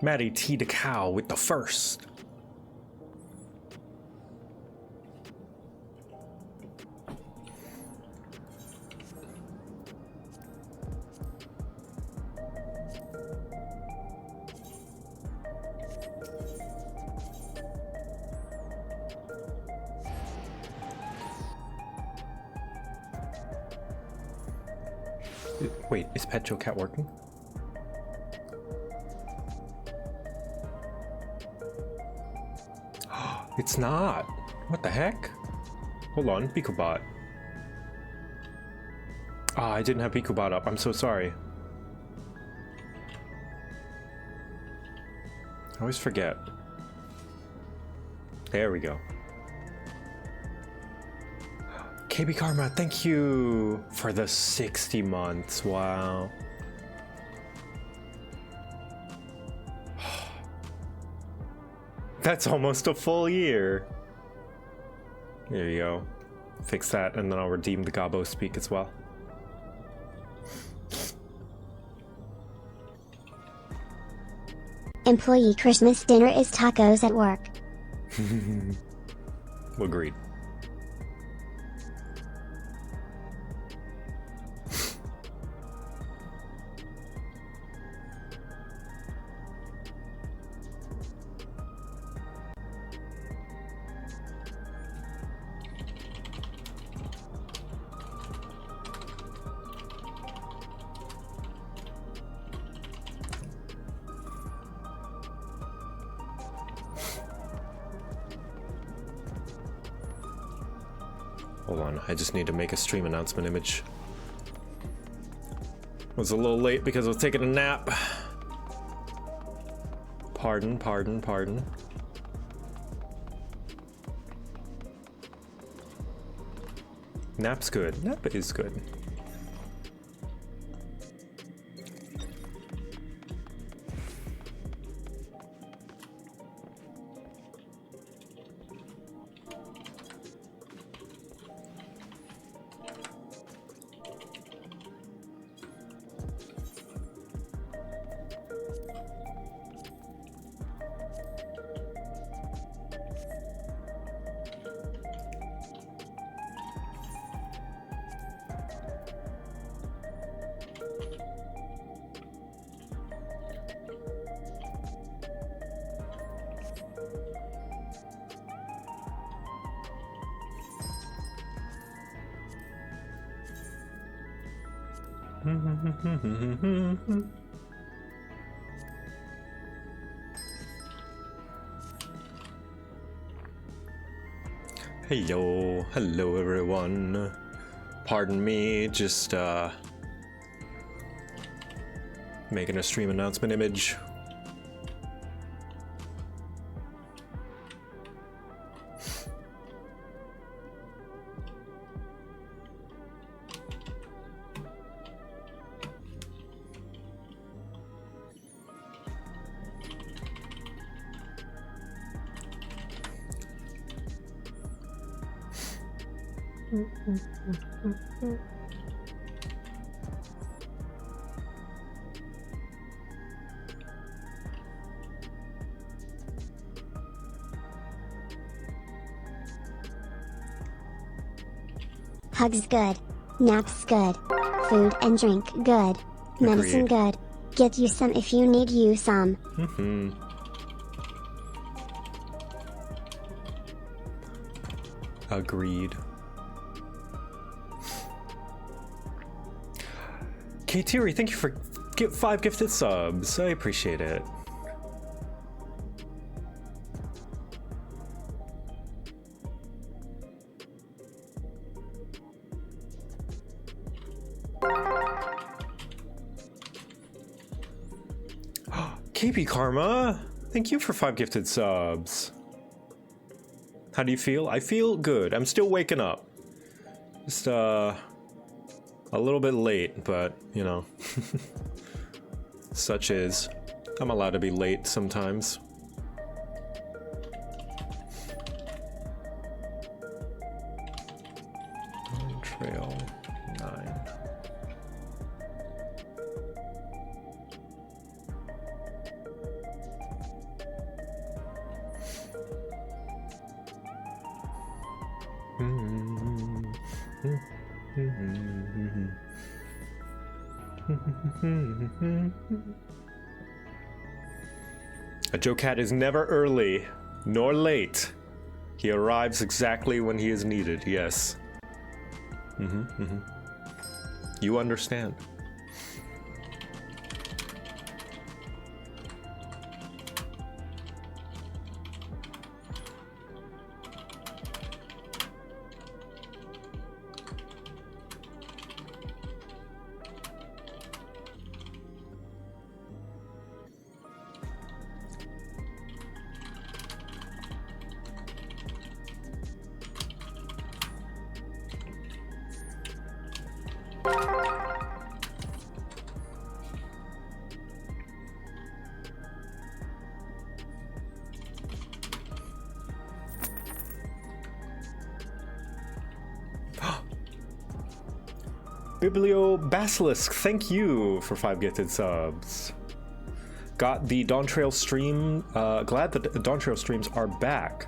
Maddie T. the cow with the first. Wait, is Pet JoCat working? It's not. What the heck? Hold on, BikuBot. Ah, I didn't have BikuBot up. I'm so sorry. I always forget. There we go. KB Karma, thank you for the 60 months. Wow. That's almost a full year. There you go. Fix that, and then I'll redeem the Gabo Speak as well. Employee Christmas dinner is tacos at work. Agreed. Hold on, I just need to make a stream announcement image. Was a little late because I was taking a nap. Pardon. Nap's good. Nap is good. Hello everyone. Pardon me, just making a stream announcement image. Hugs good. Naps good. Food and drink good. Medicine good. Get you some if you need you some. Agreed. Kateri, thank you for 5 gifted subs. I appreciate it. KP Karma, thank you for 5 gifted subs. How do you feel? I feel good. I'm still waking up. Just a little bit late, but you know, such is. I'm allowed to be late sometimes. Dawntrail 9. A JoCat is never early nor late. He arrives exactly when he is needed, yes. You understand. Biblio Basilisk, thank you for 5 gifted subs. Got the Dawntrail stream, glad that the Dawntrail streams are back.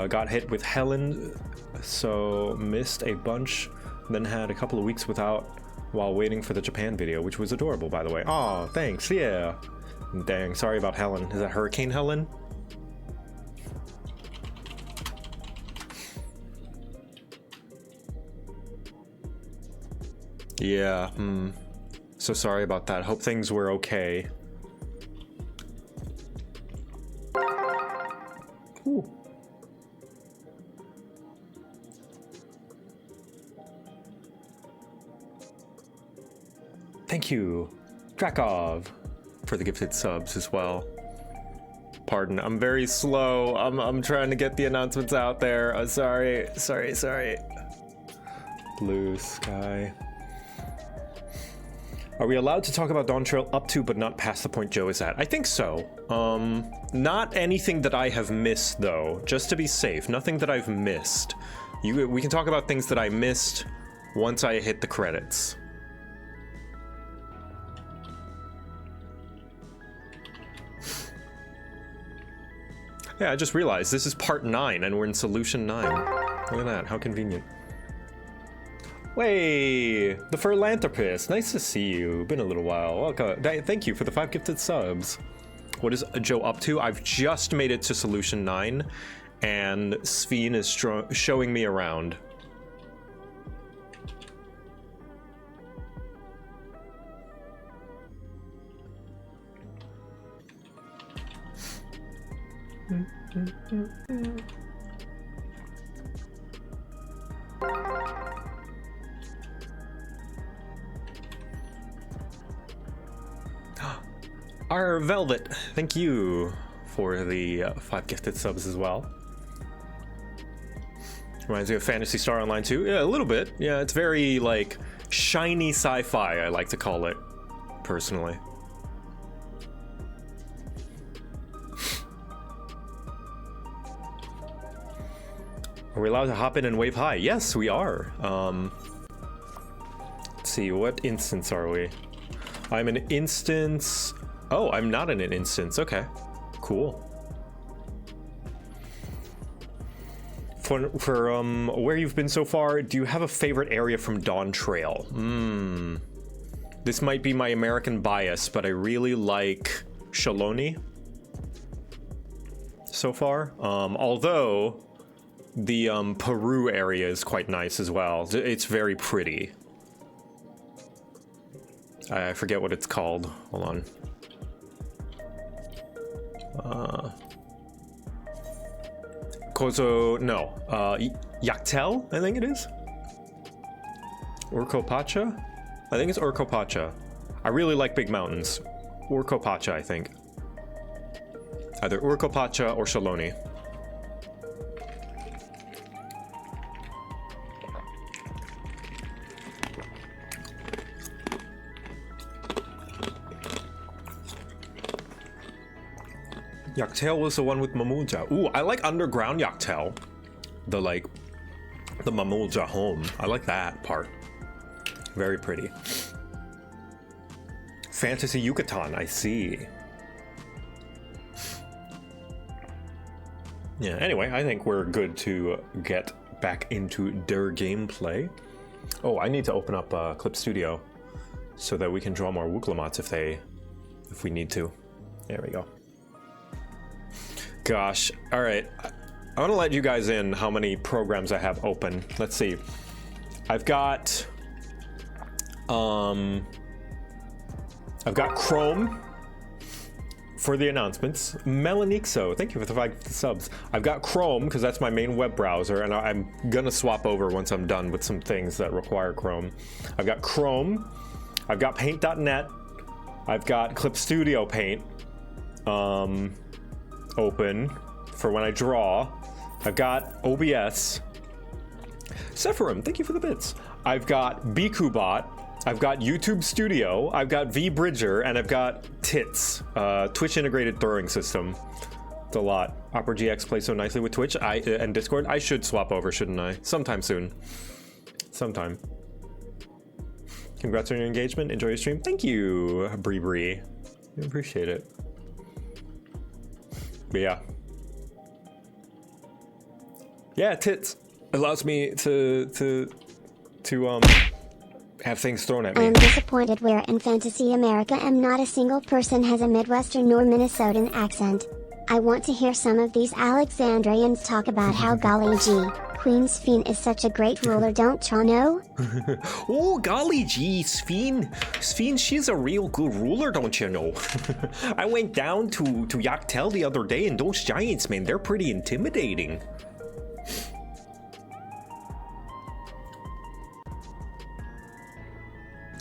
Got hit with Helen, so missed a bunch, then had a couple of weeks without while waiting for the Japan video, which was adorable, by the way. Aw, thanks, yeah. Dang, sorry about Helen. Is that Hurricane Helen? Yeah, so sorry about that. Hope things were okay. Ooh. Thank you, Drakov, for the gifted subs as well. Pardon, I'm very slow. I'm trying to get the announcements out there. Sorry. Blue sky. Are we allowed to talk about Dawntrail up to but not past the point Joe is at? I think so. Not anything that I have missed though, just to be safe. Nothing that I've missed. We can talk about things that I missed once I hit the credits. Yeah, I just realized this is part 9 and we're in solution 9. Look at that, how convenient. Way, the Philanthropist, nice to see you. Been a little while. Welcome. Thank you for the 5 gifted subs. What is Joe up to? I've just made it to solution 9, and Sveen is showing me around. Our Velvet, thank you for the 5 gifted subs as well. Reminds me of Phantasy Star Online 2. Yeah, a little bit. Yeah, it's very, like, shiny sci-fi, I like to call it, personally. Are we allowed to hop in and wave hi? Yes, we are. Let's see, what instance are we? I'm an instance... Oh, I'm not in an instance. Okay, cool. For where you've been so far, do you have a favorite area from Dawntrail? This might be my American bias, but I really like Shaloni so far. Although the Peru area is quite nice as well. It's very pretty. I forget what it's called. Hold on. Kozo, no, Yaktel, I think it is? Urcopacha? I think it's Urcopacha. I really like big mountains. Urcopacha, I think. Either Urcopacha or Shaloni. Yaktel was the one with Mamulja. Ooh, I like underground Yaktel. The Mamulja home. I like that part. Very pretty. Fantasy Yucatan, I see. Yeah, anyway, I think we're good to get back into their gameplay. Oh, I need to open up Clip Studio so that we can draw more Wooglamots if we need to. There we go. Gosh, all right. I want to let you guys in how many programs I have open. Let's see. I've got Chrome for the announcements. Melanixo, thank you for the 5 subs. I've got Chrome because that's my main web browser, and I'm gonna swap over once I'm done with some things that require Chrome. I've got Chrome. I've got Paint.net. I've got Clip Studio Paint open for when I draw. I've got OBS. Sephirim, thank you for the bits. I've got BikuBot. I've got YouTube Studio, I've got VBridger, and I've got TITS, Twitch Integrated Throwing System. It's a lot. Opera GX plays so nicely with Twitch and Discord. I should swap over, shouldn't I? Sometime soon. Sometime. Congrats on your engagement. Enjoy your stream. Thank you, Bree Bree. I appreciate it. But yeah. Yeah, TITS allows me to have things thrown at me. I am disappointed where in Fantasy America am not a single person has a Midwestern nor Minnesotan accent. I want to hear some of these Alexandrians talk about how golly gee, Queen Sphene is such a great ruler, don't ya know? Oh golly gee, Sphene, she's a real good ruler, don't you know? I went down to Yaktel the other day, and those giants, man, they're pretty intimidating.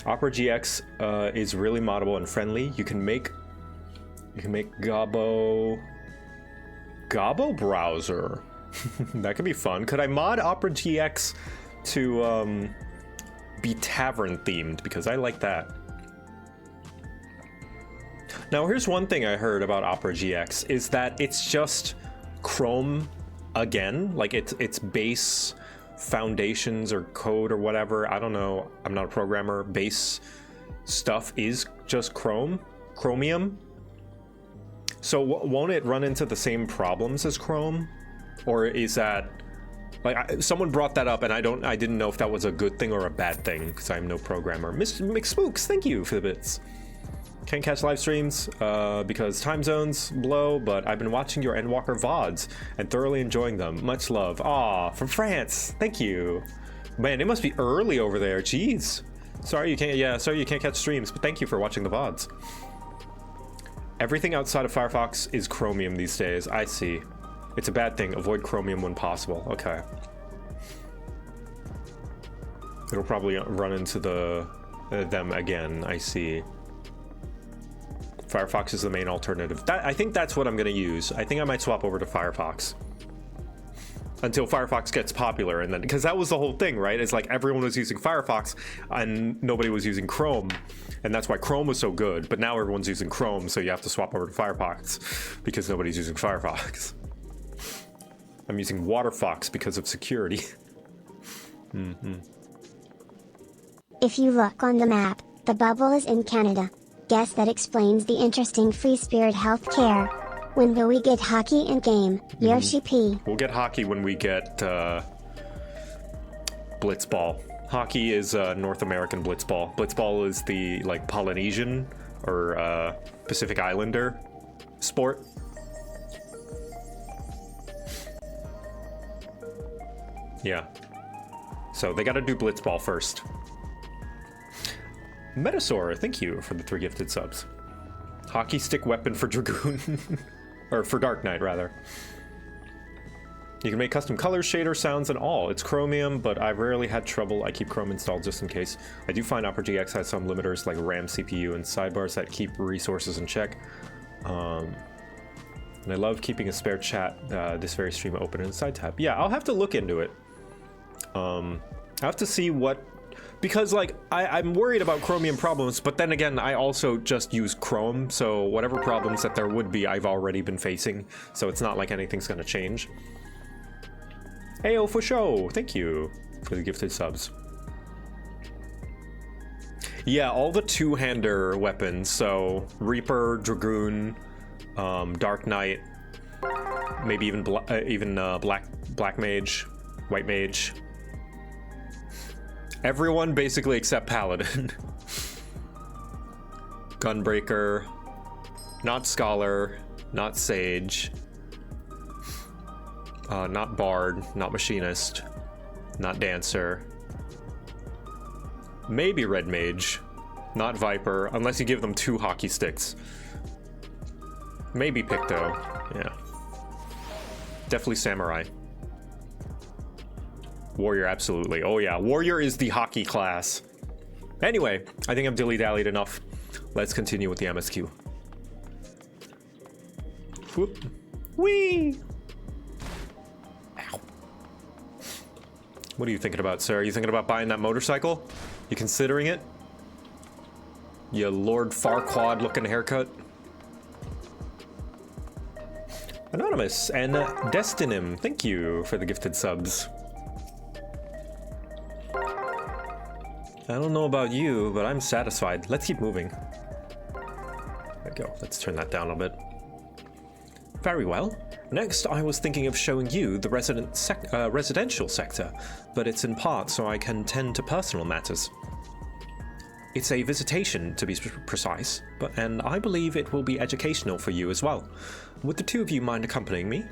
Opera GX is really moddable and friendly. You can make Gabo browser. That could be fun. Could I mod Opera GX to be tavern themed? Because I like that. Now here's one thing I heard about Opera GX is that it's just Chrome again. Like it's base foundations or code or whatever, I don't know, I'm not a programmer, base stuff is just Chromium. So won't it run into the same problems as Chrome? Or is that, like, someone brought that up and I didn't know if that was a good thing or a bad thing because I'm no programmer. Mr. McSpooks, thank you for the bits. Can't catch live streams because time zones blow, but I've been watching your Endwalker VODs and thoroughly enjoying them. Much love. Aw, from France. Thank you. Man, it must be early over there. Jeez. Sorry you can't catch streams, but thank you for watching the VODs. Everything outside of Firefox is Chromium these days. I see. It's a bad thing. Avoid Chromium when possible. Okay. It'll probably run into them again. I see. Firefox is the main alternative. I think that's what I'm going to use. I think I might swap over to Firefox until Firefox gets popular, and then because that was the whole thing, right? It's like everyone was using Firefox and nobody was using Chrome, and that's why Chrome was so good. But now everyone's using Chrome, so you have to swap over to Firefox because nobody's using Firefox. I'm using WaterFox because of security. If you look on the map, the bubble is in Canada. Guess that explains the interesting free spirit healthcare. When will we get hockey in game? Yoshi P. We'll get hockey when we get Blitzball. Hockey is North American Blitzball. Blitzball is the like Polynesian or Pacific Islander sport. Yeah. So they got to do Blitzball first. Metasaur, thank you for the 3 gifted subs. Hockey stick weapon for Dragoon. Or for Dark Knight, rather. You can make custom colors, shaders, sounds, and all. It's Chromium, but I've rarely had trouble. I keep Chrome installed just in case. I do find Opera GX has some limiters like RAM, CPU, and sidebars that keep resources in check. And I love keeping a spare chat this very stream open in the side tab. Yeah, I'll have to look into it. I have to see what... Because, like, I'm worried about Chromium problems, but then again, I also just use Chrome, so whatever problems that there would be, I've already been facing, so it's not like anything's gonna change. Heyo for show! Thank you for the gifted subs. Yeah, all the two-hander weapons, so Reaper, Dragoon, Dark Knight, maybe even Black Mage, White Mage. Everyone basically except Paladin. Gunbreaker. Not Scholar. Not Sage. Not Bard. Not Machinist. Not Dancer. Maybe Red Mage. Not Viper, unless you give them 2 hockey sticks. Maybe Picto. Yeah. Definitely Samurai. Warrior, absolutely. Oh yeah, Warrior is the hockey class. Anyway, I think I've dilly-dallied enough. Let's continue with the MSQ. Whoop. Whee! Ow. What are you thinking about, sir? Are you thinking about buying that motorcycle? You considering it? You Lord Farquaad looking haircut? Anonymous and Destinim, thank you for the gifted subs. I don't know about you, but I'm satisfied. Let's keep moving. There we go. Let's turn that down a bit. Very well. Next, I was thinking of showing you the residential sector, but it's in part so I can tend to personal matters. It's a visitation, to be precise, and I believe it will be educational for you as well. Would the 2 of you mind accompanying me?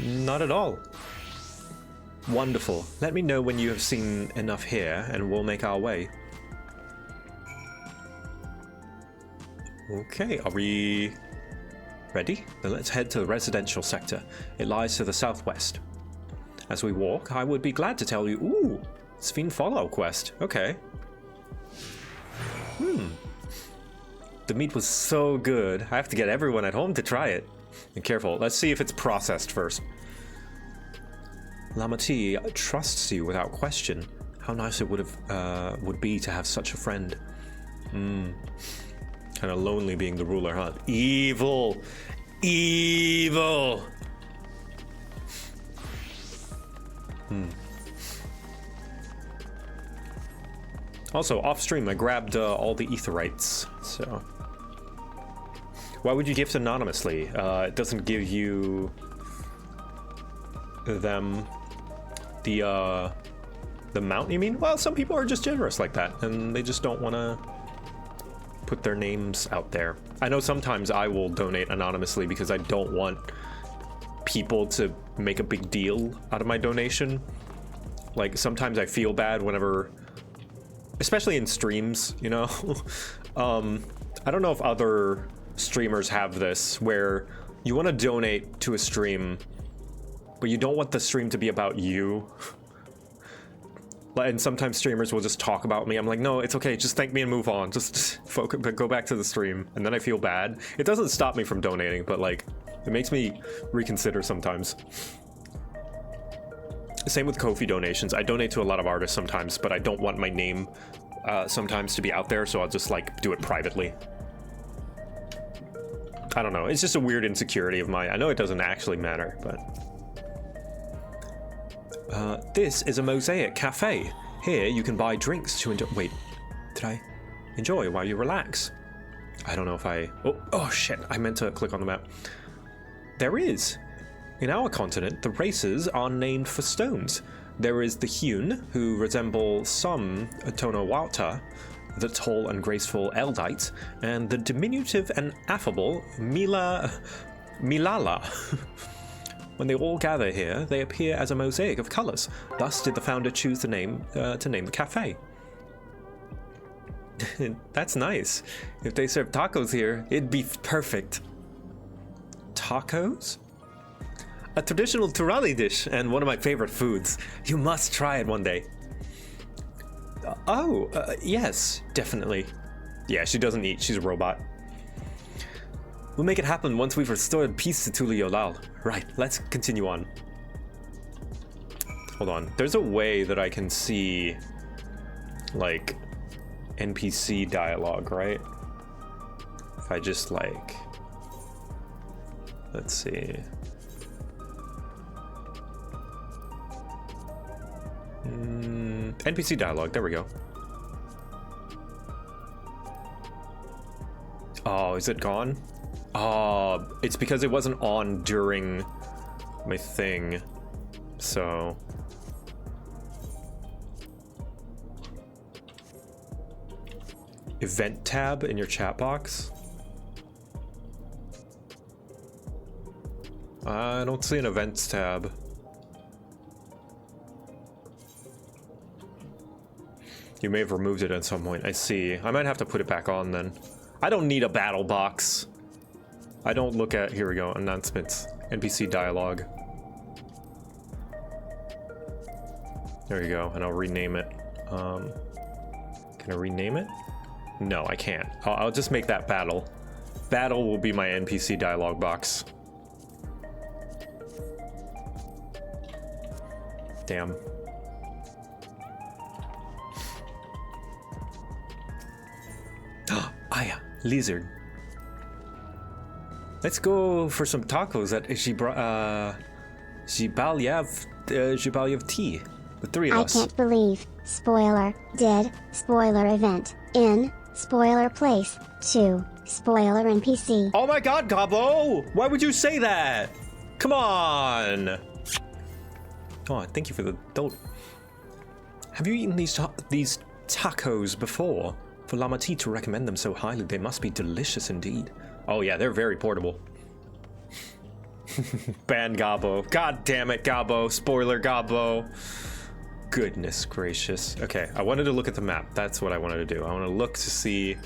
Not at all. Wonderful. Let me know when you have seen enough here, and we'll make our way. Okay, are we ready? Then let's head to the residential sector. It lies to the southwest. As we walk, I would be glad to tell you... Ooh, Sphene follow quest. Okay. The meat was so good. I have to get everyone at home to try it. And careful, let's see if it's processed first. Lamati trusts you without question. How nice it would be to have such a friend. Kind of lonely being the ruler, huh? Evil! Evil! Also, off stream, I grabbed all the aetherites, so... Why would you gift anonymously? It doesn't give you... them... the mount, you mean? Well, some people are just generous like that, and they just don't want to put their names out there. I know sometimes I will donate anonymously because I don't want people to make a big deal out of my donation. Like, sometimes I feel bad whenever... especially in streams, you know? I don't know if other streamers have this, where you want to donate to a stream, but you don't want the stream to be about you. And sometimes streamers will just talk about me. I'm like, no, it's okay, just thank me and move on. Just focus, go back to the stream. And then I feel bad. It doesn't stop me from donating, but like, it makes me reconsider sometimes. Same with Ko-fi donations. I donate to a lot of artists sometimes, but I don't want my name sometimes to be out there, so I'll just like do it privately. I don't know. It's just a weird insecurity of mine. I know it doesn't actually matter, but... this is a mosaic cafe. Here you can buy drinks to enjoy... Wait, did I enjoy while you relax? I don't know if I... Oh shit, I meant to click on the map. There is. In our continent, the races are named for stones. There is the hewn, who resemble some Tonawata, the tall and graceful Eldite, and the diminutive and affable Milala. When they all gather here, they appear as a mosaic of colors. Thus did the founder choose the name to name the cafe. That's nice. If they serve tacos here, it'd be perfect. Tacos? A traditional Turali dish and one of my favorite foods. You must try it one day. Yes, definitely. Yeah, she doesn't eat. She's a robot. We'll make it happen once we've restored peace to Tuliolal. Right, let's continue on. Hold on. There's a way that I can see, like, NPC dialogue, right? If I just, like... Let's see... NPC dialogue, there we go. Oh, is it gone? Oh, it's because it wasn't on during my thing. So... event tab in your chat box? I don't see an events tab. You may have removed it at some point. I see. I might have to put it back on then. I don't need a battle box. I don't look at... Here we go. Announcements. NPC dialogue. There you go. And I'll rename it. Can I rename it? No, I can't. I'll just make that battle. Battle will be my NPC dialogue box. Damn. Aya, lizard. Let's go for some tacos at Jibalyev tea. The three of us. I can't believe, spoiler, did, spoiler event, in, spoiler place, 2, spoiler NPC. Oh my god, Gabo! Why would you say that? Come on! Oh, thank you for the dope. Have you eaten these tacos before? For Lamati to recommend them so highly, they must be delicious indeed. Oh yeah, they're very portable. Ban Gabo. God damn it, Gabo. Spoiler Gabo. Goodness gracious. Okay, I wanted to look at the map. That's what I wanted to do. I want to look to see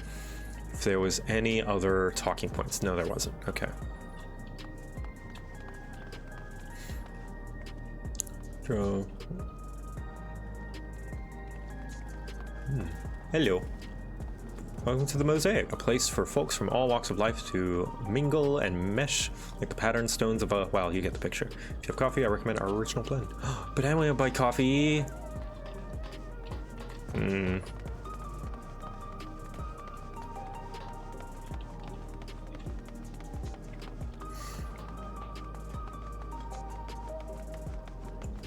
if there was any other talking points. No, there wasn't. Okay. So... Hello. Welcome to the Mosaic, a place for folks from all walks of life to mingle and mesh like the patterned stones of a... Well, you get the picture. If you have coffee, I recommend our original blend. But I want to buy coffee.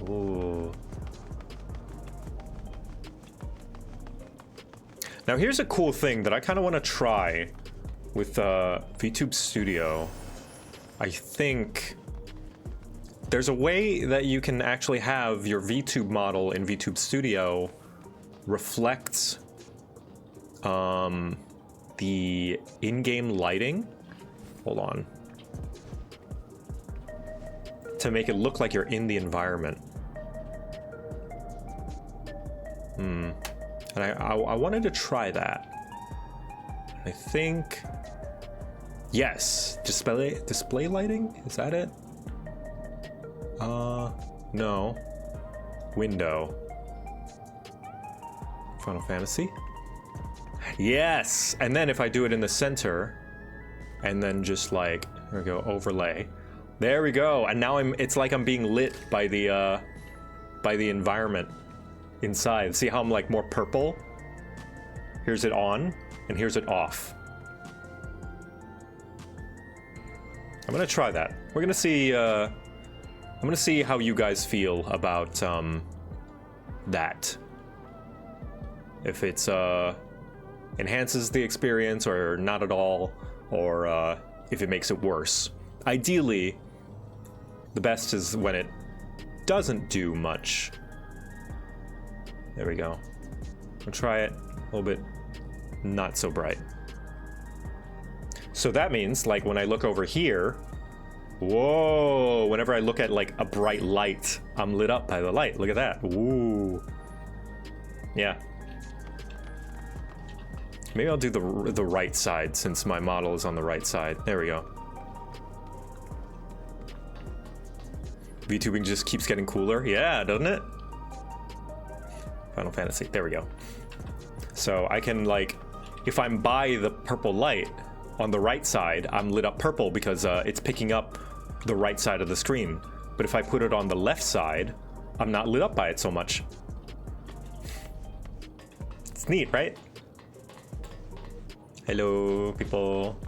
Ooh. Now here's a cool thing that I kind of want to try with VTube Studio. I think there's a way that you can actually have your VTube model in VTube Studio reflect the in-game lighting. Hold on. To make it look like you're in the environment. And I wanted to try that. I think... Yes. Display lighting? Is that it? No. Window. Final Fantasy? Yes! And then if I do it in the center, and then just like, here we go, overlay. There we go. And now it's like I'm being lit by the environment inside. See how I'm like more purple? Here's it on, and here's it off. I'm gonna try that. We're gonna see, I'm gonna see how you guys feel about, that. If it's, enhances the experience or not at all, or, if it makes it worse. Ideally, the best is when it doesn't do much. There we go. I'll try it a little bit not so bright. So that means, like, when I look over here, whoa, whenever I look at, like, a bright light, I'm lit up by the light. Look at that. Ooh. Yeah. Maybe I'll do the right side, since my model is on the right side. There we go. VTubing just keeps getting cooler. Yeah, doesn't it? Final Fantasy. There we go. So I can, like, if I'm by the purple light on the right side, I'm lit up purple because it's picking up the right side of the screen. But if I put it on the left side, I'm not lit up by it so much. It's neat, right? Hello, people.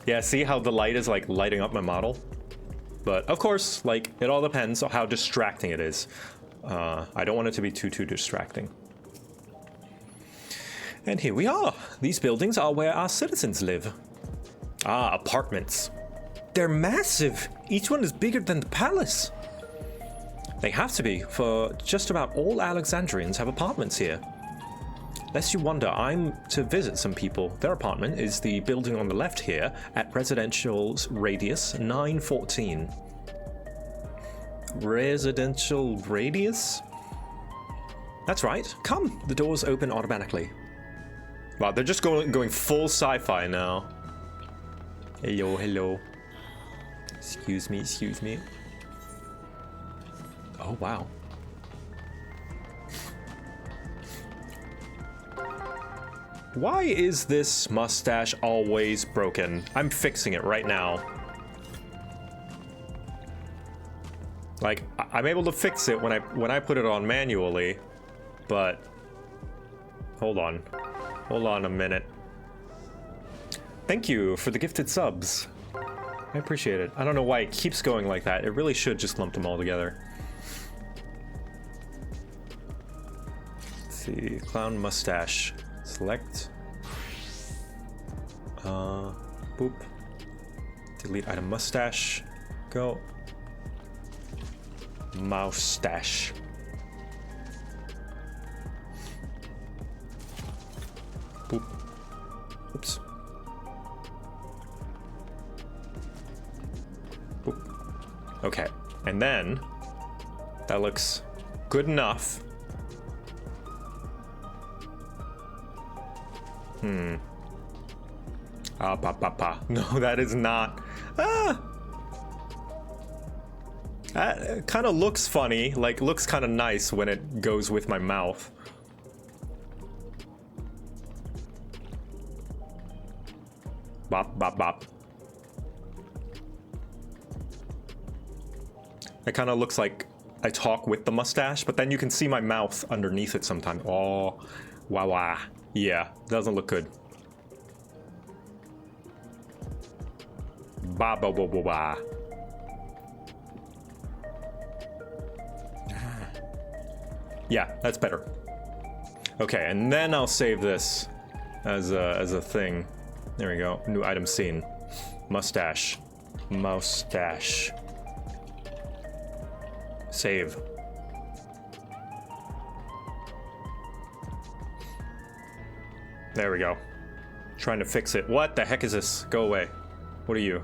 Yeah, see how the light is, like, lighting up my model? But, of course, like, it all depends on how distracting it is. I don't want it to be too distracting. And here we are. These buildings are where our citizens live. Ah, apartments. They're massive. Each one is bigger than the palace. They have to be, for just about all Alexandrians have apartments here. Lest you wonder, I'm to visit some people. Their apartment is the building on the left here at Residential's Radius 914. Residential Radius? That's right. Come! The doors open automatically. Wow, they're just going full sci-fi now. Hello, hello. Excuse me, excuse me. Oh, wow. Why is this mustache always broken? I'm fixing it right now. Like, I'm able to fix it when I put it on manually, but hold on. Hold on a minute. Thank you for the gifted subs. I appreciate it. I don't know why it keeps going like that. It really should just lump them all together. Let's see, clown mustache. Select. Boop. Delete item mustache. Go. Moustache. Boop. Oops. Boop. Okay. And then that looks good enough. No, that is not. That kind of looks funny, like looks kind of nice when it goes with my mouth. Bop, bop, bop. It kind of looks like I talk with the mustache, but then you can see my mouth underneath it sometimes. Oh, wow, wow. Yeah, doesn't look good. Ba ba ba ba ba. Yeah, that's better. Okay, and then I'll save this as a thing. There we go. New item seen. Mustache. Mustache. Save. There we go. Trying to fix it. What the heck is this? Go away. What are you?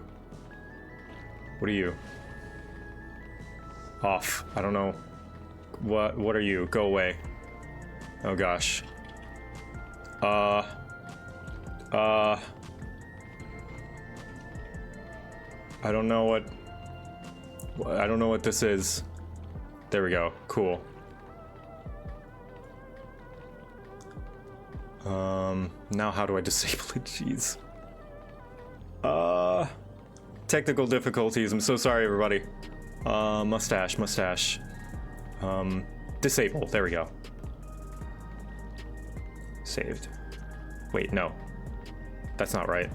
What are you? Off. I don't know. What are you? Go away. Oh gosh. I don't know what this is. There we go. Cool. Now how do I disable it? Jeez. Technical difficulties. I'm so sorry, everybody. Mustache. Disable. There we go. Saved. Wait, no. That's not right.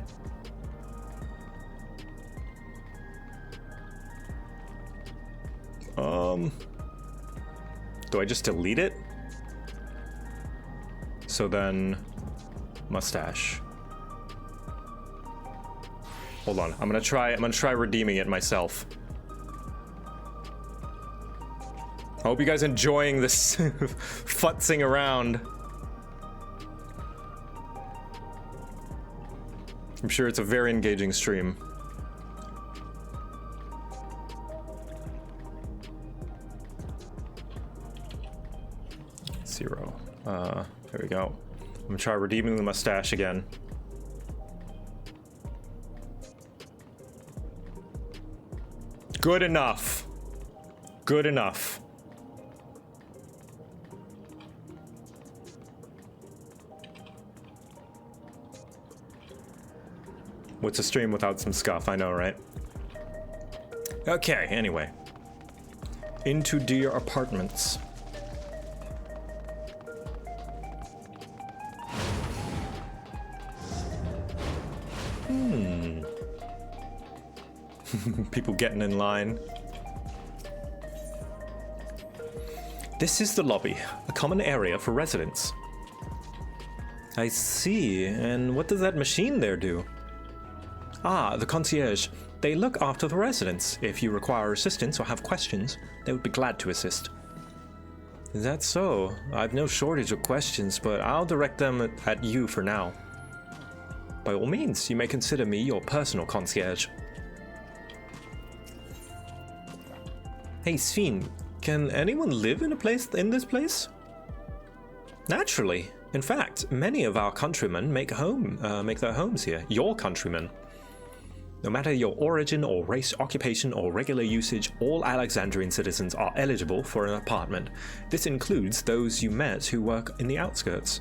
Do I just delete it? So then, mustache. Hold on. I'm gonna try redeeming it myself. I hope you guys enjoying this futzing around. I'm sure it's a very engaging stream. Zero. There we go. I'm gonna try redeeming the mustache again. Good enough. Good enough. What's a stream without some scuff? I know, right? Okay, anyway. Into dear apartments. People getting in line. This is the lobby, a common area for residents. I see, and what does that machine there do? Ah, the concierge. They look after the residents. If you require assistance or have questions, they would be glad to assist. Is that so? I've no shortage of questions, but I'll direct them at you for now. By all means, you may consider me your personal concierge. Hey, Sphene, can anyone live in this place? Naturally. In fact, many of our countrymen make their homes here. Your countrymen. No matter your origin or race, occupation or regular usage, all Alexandrian citizens are eligible for an apartment. This includes those you met who work in the outskirts.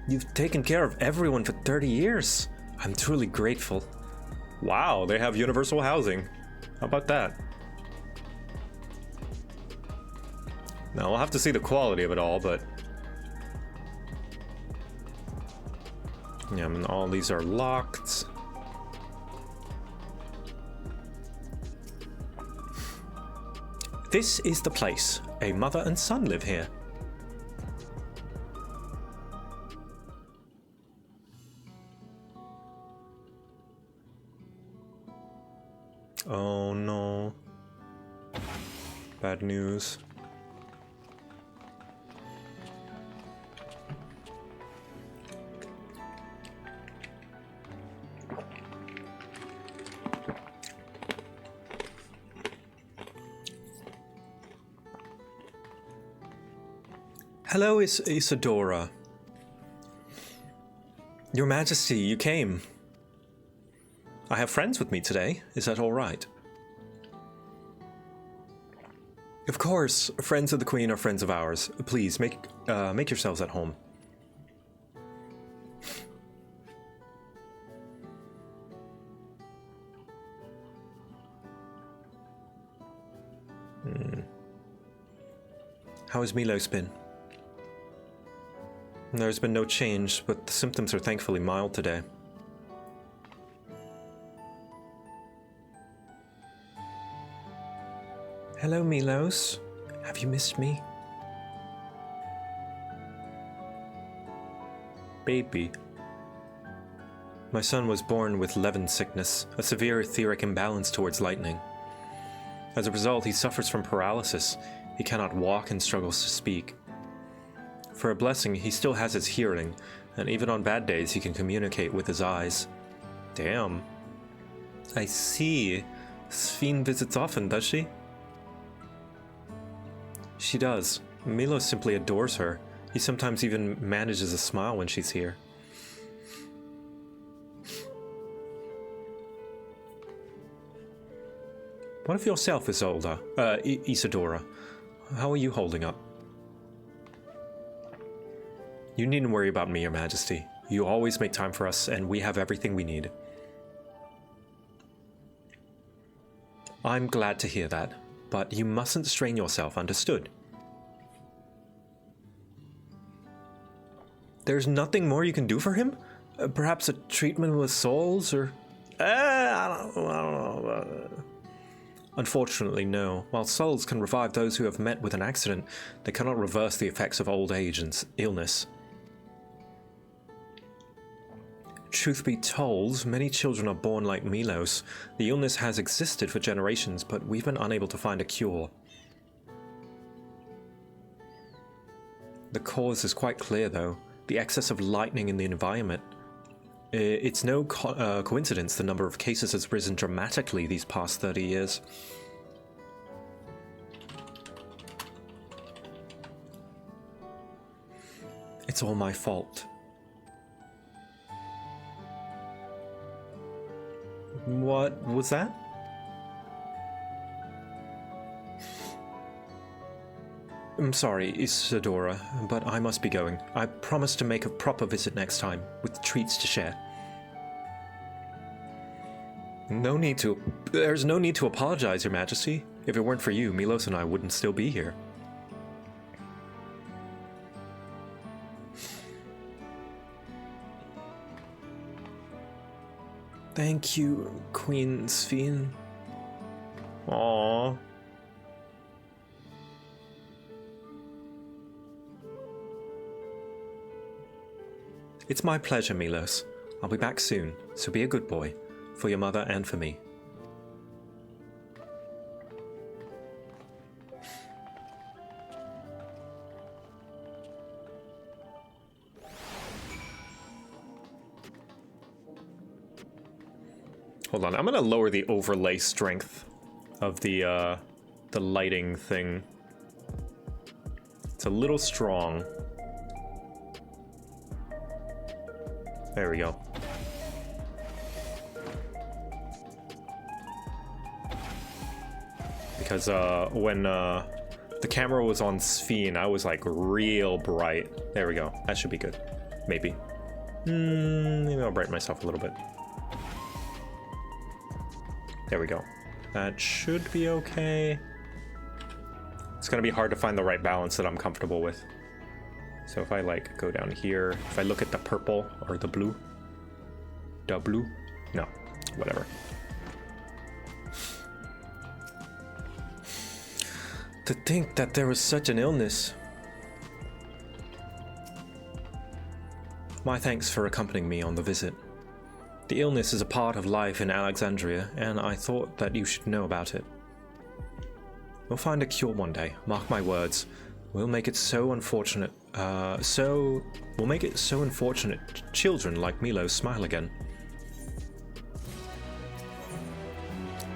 You've taken care of everyone for 30 years. I'm truly grateful. Wow, they have universal housing. How about that? Now, we'll have to see the quality of it all, but... yeah, I mean, all these are locked. This is the place. A mother and son live here. Oh no. Bad news. Hello, Isadora. Your Majesty, you came. I have friends with me today. Is that all right? Of course, friends of the Queen are friends of ours. Please, make yourselves at home. How has Milos been? There's been no change, but the symptoms are thankfully mild today. Hello, Milos. Have you missed me? Baby. My son was born with Levin sickness, a severe etheric imbalance towards lightning. As a result, he suffers from paralysis. He cannot walk and struggles to speak. For a blessing, he still has his hearing, and even on bad days he can communicate with his eyes. Damn. I see. Sphene visits often, does she? She does. Milos simply adores her. He sometimes even manages a smile when she's here. What of yourself, Isadora? How are you holding up? You needn't worry about me, Your Majesty. You always make time for us, and we have everything we need. I'm glad to hear that, but you mustn't strain yourself, understood? There's nothing more you can do for him? Perhaps a treatment with souls, or... I don't know. Unfortunately, no. While souls can revive those who have met with an accident, they cannot reverse the effects of old age and illness. Truth be told, many children are born like Milos. The illness has existed for generations, but we've been unable to find a cure. The cause is quite clear, though. The excess of lightning in the environment. It's no coincidence the number of cases has risen dramatically these past 30 years. It's all my fault. What was that? I'm sorry, Isadora, but I must be going. I promise to make a proper visit next time, with treats to share. There's no need to apologize, Your Majesty. If it weren't for you, Milos and I wouldn't still be here. Thank you, Queen Sphene. Aww. It's my pleasure, Milos. I'll be back soon, so be a good boy, for your mother and for me. Hold on, I'm gonna lower the overlay strength of the lighting thing. It's a little strong. There we go. Because when the camera was on Sphene, I was like real bright. There we go. That should be good. Maybe. Maybe I'll brighten myself a little bit. There we go. That should be okay. It's gonna be hard to find the right balance that I'm comfortable with. So if I like go down here, if I look at the purple or the blue, no, whatever. To think that there was such an illness. My thanks for accompanying me on the visit. The illness is a part of life in Alexandria, and I thought that you should know about it. We'll find a cure one day, mark my words. We'll make it so unfortunate, we'll make it so unfortunate children like Milos smile again.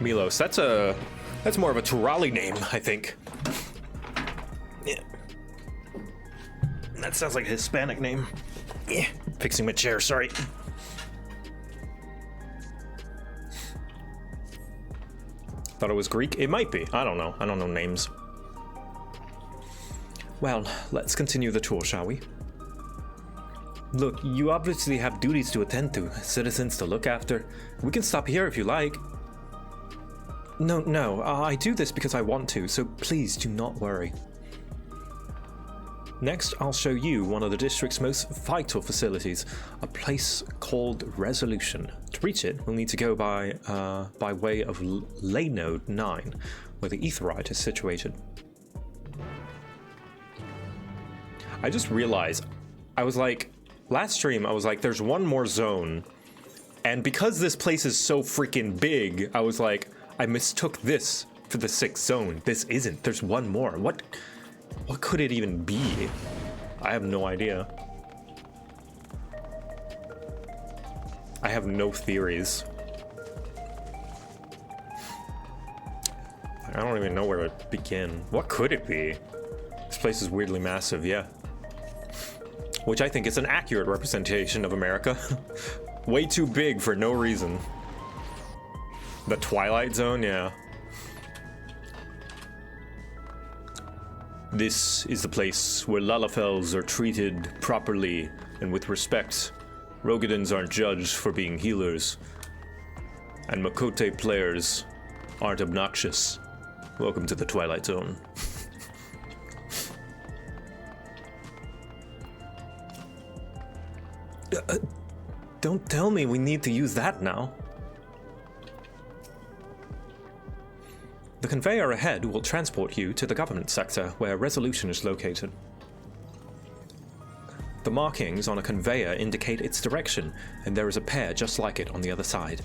Milos, that's more of a Turali name, I think. Yeah. That sounds like a Hispanic name. Yeah. Fixing my chair, sorry. Thought it was Greek? It might be. I don't know. I don't know names. Well, let's continue the tour, shall we? Look, you obviously have duties to attend to, citizens to look after. We can stop here if you like. No, I do this because I want to, so please do not worry. Next, I'll show you one of the district's most vital facilities, a place called Resolution. To reach it, we'll need to go by way of Lay Node 9, where the Aetheryte is situated. I just realized, I was like, last stream, I was like, there's one more zone, and because this place is so freaking big, I was like, I mistook this for the 6th zone. This isn't. There's one more. What could it even be? I have no idea. I have no theories. I don't even know where to begin. What could it be? This place is weirdly massive, yeah. Which I think is an accurate representation of America. Way too big for no reason. The Twilight Zone, yeah. This is the place where Lalafels are treated properly and with respect. Rogadins aren't judged for being healers. And Makote players aren't obnoxious. Welcome to the Twilight Zone. Don't tell me we need to use that now. The conveyor ahead will transport you to the government sector where Resolution is located. The markings on a conveyor indicate its direction, and there is a pair just like it on the other side.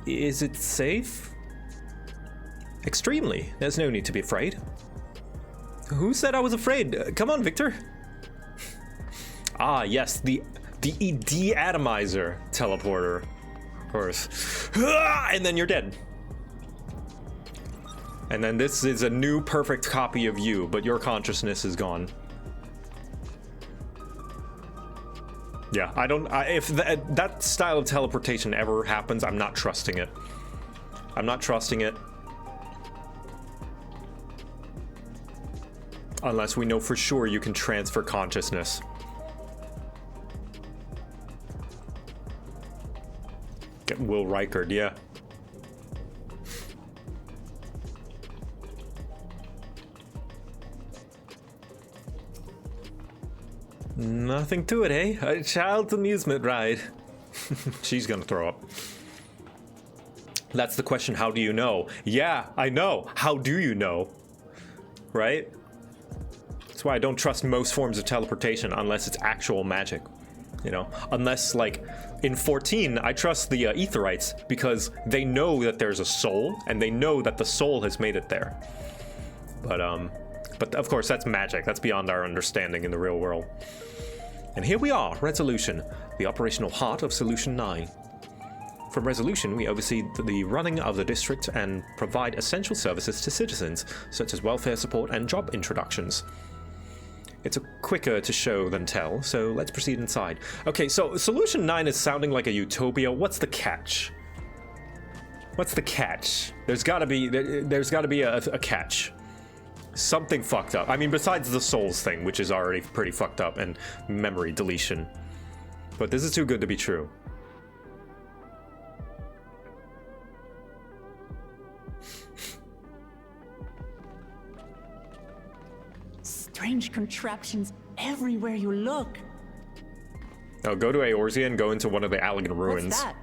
Is it safe? Extremely. There's no need to be afraid. Who said I was afraid? Come on, Victor. Ah, yes, the de-atomizer teleporter. Of course. And then you're dead. And then this is a new perfect copy of you, but your consciousness is gone. Yeah, if that style of teleportation ever happens, I'm not trusting it. I'm not trusting it. Unless we know for sure you can transfer consciousness. Get Will Reichard, yeah. Nothing to it, eh? A child's amusement ride. She's gonna throw up. That's the question, how do you know? Yeah, I know. How do you know? Right? That's why I don't trust most forms of teleportation unless it's actual magic. You know? Unless, like, in 14, I trust the Aetherites because they know that there's a soul, and they know that the soul has made it there. But of course, that's magic. That's beyond our understanding in the real world. And here we are, Resolution, the operational heart of Solution 9. From Resolution, we oversee the running of the district and provide essential services to citizens, such as welfare support and job introductions. It's quicker to show than tell, so let's proceed inside. Okay, so Solution 9 is sounding like a utopia. What's the catch? What's the catch? There's gotta be a catch. Something fucked up. I mean, besides the souls thing, which is already pretty fucked up, and memory deletion. But this is too good to be true. Strange contraptions everywhere you look. Oh, go to Eorzea and go into one of the Allegan ruins. What's that?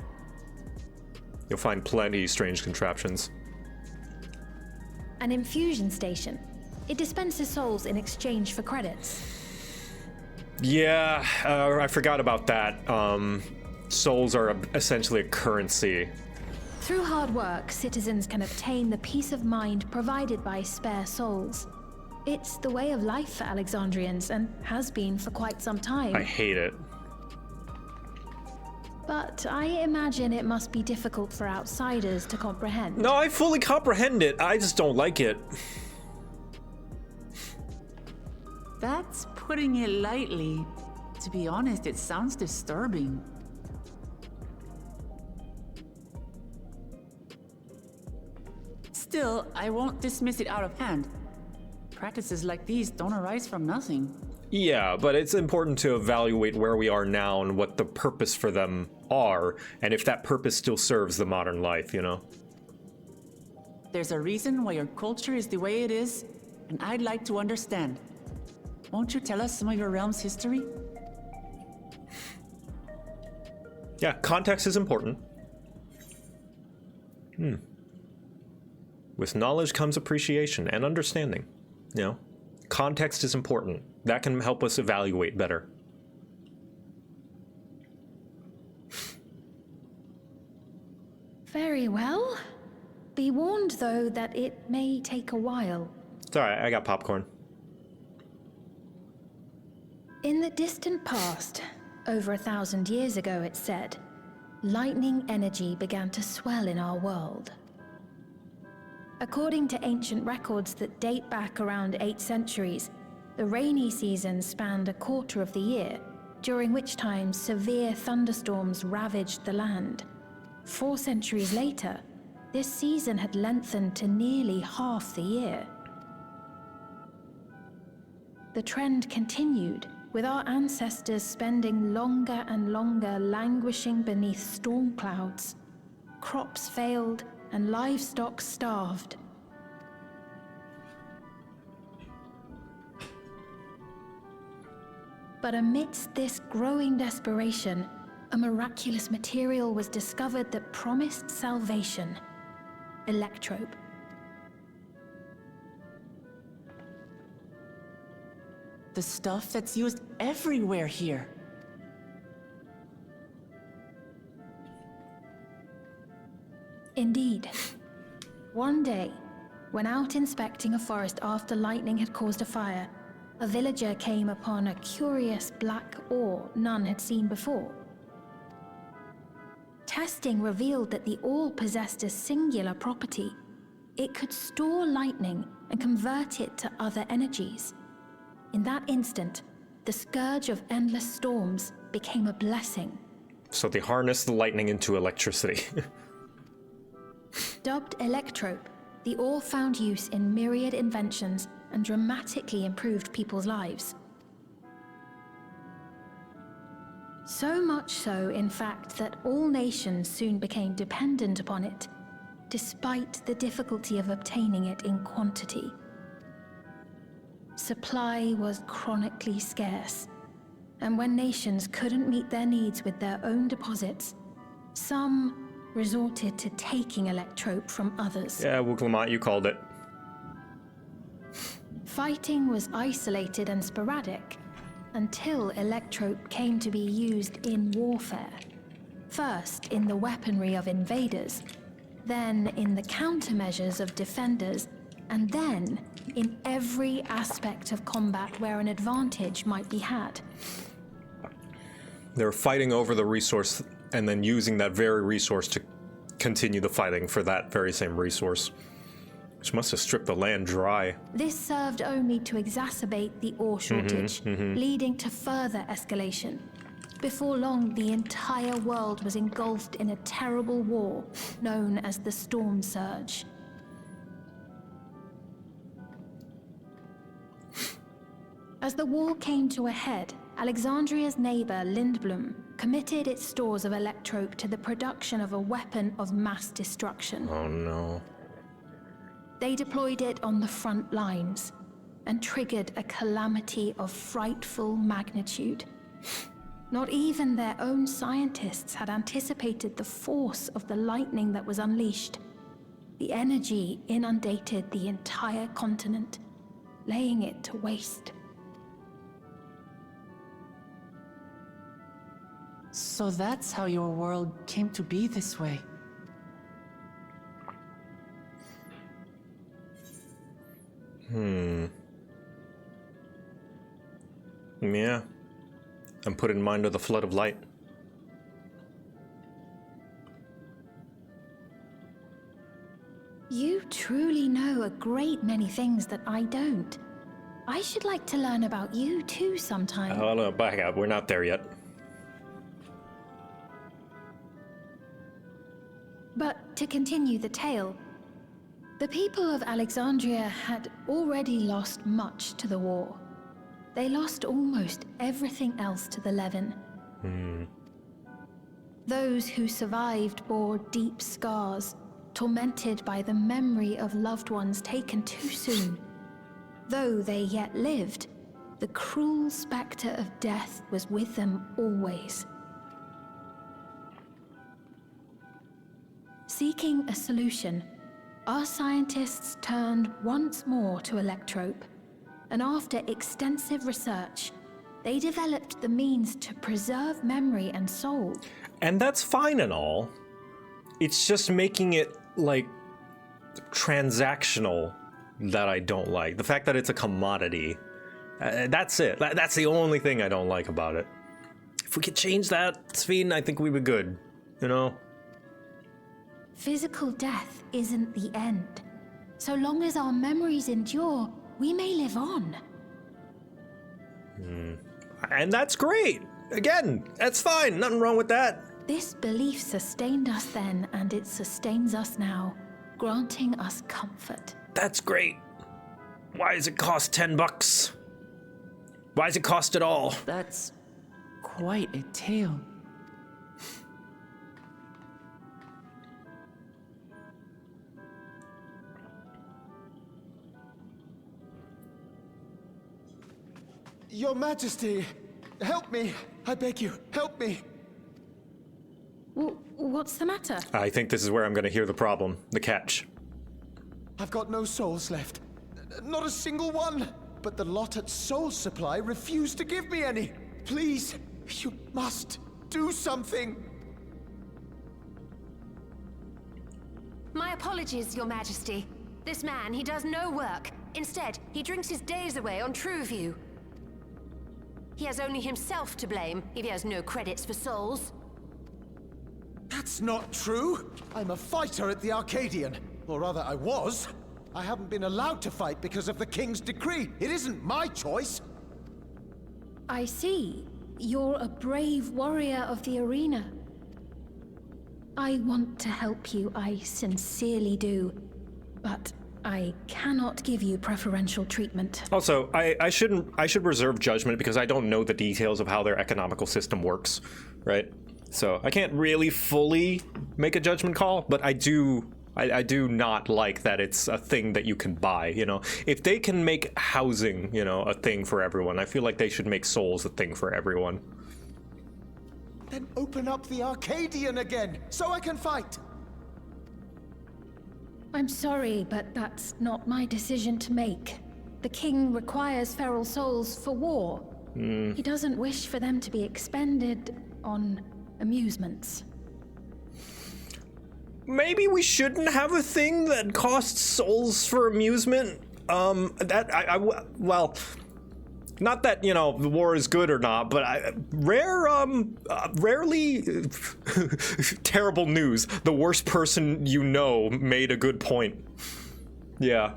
You'll find plenty strange contraptions. An infusion station. It dispenses souls in exchange for credits. Yeah, I forgot about that. Souls are essentially a currency. Through hard work, citizens can obtain the peace of mind provided by spare souls. It's the way of life for Alexandrians and has been for quite some time. I hate it. But I imagine it must be difficult for outsiders to comprehend. No, I fully comprehend it. I just don't like it. That's putting it lightly. To be honest, it sounds disturbing. Still, I won't dismiss it out of hand. Practices like these don't arise from nothing. Yeah, but it's important to evaluate where we are now and what the purpose for them are, and if that purpose still serves the modern life, you know? There's a reason why your culture is the way it is, and I'd like to understand. Won't you tell us some of your realm's history? Yeah, context is important. With knowledge comes appreciation and understanding. You know, context is important. That can help us evaluate better. Very well. Be warned, though, that it may take a while. It's alright, I got popcorn. In the distant past, over 1,000 years ago, it's said, lightning energy began to swell in our world. According to ancient records that date back around 8 centuries, the rainy season spanned a quarter of the year, during which time severe thunderstorms ravaged the land. 4 centuries later, this season had lengthened to nearly half the year. The trend continued, with our ancestors spending longer and longer languishing beneath storm clouds. Crops failed, and livestock starved. But amidst this growing desperation, a miraculous material was discovered that promised salvation: electrope. The stuff that's used everywhere here. Indeed. One day, when out inspecting a forest after lightning had caused a fire, a villager came upon a curious black ore none had seen before. Testing revealed that the ore possessed a singular property. It could store lightning and convert it to other energies. In that instant, the scourge of endless storms became a blessing. So they harnessed the lightning into electricity. Dubbed electrope, the ore found use in myriad inventions and dramatically improved people's lives. So much so, in fact, that all nations soon became dependent upon it, despite the difficulty of obtaining it in quantity. Supply was chronically scarce, and when nations couldn't meet their needs with their own deposits, some resorted to taking electrope from others. Yeah, Wuklamont, you called it. Fighting was isolated and sporadic until electrope came to be used in warfare. First in the weaponry of invaders, then in the countermeasures of defenders, and then in every aspect of combat where an advantage might be had. They were fighting over the resource and then using that very resource to continue the fighting for that very same resource. Which must have stripped the land dry. This served only to exacerbate the ore shortage, leading to further escalation. Before long, the entire world was engulfed in a terrible war known as the Storm Surge. As the war came to a head, Alexandria's neighbor, Lindblum, committed its stores of electrope to the production of a weapon of mass destruction. Oh no. They deployed it on the front lines and triggered a calamity of frightful magnitude. Not even their own scientists had anticipated the force of the lightning that was unleashed. The energy inundated the entire continent, laying it to waste. So that's how your world came to be this way. Yeah. I'm put in mind of the flood of light. You truly know a great many things that I don't. I should like to learn about you too sometime. Oh no, back up. We're not there yet. But to continue the tale, the people of Alexandria had already lost much to the war. They lost almost everything else to the Levin. Those who survived bore deep scars, tormented by the memory of loved ones taken too soon. Though they yet lived, the cruel specter of death was with them always. Seeking a solution, our scientists turned once more to electrope, and after extensive research, they developed the means to preserve memory and soul. And that's fine and all. It's just making it, like, transactional that I don't like. The fact that it's a commodity. That's it. That's the only thing I don't like about it. If we could change that, Sven, I think we would be good. You know? Physical death isn't the end. So long as our memories endure, we may live on. And that's great. Again, that's fine. Nothing wrong with that. This belief sustained us then, and it sustains us now, granting us comfort. That's great. Why does it cost $10? Why does it cost it all? That's quite a tale. Your Majesty, help me! I beg you, help me! What's the matter? I think this is where I'm going to hear the problem, the catch. I've got no souls left. Not a single one! But the lot at Soul Supply refused to give me any! Please, you must do something! My apologies, Your Majesty. This man, he does no work. Instead, he drinks his days away on Trueview. He has only himself to blame if he has no credits for souls. That's not true! I'm a fighter at the Arcadian. Or rather, I was. I haven't been allowed to fight because of the King's decree. It isn't my choice. I see. You're a brave warrior of the arena. I want to help you, I sincerely do. But I cannot give you preferential treatment. Also, I should reserve judgment because I don't know the details of how their economical system works, right? So I can't really fully make a judgment call, but I do not like that it's a thing that you can buy, you know? If they can make housing, you know, a thing for everyone, I feel like they should make souls a thing for everyone. Then open up the Arcadian again, so I can fight! I'm sorry, but that's not my decision to make. The king requires feral souls for war. He doesn't wish for them to be expended on amusements. Maybe we shouldn't have a thing that costs souls for amusement. Well, Not that, you know, the war is good or not, but rarely terrible news. The worst person you know made a good point. Yeah.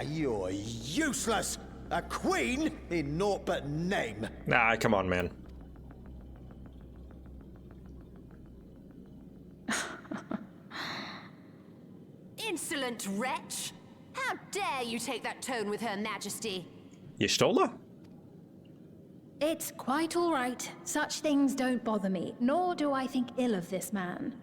You're useless! A queen in naught but name! Nah, come on, man. Insolent wretch! How dare you take that tone with Her Majesty? Y'shtola? It's quite all right. Such things don't bother me, nor do I think ill of this man.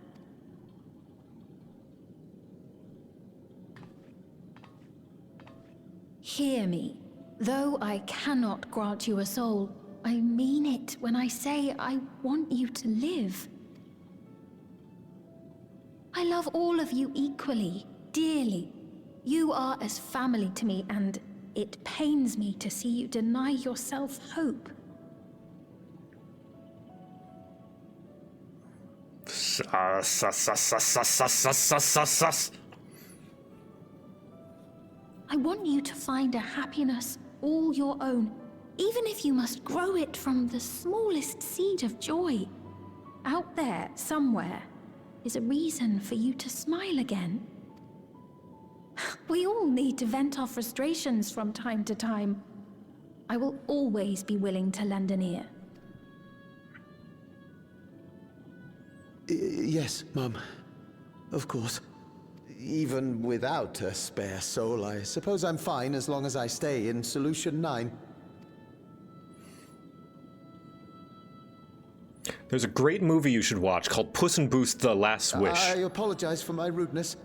Hear me. Though I cannot grant you a soul, I mean it when I say I want you to live. I love all of you equally, dearly. You are as family to me, and it pains me to see you deny yourself hope. I want you to find a happiness all your own, even if you must grow it from the smallest seed of joy. Out there, somewhere, is a reason for you to smile again. We all need to vent our frustrations from time to time. I will always be willing to lend an ear. Yes, Mum. Of course. Even without a spare soul, I suppose I'm fine as long as I stay in Solution 9. There's a great movie you should watch called Puss in Boots: The Last Wish. I apologize for my rudeness.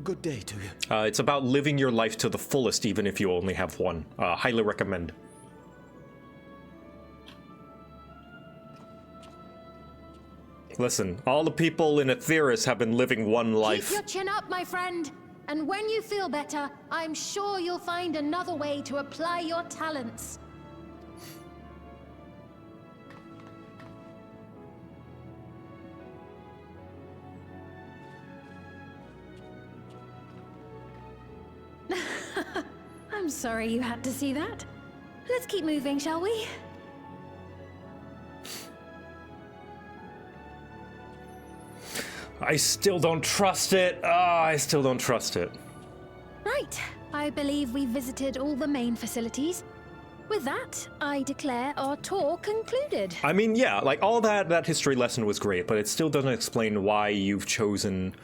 Good day to you. It's about living your life to the fullest, even if you only have one. Highly recommend. Listen, all the people in Aetheris have been living one life. Keep your chin up, my friend. And when you feel better, I'm sure you'll find another way to apply your talents. I'm sorry you had to see that. Let's keep moving, shall we? I still don't trust it. I still don't trust it. Right. I believe we've visited all the main facilities. With that, I declare our tour concluded. I mean, yeah, like all that history lesson was great, but it still doesn't explain why you've chosen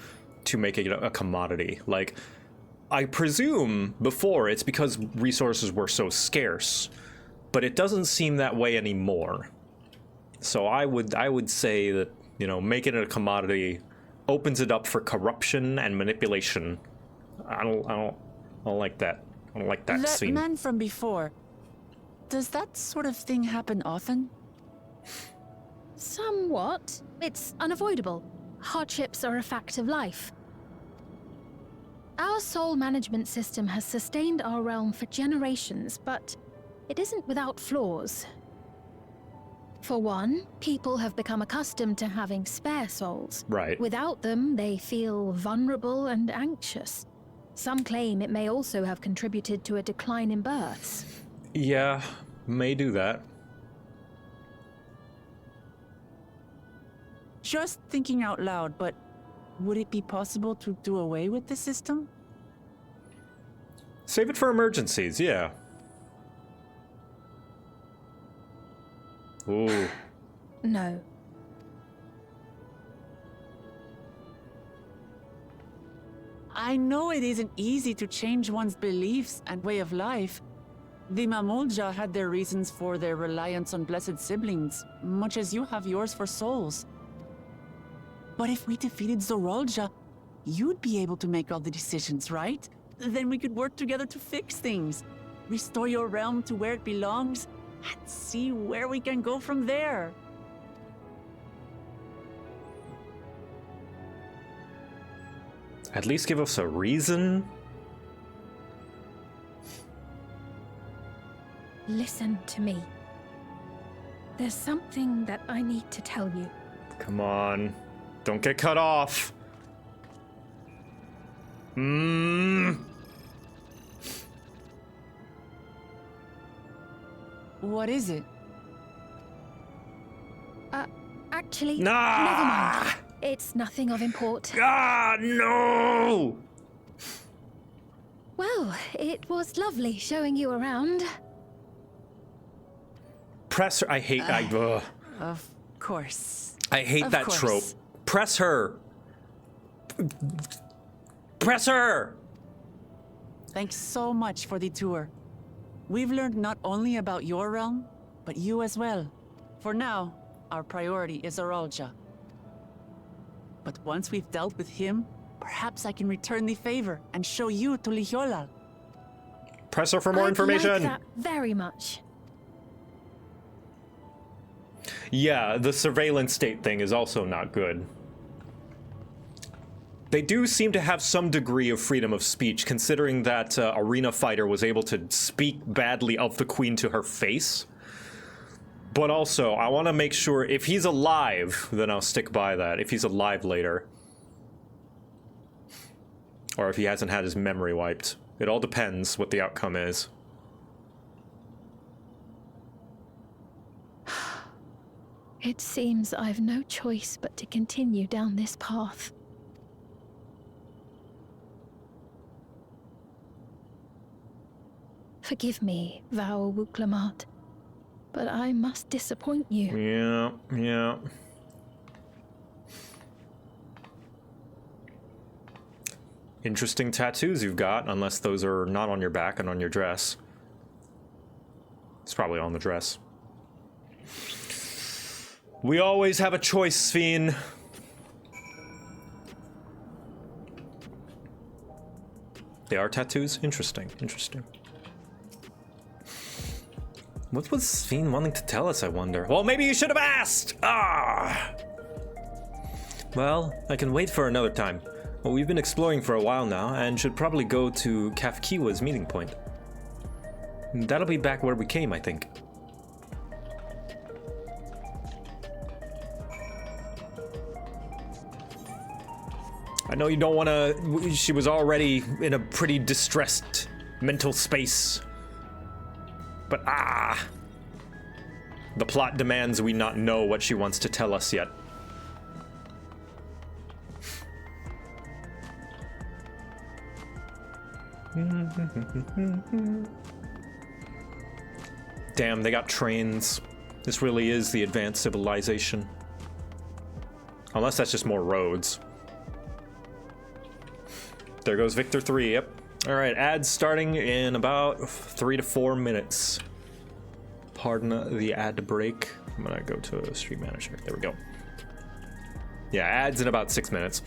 to make it a commodity. Like, I presume before it's because resources were so scarce, but it doesn't seem that way anymore. So I would say that, you know, making it a commodity opens it up for corruption and manipulation. I don't like that. I don't like that scene. That man from before, does that sort of thing happen often? Somewhat. It's unavoidable. Hardships are a fact of life. Our soul management system has sustained our realm for generations, but it isn't without flaws. For one, people have become accustomed to having spare souls. Right. Without them, they feel vulnerable and anxious. Some claim it may also have contributed to a decline in births. Yeah, may do that. Just thinking out loud, but would it be possible to do away with the system? Save it for emergencies, yeah. Ooh. No. I know it isn't easy to change one's beliefs and way of life. The Mamolja had their reasons for their reliance on blessed siblings, much as you have yours for souls. But if we defeated Zorolja, you'd be able to make all the decisions, right? Then we could work together to fix things. Restore your realm to where it belongs, and see where we can go from there. At least give us a reason. Listen to me. There's something that I need to tell you. Come on. Don't get cut off. What is it? Actually, Nah! never mind. It's nothing of import. Ah, no! Well, it was lovely showing you around. Press her. I hate. Of course. I hate Of that course. trope. Press her. Press her. Thanks so much for the tour. We've learned not only about your realm, but you as well. For now, our priority is Aralja. But once we've dealt with him, perhaps I can return the favor and show you to Lihiolal. Press her for more I'd information. like that very much. Yeah, the surveillance state thing is also not good. They do seem to have some degree of freedom of speech, considering that Arena Fighter was able to speak badly of the Queen to her face. But also, I want to make sure if he's alive, then I'll stick by that. If he's alive later. Or if he hasn't had his memory wiped. It all depends what the outcome is. It seems I've no choice but to continue down this path. Forgive me, Val Wuklamat, but I must disappoint you. Yeah. Interesting tattoos you've got, unless those are not on your back and on your dress. It's probably on the dress. We always have a choice, Sphene. They are tattoos? Interesting. What was Sphene wanting to tell us, I wonder? Well, maybe you should have asked! Ah! Well, I can wait for another time. Well, we've been exploring for a while now, and should probably go to Kafkiwa's meeting point. That'll be back where we came, I think. I know you don't want to... She was already in a pretty distressed mental space. But the plot demands we not know what she wants to tell us yet. Damn, they got trains. This really is the advanced civilization. Unless that's just more roads. There goes Victor 3, yep. Alright, ads starting in about 3 to 4 minutes. Pardon the ad break. I'm gonna go to Stream Manager. There we go. Yeah, ads in about 6 minutes.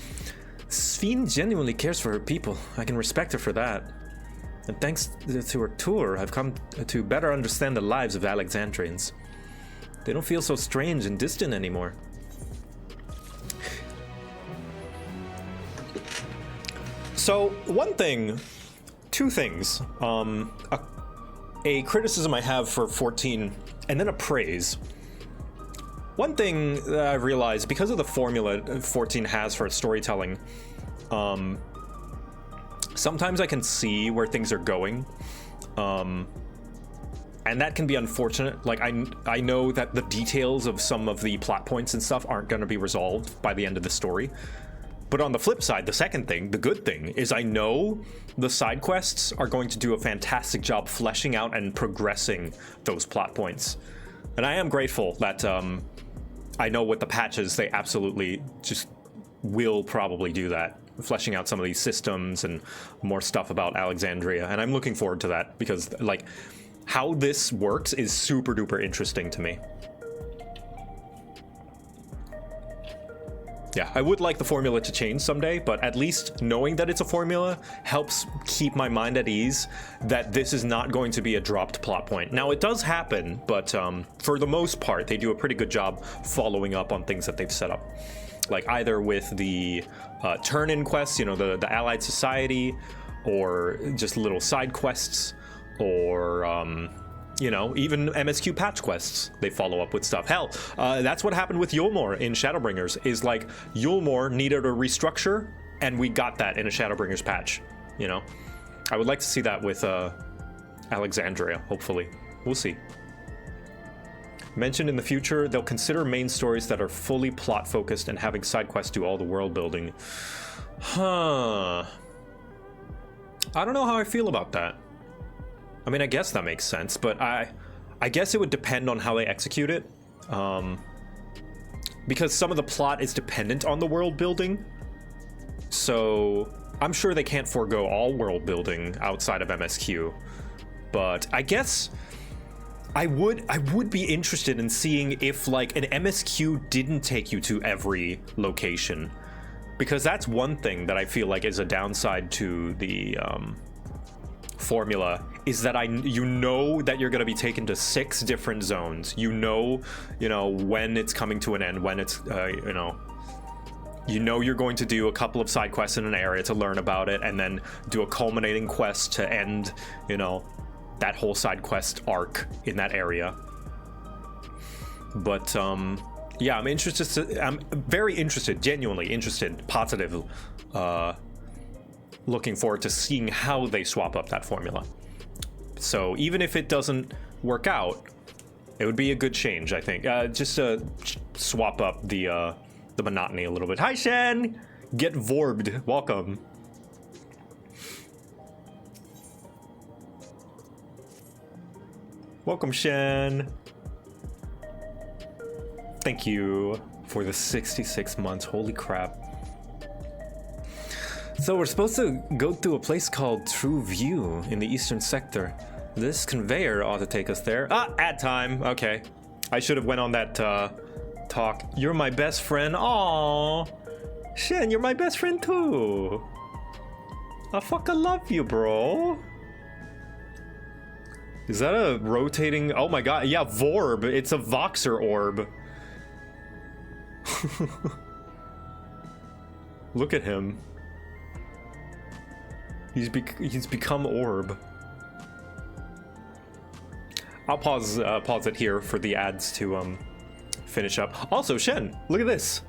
Sphene genuinely cares for her people. I can respect her for that. And thanks to her tour, I've come to better understand the lives of Alexandrians. They don't feel so strange and distant anymore. So, two things. A criticism I have for 14, and then a praise. One thing that I've realized, because of the formula 14 has for its storytelling, sometimes I can see where things are going. And that can be unfortunate. Like, I know that the details of some of the plot points and stuff aren't going to be resolved by the end of the story. But on the flip side, the second thing, the good thing, is I know the side quests are going to do a fantastic job fleshing out and progressing those plot points. And I am grateful that I know with the patches, they absolutely just will probably do that, fleshing out some of these systems and more stuff about Alexandria. And I'm looking forward to that because, like, how this works is super duper interesting to me. Yeah, I would like the formula to change someday, but at least knowing that it's a formula helps keep my mind at ease that this is not going to be a dropped plot point. Now, it does happen, but for the most part, they do a pretty good job following up on things that they've set up. Like either with the turn-in quests, you know, the Allied Society, or just little side quests, or... you know, even MSQ patch quests, they follow up with stuff. Hell, that's what happened with Yulmore in Shadowbringers, is like, Yulmore needed a restructure, and we got that in a Shadowbringers patch, you know? I would like to see that with Alexandria, hopefully. We'll see. Mentioned in the future, they'll consider main stories that are fully plot-focused and having side quests do all the world building. Huh. I don't know how I feel about that. I mean, I guess that makes sense, but I guess it would depend on how they execute it. Because some of the plot is dependent on the world building. So I'm sure they can't forego all world building outside of MSQ. But I guess I would be interested in seeing if like an MSQ didn't take you to every location. Because that's one thing that I feel like is a downside to the formula, is that you know that you're going to be taken to 6 different zones. You know when it's coming to an end, when it's you know you're going to do a couple of side quests in an area to learn about it, and then do a culminating quest to end, you know, that whole side quest arc in that area. But yeah, I'm very interested, genuinely interested, positive, looking forward to seeing how they swap up that formula. So even if it doesn't work out, it would be a good change, I think. Just to swap up the monotony a little bit. Hi, Shen! Get vorbed. Welcome. Welcome, Shen. Thank you for the 66 months. Holy crap. So we're supposed to go through a place called True View in the eastern sector. This conveyor ought to take us there. Ah, ad time. Okay. I should have went on that talk. You're my best friend. Aww. Shen, you're my best friend too. I fucking love you, bro. Is that a rotating? Oh my god. Yeah, Vorb. It's a Voxer orb. Look at him. He's become orb. I'll pause it here for the ads to finish up. Also, Shen, look at this.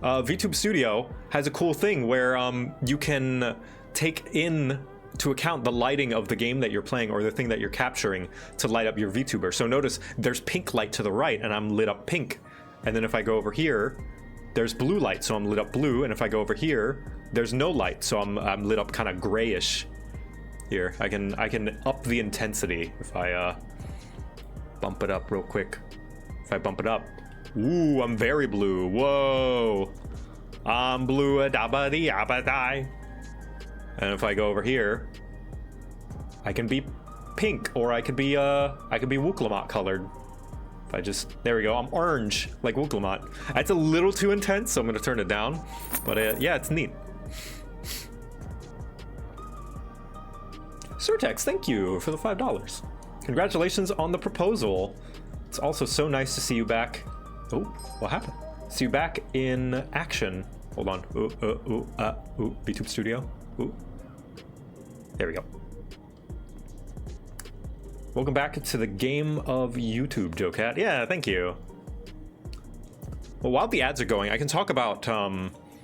VTube Studio has a cool thing where you can take in to account the lighting of the game that you're playing or the thing that you're capturing to light up your VTuber. So notice there's pink light to the right and I'm lit up pink. And then if I go over here, there's blue light, so I'm lit up blue. And if I go over here, there's no light, so I'm lit up kind of grayish. Here, I can up the intensity if I bump it up real quick. If I bump it up, ooh, I'm very blue. Whoa, I'm blue a dabba dee abba die. And if I go over here, I can be pink, or I could be Wooklamot colored. If I just, there we go, I'm orange, like Wooklamot. That's a little too intense, so I'm gonna turn it down. But yeah, it's neat. Surtex, thank you for the $5. Congratulations on the proposal. It's also so nice to see you back. Oh, what happened? See you back in action. Hold on. VTube Studio. Ooh. There we go. Welcome back to the game of YouTube, JoCat. Yeah, thank you. Well, while the ads are going, I can talk about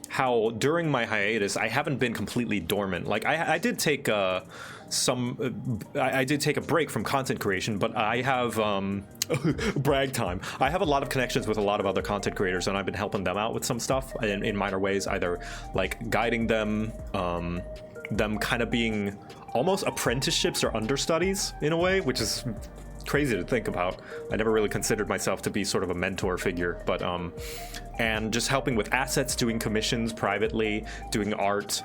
how during my hiatus, I haven't been completely dormant. Like, I did take I did take a break from content creation, but I have brag time. I have a lot of connections with a lot of other content creators, and I've been helping them out with some stuff in minor ways, either like guiding them, them kind of being almost apprenticeships or understudies in a way, which is crazy to think about. I never really considered myself to be sort of a mentor figure, but and just helping with assets, doing commissions privately, doing art,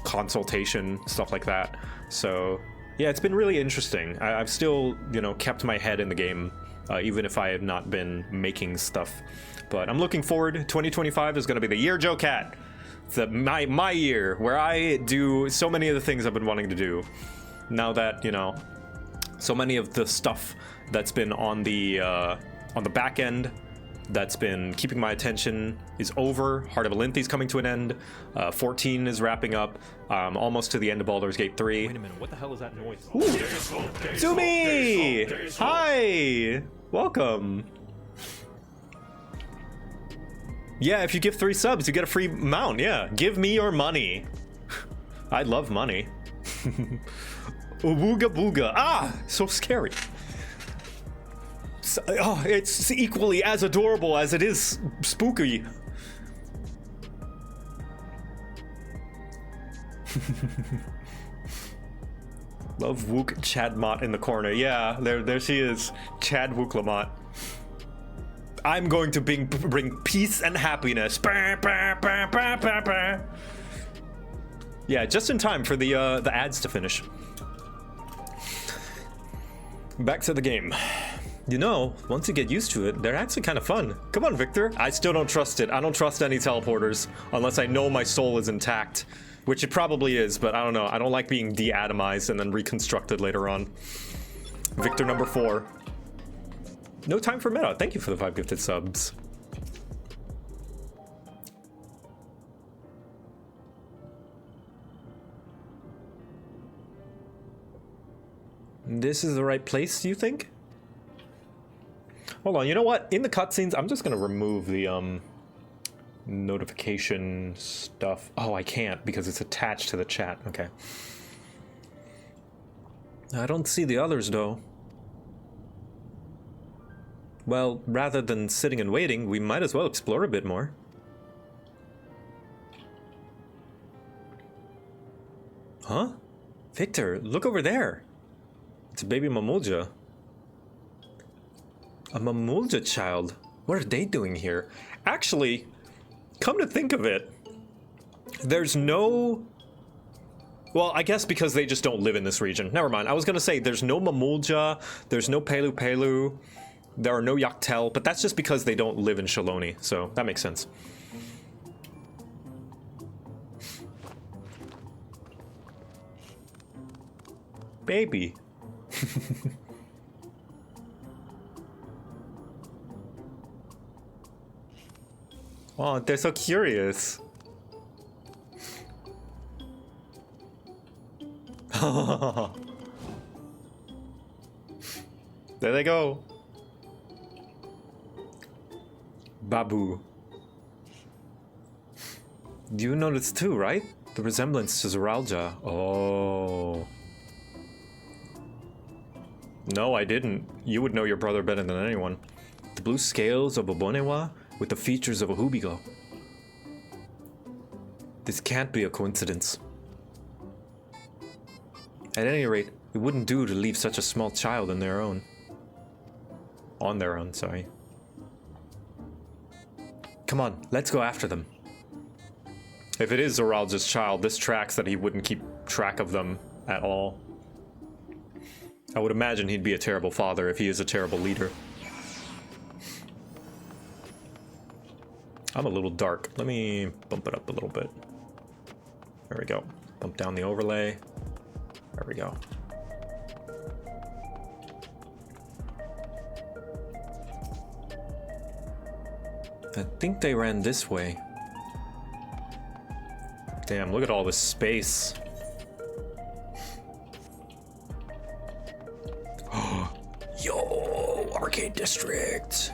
consultation, stuff like that. So yeah, it's been really interesting. I've still, you know, kept my head in the game, even if I have not been making stuff. But I'm looking forward. 2025 is going to be the year JoCat. It's my year where I do so many of the things I've been wanting to do. Now that, you know, so many of the stuff that's been on the back end, that's been keeping my attention, is over. Heart of Elinthi's coming to an end. 14 is wrapping up. Almost to the end of Baldur's Gate 3. Wait a minute, what the hell is that noise? Sumi! Hi! Welcome. Yeah, if you give 3 subs, you get a free mount. Yeah, give me your money. I love money. Wooga booga. Ah, so scary. Oh, it's equally as adorable as it is spooky. Love Wook Chadmot in the corner. Yeah, there she is. Chad Wooklamot. I'm going to bring peace and happiness. Yeah, just in time for the ads to finish. Back to the game. You know, once you get used to it, they're actually kind of fun. Come on, Victor. I still don't trust it. I don't trust any teleporters unless I know my soul is intact, which it probably is, but I don't know. I don't like being de-atomized and then reconstructed later on. Victor number 4. No time for meta. Thank you for the 5 gifted subs. This is the right place, do you think? Hold on, you know what? In the cutscenes, I'm just gonna remove the notification stuff. Oh, I can't because it's attached to the chat. Okay. I don't see the others though. Well, rather than sitting and waiting, we might as well explore a bit more. Huh? Victor, look over there. It's a baby Mamulja. A Mamulja child. What are they doing here? Actually, come to think of it, there's no... Well, I guess because they just don't live in this region. Never mind. I was gonna say there's no Mamulja, there's no Pelu Pelu, there are no Yaktel, but that's just because they don't live in Shaloni, so that makes sense. Baby. Oh, they're so curious. There they go. Babu. You noticed too, right? The resemblance to Zoralja. Oh. No, I didn't. You would know your brother better than anyone. The blue scales of a Bonewa with the features of a Hubigo. This can't be a coincidence. At any rate, it wouldn't do to leave such a small child on their own. On their own, sorry. Come on, let's go after them. If it is Zoralja's child, this tracks that he wouldn't keep track of them at all. I would imagine he'd be a terrible father if he is a terrible leader. I'm a little dark. Let me bump it up a little bit. There we go. Bump down the overlay. There we go. I think they ran this way. Damn, look at all this space. Yo, Arcade District.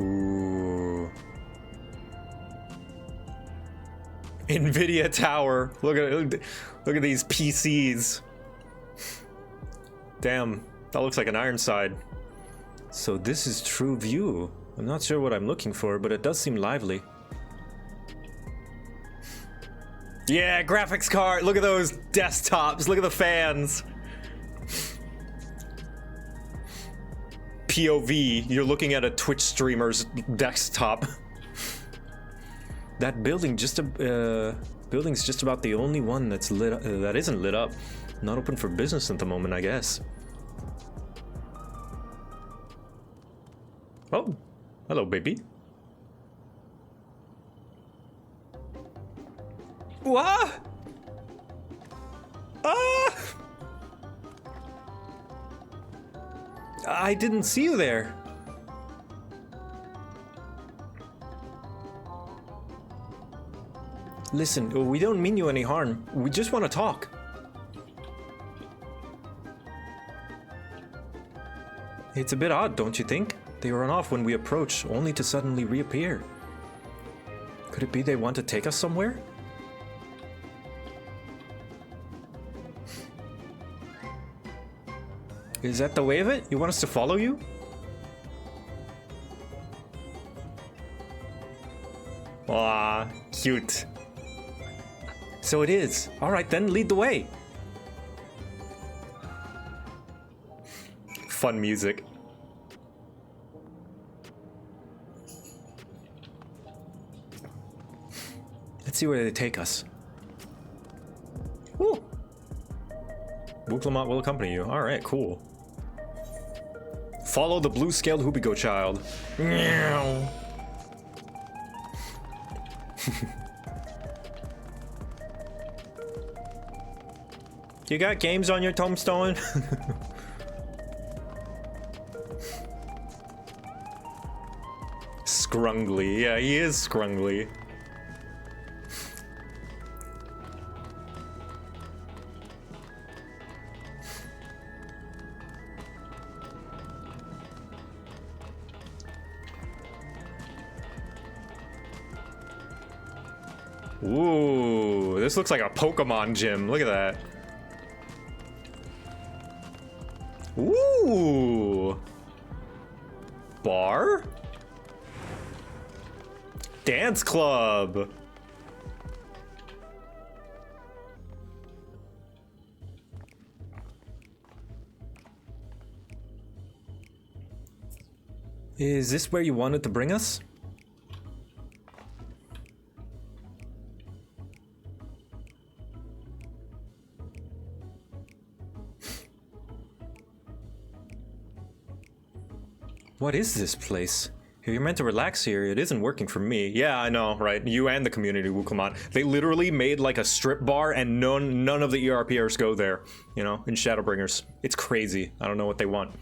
Ooh. Nvidia Tower. Look at these PCs. Damn, that looks like an Ironside. So this is true view. I'm not sure what I'm looking for, but it does seem lively. Yeah, graphics card. Look at those desktops. Look at the fans. POV, you're looking at a Twitch streamer's desktop. That building's just about the only one that's lit that isn't lit up. Not open for business at the moment, I guess. Oh, hello, baby. What? Ah! I didn't see you there. Listen, we don't mean you any harm. We just want to talk. It's a bit odd, don't you think? They run off when we approach, only to suddenly reappear. Could it be they want to take us somewhere? Is that the way of it? You want us to follow you? Aw, cute. So it is. Alright then, lead the way. Fun music. Let's see where they take us. Woo! Wooklamont will accompany you. Alright, cool. Follow the blue-scaled Hoobigo child. Meow. You got games on your tombstone? Scrungly. Yeah, he is scrungly. Ooh, this looks like a Pokemon gym. Look at that. Ooh. Bar? Dance club. Is this where you wanted to bring us? What is this place? If you're meant to relax here, it isn't working for me. Yeah, I know, right? You and the community, Wooklamont. They literally made like a strip bar and none of the ERPers go there, you know, in Shadowbringers. It's crazy. I don't know what they want.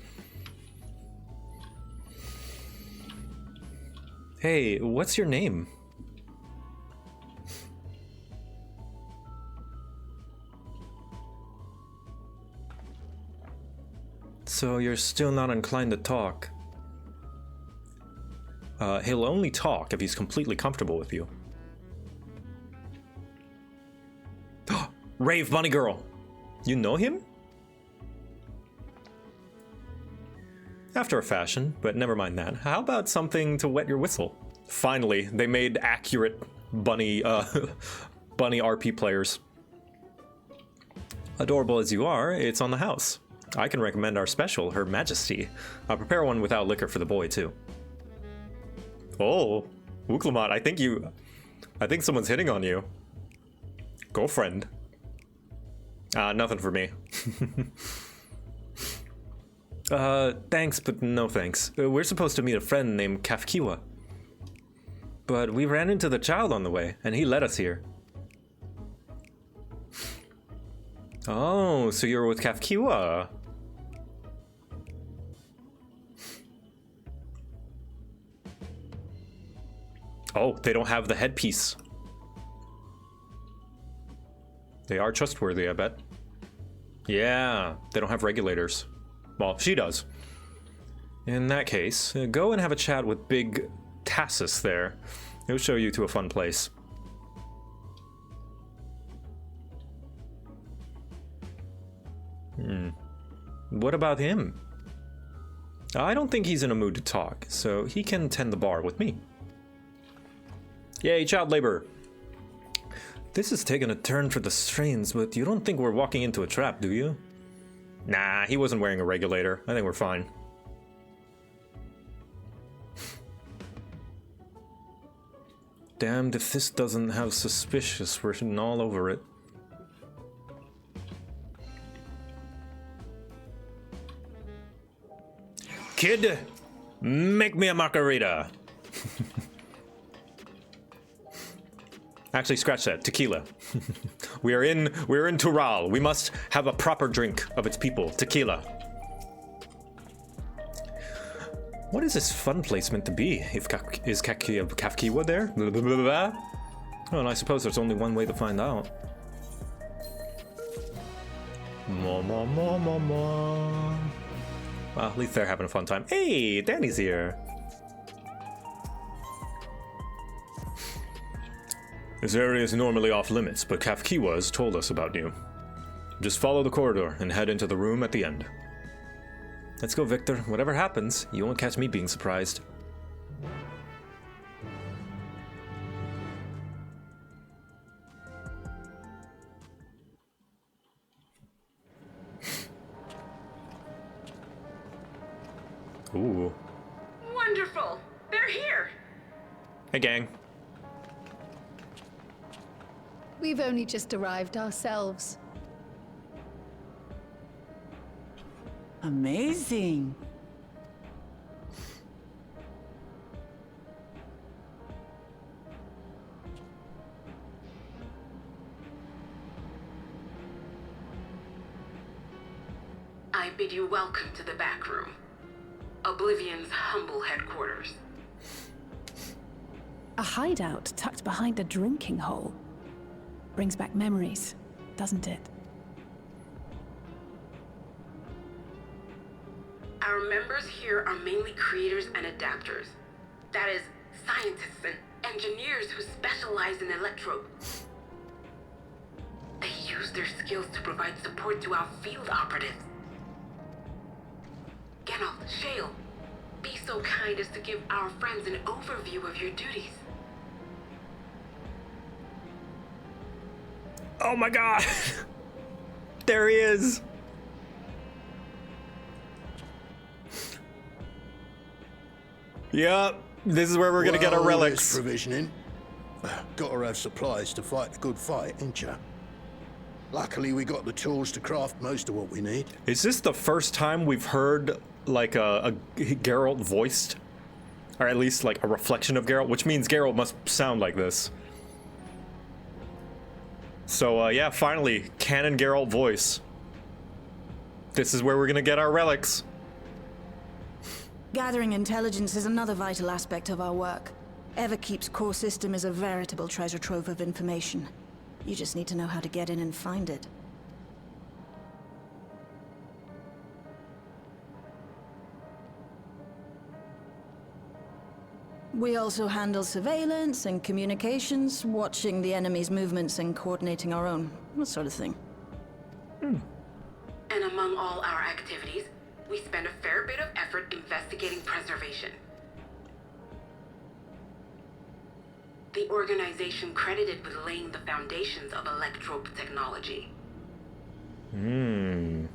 Hey, what's your name? So you're still not inclined to talk. He'll only talk if he's completely comfortable with you. Rave Bunny Girl! You know him? After a fashion, but never mind that. How about something to wet your whistle? Finally, they made accurate bunny, bunny RP players. Adorable as you are, it's on the house. I can recommend our special, Her Majesty. I'll prepare one without liquor for the boy, too. Oh, Wooklamont, I think someone's hitting on you. Girlfriend. Nothing for me. Thanks, but no thanks. We're supposed to meet a friend named Kafkiwa. But we ran into the child on the way, and he led us here. Oh, so you're with Kafkiwa. Oh, they don't have the headpiece. They are trustworthy, I bet. Yeah, they don't have regulators. Well, she does. In that case, go and have a chat with Big Tassus there. He'll show you to a fun place. What about him? I don't think he's in a mood to talk, so he can tend the bar with me. Yay, child labor! This has taken a turn for the strange, but you don't think we're walking into a trap, do you? Nah, he wasn't wearing a regulator. I think we're fine. Damned if this doesn't have suspicious written all over it. Kid, make me a margarita. Actually, scratch that. Tequila. We're in Tural. We must have a proper drink of its people. Tequila. What is this fun place meant to be? If is Kafkiwa there? Blah, blah, blah, blah. Oh, and I suppose there's only one way to find out. Well, at least they're having a fun time. Hey, Danny's here. This area is normally off limits, but Kafkiwa has told us about you. Just follow the corridor and head into the room at the end. Let's go, Victor. Whatever happens, you won't catch me being surprised. Ooh. Wonderful! They're here! Hey, gang. We've only just arrived ourselves. Amazing. I bid you welcome to the back room. Oblivion's humble headquarters. A hideout tucked behind a drinking hole. Brings back memories, doesn't it? Our members here are mainly creators and adapters. That is, scientists and engineers who specialize in electro. They use their skills to provide support to our field operatives. Geralt, Shale, be so kind as to give our friends an overview of your duties. Oh my god! There he is! Yep, this is where we're gonna get our relics. Provisioning. Gotta have supplies to fight a good fight, ain't ya? Luckily, we got the tools to craft most of what we need. Is this the first time we've heard, like, a Geralt voiced? Or at least, like, a reflection of Geralt? Which means Geralt must sound like this. So, yeah, finally, canon Geralt voice. This is where we're gonna get our relics. Gathering intelligence is another vital aspect of our work. Everkeep's core system is a veritable treasure trove of information. You just need to know how to get in and find it. We also handle surveillance and communications, watching the enemy's movements and coordinating our own, that sort of thing. And among all our activities, we spend a fair bit of effort investigating preservation. The organization credited with laying the foundations of electrope technology. From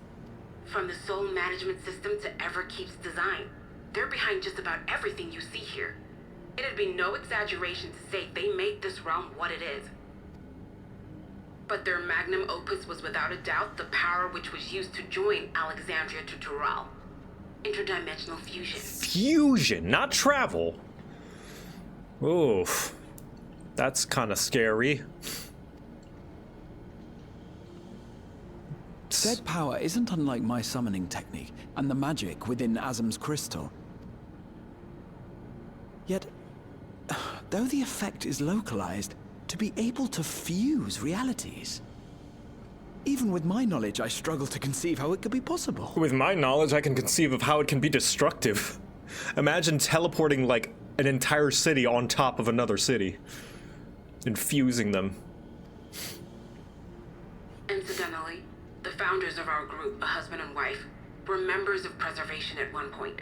the soul management system to Everkeep's design, they're behind just about everything you see here. It'd be no exaggeration to say they made this realm what it is. But their magnum opus was without a doubt the power which was used to join Alexandria to Tural. Interdimensional fusion. Fusion, not travel. Oof. That's kind of scary. Said power isn't unlike my summoning technique and the magic within Azam's crystal. Yet, though the effect is localized, to be able to fuse realities. Even with my knowledge, I struggle to conceive how it could be possible. With my knowledge, I can conceive of how it can be destructive. Imagine teleporting, like, an entire city on top of another city. And fusing them. Incidentally, the founders of our group, a husband and wife, were members of Preservation at one point.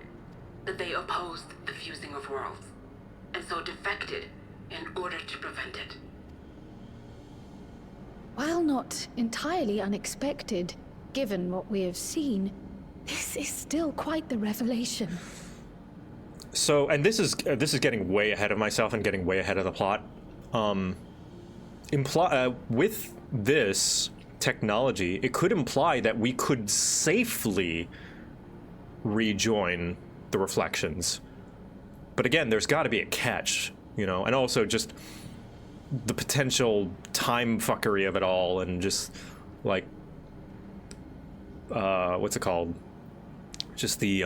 But they opposed the fusing of worlds, and so defected in order to prevent it. While not entirely unexpected, given what we have seen, this is still quite the revelation. So, and this is getting way ahead of myself and getting way ahead of the plot. With this technology, it could imply that we could safely rejoin the reflections. But again, there's got to be a catch, you know, and also just the potential time fuckery of it all, and just like what's it called? Just the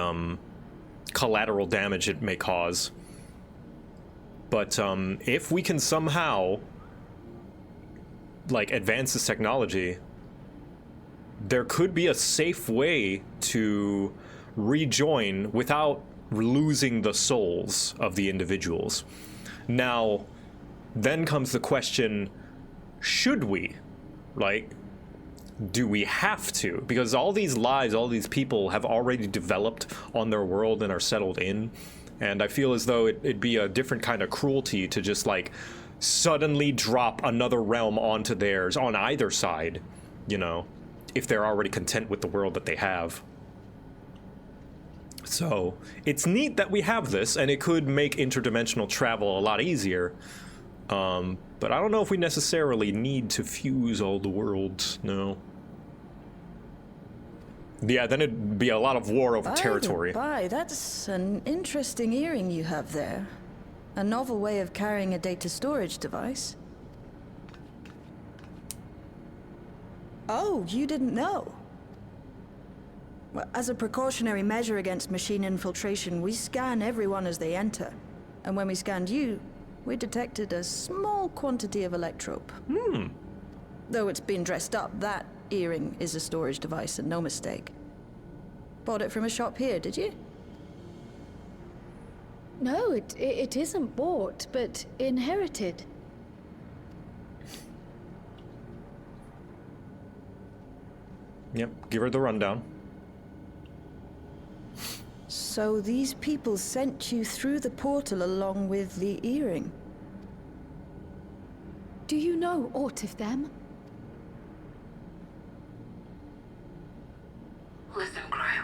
collateral damage it may cause. But if we can somehow like advance this technology, there could be a safe way to rejoin without losing the souls of the individuals. Now, then comes the question, should we? Like, do we have to? Because all these lives, all these people have already developed on their world and are settled in. And I feel as though it'd be a different kind of cruelty to just like suddenly drop another realm onto theirs on either side, you know, if they're already content with the world that they have. So it's neat that we have this, and it could make interdimensional travel a lot easier. But I don't know if we necessarily need to fuse all the worlds, no. Yeah, then it'd be a lot of war over territory. That's an interesting earring you have there. A novel way of carrying a data storage device. Oh, you didn't know? Well, as a precautionary measure against machine infiltration, we scan everyone as they enter. And when we scanned you, we detected a small quantity of electrope. Though it's been dressed up, that earring is a storage device and no mistake. Bought it from a shop here, did you? No, it isn't bought, but inherited. Yep, give her the rundown. So these people sent you through the portal along with the earring? Do you know aught of them? Listen, Cryo.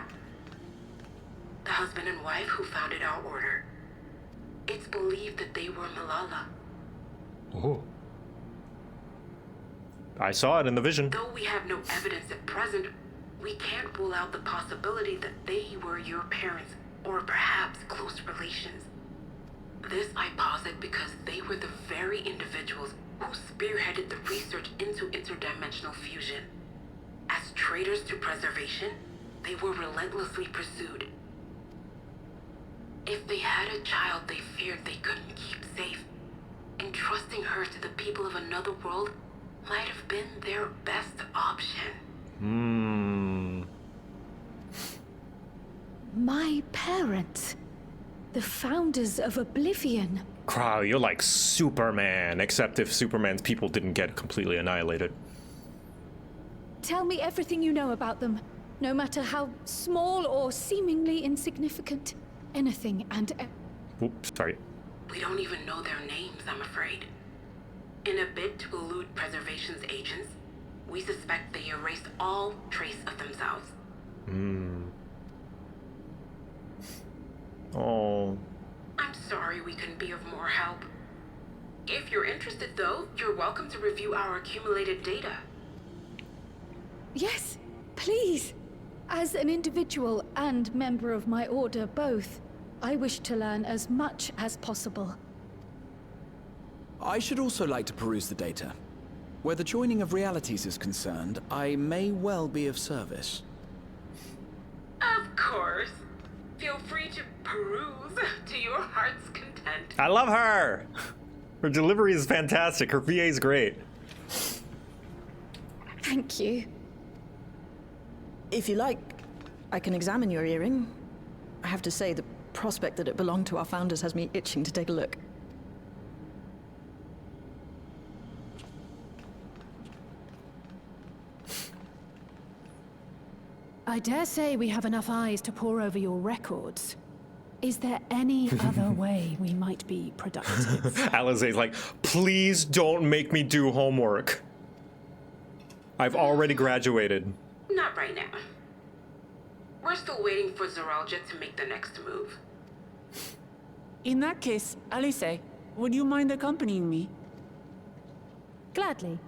The husband and wife who founded our order. It's believed that they were Malala. Oh. I saw it in the vision. Though we have no evidence at present, we can't rule out the possibility that they were your parents, or perhaps close relations. This I posit because they were the very individuals who spearheaded the research into interdimensional fusion. As traitors to preservation, they were relentlessly pursued. If they had a child they feared they couldn't keep safe, entrusting her to the people of another world might have been their best option. My parents, the founders of Oblivion. Crow, you're like Superman, except if Superman's people didn't get completely annihilated. Tell me everything you know about them, no matter how small or seemingly insignificant. Anything and... Oops, sorry. We don't even know their names, I'm afraid. In a bid to elude preservation's agents, we suspect they erased all trace of themselves. Oh. I'm sorry we couldn't be of more help. If you're interested, though, you're welcome to review our accumulated data. Yes, please. As an individual and member of my order both, I wish to learn as much as possible. I should also like to peruse the data. Where the joining of realities is concerned, I may well be of service. Of course. Feel free to peruse to your heart's content. I love her! Her delivery is fantastic. Her VA is great. Thank you. If you like, I can examine your earring. I have to say, the prospect that it belonged to our founders has me itching to take a look. I dare say we have enough eyes to pore over your records. Is there any other way we might be productive? Alizé's like, please don't make me do homework. I've already graduated. Not right now. We're still waiting for Zoralja to make the next move. In that case, Alice, would you mind accompanying me? Gladly.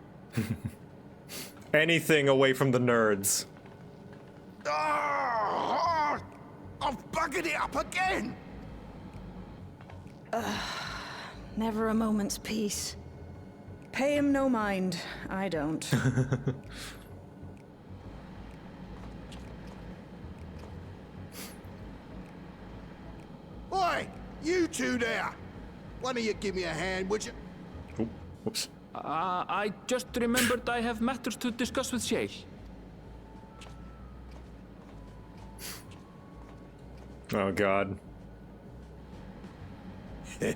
Anything away from the nerds. I've buggered it up again! Never a moment's peace. Pay him no mind. I don't. You two there! Why don't you give me a hand, would you? Oh, whoops. I just remembered I have matters to discuss with Shay. Oh, God. This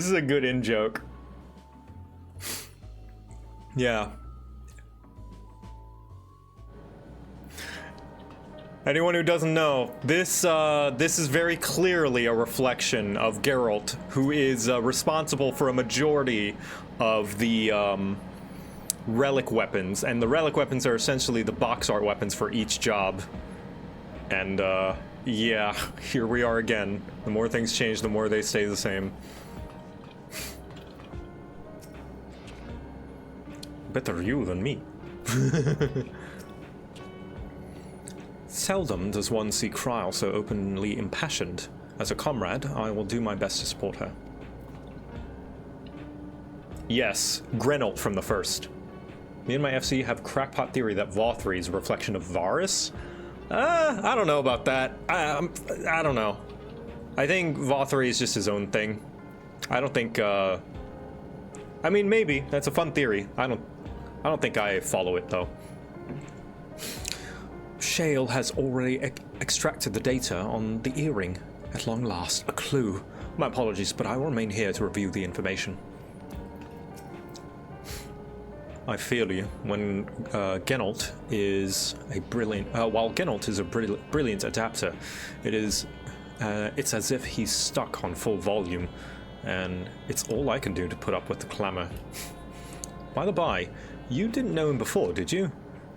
is a good in-joke. Yeah. Anyone who doesn't know, this is very clearly a reflection of Geralt, who is responsible for a majority of the relic weapons, and the relic weapons are essentially the box art weapons for each job. And yeah, here we are again. The more things change, the more they stay the same. Better you than me. Seldom does one see Kryl so openly impassioned. As a comrade, I will do my best to support her. Yes, Grenalt from the first. Me and my FC have crackpot theory that Vothri is a reflection of Varus. I don't know about that. I don't know. I think Vothri is just his own thing. I don't think, I mean, maybe. That's a fun theory. I don't think I follow it, though. Shale has already extracted the data on the earring. At long last, a clue. My apologies, but I will remain here to review the information. I feel you. When Geralt is a brilliant... while Geralt is a brilliant adapter, it's as if he's stuck on full volume, and it's all I can do to put up with the clamor. By the by, you didn't know him before, did you?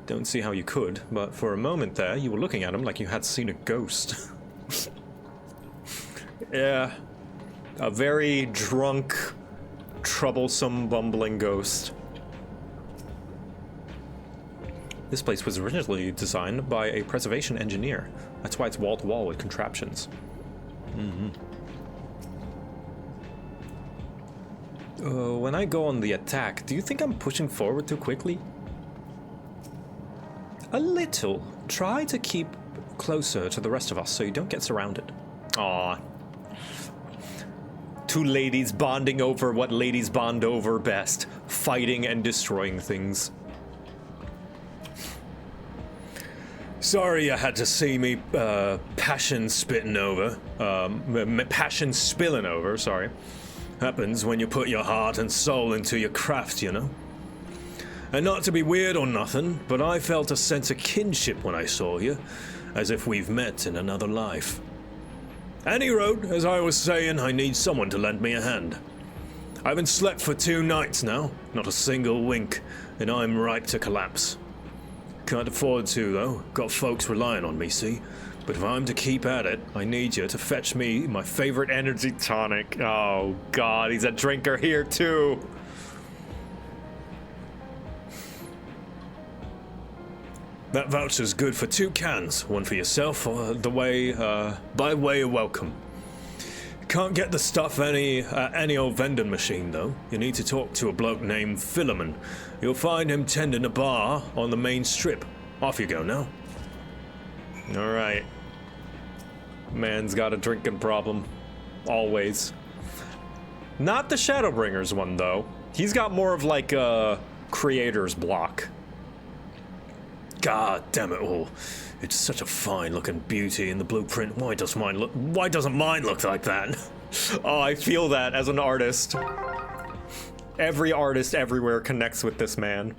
Don't see how you could, but for a moment there, you were looking at him like you had seen a ghost. Yeah. A very drunk, troublesome, bumbling ghost. This place was originally designed by a preservation engineer. That's why it's wall-to-wall with contraptions. When I go on the attack, do you think I'm pushing forward too quickly? A little. Try to keep closer to the rest of us so you don't get surrounded. Aww. Two ladies bonding over what ladies bond over best. Fighting and destroying things. Sorry you had to see me passion spitting over. Passion spilling over, sorry. Happens when you put your heart and soul into your craft, you know? And not to be weird or nothing, but I felt a sense of kinship when I saw you, as if we've met in another life. Any road, as I was saying, I need someone to lend me a hand. I haven't slept for 2 nights now, not a single wink, and I'm ripe to collapse. Can't afford to, though. Got folks relying on me, see? But if I'm to keep at it, I need you to fetch me my favorite energy tonic. Oh, God, he's a drinker here, too. That voucher's good for 2 cans, one for yourself, by way of welcome. Can't get the stuff any old vending machine, though. You need to talk to a bloke named Philemon. You'll find him tending a bar on the main strip. Off you go now. All right. Man's got a drinking problem. Always. Not the Shadowbringers one, though. He's got more of like a creator's block. God damn it all. It's such a fine-looking beauty in the blueprint. Why doesn't mine look like that? Oh, I feel that as an artist. Every artist everywhere connects with this man.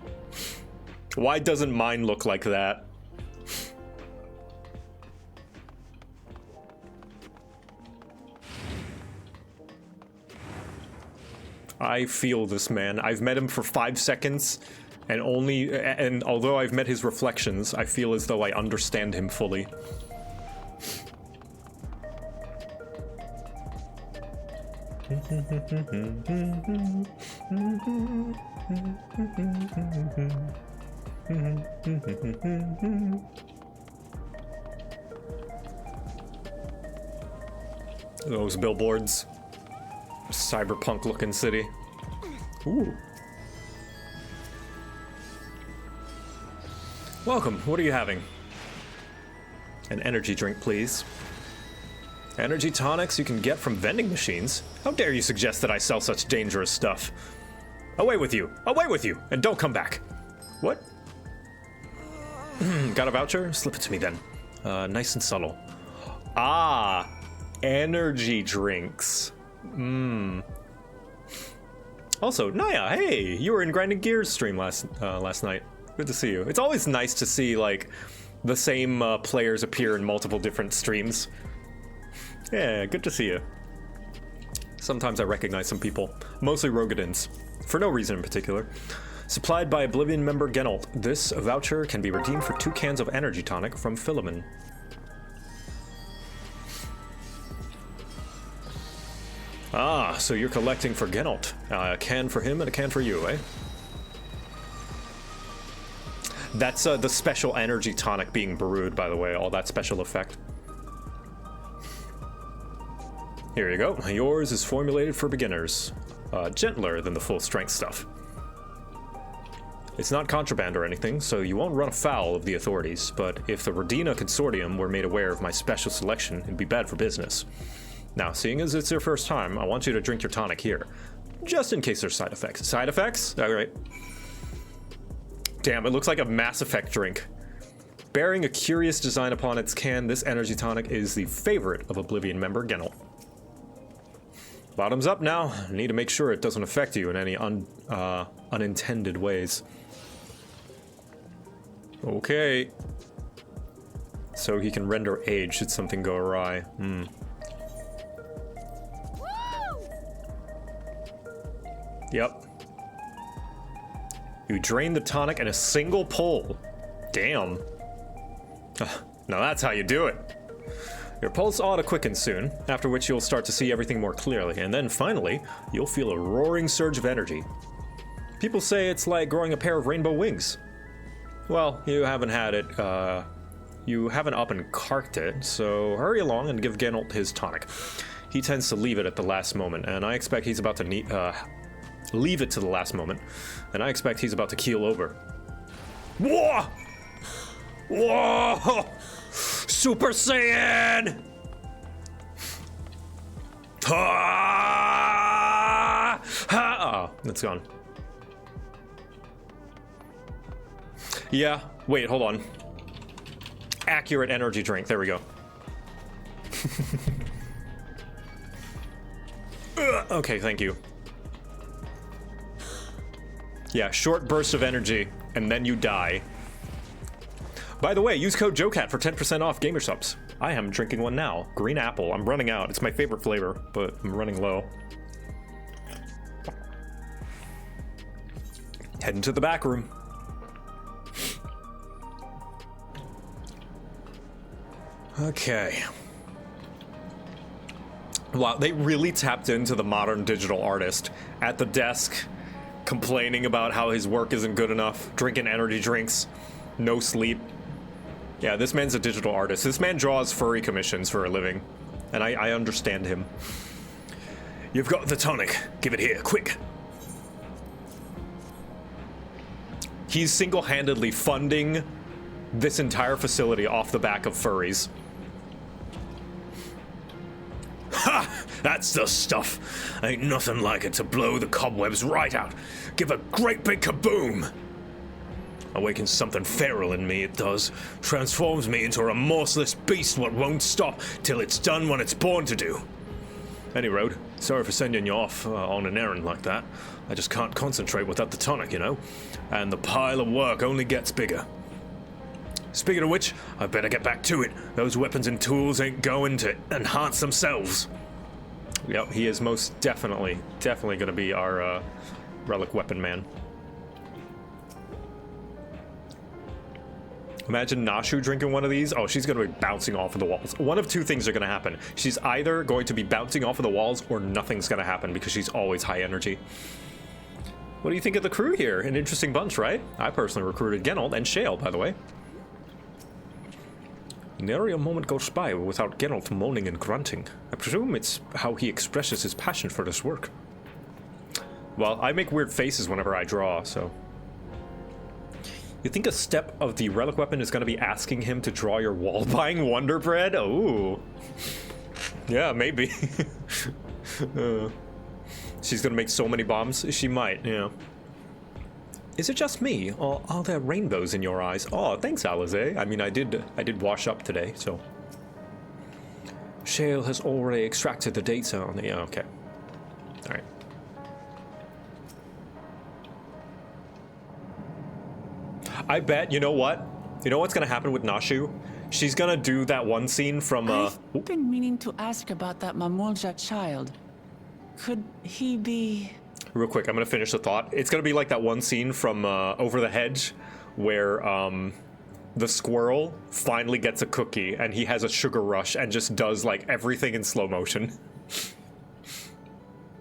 Why doesn't mine look like that? I feel this man. I've met him for 5 seconds. And although I've met his reflections, I feel as though I understand him fully. Those billboards. Cyberpunk looking city. Ooh. Welcome. What are you having? An energy drink, please. Energy tonics you can get from vending machines? How dare you suggest that I sell such dangerous stuff? Away with you! Away with you! And don't come back! What? Got a voucher? Slip it to me then. Nice and subtle. Ah! Energy drinks. Also, Naya, hey! You were in Grinding Gears stream last night. Good to see you. It's always nice to see, like, the same players appear in multiple different streams. Yeah, good to see you. Sometimes I recognize some people. Mostly Rogadins. For no reason in particular. Supplied by Oblivion member Genalt. This voucher can be redeemed for 2 cans of energy tonic from Philemon. Ah, so you're collecting for Genalt. A can for him and a can for you, eh? That's the special energy tonic being brewed, by the way, all that special effect. Here you go. Yours is formulated for beginners. Gentler than the full-strength stuff. It's not contraband or anything, so you won't run afoul of the authorities, but if the Redina Consortium were made aware of my special selection, it'd be bad for business. Now, seeing as it's your first time, I want you to drink your tonic here. Just in case there's side effects. Side effects? Alright. Damn, it looks like a Mass Effect drink. Bearing a curious design upon its can, this energy tonic is the favorite of Oblivion member Genalt. Bottoms up now. Need to make sure it doesn't affect you in any unintended ways. Okay. So he can render age should something go awry. Yep. You drain the tonic in a single pull. Damn. Now that's how you do it. Your pulse ought to quicken soon, after which you'll start to see everything more clearly, and then finally, you'll feel a roaring surge of energy. People say it's like growing a pair of rainbow wings. Well, you haven't had it, you haven't up and carked it, so hurry along and give Genalt his tonic. He tends to leave it at the last moment, and I expect he's about to leave it to the last moment, and I expect he's about to keel over. Whoa! Whoa! Super Saiyan! Ha! Ha! Oh, it's gone. Yeah, wait, hold on. Accurate energy drink, there we go. Okay, thank you. Yeah, short burst of energy, and then you die. By the way, use code JoCat for 10% off gamer subs. I am drinking one now. Green apple. I'm running out. It's my favorite flavor, but I'm running low. Heading to the back room. Okay. Wow, they really tapped into the modern digital artist at the desk, complaining about how his work isn't good enough, drinking energy drinks, no sleep. Yeah, this man's a digital artist. This man draws furry commissions for a living, and I understand him. You've got the tonic. Give it here, quick. He's single-handedly funding this entire facility off the back of furries. Ha! That's the stuff. Ain't nothing like it to blow the cobwebs right out. Give a great big kaboom. Awakens something feral in me, it does. Transforms me into a remorseless beast what won't stop till it's done what it's born to do. Any road, sorry for sending you off on an errand like that. I just can't concentrate without the tonic, you know? And the pile of work only gets bigger. Speaking of which, I better get back to it. Those weapons and tools ain't going to enhance themselves. Yep, he is most definitely gonna be our relic weapon man. Imagine Nashu drinking one of these. Oh, she's going to be bouncing off of the walls. One of two things are going to happen. She's either going to be bouncing off of the walls or nothing's going to happen because she's always high energy. What do you think of the crew here? An interesting bunch, right? I personally recruited Genalt and Shale, by the way. Nary a moment goes by without Genalt moaning and grunting. I presume it's how he expresses his passion for this work. Well, I make weird faces whenever I draw, so... You think a step of the relic weapon is going to be asking him to draw your wall buying Wonder Bread? Oh. Yeah, maybe. She's going to make so many bombs. She might, yeah. Is it just me, or are there rainbows in your eyes? Oh, thanks, Alize. I mean, I did wash up today, so. Shale has already extracted the data on the... Yeah, okay. Alright. I bet, you know what? You know what's gonna happen with Nashu? She's gonna do that one scene from, I've been meaning to ask about that Mamulja child. Could he be... Real quick, I'm gonna finish the thought. It's gonna be like that one scene from, Over the Hedge, where, the squirrel finally gets a cookie and he has a sugar rush and just does like everything in slow motion.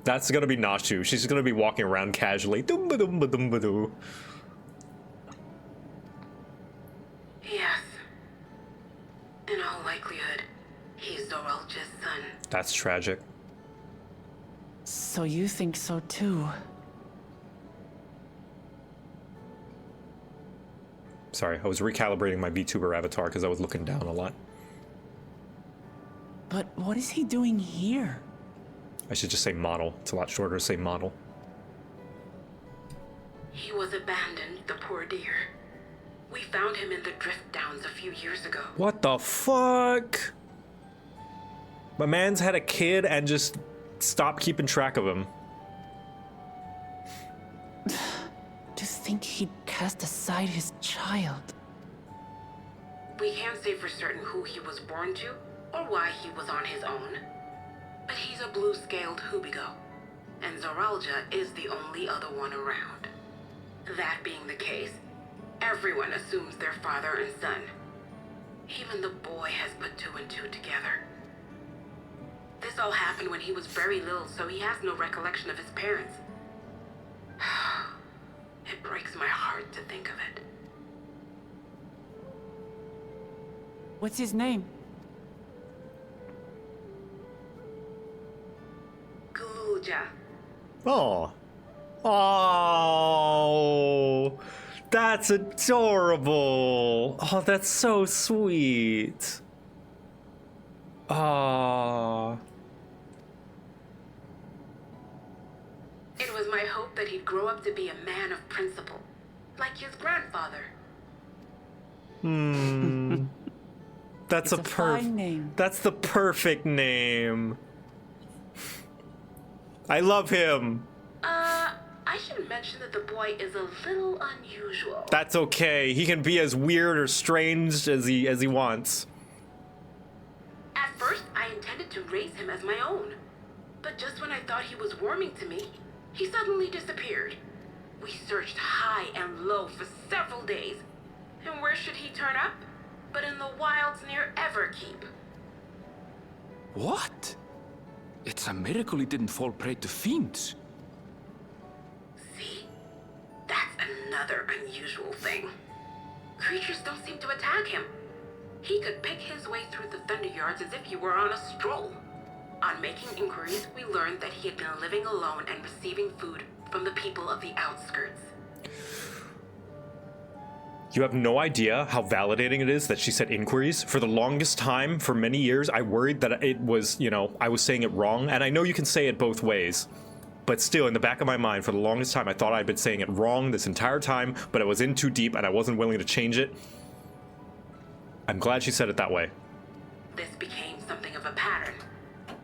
That's gonna be Nashu. She's gonna be walking around casually. Dumba-dumba-dumba-doo. Yes. In all likelihood, he's Zoralja's son. That's tragic. So you think so too? Sorry, I was recalibrating my VTuber avatar because I was looking down a lot. But what is he doing here? I should just say model. It's a lot shorter to say model. He was abandoned, the poor dear. We found him in the Drift Downs a few years ago. What the fuck? My man's had a kid and just stopped keeping track of him. To think he'd cast aside his child. We can't say for certain who he was born to, or why he was on his own. But he's a blue-scaled Hubigo, and Zoralja is the only other one around. That being the case, everyone assumes they're father and son. Even the boy has put 2 and 2 together. This all happened when he was very little, so he has no recollection of his parents. It breaks my heart to think of it. What's his name? Gulja. Oh. Oh. That's adorable. Oh, that's so sweet. Ah. It was my hope that he'd grow up to be a man of principle, like his grandfather. That's a fine name. That's the perfect name. I love him. I should mention that the boy is a little unusual. That's okay. He can be as weird or strange as he wants. At first, I intended to raise him as my own. But just when I thought he was warming to me, he suddenly disappeared. We searched high and low for several days. And where should he turn up? But in the wilds near Everkeep. What? It's a miracle he didn't fall prey to fiends. See? That's another unusual thing. Creatures don't seem to attack him. He could pick his way through the Thunder Yards as if he were on a stroll. On making inquiries, we learned that he had been living alone and receiving food from the people of the outskirts. You have no idea how validating it is that she said inquiries. For the longest time, for many years, I worried that it was, you know, I was saying it wrong. And I know you can say it both ways. But still, in the back of my mind, for the longest time, I thought I'd been saying it wrong this entire time, but I was in too deep and I wasn't willing to change it. I'm glad she said it that way. This became something of a pattern.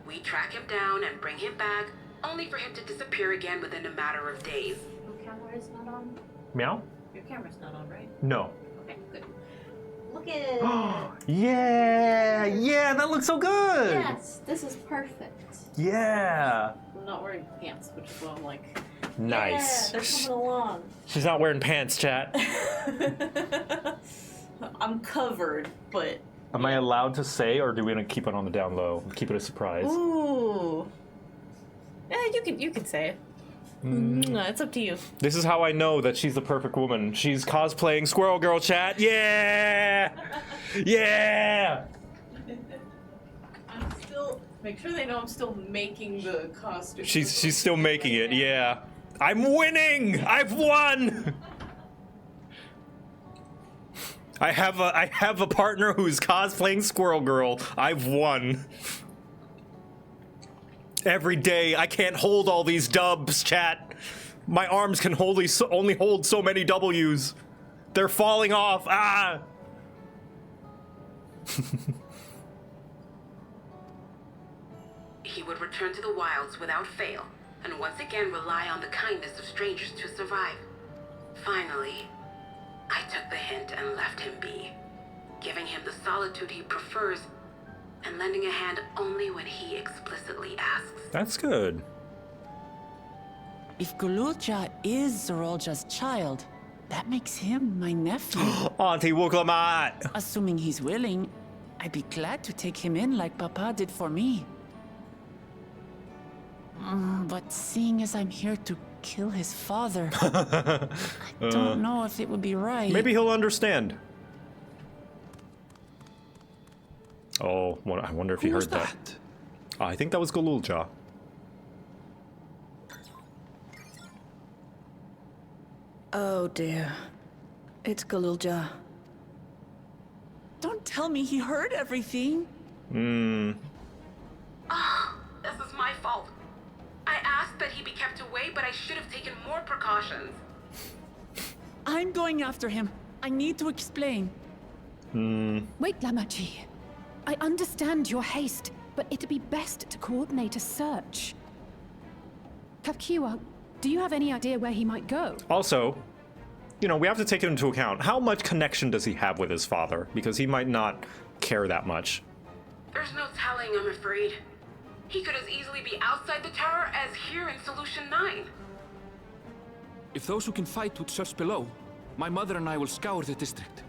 We track him down and bring him back, only for him to disappear again within a matter of days. Your camera is not on? Meow? Your camera's not on, right? No. Okay, good. Look at it! Yeah! Yeah, that looks so good! Yes, this is perfect. Yeah! I'm not wearing pants, which is what I'm like. Nice. Yeah, they're coming along. She's not wearing pants, chat. I'm covered, but... Am I allowed to say, or do we want to keep it on the down low? Keep it a surprise. Ooh. Yeah, you can say it. It's up to you. This is how I know that she's the perfect woman. She's cosplaying Squirrel Girl, chat. Yeah! Yeah! I'm still... Make sure they know I'm still making the costume. She's still making it, yeah. I'm winning! I've won! I have a partner who's cosplaying Squirrel Girl. I've won. Every day, I can't hold all these dubs, chat. My arms can only hold so many W's. They're falling off. Ah! He would return to the wilds without fail, and once again rely on the kindness of strangers to survive. Finally, I took the hint and left him be, giving him the solitude he prefers and lending a hand only when he explicitly asks. That's good. If Gululja is Zorolja's child, that makes him my nephew. Auntie Wuklamat! Assuming he's willing, I'd be glad to take him in like Papa did for me. But seeing as I'm here to kill his father, I don't know if it would be right. Maybe he'll understand. Oh, I wonder if he heard that. I think that was Gululja. Oh dear. It's Gululja. Don't tell me he heard everything. Ah, this is my fault. I asked that he be kept away, but I should have taken more precautions. I'm going after him. I need to explain. Wait, Lamachi. I understand your haste, but it'd be best to coordinate a search. Kapkiwa, do you have any idea where he might go? Also, you know, we have to take it into account. How much connection does he have with his father? Because he might not care that much. There's no telling, I'm afraid. He could as easily be outside the tower as here in Solution 9. If those who can fight would search below, my mother and I will scour the district.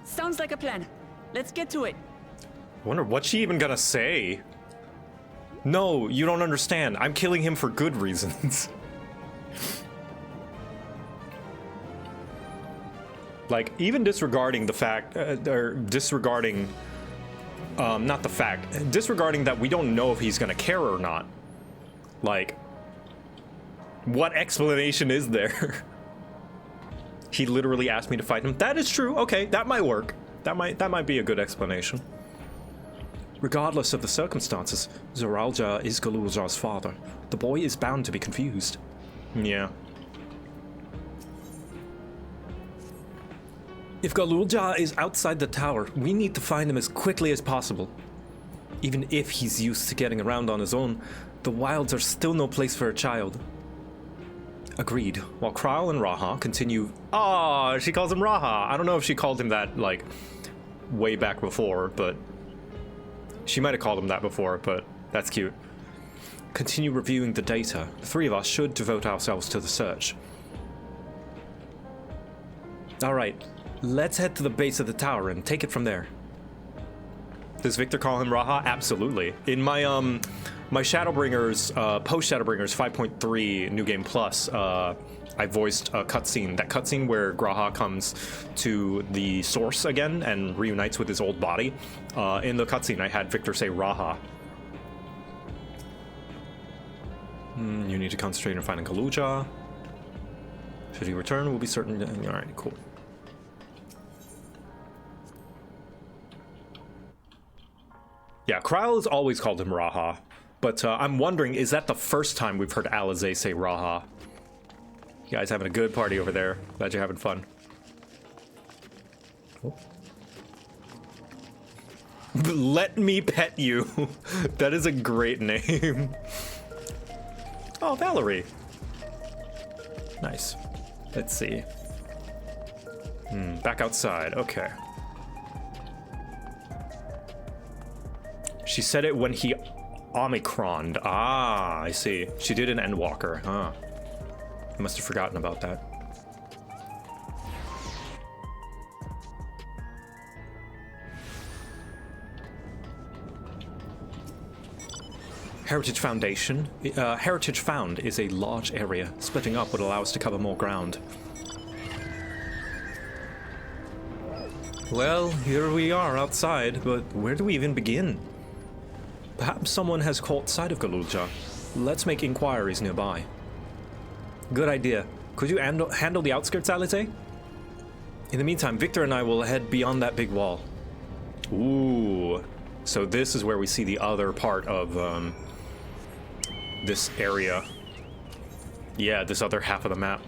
Sounds like a plan. Let's get to it. I wonder what's she even gonna say. No, you don't understand. I'm killing him for good reasons. Like, even disregarding the fact, or disregarding, not the fact, disregarding that we don't know if he's gonna care or not. Like, what explanation is there? He literally asked me to fight him. That is true. Okay, that might work. That might be a good explanation. Regardless of the circumstances, Zoralja is Gululja's father. The boy is bound to be confused. Yeah. If Gululja is outside the tower, we need to find him as quickly as possible. Even if he's used to getting around on his own, the wilds are still no place for a child. Agreed. While Krile and Raha continue... Ah, she calls him Raha. I don't know if she called him that, like, way back before, but... She might have called him that before, but that's cute. Continue reviewing the data. The three of us should devote ourselves to the search. Alright, let's head to the base of the tower and take it from there. Does Victor call him Raha? Absolutely. In my, my Shadowbringers, post-Shadowbringers 5.3 New Game Plus, I voiced a cutscene. That cutscene where Graha comes to the source again and reunites with his old body. In the cutscene, I had Victor say Raha. You need to concentrate on finding Gululja. Should he return, we'll be certain. Alright, cool. Yeah, Krile has always called him Raha. But I'm wondering, is that the first time we've heard Alizé say Raha? You guys having a good party over there. Glad you're having fun. Oh. Let me pet you. That is a great name. Oh, Valerie. Nice. Let's see. Back outside. Okay. She said it when he Omicroned. Ah, I see. She did an Endwalker. Ah. I must have forgotten about that. Heritage Foundation. Heritage Found is a large area. Splitting up would allow us to cover more ground. Well, here we are outside, but where do we even begin? Perhaps someone has caught sight of Gululja. Let's make inquiries nearby. Good idea. Could you handle the outskirts, Alizé? In the meantime, Victor and I will head beyond that big wall. Ooh. So this is where we see the other part of this area. Yeah, this other half of the map.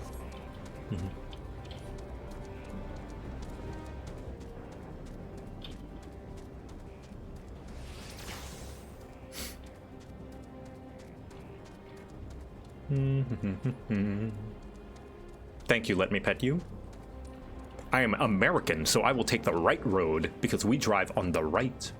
Mm-hmm. Thank you, let me pet you. I am American, so I will take the right road because we drive on the right.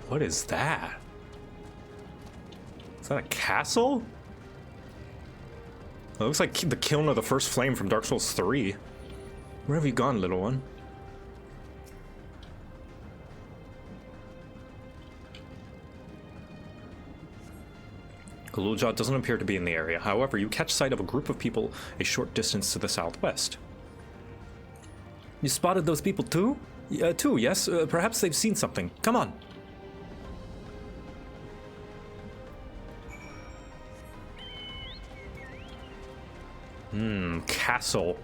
What is that? Is that a castle? It looks like the kiln of the first flame from Dark Souls 3. Where have you gone, little one? Galulja doesn't appear to be in the area. However, you catch sight of a group of people a short distance to the southwest. You spotted those people too? Yes. Perhaps they've seen something. Come on. Castle.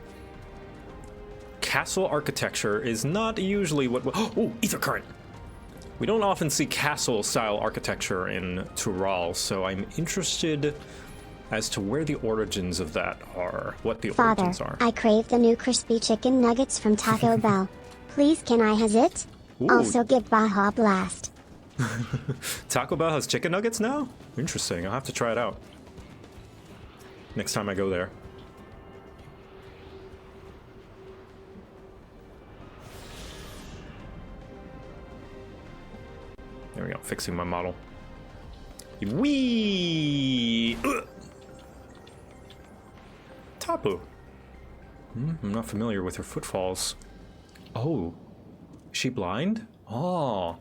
Castle architecture is not usually what... Oh, ether current! We don't often see castle-style architecture in Tural, so I'm interested as to where the origins of that are, what the origins are. Father, I crave the new crispy chicken nuggets from Taco Bell. Please, can I has it? Ooh. Also give Baja Blast. Taco Bell has chicken nuggets now? Interesting, I'll have to try it out next time I go there. There we go, fixing my model. Whee! Tapu. I'm not familiar with her footfalls. Oh. Is she blind? Oh.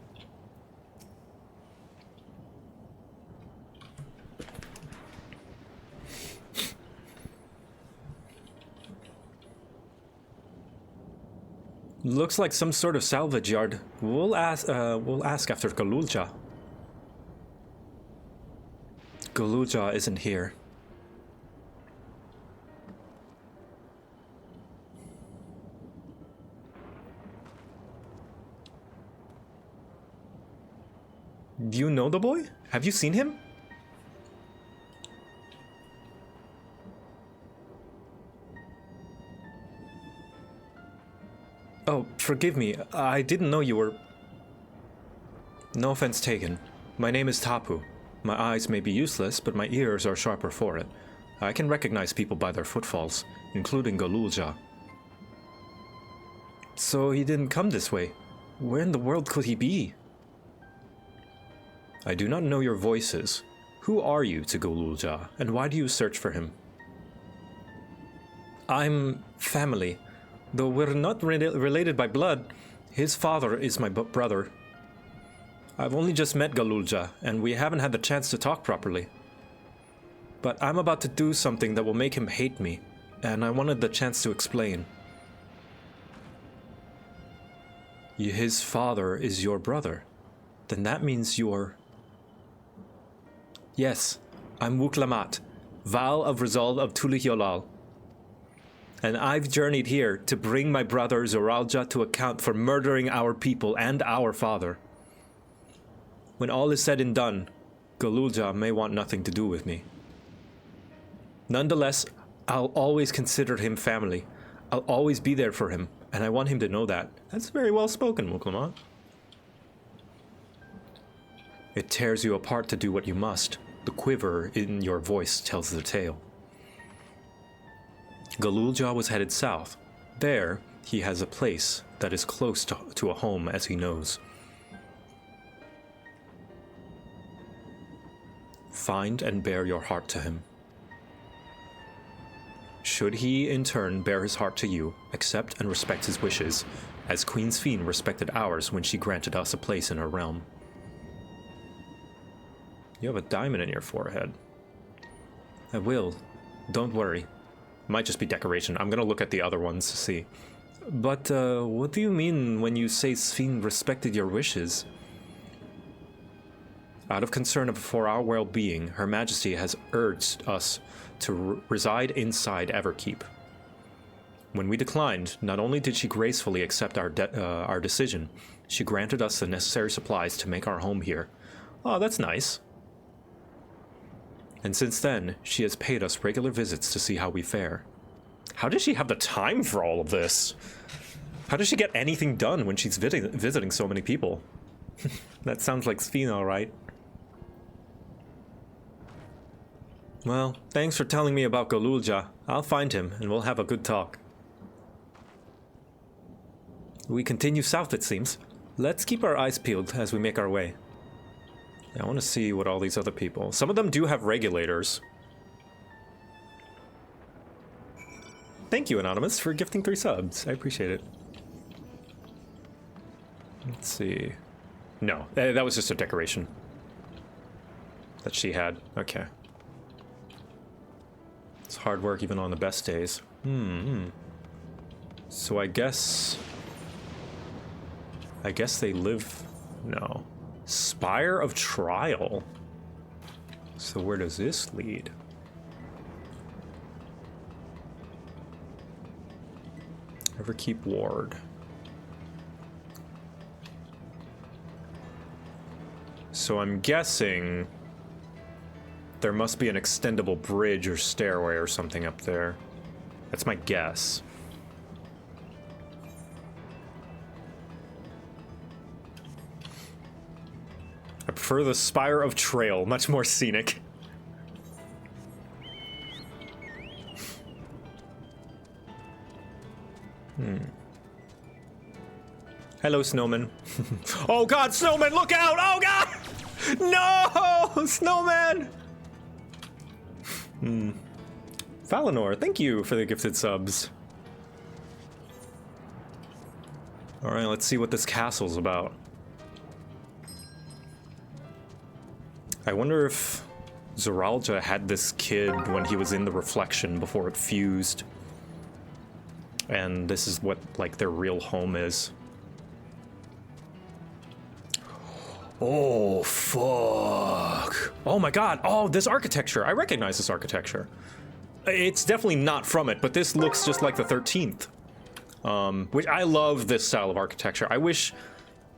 Looks like some sort of salvage yard. We'll ask after Galulja. Galulja isn't here. Do you know the boy? Have you seen him? Oh, forgive me. I didn't know you were... No offense taken. My name is Tapu. My eyes may be useless, but my ears are sharper for it. I can recognize people by their footfalls, including Galulja. So he didn't come this way. Where in the world could he be? I do not know your voices. Who are you to Galulja, and why do you search for him? I'm family. Though we're not related by blood, his father is my brother. I've only just met Galulja, and we haven't had the chance to talk properly. But I'm about to do something that will make him hate me, and I wanted the chance to explain. His father is your brother. Then that means you're... Yes, I'm Wuklamat, Val of Rizal of Tulihyolal. And I've journeyed here to bring my brother Zoralja to account for murdering our people and our father. When all is said and done, Galulja may want nothing to do with me. Nonetheless, I'll always consider him family. I'll always be there for him, and I want him to know that. That's very well spoken, Wuklamat. It tears you apart to do what you must. The quiver in your voice tells the tale. Galulja was headed south. There, he has a place that is close to a home, as he knows. Find and bear your heart to him. Should he, in turn, bear his heart to you, accept and respect his wishes, as Queen Sphene respected ours when she granted us a place in her realm. You have a diamond in your forehead. I will. Don't worry. Might just be decoration. I'm gonna look at the other ones to see. But, what do you mean when you say Sphene respected your wishes? Out of concern for our well-being, Her Majesty has urged us to reside inside Everkeep. When we declined, not only did she gracefully accept our decision, she granted us the necessary supplies to make our home here. Oh, that's nice. And since then, she has paid us regular visits to see how we fare. How does she have the time for all of this? How does she get anything done when she's visiting so many people? That sounds like Sfina, right? Well, thanks for telling me about Golulja. I'll find him, and we'll have a good talk. We continue south, it seems. Let's keep our eyes peeled as we make our way. I want to see what all these other people... Some of them do have regulators. Thank you, Anonymous, for gifting 3 subs. I appreciate it. Let's see... No, that was just a decoration that she had. Okay. It's hard work even on the best days. So I guess they live... No. Spire of Trial. So where does this lead? Everkeep Ward. So I'm guessing there must be an extendable bridge or stairway or something up there. That's my guess. I prefer the Spire of Trail, much more scenic. Hello, Snowman. Oh god, Snowman, look out! Oh god! No! Snowman! Valinor, thank you for the gifted subs. Alright, let's see what this castle's about. I wonder if Zoralja had this kid when he was in the reflection before it fused. And this is what, like, their real home is. Oh, fuck. Oh my god. Oh, this architecture. I recognize this architecture. It's definitely not from it, but this looks just like the 13th. Which I love this style of architecture. I wish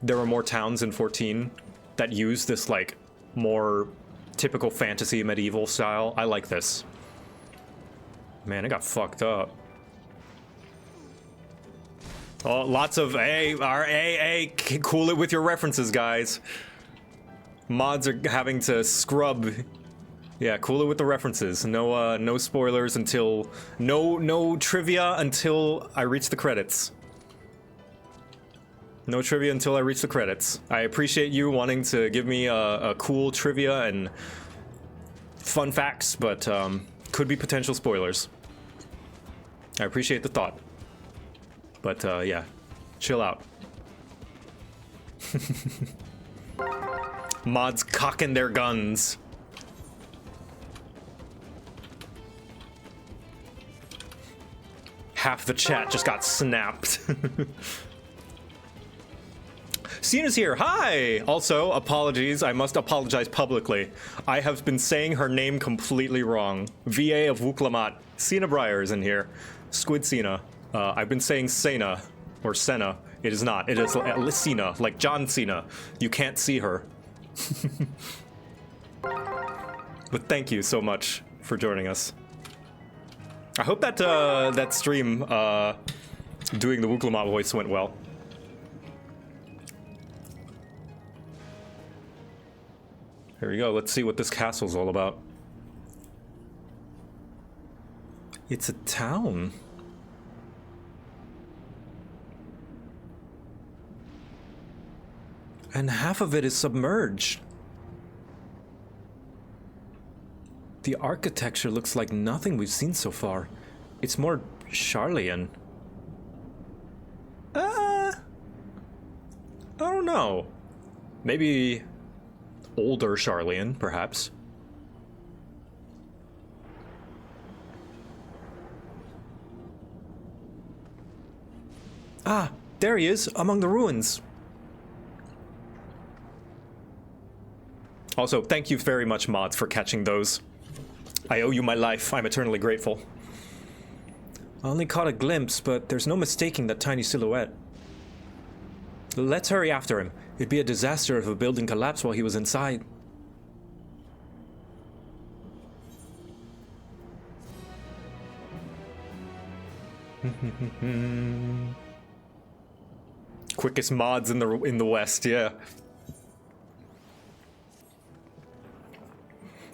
there were more towns in 14 that use this, like, more typical fantasy medieval style. I like this. Man, it got fucked up. Oh, lots of cool it with your references, guys. Mods are having to scrub. Yeah, cool it with the references. No, no spoilers until no trivia until I reach the credits. No trivia until I reach the credits. I appreciate you wanting to give me a cool trivia and fun facts, but could be potential spoilers. I appreciate the thought. But yeah, chill out. Mods cocking their guns. Half the chat just got snapped. Sina's here. Hi! Also, apologies. I must apologize publicly. I have been saying her name completely wrong. VA of Wuklamat. Sina Breyer is in here. Squid Sina. I've been saying Sena, or Senna. It is not. It is Sina, like John Cena. You can't see her. But thank you so much for joining us. I hope that that stream doing the Wuklamat voice went well. Here we go. Let's see what this castle's all about. It's a town. And half of it is submerged. The architecture looks like nothing we've seen so far. It's more Charlian. I don't know. Maybe older Charlian, perhaps. Ah, there he is, among the ruins. Also, thank you very much, mods, for catching those. I owe you my life. I'm eternally grateful. I only caught a glimpse, but there's no mistaking that tiny silhouette. Let's hurry after him. It'd be a disaster if a building collapsed while he was inside. Quickest mods in the West, yeah.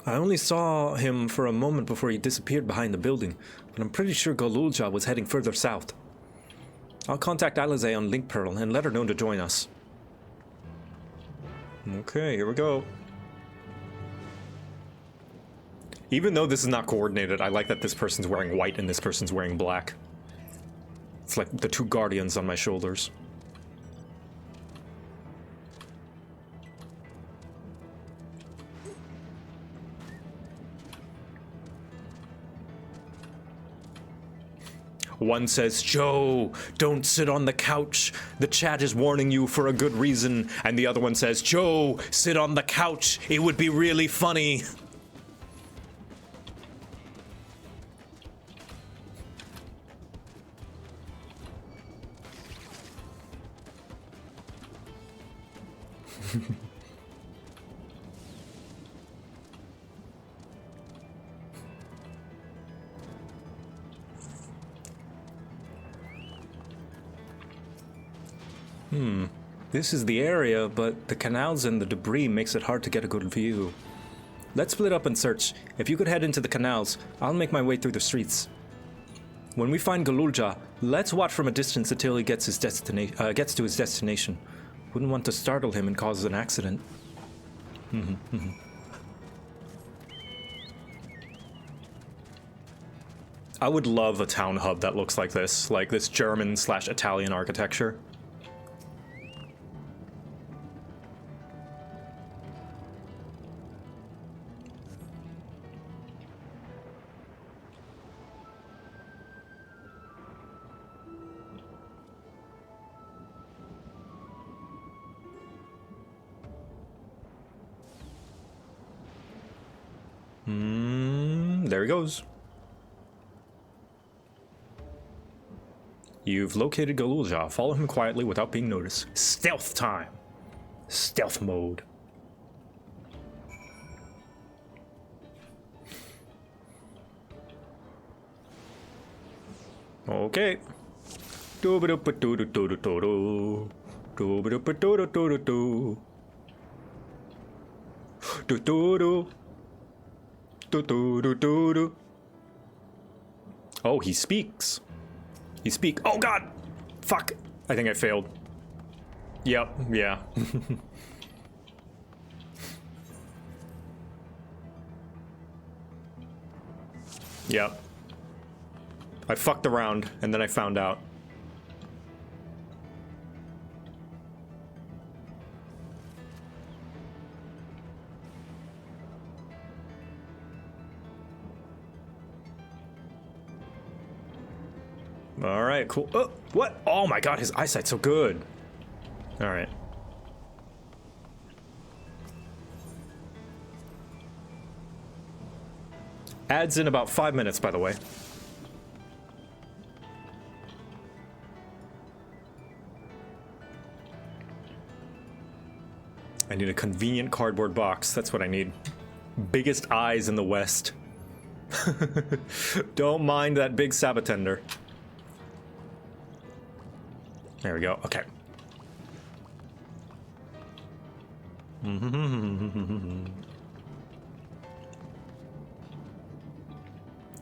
I only saw him for a moment before he disappeared behind the building, but I'm pretty sure Golulja was heading further south. I'll contact Alize on Link Pearl and let her know to join us. Okay, here we go. Even though this is not coordinated, I like that this person's wearing white and this person's wearing black. It's like the two guardians on my shoulders. One says, Joe, don't sit on the couch. The chat is warning you for a good reason. And the other one says, Joe, sit on the couch. It would be really funny. This is the area, but the canals and the debris makes it hard to get a good view. Let's split up and search. If you could head into the canals, I'll make my way through the streets. When we find Golulja, let's watch from a distance until he gets to his destination. Wouldn't want to startle him and cause an accident. I would love a town hub that looks like this German/Italian architecture. There he goes. You've located Golulja. Follow him quietly without being noticed. Stealth time. Stealth mode. Okay. Oh, he speaks. Oh god! Fuck! I think I failed. Yep, yeah. Yep. I fucked around, and then I found out. Alright, cool. Oh, what? Oh my god, his eyesight's so good. Alright. Adds in about 5 minutes, by the way. I need a convenient cardboard box. That's what I need. Biggest eyes in the West. Don't mind that big Sabatender. There we go. Okay.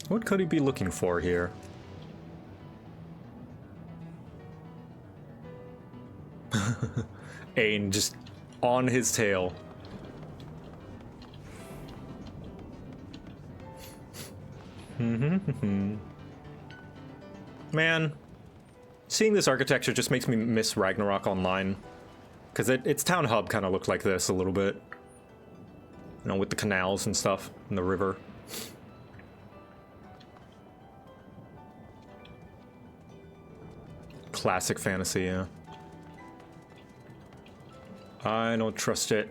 What could he be looking for here? Ain just on his tail. Man, seeing this architecture just makes me miss Ragnarok Online. Because its town hub kind of looked like this a little bit. You know, with the canals and stuff, and the river. Classic fantasy, yeah. I don't trust it.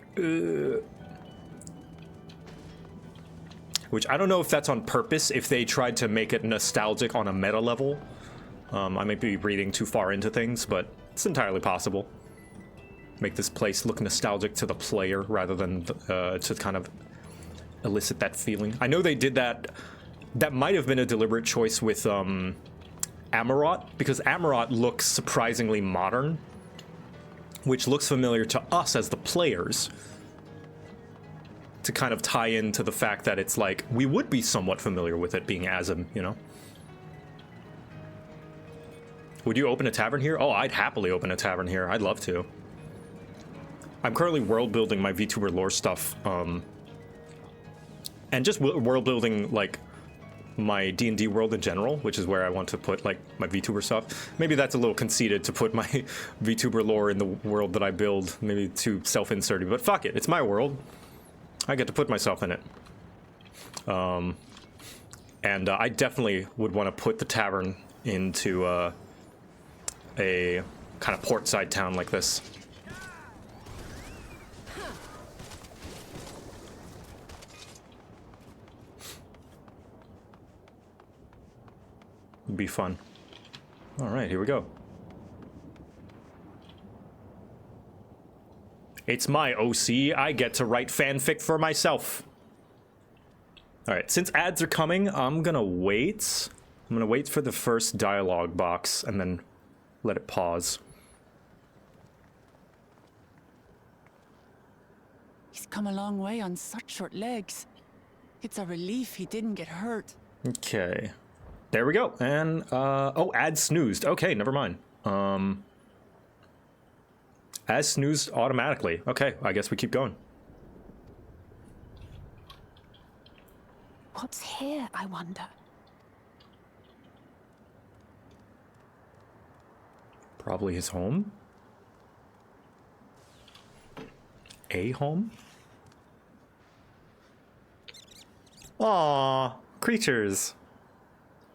which I don't know if that's on purpose, if they tried to make it nostalgic on a meta level. I might be reading too far into things, but it's entirely possible. Make this place look nostalgic to the player rather than to kind of elicit that feeling. I know they did that. That might have been a deliberate choice with Amarot, because Amarot looks surprisingly modern, which looks familiar to us as the players, to kind of tie into the fact that it's like we would be somewhat familiar with it being Azim, you know? Would you open a tavern here? Oh, I'd happily open a tavern here. I'd love to. I'm currently world building my VTuber lore stuff, and just world building like my D&D world in general, which is where I want to put like my VTuber stuff. Maybe that's a little conceited to put my VTuber lore in the world that I build, maybe too self-inserting, but fuck it, it's my world. I get to put myself in it. And I definitely would want to put the tavern into a kind of portside town like this. It'd be fun. All right, here we go. It's my OC. I get to write fanfic for myself. All right, since ads are coming, I'm gonna wait. I'm gonna wait for the first dialogue box and then let it pause. He's come a long way on such short legs. It's a relief he didn't get hurt. Okay. There we go. And, oh, ad snoozed. Okay, never mind. As snoozed automatically. Okay, I guess we keep going. What's here, I wonder? Probably his home? A home? Aww, creatures.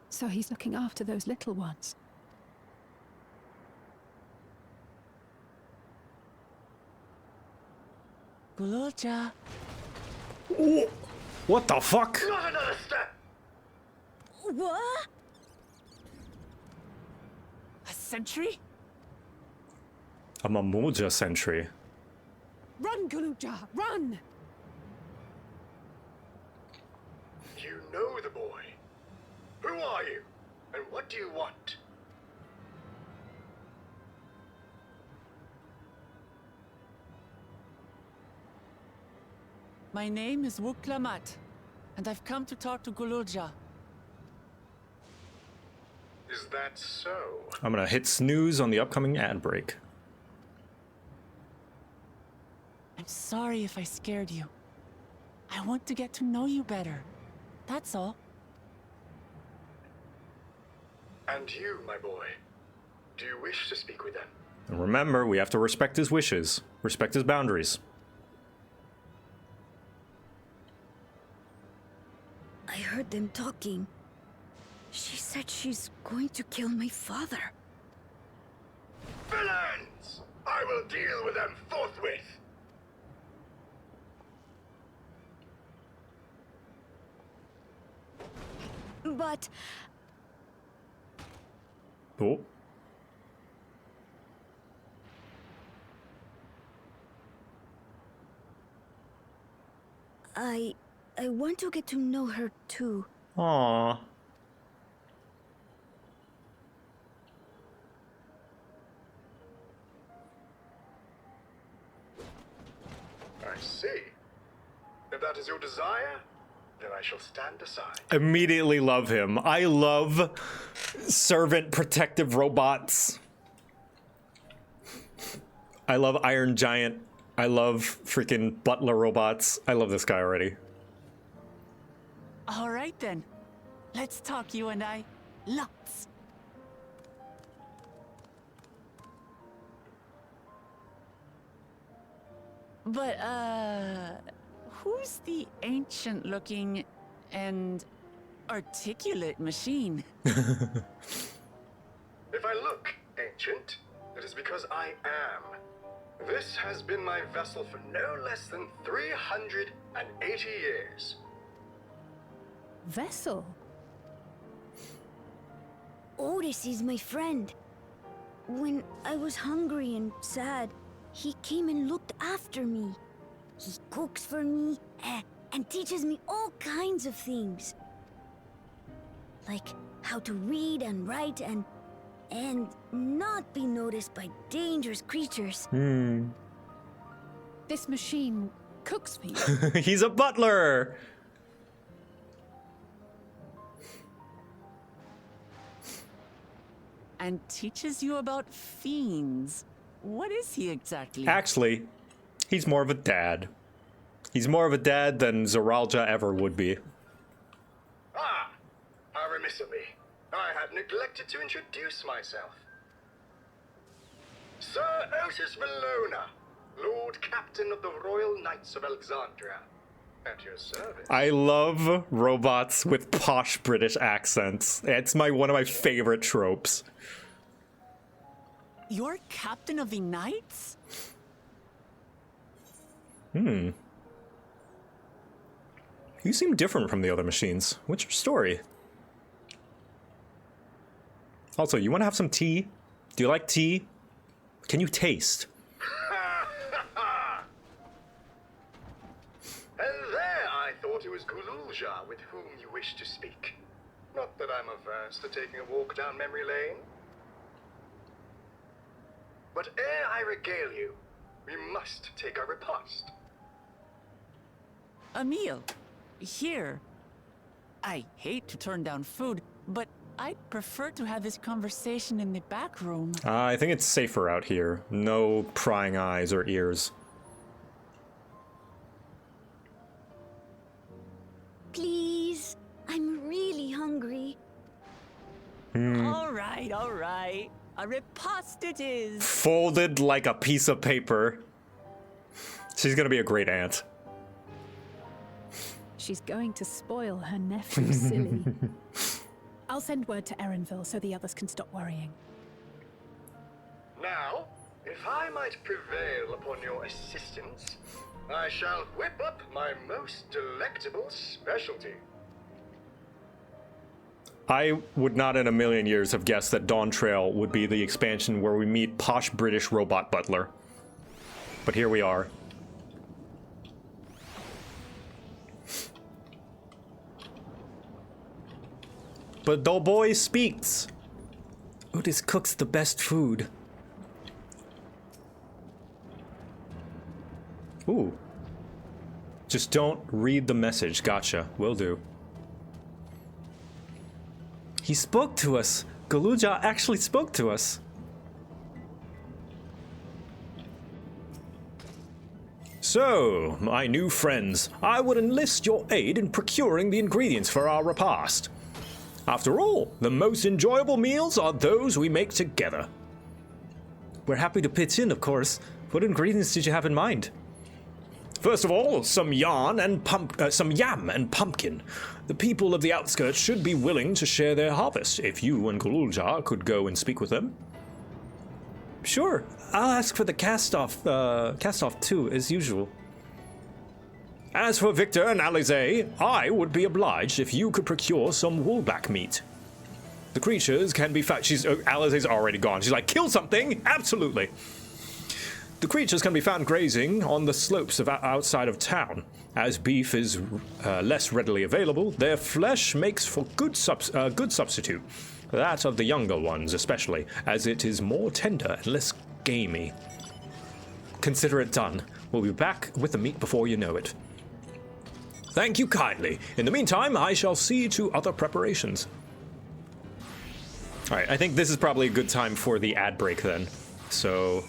So he's looking after those little ones. Gululja. Ooh, what the fuck? Not another step! What? A sentry? A Mamulja sentry. Run, Gululja, run! You know the boy. Who are you? And what do you want? My name is Wuklamat, and I've come to talk to Gululja. Is that so? I'm gonna hit snooze on the upcoming ad break. I'm sorry if I scared you. I want to get to know you better. That's all. And you, my boy. Do you wish to speak with them? And remember, we have to respect his wishes, respect his boundaries. I heard them talking. She said she's going to kill my father. Villains! I will deal with them forthwith! But... Oh. I want to get to know her too. Aww. I see. If that is your desire, then I shall stand aside. Immediately love him. I love servant protective robots. I love Iron Giant. I love freaking butler robots. I love this guy already. All right then. Let's talk, you and I. Lots. But, who's the ancient-looking and articulate machine? If I look ancient, it is because I am. This has been my vessel for no less than 380 years. vessel? Otis is my friend. When I was hungry and sad, he came and looked after me. He cooks for me and teaches me all kinds of things. Like how to read and write and not be noticed by dangerous creatures. This machine cooks for you. He's a butler! And teaches you about fiends. What is he exactly? Actually, he's more of a dad. He's more of a dad than Zoralja ever would be. Ah! How remiss of me. I had neglected to introduce myself. Sir Otis Valona, Lord Captain of the Royal Knights of Alexandria. At your service. I love robots with posh British accents. It's one of my favorite tropes. You're captain of the knights? You seem different from the other machines. What's your story? Also, you want to have some tea? Do you like tea? Can you taste? And there I thought it was Gululja with whom you wish to speak. Not that I'm averse to taking a walk down memory lane. But ere I regale you, we must take a repast. A meal. Here. I hate to turn down food, but I'd prefer to have this conversation in the back room. I think it's safer out here. No prying eyes or ears. Please, I'm really hungry. All right. A repast it is. Folded like a piece of paper. She's gonna be a great aunt. She's going to spoil her nephew, silly. I'll send word to Erenville so the others can stop worrying. Now, if I might prevail upon your assistance, I shall whip up my most delectable specialty. I would not in a million years have guessed that Dawntrail would be the expansion where we meet posh British robot butler. But here we are. But the boy speaks. Otis cooks the best food. Ooh. Just don't read the message. Gotcha. Will do. He spoke to us. Gululja actually spoke to us. So, my new friends, I would enlist your aid in procuring the ingredients for our repast. After all, the most enjoyable meals are those we make together. We're happy to pitch in, of course. What ingredients did you have in mind? First of all, some yam and pumpkin. The people of the outskirts should be willing to share their harvest if you and Gululja could go and speak with them. Sure, I'll ask for the cast-off too, as usual. As for Victor and Alize, I would be obliged if you could procure some woolback meat. The creatures can be found. Alize's already gone. She's like, kill something? Absolutely. The creatures can be found grazing on the slopes outside of town. As beef is less readily available, their flesh makes for good substitute. That of the younger ones especially, as it is more tender and less gamey. Consider it done. We'll be back with the meat before you know it. Thank you kindly. In the meantime, I shall see to other preparations. Alright, I think this is probably a good time for the ad break then. So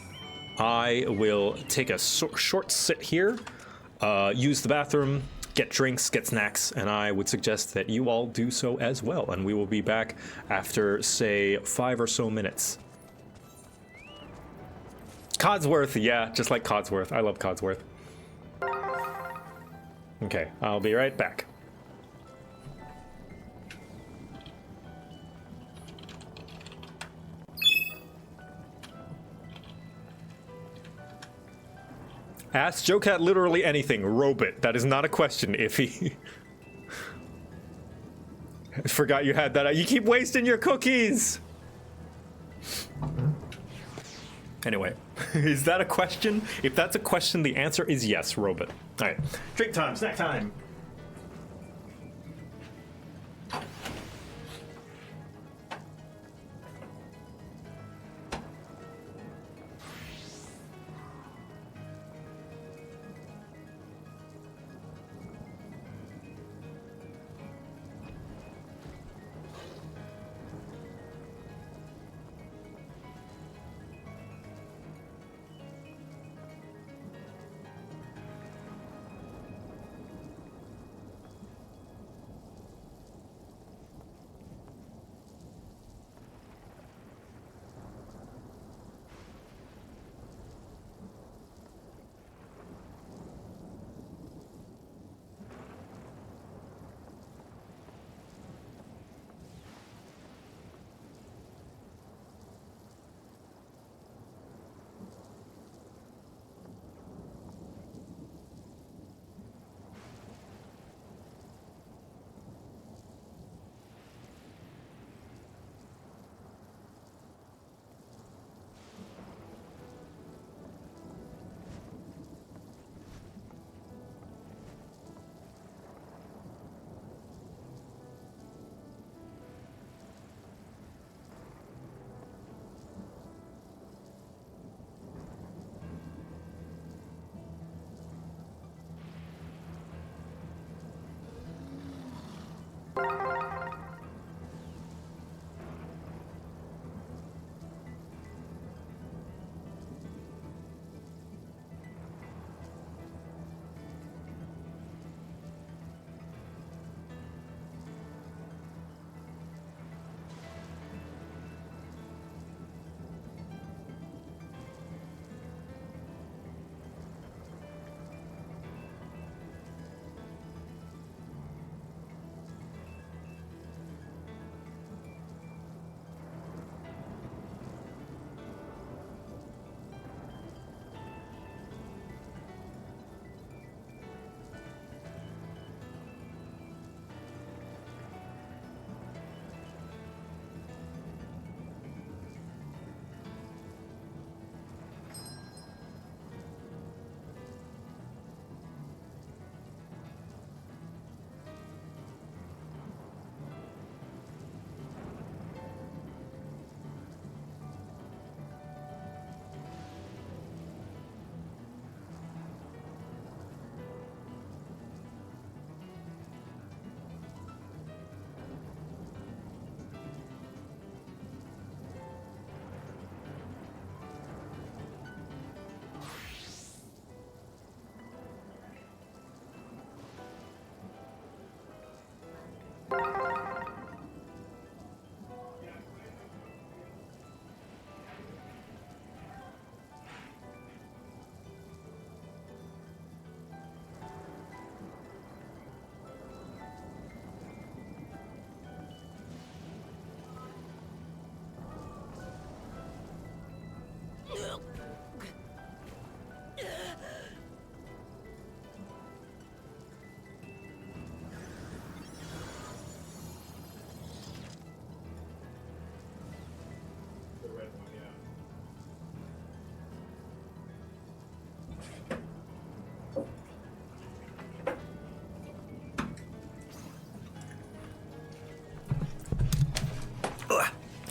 I will take a short sit here, use the bathroom, get drinks, get snacks, and I would suggest that you all do so as well. And we will be back after, say, 5 or so minutes. Codsworth, yeah, just like Codsworth. I love Codsworth. Okay, I'll be right back. Ask JoCat literally anything. Robe it. That is not a question, Iffy. I forgot you had that. You keep wasting your cookies! Anyway, is that a question? If that's a question, the answer is yes, Robot. Alright, drink time, snack time!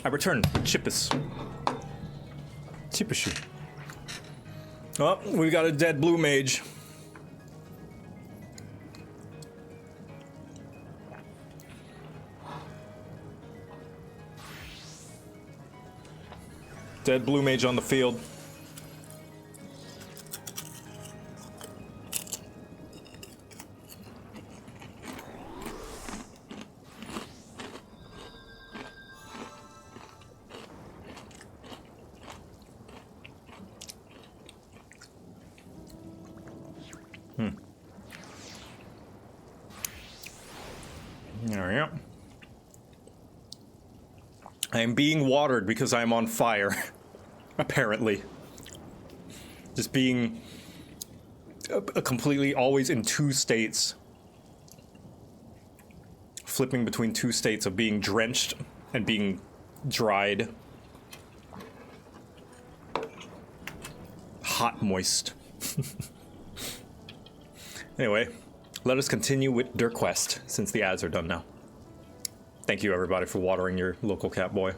I return. Chippus. Chippushu. Oh, we got a dead blue mage. Dead blue mage on the field. I am being watered because I am on fire. Apparently. Just being completely always in two states. flipping between two states of being drenched and being dried. Hot, moist. Anyway, let us continue with Der Quest, since the ads are done now. Thank you, everybody, for watering your local cat boy.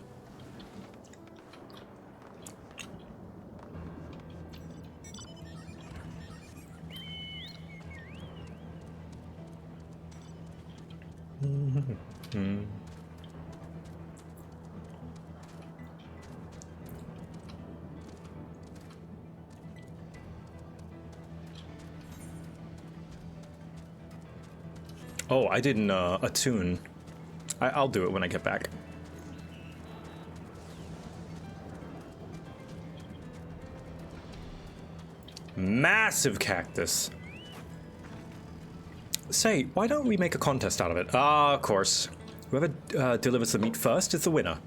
Oh, I didn't attune. I'll do it when I get back. Massive cactus. Say, why don't we make a contest out of it? Ah, of course. Whoever delivers the meat first is the winner.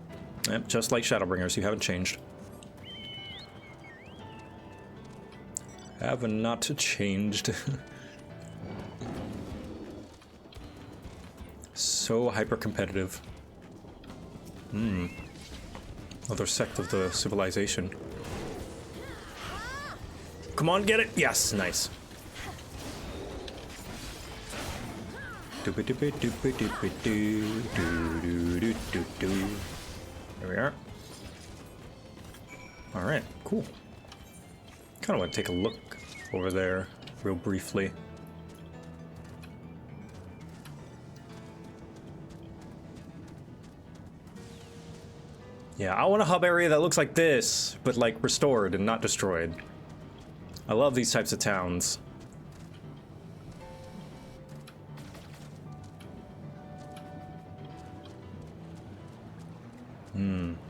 Yep, just like Shadowbringers, you haven't changed. Have not changed. So hyper-competitive. Other sect of the civilization. Come on, get it! Yes, nice. There we are. Alright, cool. Kinda want to take a look over there real briefly. Yeah, I want a hub area that looks like this, but like restored and not destroyed. I love these types of towns.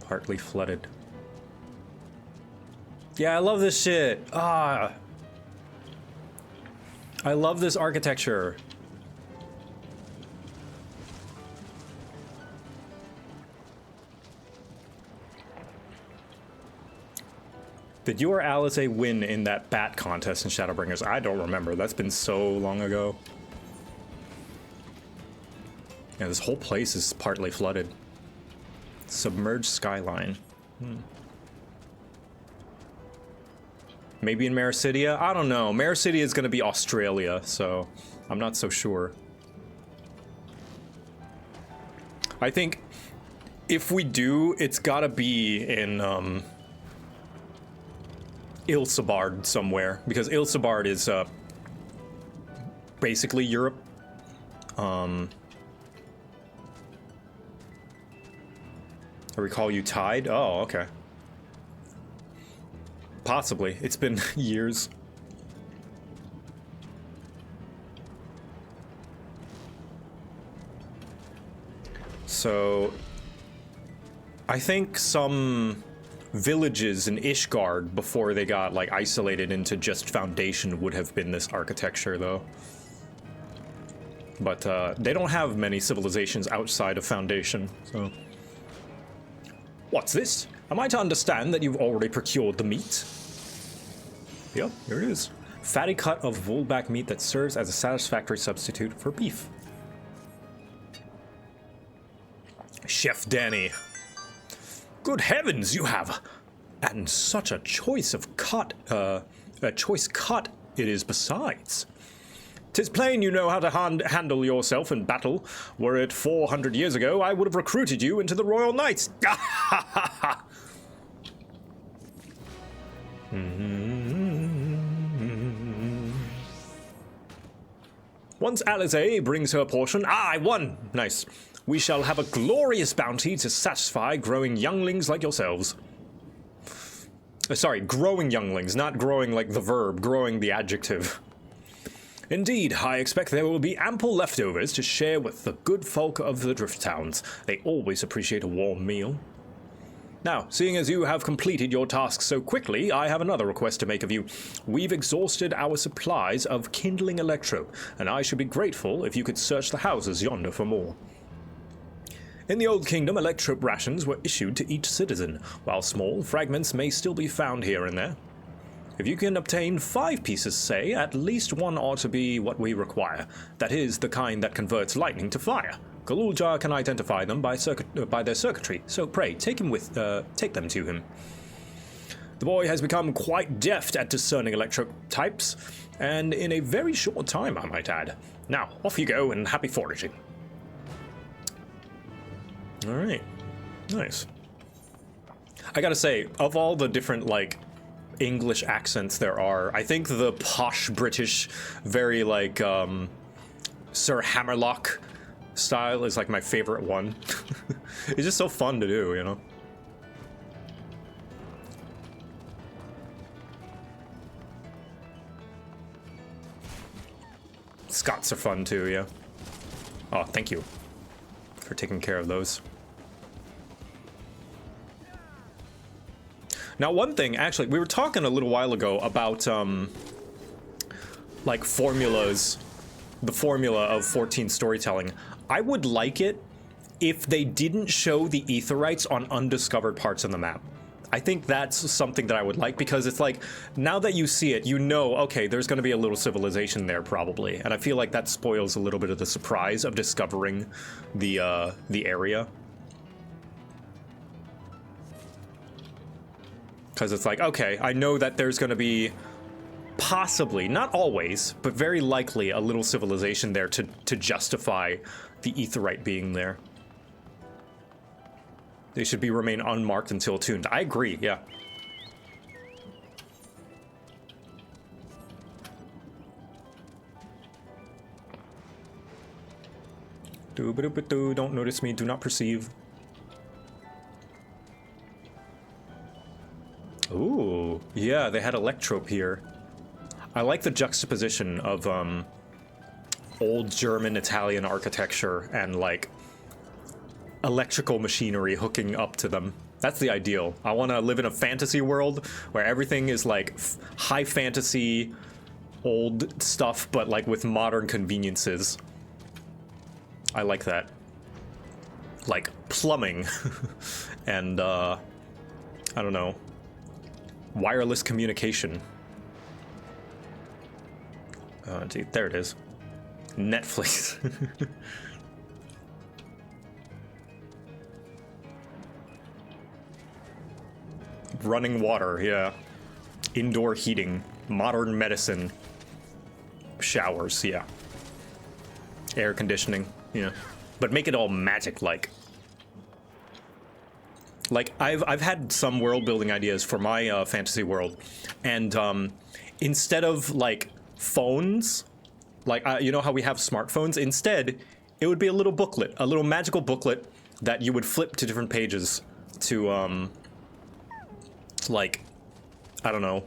Partly flooded. Yeah, I love this shit. Ah. I love this architecture. Did you or Alice win in that bat contest in Shadowbringers? I don't remember. That's been so long ago. Yeah, this whole place is partly flooded. Submerged skyline. Maybe in Maricidia? I don't know. Maricidia is going to be Australia, so I'm not so sure. I think if we do, it's got to be in Ilsabard somewhere, because Ilsabard is basically Europe. I recall you tied? Oh, okay. Possibly. It's been years. So, I think some villages in Ishgard before they got like isolated into just Foundation would have been this architecture though. But they don't have many civilizations outside of Foundation, so. What's this? Am I to understand that you've already procured the meat? Yep, here it is. Fatty cut of bullback meat that serves as a satisfactory substitute for beef. Chef Danny. Good heavens, you have! And such a choice of cut, a choice cut it is besides. 'Tis plain you know how to handle yourself in battle. Were it 400 years ago, I would have recruited you into the Royal Knights. Once Alize brings her portion, I won! Nice. We shall have a glorious bounty to satisfy growing younglings like yourselves. Sorry, growing younglings, not growing like the verb, growing the adjective. Indeed, I expect there will be ample leftovers to share with the good folk of the Drift Towns. They always appreciate a warm meal. Now, seeing as you have completed your task so quickly, I have another request to make of you. We've exhausted our supplies of kindling electro, and I should be grateful if you could search the houses yonder for more. In the Old Kingdom, electrope rations were issued to each citizen, while small fragments may still be found here and there. If you can obtain 5 pieces, say, at least one ought to be what we require. That is, the kind that converts lightning to fire. Galulja can identify them by their circuitry, so pray, take them to him. The boy has become quite deft at discerning electro types, and in a very short time, I might add. Now, off you go, and happy foraging. Alright. Nice. I gotta say, of all the different, like, English accents there are, I think the posh British, very, like, Sir Hammerlock style is, like, my favorite one. It's just so fun to do, you know? Scots are fun too, yeah. Oh, thank you for taking care of those. Now, one thing, actually, we were talking a little while ago about, like, formulas, the formula of 14 storytelling. I would like it if they didn't show the aetherites on undiscovered parts of the map. I think that's something that I would like, because it's like, now that you see it, you know, okay, there's going to be a little civilization there probably, and I feel like that spoils a little bit of the surprise of discovering the area. Because it's like, okay, I know that there's going to be possibly, not always, but very likely a little civilization there to justify the aetherite being there. They should remain unmarked until tuned. I agree, yeah. Don't notice me, do not perceive. Ooh, yeah, they had electrope here. I like the juxtaposition of old German, Italian architecture and like electrical machinery hooking up to them. That's the ideal. I want to live in a fantasy world where everything is like high fantasy, old stuff, but like with modern conveniences. I like that. Like plumbing and I don't know, wireless communication. Dude, there it is. Netflix. Running water, yeah. Indoor heating. Modern medicine. Showers, yeah. Air conditioning, yeah. But make it all magic-like. Like, I've had some world-building ideas for my fantasy world, and instead of, like, phones, like, you know how we have smartphones? Instead, it would be a little booklet, a little magical booklet that you would flip to different pages to, like, I don't know,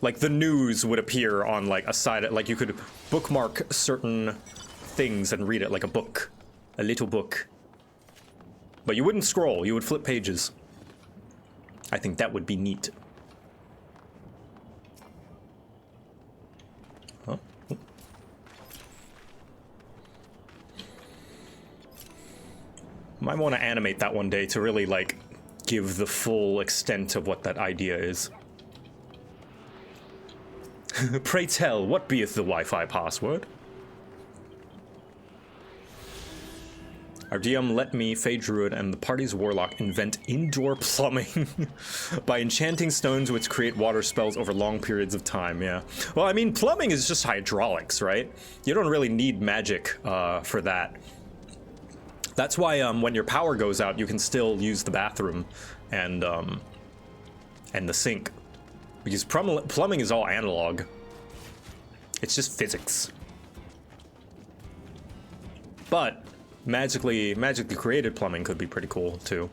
like the news would appear on like a side, like you could bookmark certain things and read it like a book, a little book. But you wouldn't scroll, you would flip pages. I think that would be neat. Huh? Might want to animate that one day to really like give the full extent of what that idea is. Pray tell, what beeth the Wi-Fi password? Our DM let me, Fey Druid, and the party's warlock invent indoor plumbing by enchanting stones which create water spells over long periods of time, yeah. Well, I mean, plumbing is just hydraulics, right? You don't really need magic for that. That's why when your power goes out, you can still use the bathroom and the sink, because plumbing is all analog. It's just physics. But magically created plumbing could be pretty cool too.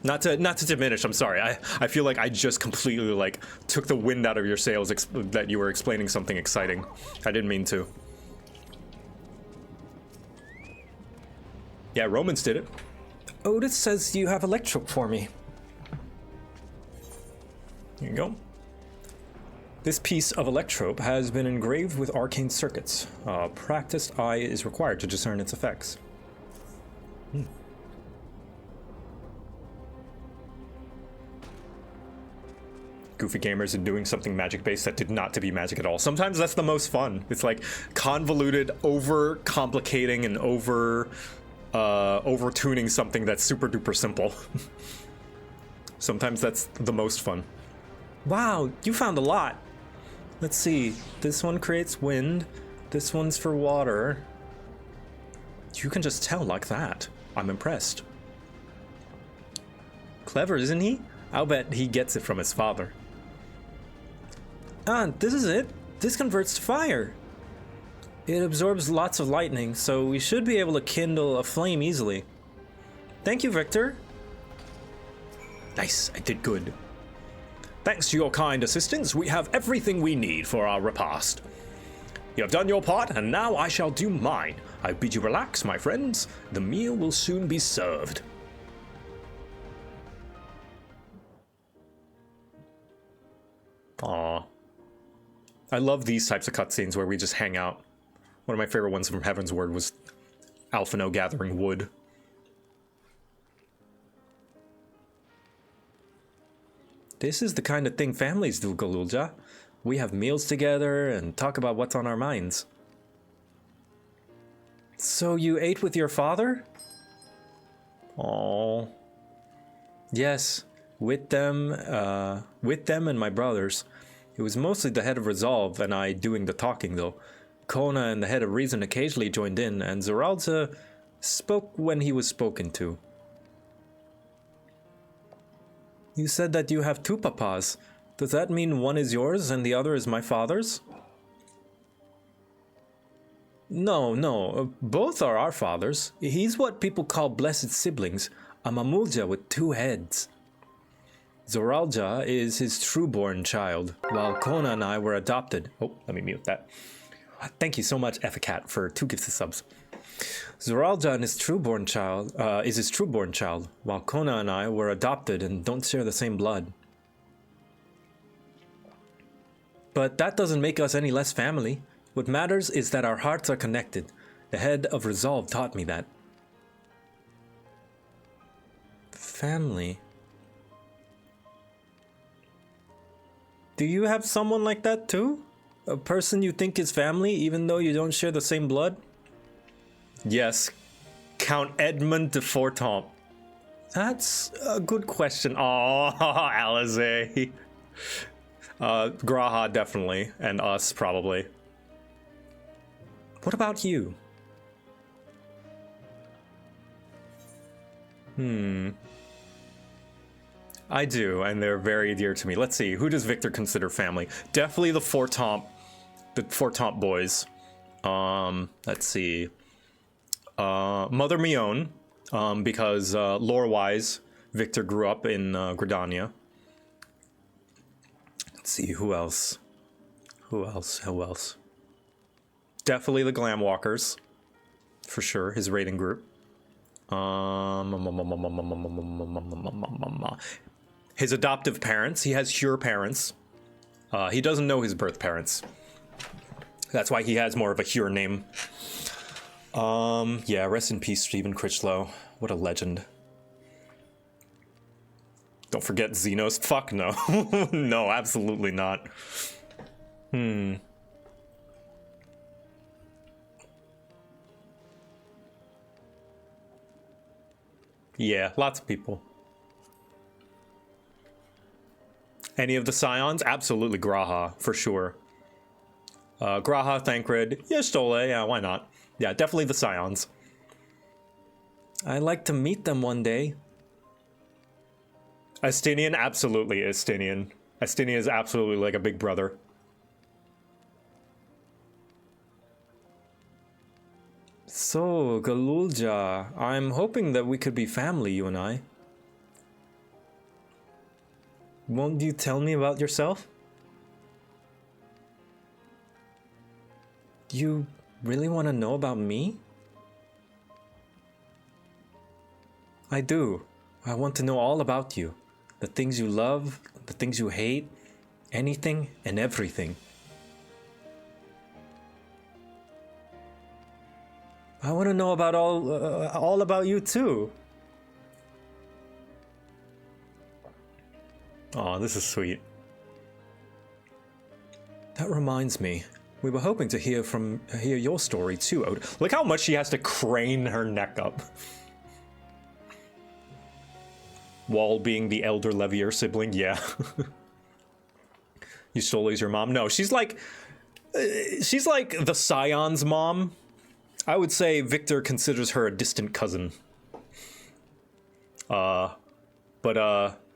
Not to diminish. I'm sorry. I feel like I just completely like took the wind out of your sails that you were explaining something exciting. I didn't mean to. Yeah, Romans did it. Otis says you have electrope for me. Here you go. This piece of electrope has been engraved with arcane circuits. A practiced eye is required to discern its effects. Goofy gamers and doing something magic-based that did not to be magic at all. Sometimes that's the most fun. It's like convoluted, over-complicating, and over... over-tuning something that's super duper simple. Sometimes that's the most fun. Wow, you found a lot. Let's see. This one creates wind. This one's for water. You can just tell like that. I'm impressed. Clever, isn't he? I'll bet he gets it from his father. Ah, this is it. This converts to fire. It absorbs lots of lightning, so we should be able to kindle a flame easily. Thank you, Victor. Nice, I did good. Thanks to your kind assistance, we have everything we need for our repast. You have done your part, and now I shall do mine. I bid you relax, my friends. The meal will soon be served. Aww. I love these types of cutscenes where we just hang out. One of my favorite ones from Heaven's Word was Alphino gathering wood. This is the kind of thing families do, Galulja. We have meals together and talk about what's on our minds. So you ate with your father? Aww. Yes, with them and my brothers. It was mostly the head of Resolve and I doing the talking, though. Kona and the head of Reason occasionally joined in, and Zeralta spoke when he was spoken to. You said that you have two papas. Does that mean one is yours and the other is my father's? No, both are our fathers. He's what people call blessed siblings, a Mamulja with two heads. Zoralja is his true-born child, while Kona and I were adopted. Oh, let me mute that. Thank you so much, FFXIV, for 2 gifted subs. Zoralja and his true-born child is his true-born child, while Kona and I were adopted and don't share the same blood. But that doesn't make us any less family. What matters is that our hearts are connected. The head of Resolve taught me that. Family. Do you have someone like that too? A person you think is family even though you don't share the same blood? Yes, Count Edmund de Fortemps. That's a good question. Oh, Alize. Graha definitely, and us probably. What about you? I do, and they're very dear to me. Let's see, who does Victor consider family? Definitely the Fortemps boys. Let's see. Mother Mion, because lore-wise, Victor grew up in Gridania. Let's see, who else? Who else? Definitely the Glam Walkers, for sure, his raiding group. His adoptive parents, he has Hure parents. He doesn't know his birth parents. That's why he has more of a Hure name. Yeah, rest in peace, Stephen Critchlow. What a legend. Don't forget Xenos. Fuck no. No, absolutely not. Yeah, lots of people. Any of the Scions? Absolutely Graha, for sure. Graha, Thancred, Y'shtole, yeah, why not? Yeah, definitely the Scions. I'd like to meet them one day. Estinian? Absolutely Estinian. Estinian is absolutely like a big brother. So, Galulja, I'm hoping that we could be family, you and I. Won't you tell me about yourself? You really want to know about me? I do. I want to know all about you. The things you love, the things you hate, anything and everything. I want to know about all about you too. Oh, this is sweet. That reminds me, We were hoping to hear your story too, Ode. Look how much she has to crane her neck up. Wall being the elder Levier sibling, yeah. You stole as your mom? No, she's like the Scion's mom. I would say Victor considers her a distant cousin. But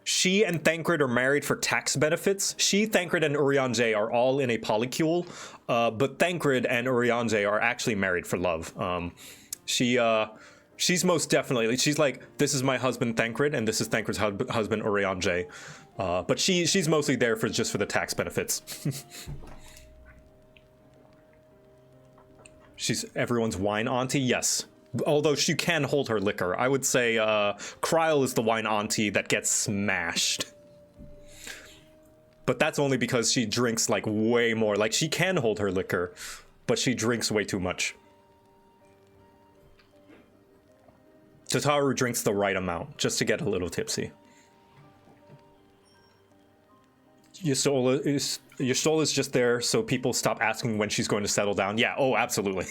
she and Thancred are married for tax benefits. She, Thancred, and Urianger are all in a polycule, but Thancred and Urianger are actually married for love. She's most definitely, she's like, this is my husband Thancred, and this is Thancred's husband Urianger. But she's mostly there just for the tax benefits. She's everyone's wine auntie, yes. Although she can hold her liquor. I would say Kryl is the wine auntie that gets smashed. But that's only because she drinks like way more. Like she can hold her liquor, but she drinks way too much. Tataru drinks the right amount, just to get a little tipsy. Yustola is just there so people stop asking when she's going to settle down. Yeah, oh, absolutely.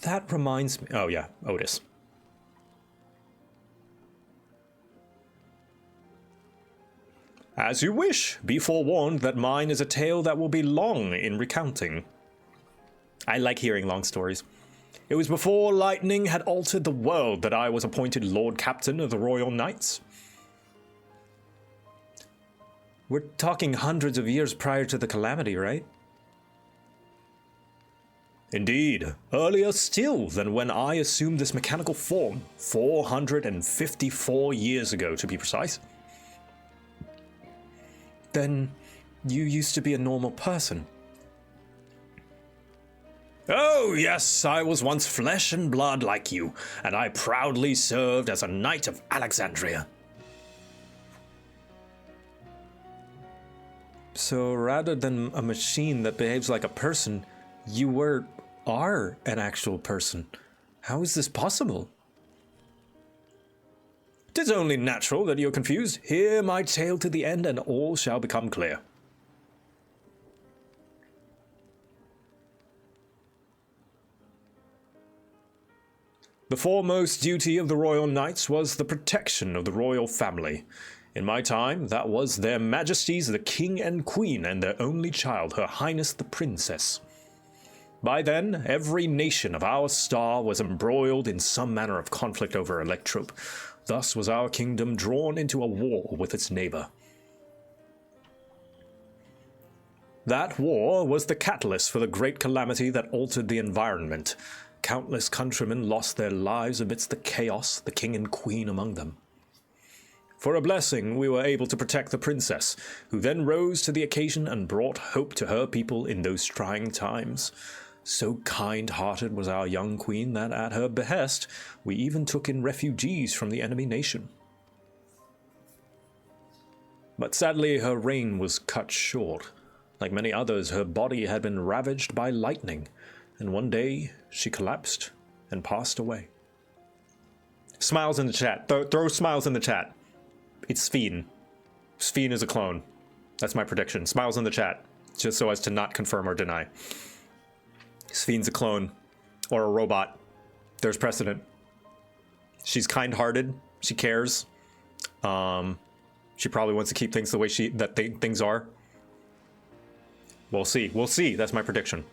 That reminds me... Oh, yeah, Otis. As you wish. Be forewarned that mine is a tale that will be long in recounting. I like hearing long stories. It was before lightning had altered the world that I was appointed Lord Captain of the Royal Knights. We're talking hundreds of years prior to the calamity, right? Indeed, earlier still than when I assumed this mechanical form, 454 years ago to be precise. Then, you used to be a normal person. Oh yes, I was once flesh and blood like you, and I proudly served as a Knight of Alexandria. So rather than a machine that behaves like a person, you are an actual person. How is this possible? 'Tis only natural that you're confused. Hear my tale to the end and all shall become clear. The foremost duty of the Royal Knights was the protection of the royal family. In my time, that was their Majesties the King and Queen and their only child, Her Highness the Princess. By then, every nation of our star was embroiled in some manner of conflict over Electrope. Thus was our kingdom drawn into a war with its neighbor. That war was the catalyst for the great calamity that altered the environment. Countless countrymen lost their lives amidst the chaos, the king and queen among them. For a blessing, we were able to protect the princess, who then rose to the occasion and brought hope to her people in those trying times. So kind-hearted was our young queen that at her behest, we even took in refugees from the enemy nation. But sadly, her reign was cut short. Like many others, her body had been ravaged by lightning, and one day she collapsed and passed away. Smiles in the chat. Throw smiles in the chat. It's Sphene. Sphene is a clone. That's my prediction. Smiles in the chat, just so as to not confirm or deny. Sphene's a clone. Or a robot. There's precedent. She's kind-hearted. She cares. She probably wants to keep things the way things are. We'll see. We'll see. That's my prediction.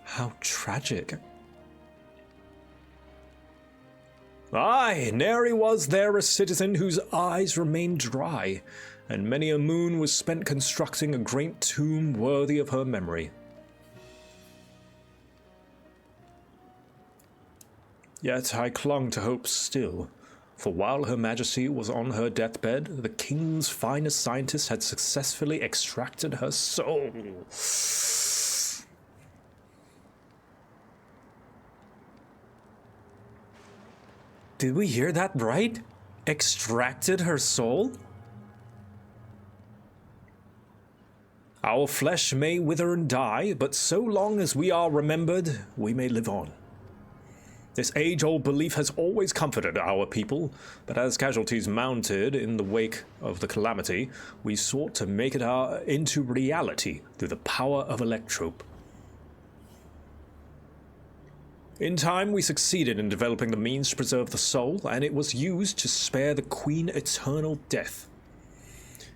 How tragic. Aye, nary was there a citizen whose eyes remained dry, and many a moon was spent constructing a great tomb worthy of her memory. Yet I clung to hope still, for while Her Majesty was on her deathbed, the king's finest scientists had successfully extracted her soul. Did we hear that right? Extracted her soul? Our flesh may wither and die, but so long as we are remembered, we may live on. This age-old belief has always comforted our people, but as casualties mounted in the wake of the calamity, we sought to make it into reality through the power of Electrope. In time, we succeeded in developing the means to preserve the soul, and it was used to spare the Queen eternal death.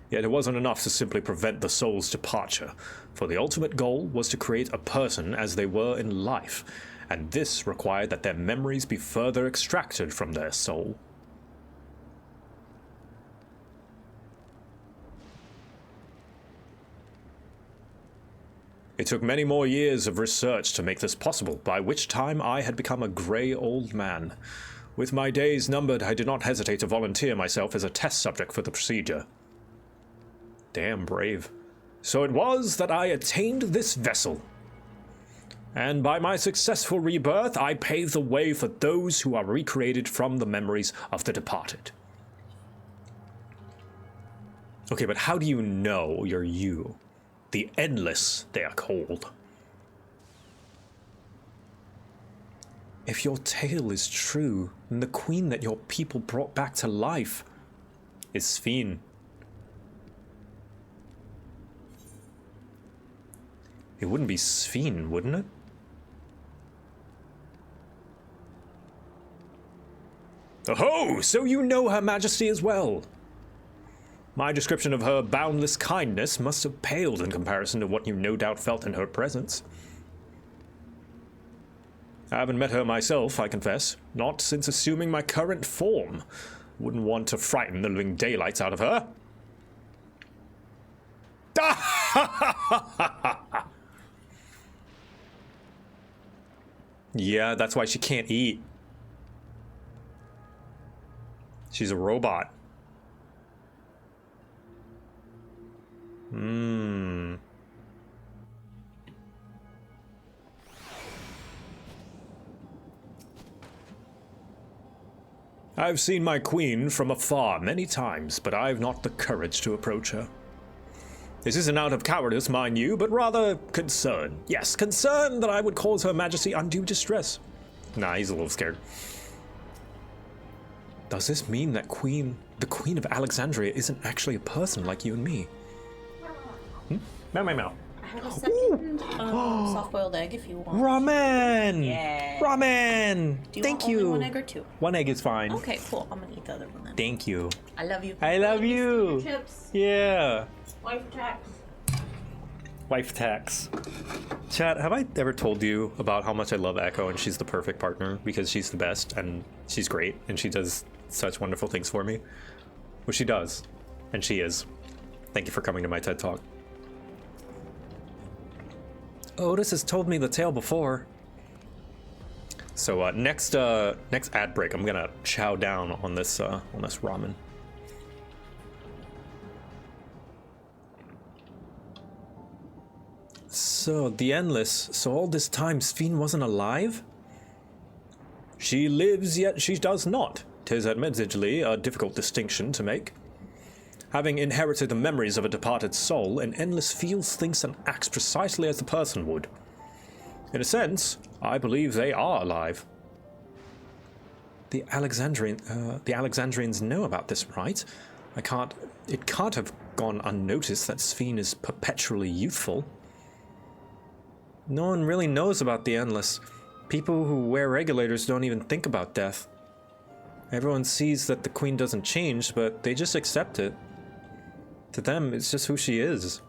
Yet it wasn't enough to simply prevent the soul's departure, for the ultimate goal was to create a person as they were in life, and this required that their memories be further extracted from their soul. It took many more years of research to make this possible, by which time I had become a grey old man. With my days numbered, I did not hesitate to volunteer myself as a test subject for the procedure. Damn brave. So it was that I attained this vessel. And by my successful rebirth, I paved the way for those who are recreated from the memories of the departed. Okay, but how do you know you're you? The Endless, they are called. If your tale is true, then the queen that your people brought back to life is Sphene. It wouldn't be Sphene, wouldn't it? Oh, so you know Her Majesty as well. My description of her boundless kindness must have paled in comparison to what you no doubt felt in her presence. I haven't met her myself, I confess, not since assuming my current form. Wouldn't want to frighten the living daylights out of her. Yeah, that's why she can't eat. She's a robot. I've seen my queen from afar many times, but I've not the courage to approach her. This isn't out of cowardice, mind you, but rather concern. Yes, concern that I would cause Her Majesty undue distress. Nah, he's a little scared. Does this mean that the Queen of Alexandria isn't actually a person like you and me? Meow, meow, meow. I have a second soft-boiled egg if you want. Ramen! Yeah. Ramen! Do you Thank want you. only one egg or two? One egg is fine. Okay, cool. I'm gonna eat the other one then. Thank you. I love you. I love you. Chips. Yeah. Wife tax. Wife tax. Chat, have I ever told you about how much I love Echo and she's the perfect partner because she's the best and she's great and she does such wonderful things for me? Well, she does. And she is. Thank you for coming to my TED Talk. Otis has told me the tale before. So next ad break, I'm gonna chow down on this ramen. So the Endless. So all this time, Sphene wasn't alive. She lives, yet she does not. 'Tis admittedly a difficult distinction to make. Having inherited the memories of a departed soul, an Endless feels, thinks, and acts precisely as the person would. In a sense, I believe they are alive. The Alexandrians know about this, right? It can't have gone unnoticed that Sphene is perpetually youthful. No one really knows about the Endless. People who wear regulators don't even think about death. Everyone sees that the Queen doesn't change, but they just accept it. To them, it's just who she is.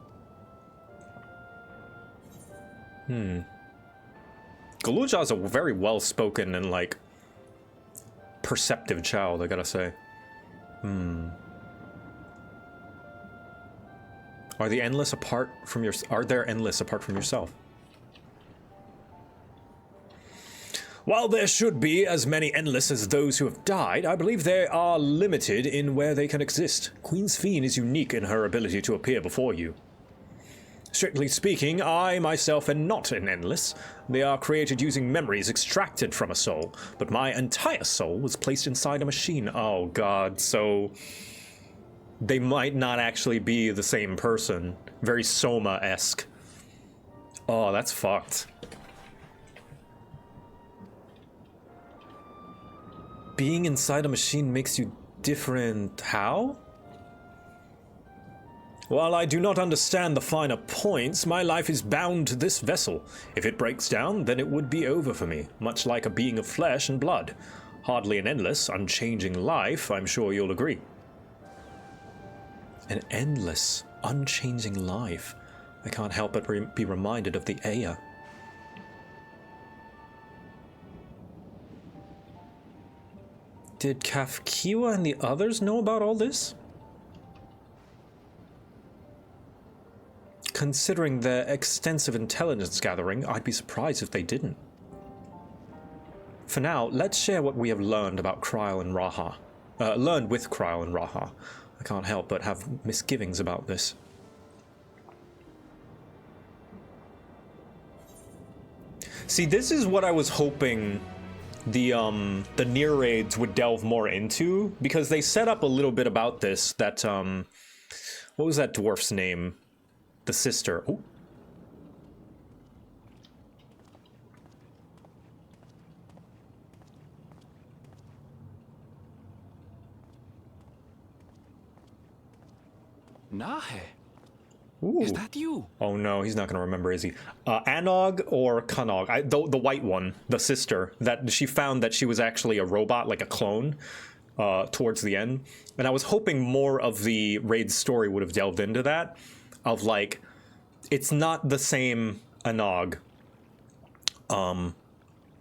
Galuja's a very well-spoken and, like, perceptive child, I gotta say. Are there Endless apart from yourself? While there should be as many Endless as those who have died, I believe they are limited in where they can exist. Queen Sphene is unique in her ability to appear before you. Strictly speaking, I myself am not an Endless. They are created using memories extracted from a soul, but my entire soul was placed inside a machine. Oh god, so they might not actually be the same person. Very Soma-esque. Oh, that's fucked. being inside a machine makes you different. How? While I do not understand the finer points, my life is bound to this vessel. If it breaks down, then it would be over for me, much like a being of flesh and blood. Hardly an endless, unchanging life, I'm sure you'll agree. An endless, unchanging life. I can't help but be reminded of the Aya. Did Kafkiwa and the others know about all this? Considering their extensive intelligence gathering, I'd be surprised if they didn't. For now, let's share what we have learned about Kryl and Raha. Learned with Kryl and Raha. I can't help but have misgivings about this. See, this is what I was hoping the near raids would delve more into, because they set up a little bit about this, that, what was that dwarf's name? The sister. Ooh. Nahe. Ooh. Is that you? Oh no, he's not gonna remember, is he? Anog or Kanog? The white one, the sister, that she found that she was actually a robot, like a clone, towards the end. And I was hoping more of the raid story would have delved into that, of like, it's not the same Anog,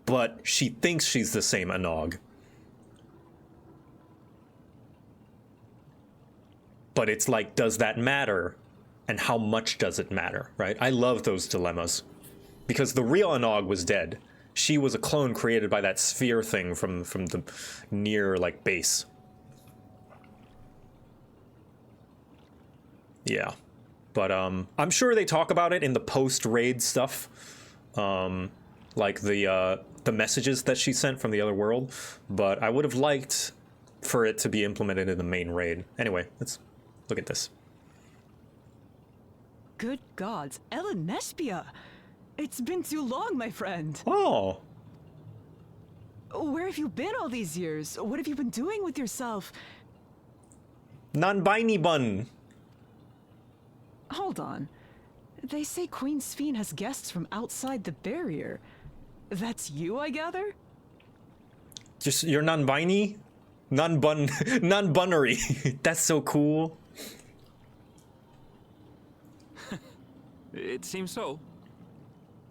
but she thinks she's the same Anog. But it's like, does that matter? And how much does it matter, right? I love those dilemmas. Because the real Anog was dead. She was a clone created by that sphere thing from the near, like, base. Yeah. But, I'm sure they talk about it in the post-raid stuff. Like the messages that she sent from the other world. But I would have liked for it to be implemented in the main raid. Anyway, let's look at this. Good gods, Ellen Nespia! It's been too long, my friend. Oh. Where have you been all these years? What have you been doing with yourself? Non-binary bun. Hold on. They say Queen Sphene has guests from outside the barrier. That's you, I gather? Just, you're non-binary? Non-bunnery. That's so cool. It seems so.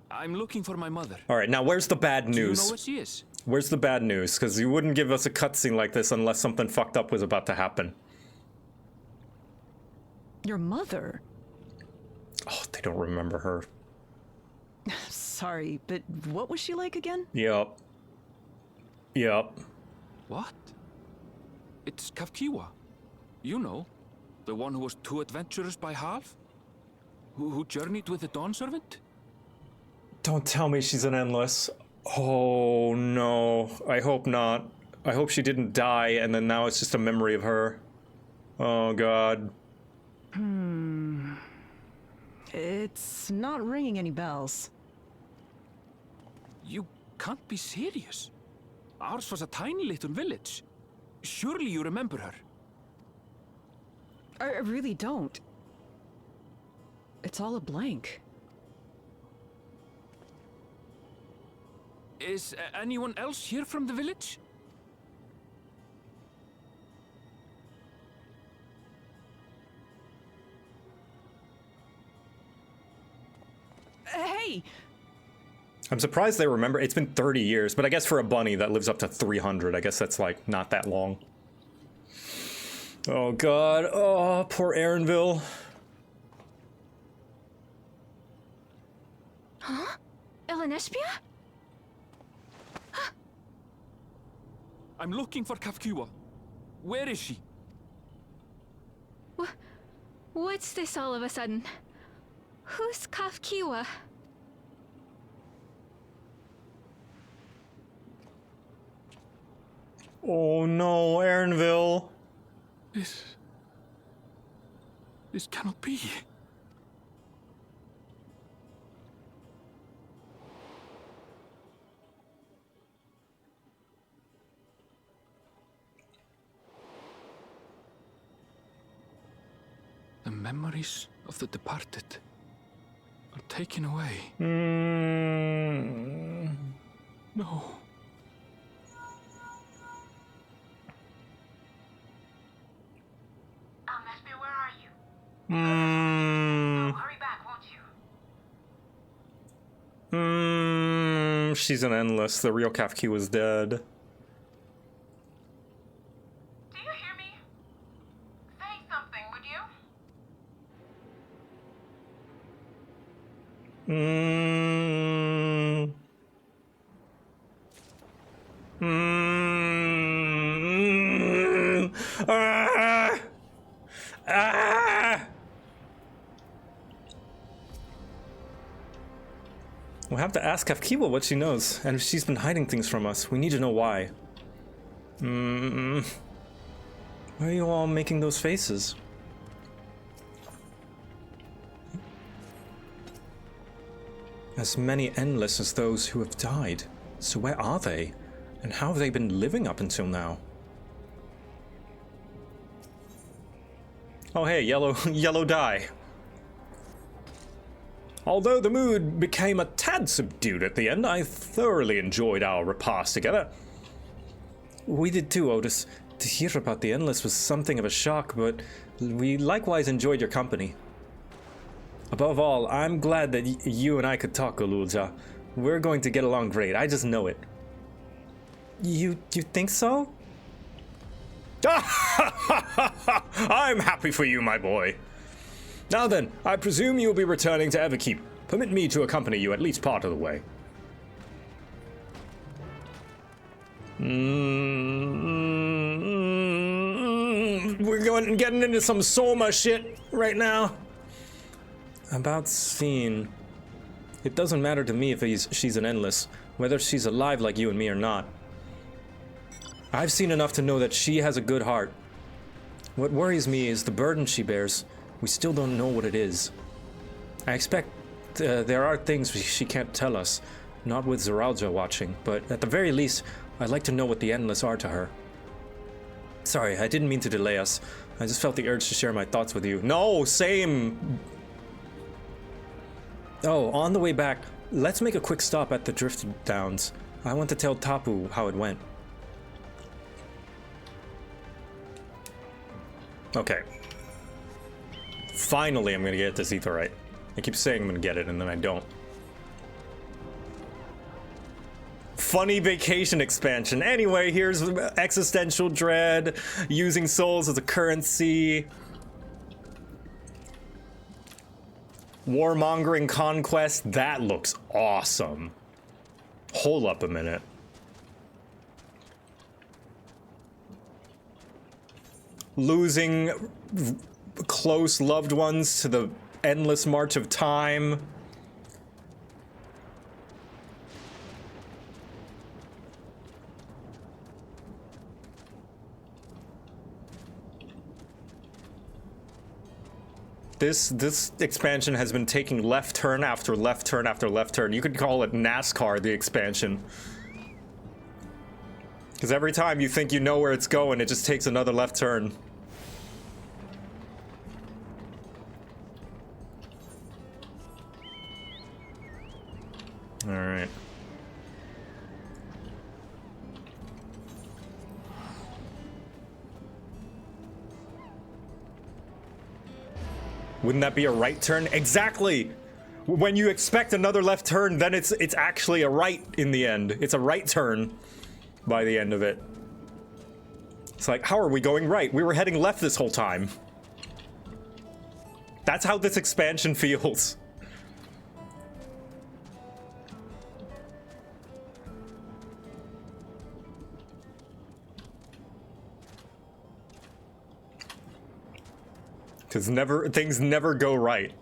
I'm looking for my mother. All right, now where's the bad news? Do you know where she is? Where's the bad news? Because you wouldn't give us a cutscene like this unless something fucked up was about to happen. Your mother? Oh, they don't remember her. Sorry, but what was she like again? Yup. Yup. What? It's Kafkiwa. You know, the one who was too adventurous by half? Who journeyed with the Dawn Servant? Don't tell me she's an endless. Oh no, I hope not. I hope she didn't die and then now it's just a memory of her. Oh god. It's not ringing any bells. You can't be serious. Ours was a tiny little village. Surely you remember her. I really don't. It's all a blank. Is anyone else here from the village? Hey! I'm surprised they remember. It's been 30 years, but I guess for a bunny that lives up to 300, I guess that's like not that long. Oh god. Oh, poor Aaronville. Huh? Ellen Nespia? I'm looking for Kafkiwa. Where is she? What's this all of a sudden? Who's Kafkiwa? Oh no, Aaronville. This cannot be. memories of the departed are taken away. No. Lesbia, where are you? Hurry back, won't you? She's an endless. The real Kafki was dead. Do you hear me? Say something, would you? We'll have to ask Kafkiwa what she knows, and if she's been hiding things from us. We need to know why. Why are you all making those faces? As many endless as those who have died. So where are they? And how have they been living up until now? Oh hey, yellow dye. Although the mood became a tad subdued at the end, I thoroughly enjoyed our repast together. We did too, Otis. To hear about the Endless was something of a shock, but we likewise enjoyed your company. Above all, I'm glad that you and I could talk, Olulja. We're going to get along great, I just know it. You think so? I'm happy for you, my boy. Now then, I presume you'll be returning to Everkeep. Permit me to accompany you at least part of the way. We're getting into some Soma shit right now. About Sphene. It doesn't matter to me if she's an endless, whether she's alive like you and me or not. I've seen enough to know that she has a good heart. What worries me is the burden she bears. We still don't know what it is. I expect there are things she can't tell us, not with Zeralja watching, but at the very least, I'd like to know what the Endless are to her. Sorry, I didn't mean to delay us. I just felt the urge to share my thoughts with you. No, same! Oh, on the way back, let's make a quick stop at the Drift Downs. I want to tell Tapu how it went. Okay. Finally, I'm gonna get this Aetheryte. I keep saying I'm gonna get it, and then I don't. Funny vacation expansion. Anyway, here's existential dread, using souls as a currency. Warmongering conquest. That looks awesome. Hold up a minute. Losing close loved ones to the endless march of time. This expansion has been taking left turn after left turn after left turn. You could call it NASCAR, the expansion. Because every time you think you know where it's going, it just takes another left turn. All right. Wouldn't that be a right turn? Exactly! When you expect another left turn, then it's actually a right in the end. It's a right turn by the end of it. It's like, how are we going right? We were heading left this whole time. That's how this expansion feels. Because things never go right.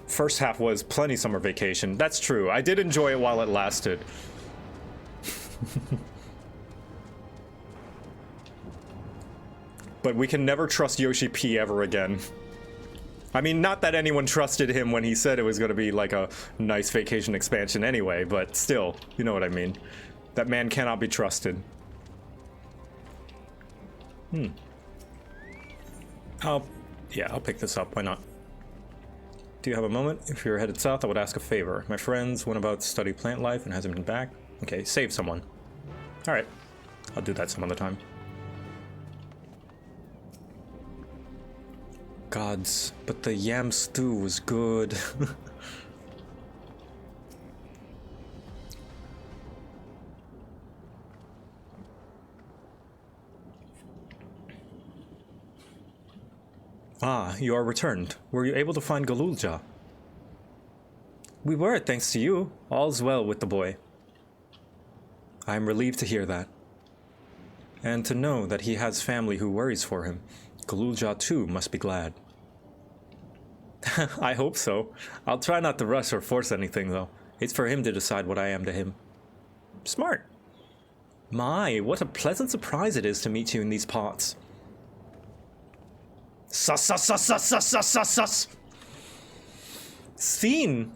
First half was plenty summer vacation. That's true. I did enjoy it while it lasted. But we can never trust Yoshi P ever again. I mean, not that anyone trusted him when he said it was going to be like a nice vacation expansion anyway, but still, you know what I mean. That man cannot be trusted. Yeah, I'll pick this up. Why not? Do you have a moment? If you're headed south, I would ask a favor. My friends went about to study plant life and hasn't been back. Okay, save someone. Alright. I'll do that some other time. Gods, but the yam stew was good. Ah, you are returned. Were you able to find Galulja? We were, thanks to you. All's well with the boy. I am relieved to hear that. And to know that he has family who worries for him. Galulja too must be glad. I hope so. I'll try not to rush or force anything, though. It's for him to decide what I am to him. Smart. My, what a pleasant surprise it is to meet you in these parts. Sus. Sphene,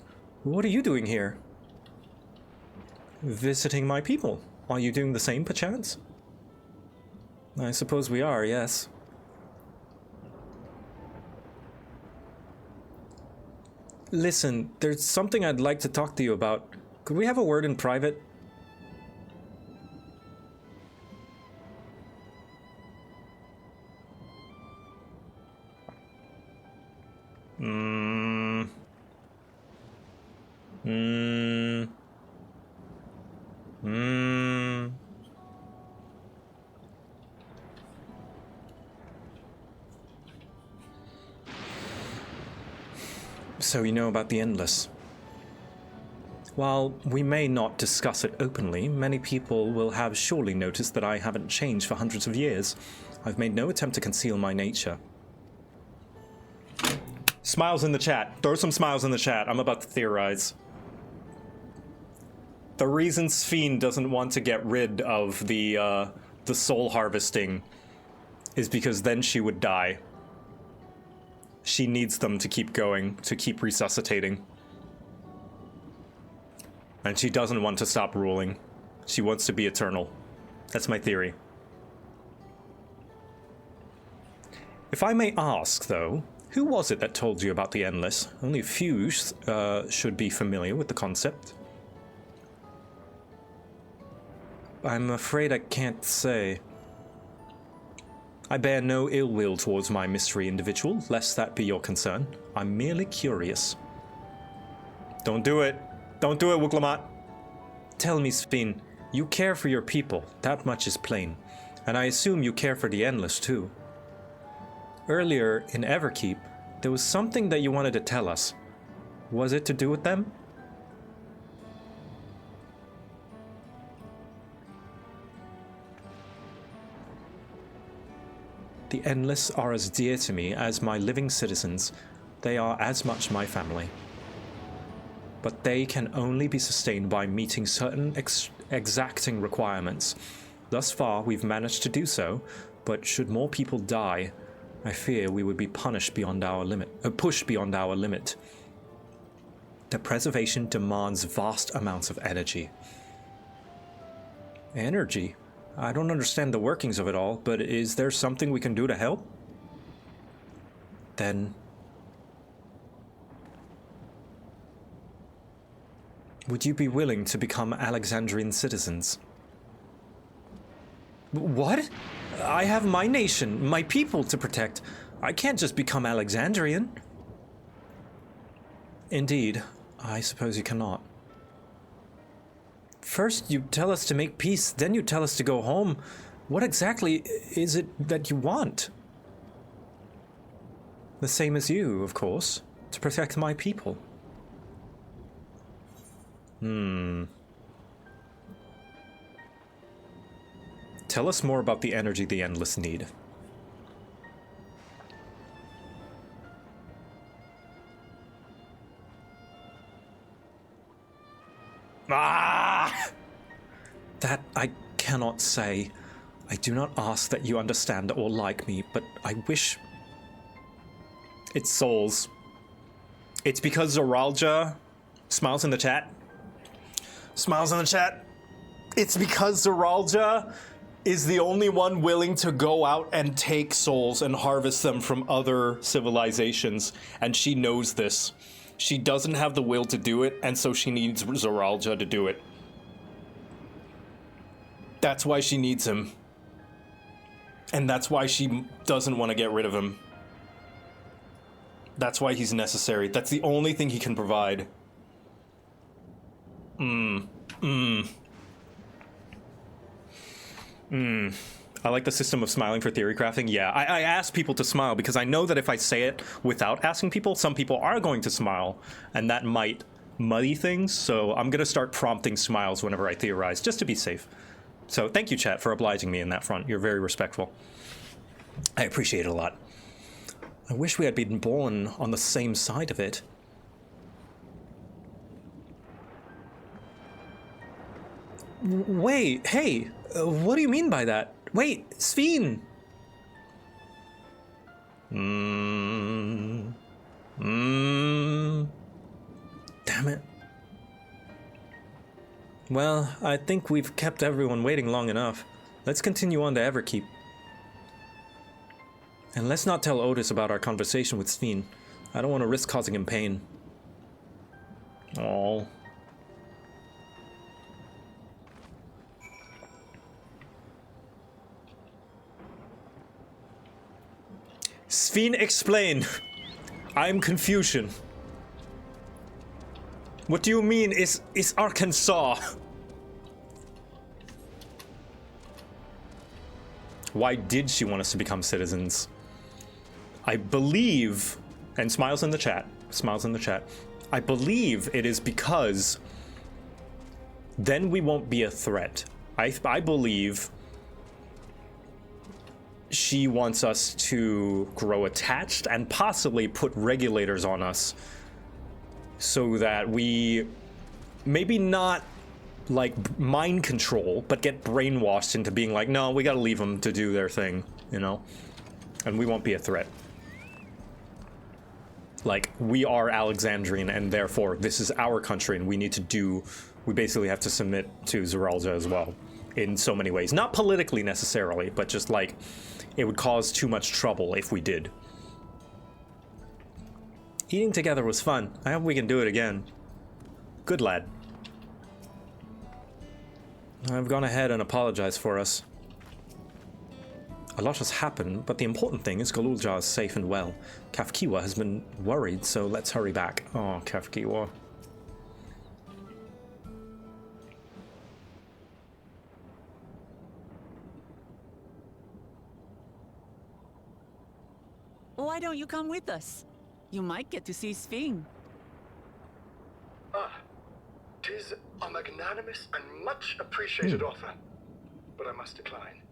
what are you doing here? Visiting my people. Are you doing the same, perchance? I suppose we are, yes. Listen, there's something I'd like to talk to you about. Could we have a word in private? So you know about the Endless. While we may not discuss it openly, many people will have surely noticed that I haven't changed for hundreds of years. I've made no attempt to conceal my nature. Smiles in the chat. Throw some smiles in the chat. I'm about to theorize. The reason Sphene doesn't want to get rid of the soul harvesting is because then she would die. She needs them to keep going, to keep resuscitating. And she doesn't want to stop ruling. She wants to be eternal. That's my theory. If I may ask, though, who was it that told you about the Endless? Only a few should be familiar with the concept. I'm afraid I can't say. I bear no ill will towards my mystery individual, lest that be your concern. I'm merely curious. Don't do it. Don't do it, Wuklamot. Tell me, Sphene, you care for your people, that much is plain. And I assume you care for the Endless, too. Earlier, in Everkeep, there was something that you wanted to tell us. Was it to do with them? The Endless are as dear to me as my living citizens. They are as much my family. But they can only be sustained by meeting certain exacting requirements. Thus far, we've managed to do so, but should more people die, I fear we would be punished beyond our limit, pushed beyond our limit. The preservation demands vast amounts of energy. Energy? I don't understand the workings of it all, but is there something we can do to help? Then... would you be willing to become Alexandrian citizens? What? I have my nation, my people to protect. I can't just become Alexandrian. Indeed, I suppose you cannot. First you tell us to make peace, then you tell us to go home. What exactly is it that you want? The same as you, of course. To protect my people. Tell us more about the energy the Endless need. That I cannot say. I do not ask that you understand or like me, but I wish... It's souls. It's because Zoralja... Smiles in the chat. Smiles in the chat. It's because Zeralja is the only one willing to go out and take souls and harvest them from other civilizations, and she knows this. She doesn't have the will to do it, and so she needs Zeralja to do it. That's why she needs him. And that's why she doesn't want to get rid of him. That's why he's necessary. That's the only thing he can provide. I like the system of smiling for theory crafting. Yeah, I ask people to smile because I know that if I say it without asking people, some people are going to smile, and that might muddy things. So I'm going to start prompting smiles whenever I theorize, just to be safe. So thank you, chat, for obliging me in that front. You're very respectful. I appreciate it a lot. I wish we had been born on the same side of it. Wait, hey, what do you mean by that? Wait, Sphene! Damn it. Well, I think we've kept everyone waiting long enough. Let's continue on to Everkeep. And let's not tell Otis about our conversation with Sphene. I don't want to risk causing him pain. Oh. Sphene, explain. I'm Confucian. What do you mean is Arkansas? Why did she want us to become citizens? I believe, and smiles in the chat, I believe it is because then we won't be a threat. I believe she wants us to grow attached and possibly put regulators on us so that we maybe not like mind control, but get brainwashed into being like, no, we gotta leave them to do their thing, you know? And we won't be a threat. Like, we are Alexandrian, and therefore this is our country, and we basically have to submit to Zeralja as well, in so many ways. Not politically necessarily, but just like, it would cause too much trouble if we did. Eating together was fun. I hope we can do it again. Good lad. I've gone ahead and apologized for us. A lot has happened, but the important thing is Galulja is safe and well. Kafkiwa has been worried, so let's hurry back. Oh, Kafkiwa. Why don't you come with us? You might get to see Sphene. Ah, 'tis a magnanimous and much appreciated offer, but I must decline.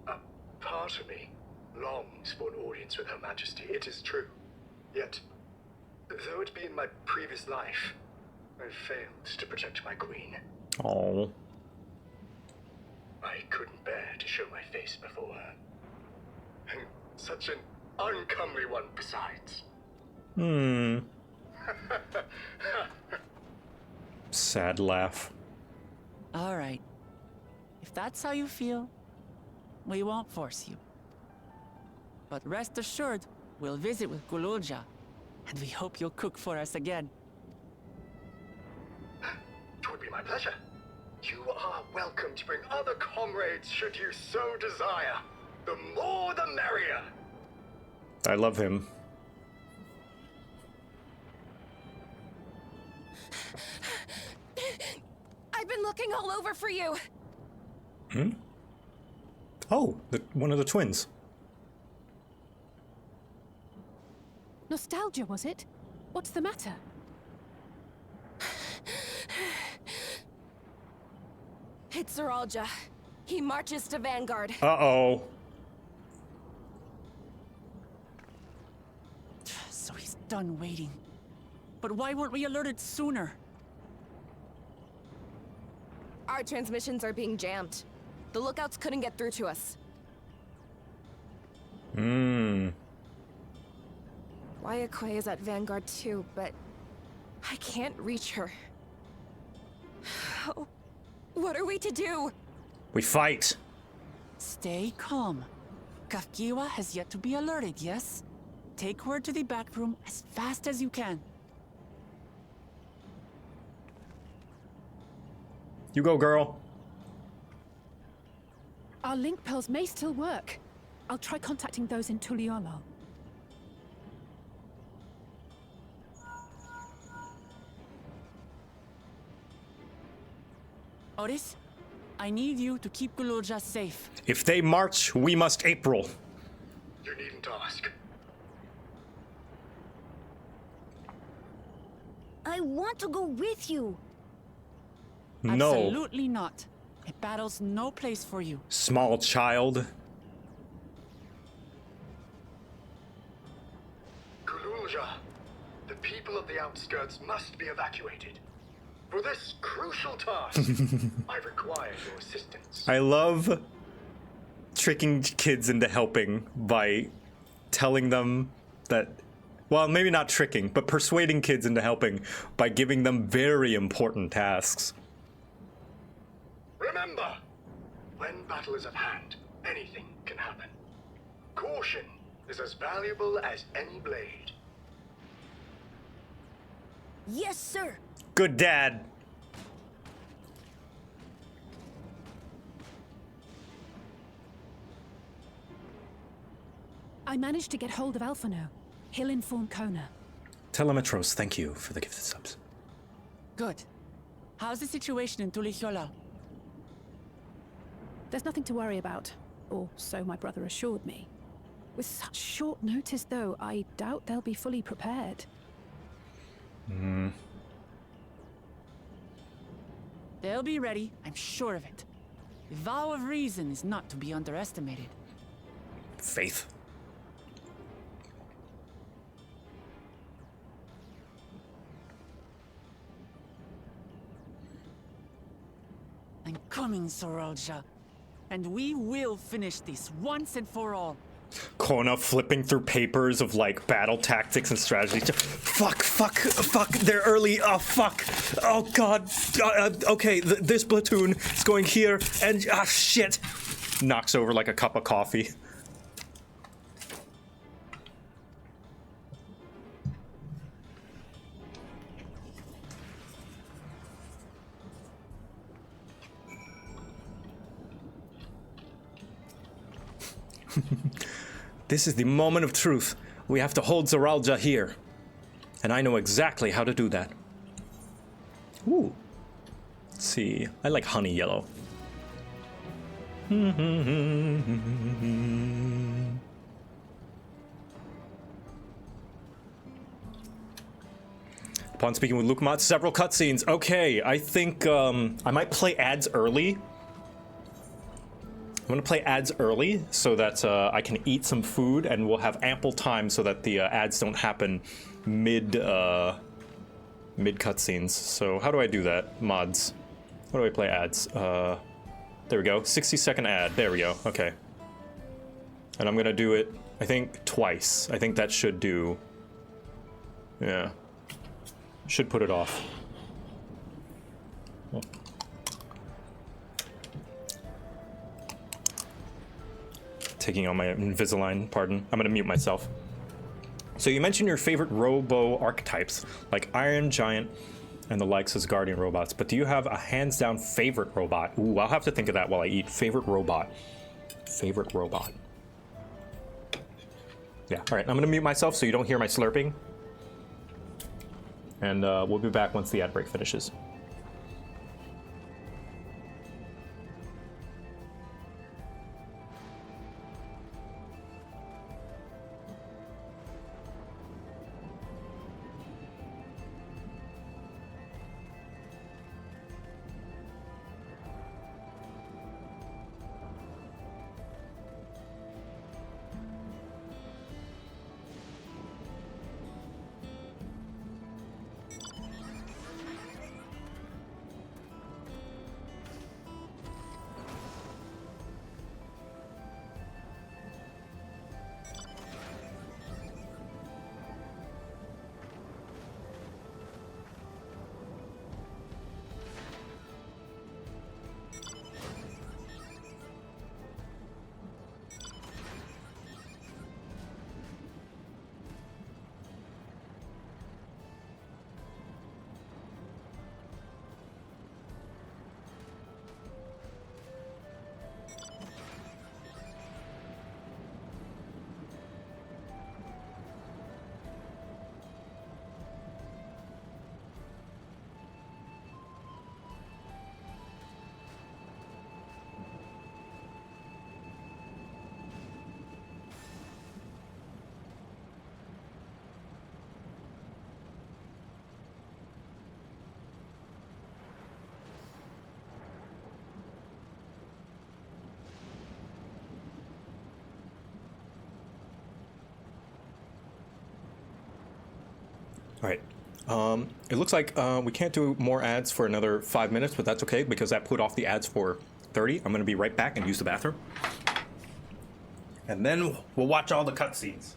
A part of me longs for an audience with Her Majesty, it is true. Yet, though it be in my previous life, I failed to protect my queen. Oh. I couldn't bear to show my face before her. And such an uncomely one besides. Sad laugh. All right. If that's how you feel, we won't force you. But rest assured, we'll visit with Galulja, and we hope you'll cook for us again. It would be my pleasure. You are welcome to bring other comrades should you so desire. The more the merrier. I love him. I've been looking all over for you. Oh, one of the twins. Nostalgia, was it? What's the matter? It's Zeralja. He marches to Vanguard. Uh-oh. So he's done waiting. But why weren't we alerted sooner? Our transmissions are being jammed. The lookouts couldn't get through to us. Wayakwe is at Vanguard too, but I can't reach her. Oh, What are we to do? We fight. Stay calm. Kafkiwa has yet to be alerted, yes? Take her to the back room as fast as you can. You go, girl. Our link pearls may still work. I'll try contacting those in Tuliolo. Otis, I need you to keep Guloja safe. If they march, we must April. You needn't ask. I want to go with you. No. Absolutely not. A battle's no place for you. Small child. Kululja, the people of the outskirts must be evacuated. For this crucial task, I require your assistance. I love tricking kids into helping by telling them that, well, maybe not tricking, but persuading kids into helping by giving them very important tasks. Remember, when battle is at hand, anything can happen. Caution is as valuable as any blade. Yes, sir. Good dad. I managed to get hold of Alphano. He'll inform Kona. Telemetros, thank you for the gifted subs. Good. How's the situation in Tulichola? There's nothing to worry about, or so my brother assured me. With such short notice, though, I doubt they'll be fully prepared. They'll be ready, I'm sure of it. The vow of reason is not to be underestimated. Faith. I'm coming, Sorolja. And we will finish this once and for all. Kona flipping through papers of like battle tactics and strategy. Fuck, they're early. Oh, fuck. Oh, God. Okay, this platoon is going here, and shit. Knocks over like a cup of coffee. This is the moment of truth. We have to hold Zoralja here. And I know exactly how to do that. Ooh. Let's see. I like honey yellow. Upon speaking with Lukemat, several cutscenes. Okay, I think I might play ads early. I'm gonna play ads early so that I can eat some food and we'll have ample time so that the ads don't happen mid cutscenes. So how do I do that? Mods. How do I play ads? There we go. 60-second ad. There we go. Okay. And I'm gonna do it, I think, twice. I think that should do. Yeah. Should put it off. Oh. Taking on my Invisalign, pardon. I'm gonna mute myself. So you mentioned your favorite robo archetypes, like Iron Giant and the likes as Guardian robots, but do you have a hands-down favorite robot? Ooh, I'll have to think of that while I eat. Favorite robot. Favorite robot. Yeah, all right, I'm gonna mute myself so you don't hear my slurping. And we'll be back once the ad break finishes. All right. It looks like we can't do more ads for another 5 minutes, but that's okay because that put off the ads for 30. I'm going to be right back and use the bathroom. And then we'll watch all the cutscenes.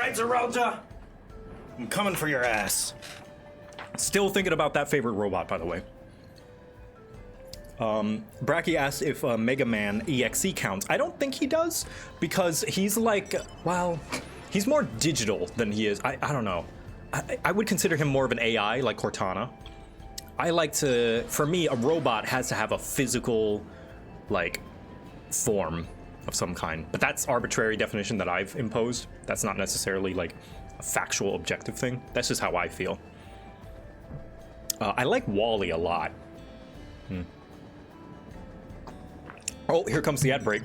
Zeralja, I'm coming for your ass. Still thinking about that favorite robot, by the way. Bracky asked if Mega Man EXE counts. I don't think he does, because he's like, well, he's more digital than he is. I don't know. I would consider him more of an AI, like Cortana. I like to, for me, a robot has to have a physical, like, form of some kind, but that's arbitrary definition that I've imposed. That's not necessarily like a factual objective thing. That's just how I feel. I like Wally a lot. Oh, here comes the ad break.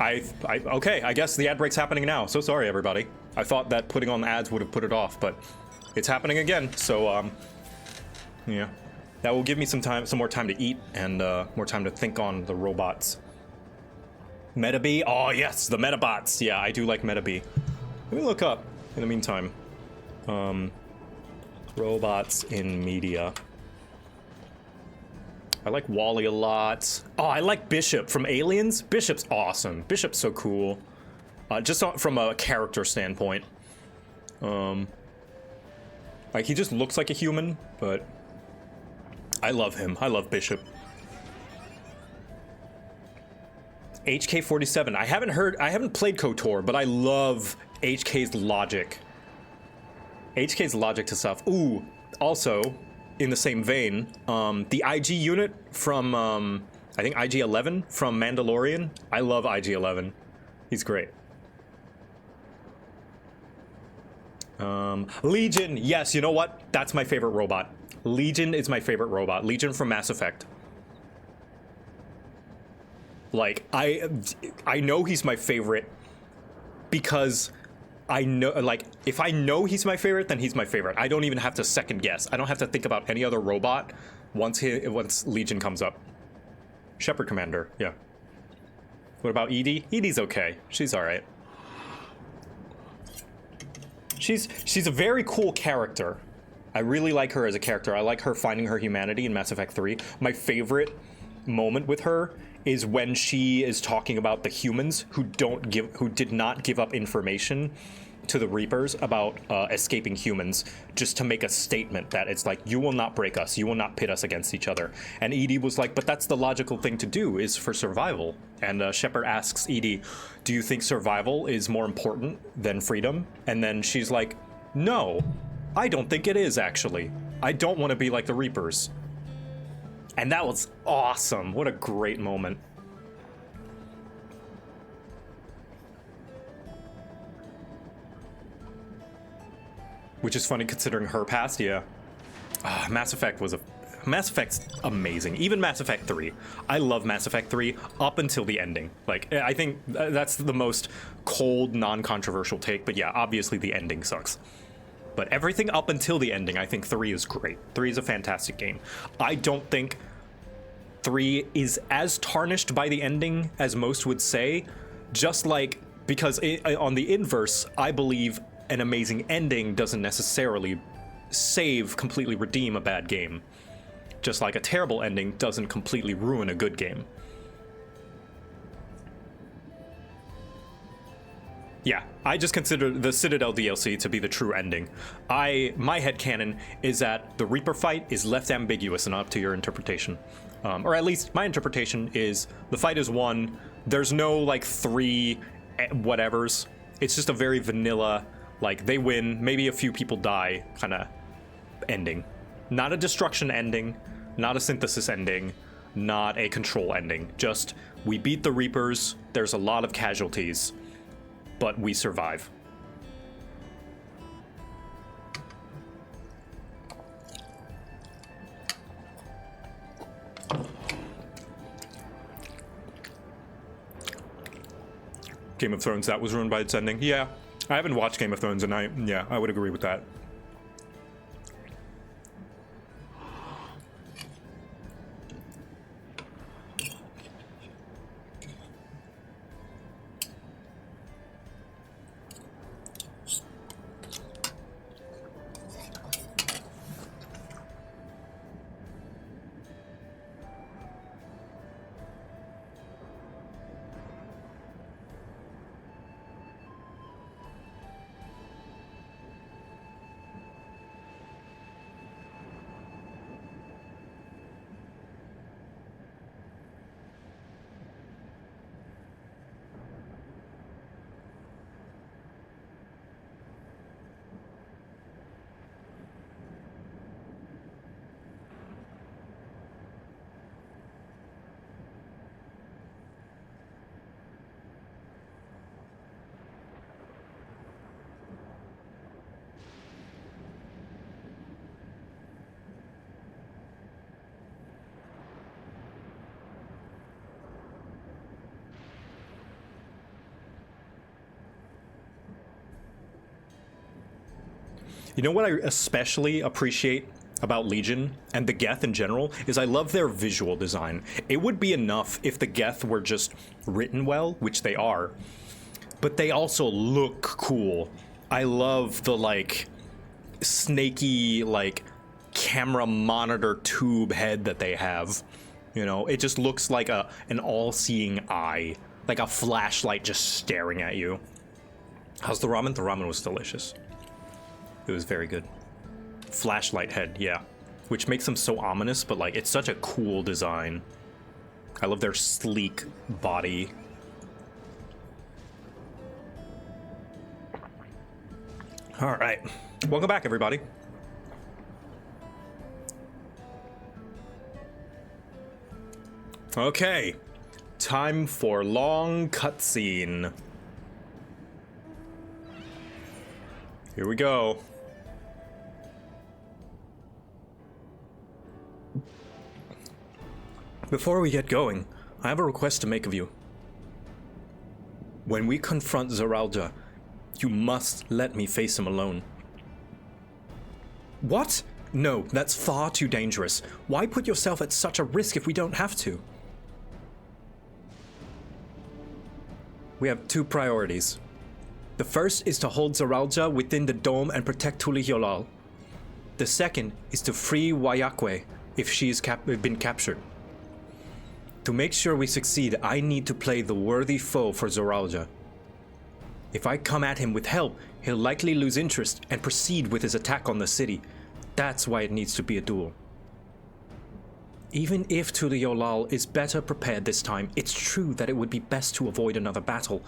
Okay, I guess the ad break's happening now. So sorry, everybody. I thought that putting on the ads would have put it off, but it's happening again. So yeah, that will give me some more time to eat and more time to think on the robots. Metabee? Oh yes, the Metabots. Yeah, I do like Metabee. Let me look up in the meantime. Robots in media. I like Wally a lot. Oh, I like Bishop from Aliens. Bishop's awesome. Bishop's so cool. Just from a character standpoint. Like he just looks like a human, but I love him. I love Bishop. HK47. I haven't played KOTOR, but I love HK's logic. HK's logic to stuff. Ooh, also, in the same vein, the IG unit from, I think IG-11 from Mandalorian. I love IG-11. He's great. Legion. Yes, you know what? That's my favorite robot. Legion is my favorite robot. Legion from Mass Effect. Like, I know he's my favorite because I know, like, if I know he's my favorite, then he's my favorite. I don't even have to second guess. I don't have to think about any other robot once Legion comes up. Shepard Commander, yeah. What about Edie? Edie's okay. She's all right. She's a very cool character. I really like her as a character. I like her finding her humanity in Mass Effect 3. My favorite moment with her is when she is talking about the humans who did not give up information to the Reapers about escaping humans, just to make a statement that it's like, you will not break us, you will not pit us against each other. And Edie was like, but that's the logical thing to do, is for survival. And Shepard asks Edie, do you think survival is more important than freedom? And then she's like, no, I don't think it is, actually. I don't want to be like the Reapers. And that was awesome. What a great moment. Which is funny considering her past, yeah. Mass Effect's amazing. Even Mass Effect 3. I love Mass Effect 3 up until the ending. Like, I think that's the most cold, non-controversial take, but yeah, obviously the ending sucks. But everything up until the ending, I think 3 is great. 3 is a fantastic game. I don't think 3 is as tarnished by the ending as most would say, just like, because on the inverse, I believe an amazing ending doesn't necessarily completely redeem a bad game. Just like a terrible ending doesn't completely ruin a good game. Yeah, I just consider the Citadel DLC to be the true ending. My headcanon is that the Reaper fight is left ambiguous and up to your interpretation. Or at least my interpretation is the fight is won. There's no like 3 whatevers. It's just a very vanilla, like they win, maybe a few people die kind of ending. Not a destruction ending, not a synthesis ending, not a control ending. Just we beat the Reapers, there's a lot of casualties, but we survive. Game of Thrones, that was ruined by its ending. Yeah, I haven't watched Game of Thrones, and I would agree with that. You know what I especially appreciate about Legion and the Geth in general is I love their visual design. It would be enough if the Geth were just written well, which they are, but they also look cool. I love the like snaky like camera monitor tube head that they have. You know, it just looks like an all-seeing eye, like a flashlight just staring at you. How's the ramen? The ramen was delicious. It was very good. Flashlight head, yeah. Which makes them so ominous, but like it's such a cool design. I love their sleek body. All right, welcome back, everybody. Okay, time for long cutscene. Here we go. Before we get going, I have a request to make of you. When we confront Zoralja, you must let me face him alone. What? No, that's far too dangerous. Why put yourself at such a risk if we don't have to? We have 2 priorities. The first is to hold Zoralja within the dome and protect Tulihyolal. The second is to free Wayakwe if she has been captured. To make sure we succeed, I need to play the worthy foe for Zoralja. If I come at him with help, he'll likely lose interest and proceed with his attack on the city. That's why it needs to be a duel. Even if Tulihyolal is better prepared this time, it's true that it would be best to avoid another battle.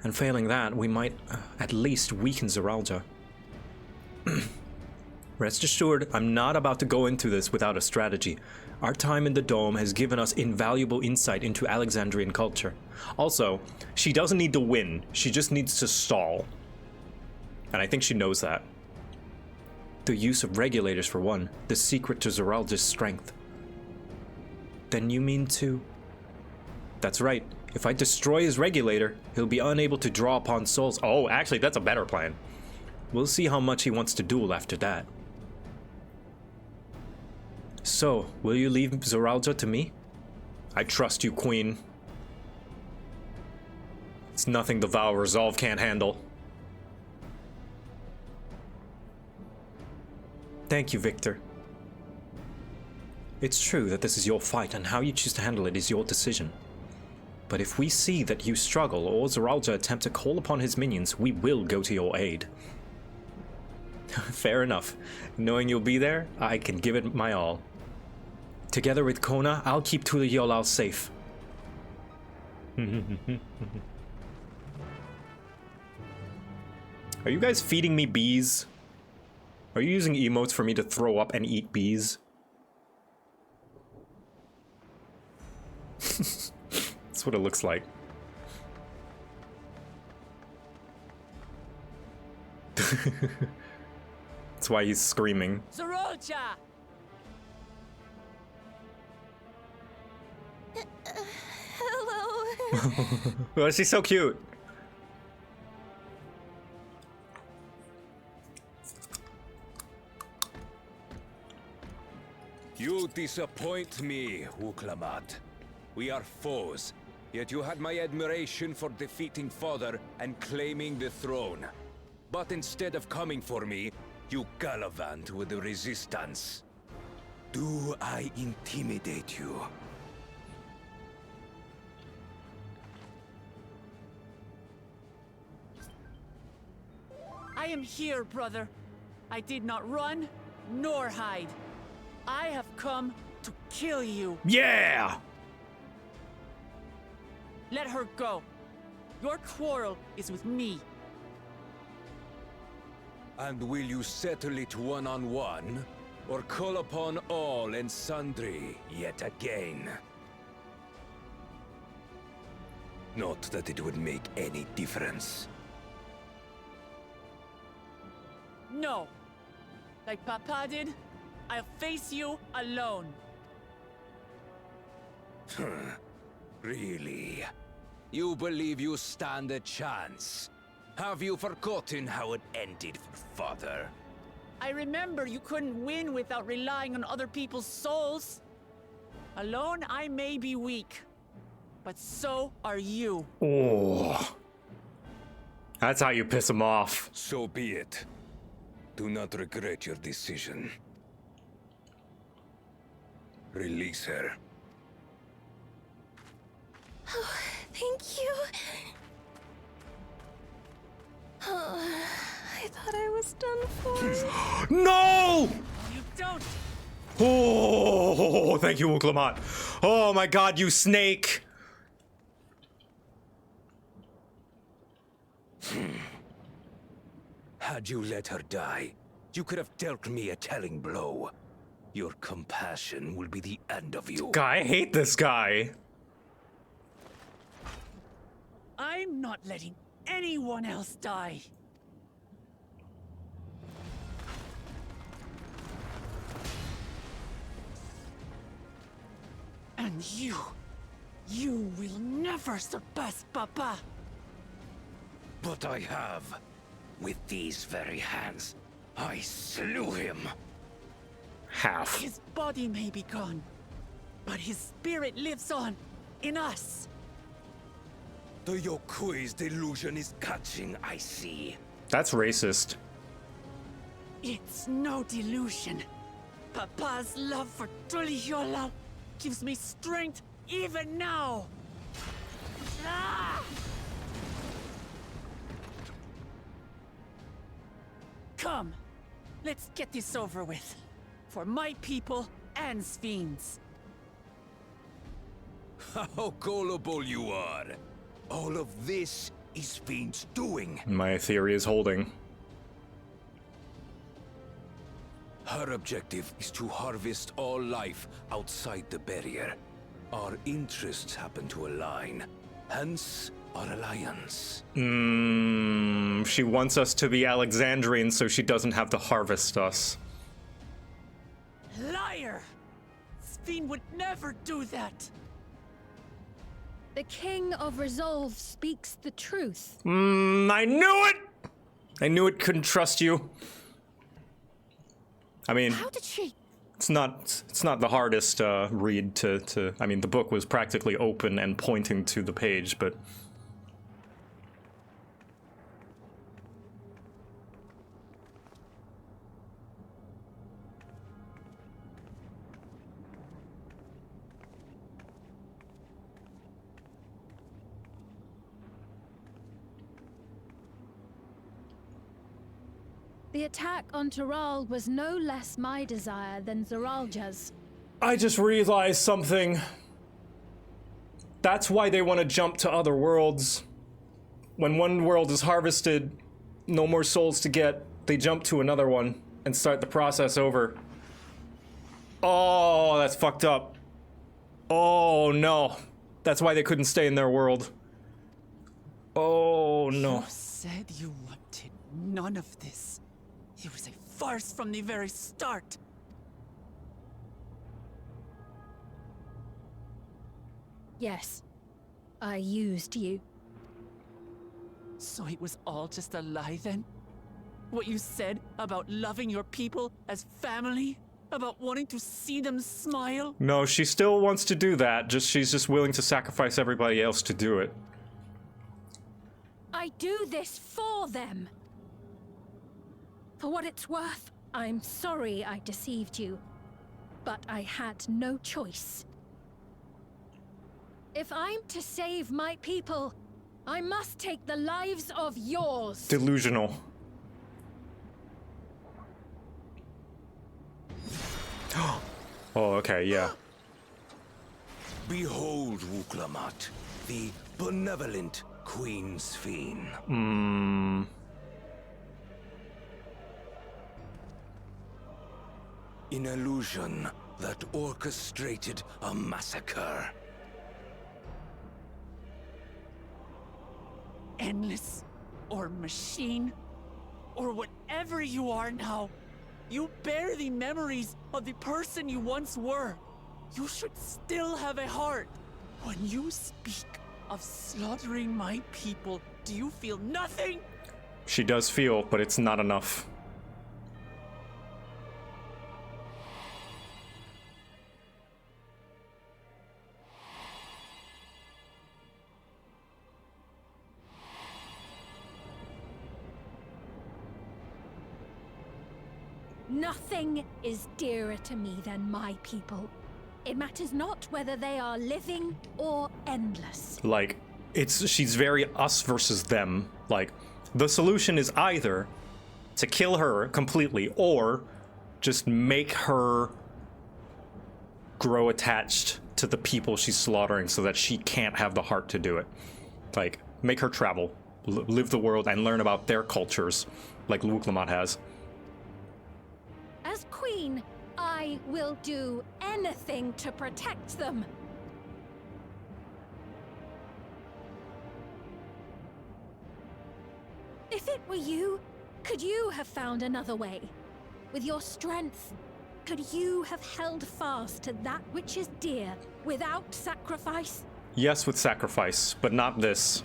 And failing that, we might at least weaken Zoralja. Rest assured, I'm not about to go into this without a strategy. Our time in the Dome has given us invaluable insight into Alexandrian culture. Also, she doesn't need to win, she just needs to stall. And I think she knows that. The use of regulators for one, the secret to Zoralja's strength. Then you mean to? That's right. If I destroy his regulator, he'll be unable to draw upon souls. Oh, actually, that's a better plan. We'll see how much he wants to duel after that. So, will you leave Zoralja to me? I trust you, Queen. It's nothing the vow of resolve can't handle. Thank you, Victor. It's true that this is your fight, and how you choose to handle it is your decision. But if we see that you struggle, or Zeralja attempt to call upon his minions, we will go to your aid. Fair enough. Knowing you'll be there, I can give it my all. Together with Kona, I'll keep Tula Yolal safe. Are you guys feeding me bees? Are you using emotes for me to throw up and eat bees? That's what it looks like. That's why he's screaming. Zeralja! Hello. Oh, she's so cute. You disappoint me, Uklamat. We are foes, yet you had my admiration for defeating Father and claiming the throne. But instead of coming for me, you gallivant with the resistance. Do I intimidate you? I am here, brother. I did not run, nor hide. I have come to kill you. Yeah! Let her go. Your quarrel is with me. And will you settle it one-on-one, or call upon all and sundry yet again? Not that it would make any difference. No. Like Papa did, I'll face you alone. Really? You believe you stand a chance? Have you forgotten how it ended for Father? I remember you couldn't win without relying on other people's souls. Alone, I may be weak, but so are you. Oh. That's how you piss him off. So be it. Do not regret your decision. Release her. Oh, thank you. Oh, I thought I was done for. No! You don't. Oh, thank you, Uklamat. Oh my god, you snake! Had you let her die, you could have dealt me a telling blow. Your compassion will be the end of you. God, I hate this guy. I'm not letting anyone else die. And you will never surpass Papa. But I have. With these very hands, I slew him. Half. His body may be gone, but his spirit lives on in us. The Yokui's delusion is catching, I see. That's racist. It's no delusion. Papa's love for Tulihyola gives me strength even now. Ah! Come, let's get this over with. For my people and Sphines. How gullible you are. All of this is Fiend's doing. My theory is holding. Her objective is to harvest all life outside the barrier. Our interests happen to align, hence our alliance. She wants us to be Alexandrian so she doesn't have to harvest us. Liar! Sphine would never do that. The King of Resolve speaks the truth. I knew it! I knew it couldn't trust you. I mean, How did she? It's not the hardest read to. I mean, the book was practically open and pointing to the page, but. The attack on Taral was no less my desire than Zaralja's. I just realized something. That's why they want to jump to other worlds. When one world is harvested, no more souls to get, they jump to another one and start the process over. Oh, that's fucked up. Oh, no. That's why they couldn't stay in their world. Oh, no. You said you wanted none of this. It was a farce from the very start. Yes, I used you. So it was all just a lie then? What you said about loving your people as family? About wanting to see them smile? No, she still wants to do that, she's just willing to sacrifice everybody else to do it. I do this for them. For what it's worth, I'm sorry I deceived you, but I had no choice. If I'm to save my people, I must take the lives of yours. Delusional. Oh, okay, yeah. Behold, Wuklamat, the benevolent Queen's Fiend. An illusion that orchestrated a massacre. Endless, or machine, or whatever you are now, you bear the memories of the person you once were. You should still have a heart. When you speak of slaughtering my people, do you feel nothing? She does feel, but it's not enough. Nothing is dearer to me than my people. It matters not whether they are living or endless. Like, she's very us versus them. Like, the solution is either to kill her completely or just make her grow attached to the people she's slaughtering so that she can't have the heart to do it. Like, make her travel, live the world, and learn about their cultures, like Wuklamat has. As queen, I will do anything to protect them. If it were you, could you have found another way? With your strength, could you have held fast to that which is dear without sacrifice? Yes, with sacrifice, but not this.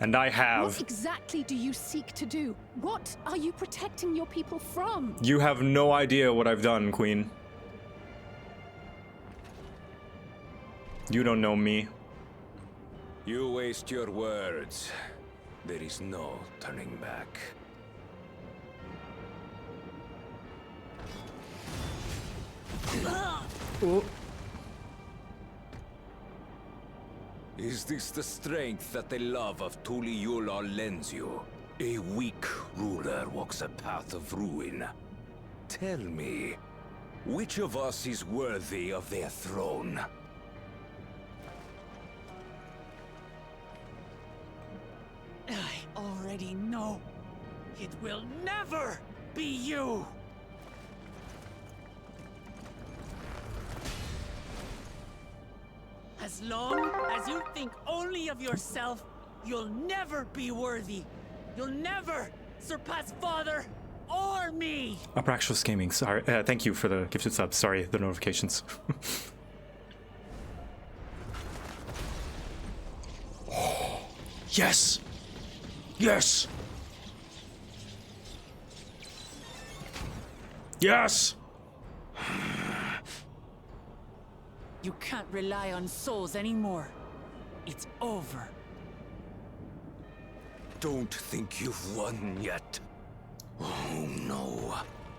And I have... What exactly do you seek to do? What are you protecting your people from? You have no idea what I've done, Queen. You don't know me. You waste your words. There is no turning back. Oh. Is this the strength that the love of Tuliyola lends you? A weak ruler walks a path of ruin. Tell me, which of us is worthy of their throne? I already know. It will never be you! As long as you think only of yourself, you'll never be worthy. You'll never surpass Father or me! Abraxos Gaming, sorry. Thank you for the gifted sub. Sorry, the notifications. Yes! Yes! Yes! You can't rely on souls anymore. It's over. Don't think you've won yet. Oh no.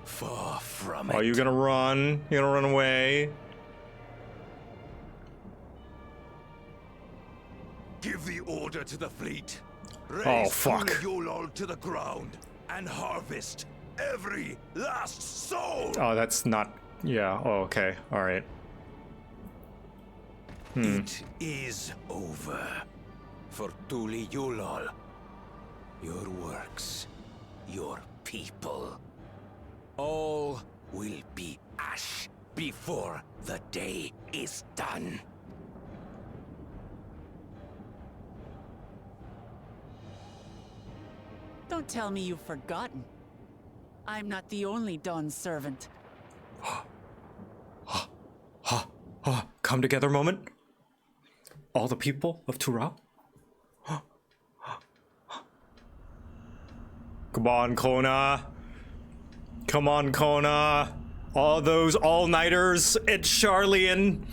Far from it. Are you gonna run? You gonna run away? Give the order to the fleet. Oh, fuck. Yulol to the ground and harvest every last soul. Oh, that's not... Yeah, oh, okay. Alright. It is over. For Tuli Yulol. Your works, your people, all will be ash before the day is done. Don't tell me you've forgotten. I'm not the only Dawn's servant. Come together moment. All the people of Turao. Come on, Kona. Come on, Kona. All those all-nighters. It's Charlian.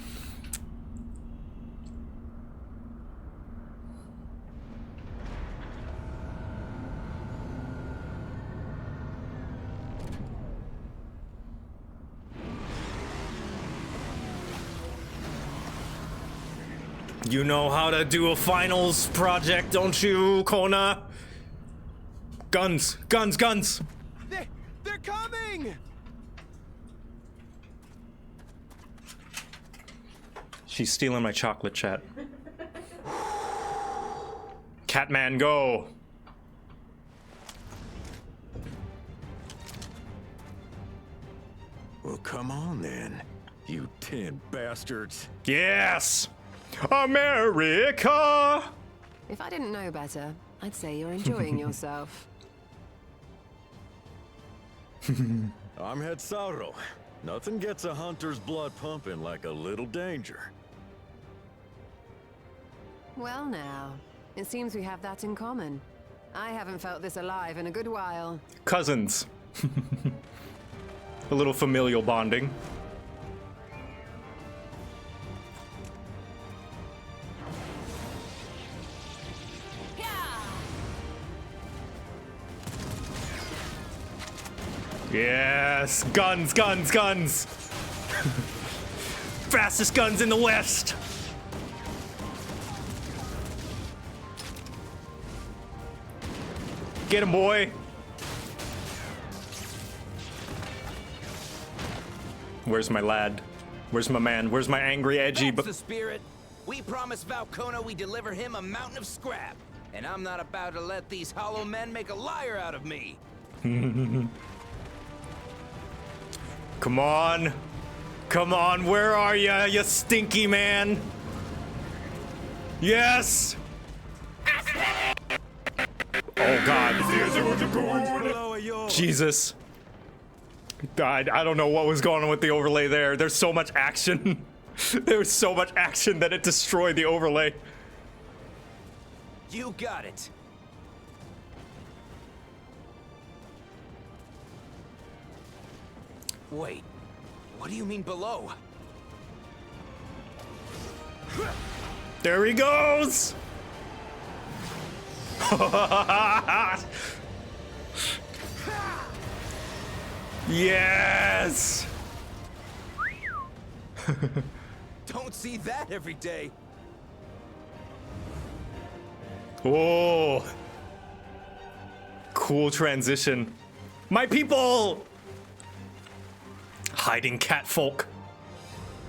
You know how to do a finals project, don't you, Kona? Guns, guns, guns! They're coming! She's stealing my chocolate, chat. Catman, go! Well, come on then, you 10 bastards. Yes! America! If I didn't know better, I'd say you're enjoying yourself. I'm Head Sauro. Nothing gets a hunter's blood pumping like a little danger. Well now, it seems we have that in common. I haven't felt this alive in a good while. Cousins. A little familial bonding. Yes, guns, guns, guns. Fastest guns in the West. Get him, boy. Where's my lad? Where's my man? Where's my angry, edgy? That's the spirit. We promised Valkona we deliver him a mountain of scrap, and I'm not about to let these hollow men make a liar out of me. Come on. Come on, where are ya, you stinky man? Yes! Oh god. Jesus. I don't know what was going on with the overlay there. There's so much action. There was so much action that it destroyed the overlay. You got it. Wait, what do you mean below? There he goes! Yes! Don't see that every day. Oh. Cool transition. My people! Hiding catfolk.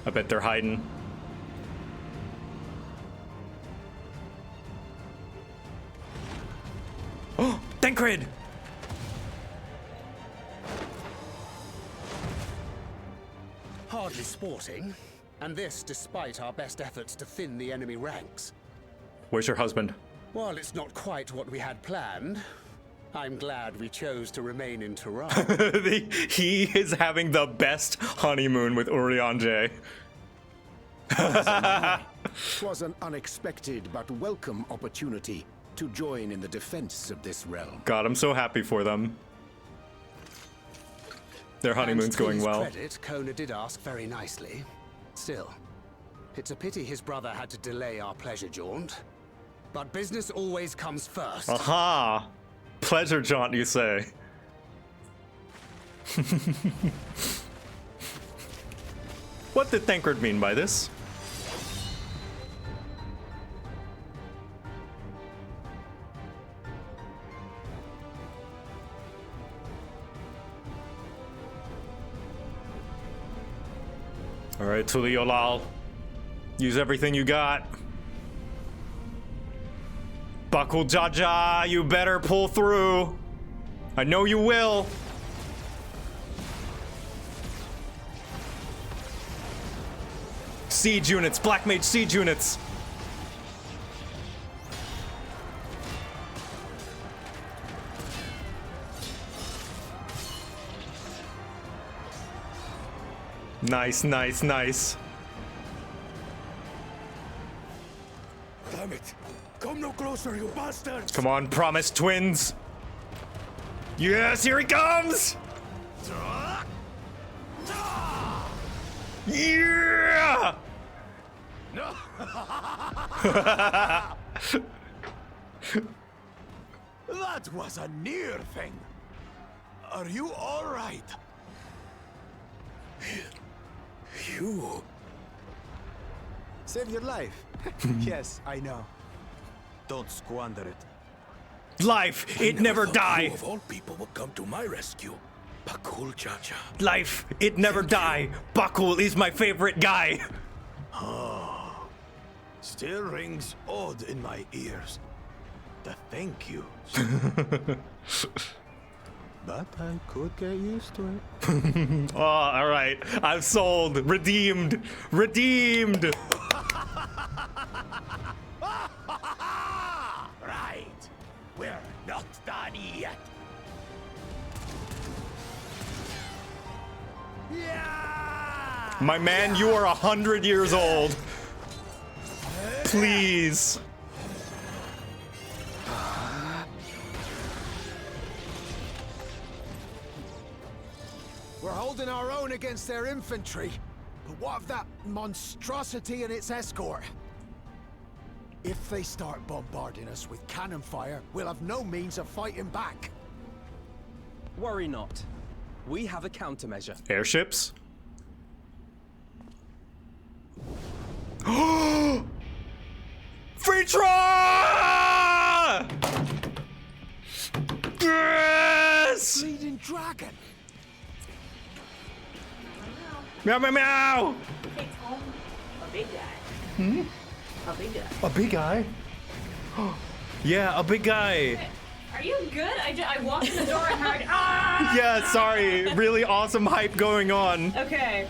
I bet they're hiding. Oh, Thancred! Hardly sporting, and this despite our best efforts to thin the enemy ranks. Where's your husband? While it's not quite what we had planned, I'm glad we chose to remain in Tehran. He is having the best honeymoon with Urianger. Twas an unexpected but welcome opportunity to join in the defense of this realm. God, I'm so happy for them. Their honeymoon's And to going his well. credit, Kona did ask very nicely. Still, it's a pity his brother had to delay our pleasure jaunt. But business always comes first. Aha! Pleasure jaunt, you say. What did Thancred mean by this? Alright, Tuliolal. Use everything you got. Buckle Jaja, you better pull through. I know you will. Siege units, Black Mage siege units. Nice, nice, nice. Damn it! Come no closer, you bastards! Come on, Promise Twins. Yes, here he comes! Yeah! No! That was a near thing. Are you all right? You Save your life. Yes, I know. Don't squander it. Life, it never die. Who of all people will come to my rescue? Bakul Chacha. Life, it never die. Bakul is my favorite guy. Ah, still rings odd in my ears. The thank you. But I could get used to it. Oh, all right. I'm sold. Redeemed. Redeemed. Right. We're not done yet. Yeah! My man, you are 100 years old. Please. We're holding our own against their infantry. But what of that monstrosity and its escort? If they start bombarding us with cannon fire, we'll have no means of fighting back. Worry not. We have a countermeasure. Airships? Fritra! Yes! Bleeding dragon. Meow, meow, meow! Takes home a big guy. Hmm? A big guy. A big guy? Yeah, a big guy. Are you good? I walked in the door and heard, ah! Yeah, sorry. Really awesome hype going on. Okay.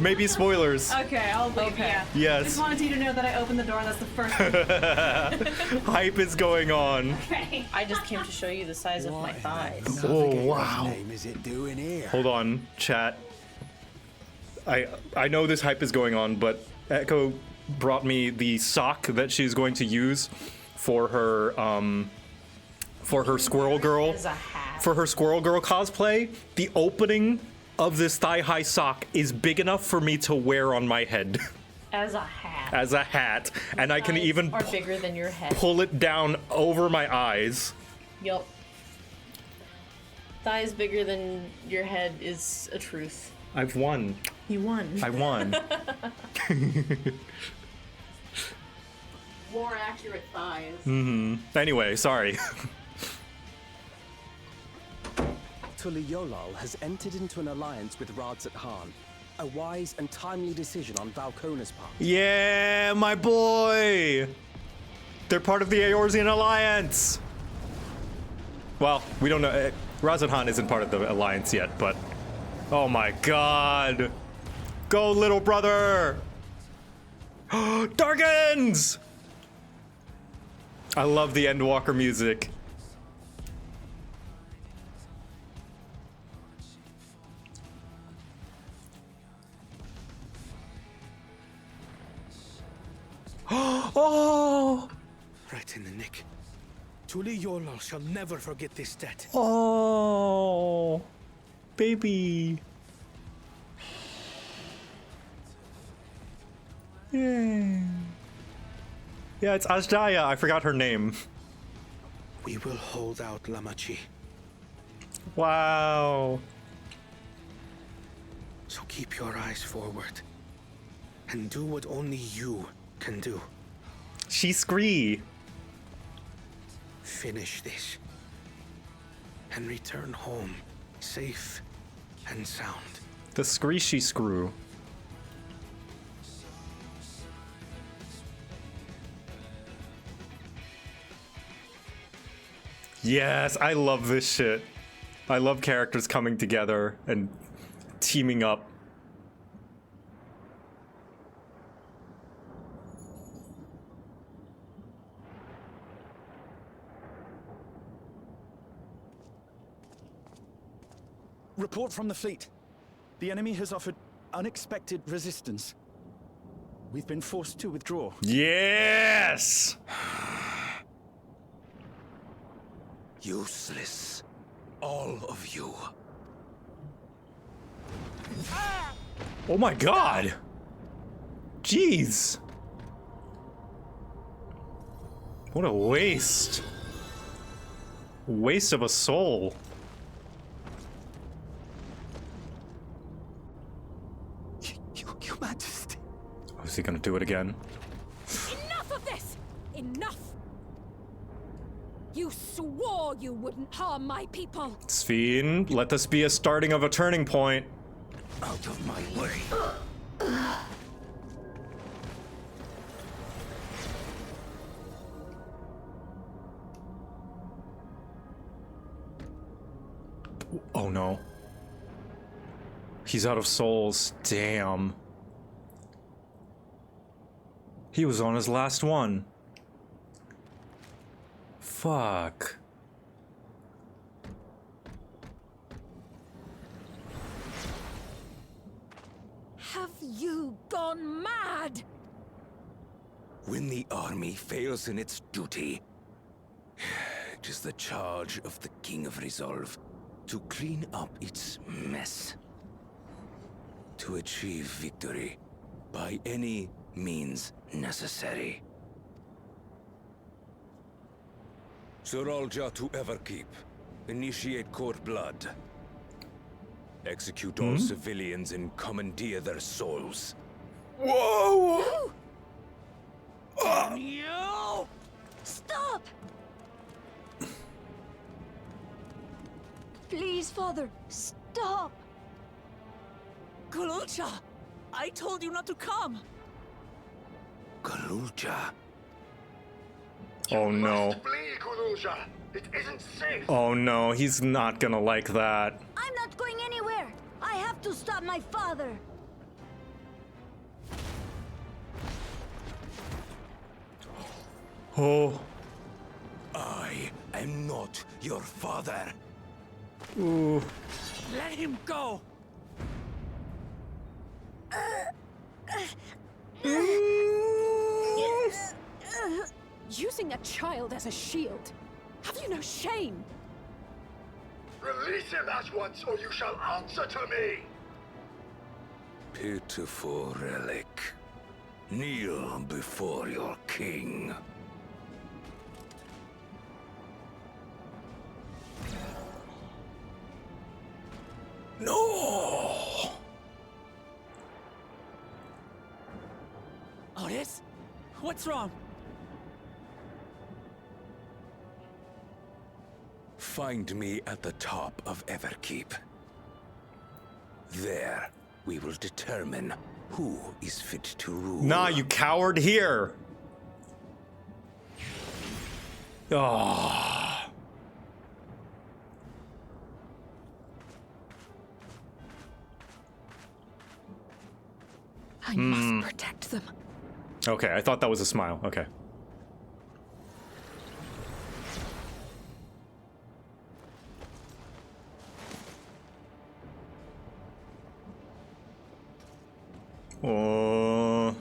Maybe spoilers. Okay, I'll believe you. Yeah. Yes. Just wanted you to know that I opened the door and that's the first thing. Hype is going on. Okay. I just came to show you the size of my thighs. Oh, wow. What name is it doing here? Hold on, chat. I know this hype is going on, but Echo brought me the sock that she's going to use for her Squirrel Girl. As a hat. For her Squirrel Girl cosplay. The opening of this thigh-high sock is big enough for me to wear on my head. As a hat. As a hat, and I can even Are bigger than your head. pull it down over my eyes. Yup. Thighs bigger than your head is a truth. I've won. You won. I won. More accurate thighs. Anyway, sorry. Tuliolal has entered into an alliance with Radzat Khan. A wise and timely decision on Valkona's part. Yeah, my boy! They're part of the Eorzean Alliance! Well, we don't know. Radzat Khan isn't part of the Alliance yet, but... Oh my god! Go, little brother! Dargans! I love the Endwalker music. Oh! Right in the nick. Tuliolal shall never forget this debt. Oh! Baby. Yay. Yeah, it's Ajdaya. I forgot her name. We will hold out, Lamachi. Wow. So keep your eyes forward. And do what only you can do. She scree. Finish this. And return home, safe and sound. The screechy screw. Yes, I love this shit. I love characters coming together and teaming up. Report from the fleet. The enemy has offered unexpected resistance. We've been forced to withdraw. Yes! Useless. All of you. Oh my god! Jeez! What a waste. Waste of a soul. Your Majesty. Oh, is he gonna do it again? Enough of this! Enough! You swore you wouldn't harm my people! Sphene, let this be a starting of a turning point. Out of my way. Oh no. He's out of souls. Damn. He was on his last one. Fuck. Have you gone mad? When the army fails in its duty, it is the charge of the King of Resolve to clean up its mess. To achieve victory by any means necessary. Zoralja to Everkeep. Initiate court blood. Execute all civilians and commandeer their souls. Whoa! No! Stop! Please, Father, stop! Kululcha! I told you not to come! Kululcha? Oh no. Flee, Kululja. It isn't safe. Oh no, he's not gonna like that. I'm not going anywhere! I have to stop my father! Oh. I am not your father. Ooh. Let him go! Using a child as a shield. Have you no shame? Release him at once, or you shall answer to me! Pitiful relic. Kneel before your king. No! Otis? What's wrong? Find me at the top of Everkeep. There, we will determine who is fit to rule. Nah, you coward, here! Oh. I must protect them. Okay, I thought that was a smile. Okay. Oh.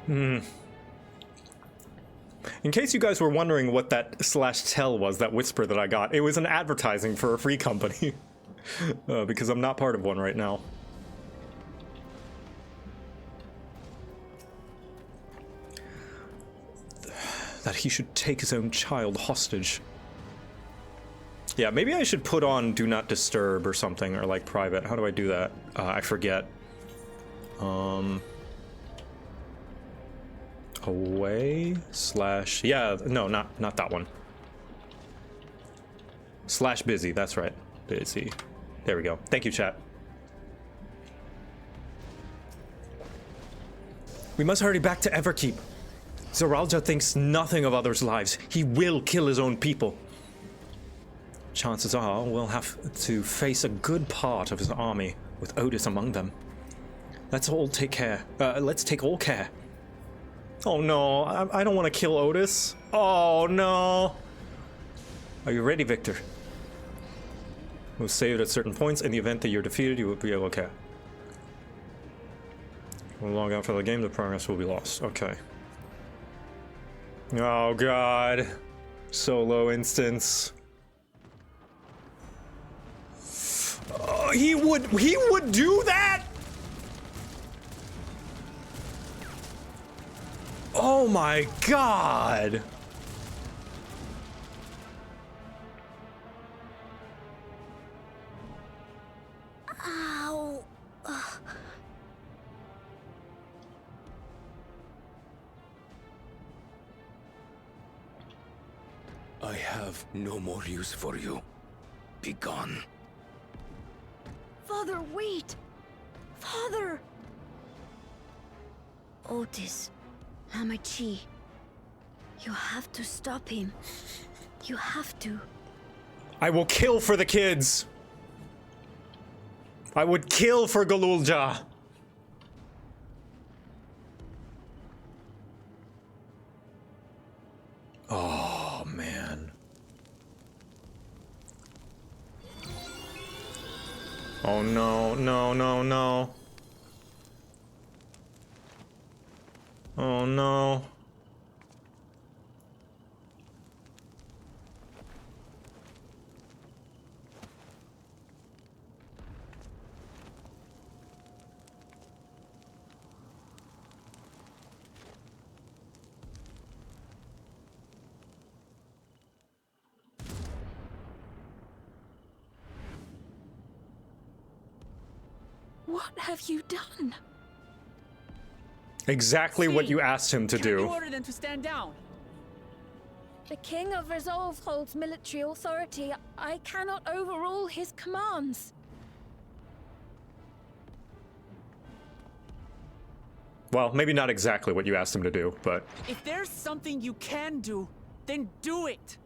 In case you guys were wondering what that /tell was, that whisper that I got, it was an advertising for a free company. Because I'm not part of one right now. That he should take his own child hostage. Yeah, maybe I should put on Do Not Disturb or something, or like private. How do I do that? I forget. Away / yeah, no, not that one. /busy, that's right. Busy. There we go. Thank you, chat. We must hurry back to Everkeep. Zoralja thinks nothing of others' lives. He will kill his own people. Chances are we'll have to face a good part of his army, with Otis among them. Let's all take care. Let's take all care. Oh no, I don't want to kill Otis. Oh no. Are you ready, Victor? We'll save it at certain points. In the event that you're defeated, you will be okay. We'll log out for the game, the progress will be lost. Okay. Oh god. Solo instance. He would do that? Oh my god. Ow. I have no more use for you. Be gone. Father, wait! Father! Otis, Hamachi, you have to stop him. You have to. I will kill for the kids. I would kill for Galulja. Oh, man. Oh, no, no, no, no. Oh, no. What have you done? Exactly what you asked him to do. You ordered them to stand down. The King of Resolve holds military authority. I cannot overrule his commands. Well, maybe not exactly what you asked him to do, but... If there's something you can do, then do it.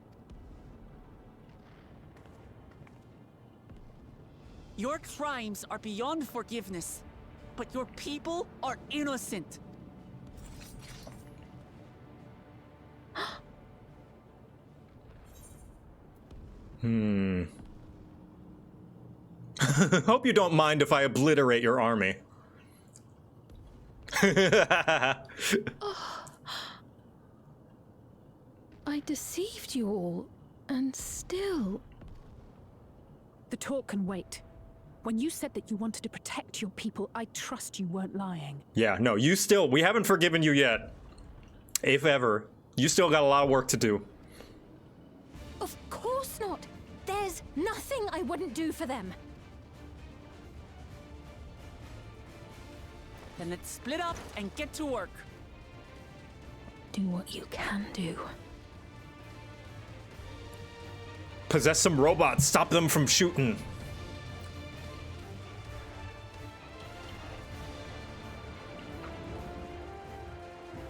Your crimes are beyond forgiveness, but your people are innocent. Hope you don't mind if I obliterate your army. I deceived you all, and still... The talk can wait. When you said that you wanted to protect your people, I trust you weren't lying. Yeah, no, we haven't forgiven you yet. If ever. You still got a lot of work to do. Of course not. There's nothing I wouldn't do for them. Then let's split up and get to work. Do what you can do. Possess some robots, stop them from shooting.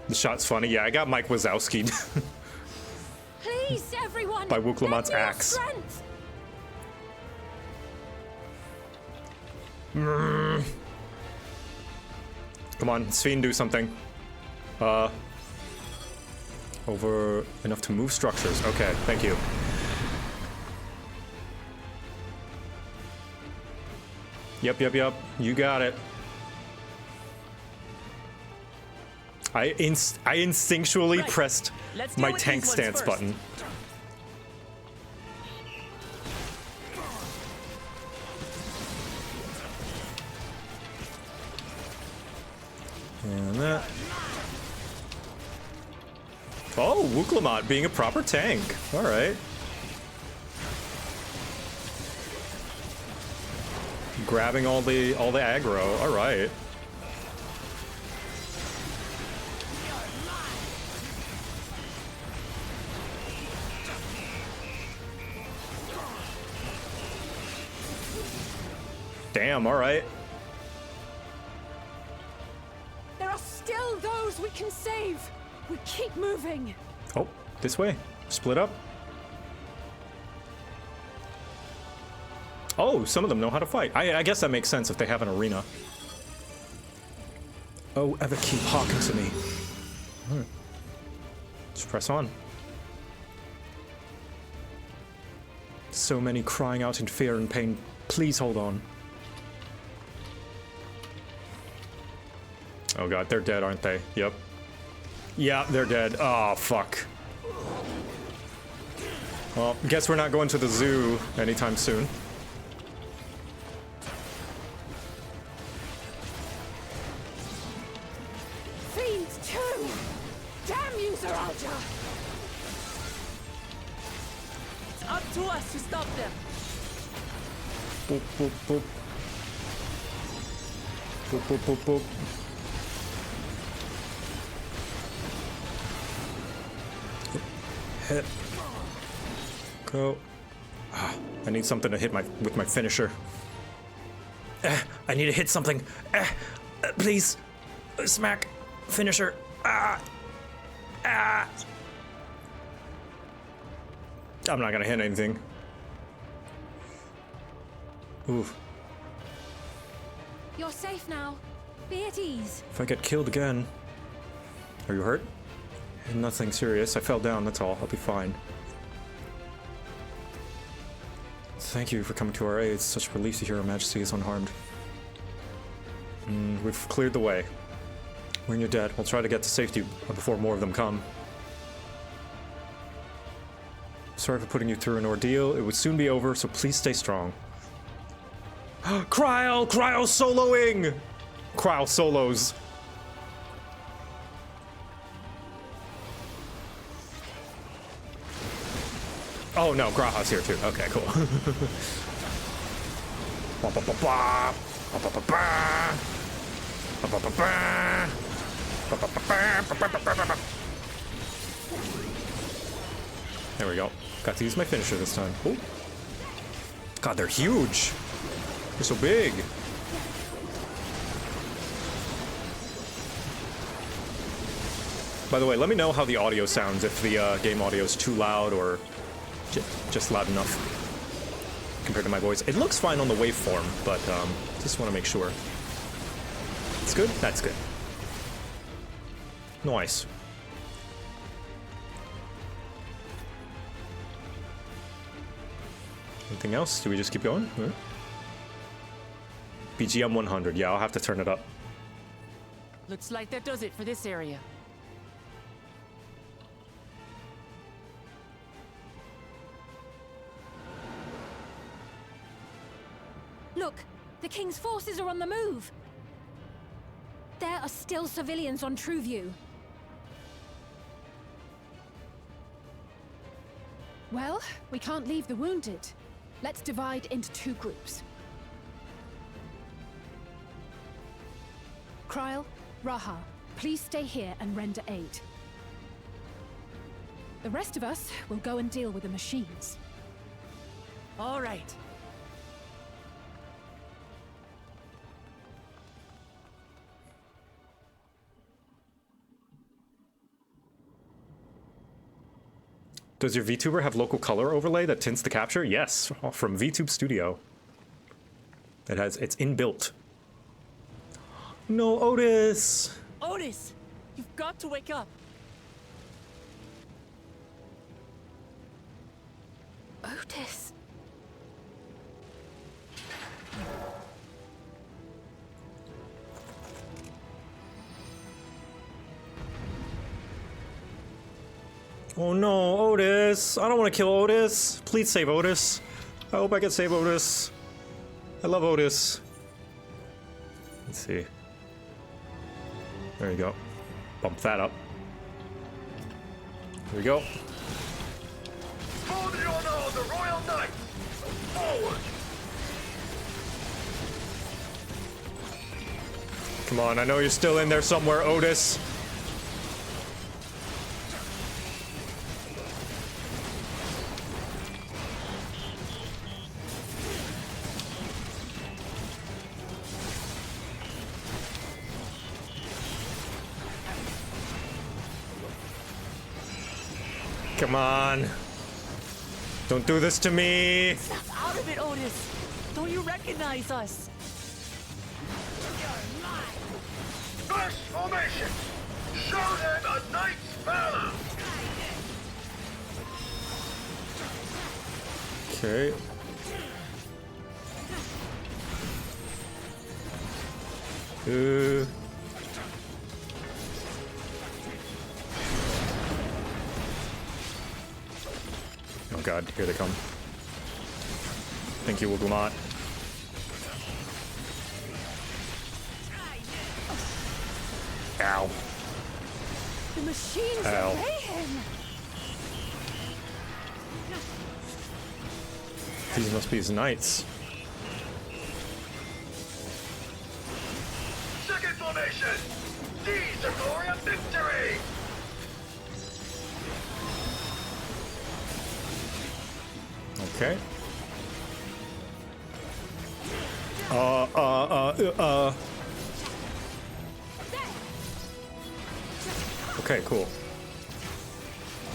The shot's funny. Yeah, I got Mike Wazowski. Please, everyone. By Wuklamat's axe. Come on, Sven, do something. Over enough to move structures. Okay, thank you. Yep. You got it. I instinctually pressed Let's my deal with tank these ones stance first. button. And that. Oh, Wuklamot being a proper tank. All right. Grabbing all the aggro. All right. Damn, all right. There are still those we can save. We keep moving. Oh, this way. Split up. Oh, some of them know how to fight. I guess that makes sense if they have an arena. Oh, ever keep hearken to me. Alright. Just press on. So many crying out in fear and pain. Please hold on. Oh god, they're dead, aren't they? Yep. Yeah, they're dead. Oh, fuck. Well, guess we're not going to the zoo anytime soon. Fiends too! Damn you, Zaraja! It's up to us to stop them. Boop, boop, boop. Boop, boop, boop, boop. Hit. Go. Ah, I need something to hit with my finisher. I need to hit something. Please. Smack. Finisher. I'm not gonna hit anything. Oof. You're safe now. Be at ease. If I get killed again. Are you hurt? Nothing serious. I fell down, that's all. I'll be fine. Thank you for coming to our aid. It's such a relief to hear Her Majesty is unharmed. We've cleared the way. When you're dead, we'll try to get to safety before more of them come. Sorry for putting you through an ordeal. It would soon be over, so please stay strong. Cryo! Cryo soloing! Cryo solos. Oh no, Graha's here too. Okay, cool. There we go. Got to use my finisher this time. Ooh. God, they're huge. They're so big. By the way, let me know how the audio sounds, if the game audio is too loud or just loud enough compared to my voice. It looks fine on the waveform, but just want to make sure. It's good? That's good. Nice. Anything else? Do we just keep going? BGM 100. Yeah, I'll have to turn it up. Looks like that does it for this area. Look, the King's forces are on the move. There are still civilians on Trueview. Well, we can't leave the wounded. Let's divide into two groups. Kryl, Raha, please stay here and render aid. The rest of us will go and deal with the machines. All right. Does your VTuber have local color overlay that tints the capture? Yes, from VTube Studio. It's inbuilt. No, Otis! Otis! You've got to wake up! Otis. Oh no, Otis! I don't want to kill Otis! Please save Otis! I hope I can save Otis. I love Otis. Let's see. There you go. Bump that up. Here we go. For the honor of the Royal Knights! Forward! Come on, I know you're still in there somewhere, Otis. Come on. Don't do this to me. Snap out of it, Otis. Don't you recognize us? First formation! Show them a knight's valor! Okay. Oh god, here they come. Thank you, Wilgumot. Ow. The machines Ow. obey him. These must be his knights. Second formation! Seize the glory of victory! Okay. Okay, cool.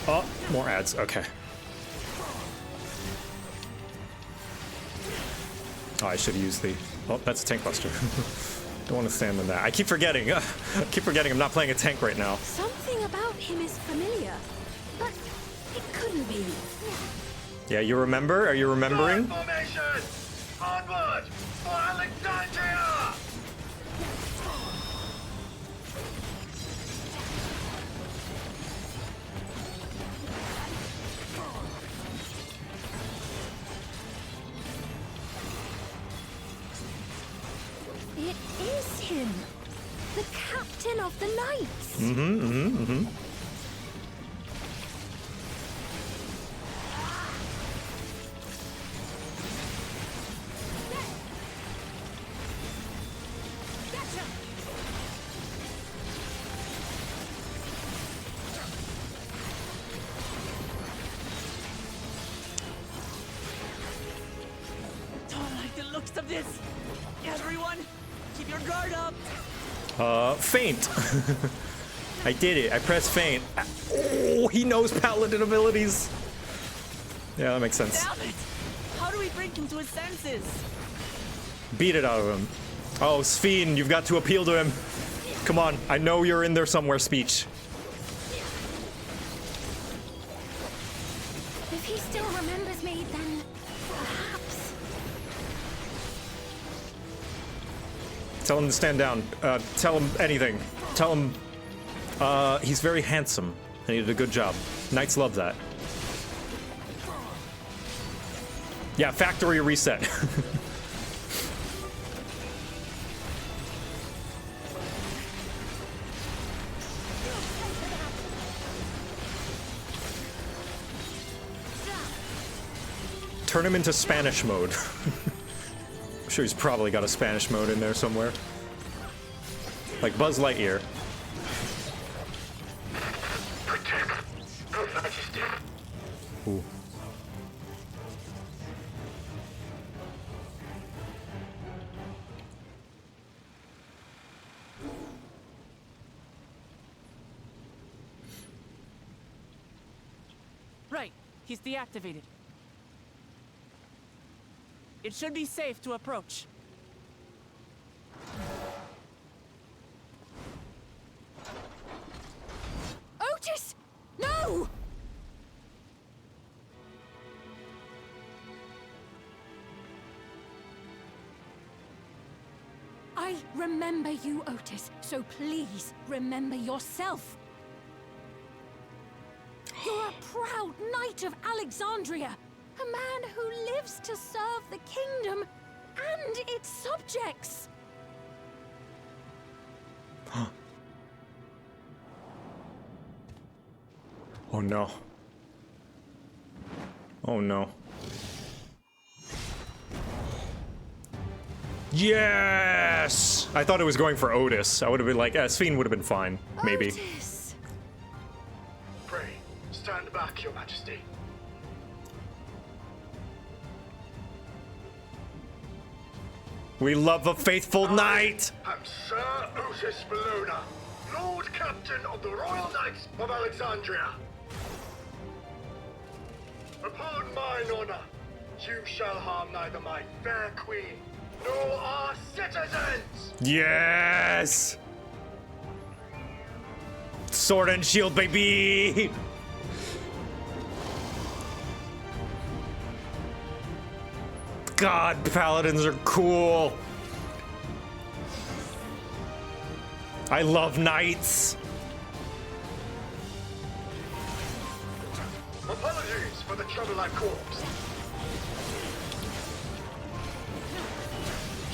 Oh, more ads. Okay. Oh, I should have used the... Oh, that's a tank buster. Don't want to stand in that. I keep forgetting. I keep forgetting I'm not playing a tank right now. Something about him is familiar, but it couldn't be. Yeah, you remember? Are you remembering? Formation! Onward! For Alexandria! It is him, the captain of the knights. Mm-hmm. Don't like the looks of this. Everyone, keep your guard up. Feint. I did it. I pressed feint. Oh, he knows paladin abilities. Yeah, that makes sense. Damn it! How do we bring him to his senses? Beat it out of him. Oh, Sphene, you've got to appeal to him. Come on, I know you're in there somewhere, speech. If he still remembers me, then perhaps. Tell him to stand down. Tell him anything. Tell him he's very handsome and he did a good job. Knights love that. Yeah, factory reset. Turn him into Spanish mode. I'm sure he's probably got a Spanish mode in there somewhere. Like Buzz Lightyear. Ooh. Right, he's deactivated. It should be safe to approach. Otis! No! I remember you, Otis, so please remember yourself. You're a proud knight of Alexandria. A man who lives to serve the kingdom and its subjects. Oh no. Oh no. Yes! I thought it was going for Otis. I would have been like, Sphene would have been fine. Maybe. Otis. Pray, stand back, Your Majesty. We love a faithful knight! I'm Sir Otis Bologna, Lord Captain of the Royal Knights of Alexandria. Upon mine honor, you shall harm neither my fair queen nor our citizens! Yes! Sword and shield, baby! God, paladins are cool. I love knights. Apologies for the trouble I caused.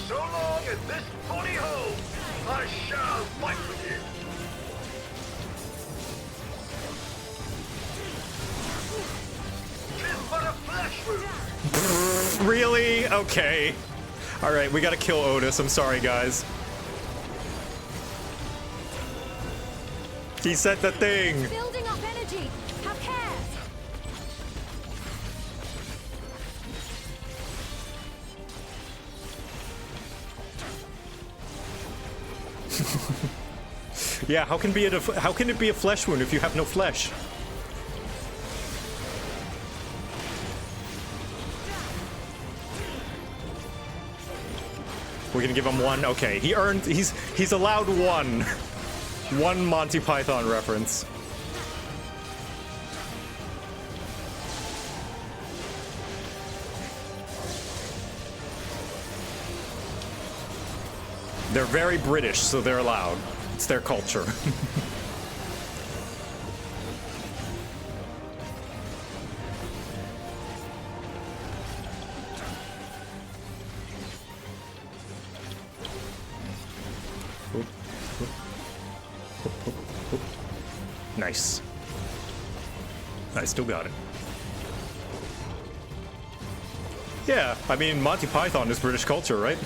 So long as this body holds, I shall fight with you. Tis but a flesh wound. Really? Okay. Alright, we gotta kill Otis. I'm sorry, guys. He said the thing. Building up energy. Have care. Yeah, how can it be a flesh wound if you have no flesh? We're gonna give him one. Okay, he's allowed one. One Monty Python reference. They're very British, so they're allowed. It's their culture. Nice. I still got it. Yeah, I mean, Monty Python is British culture, right?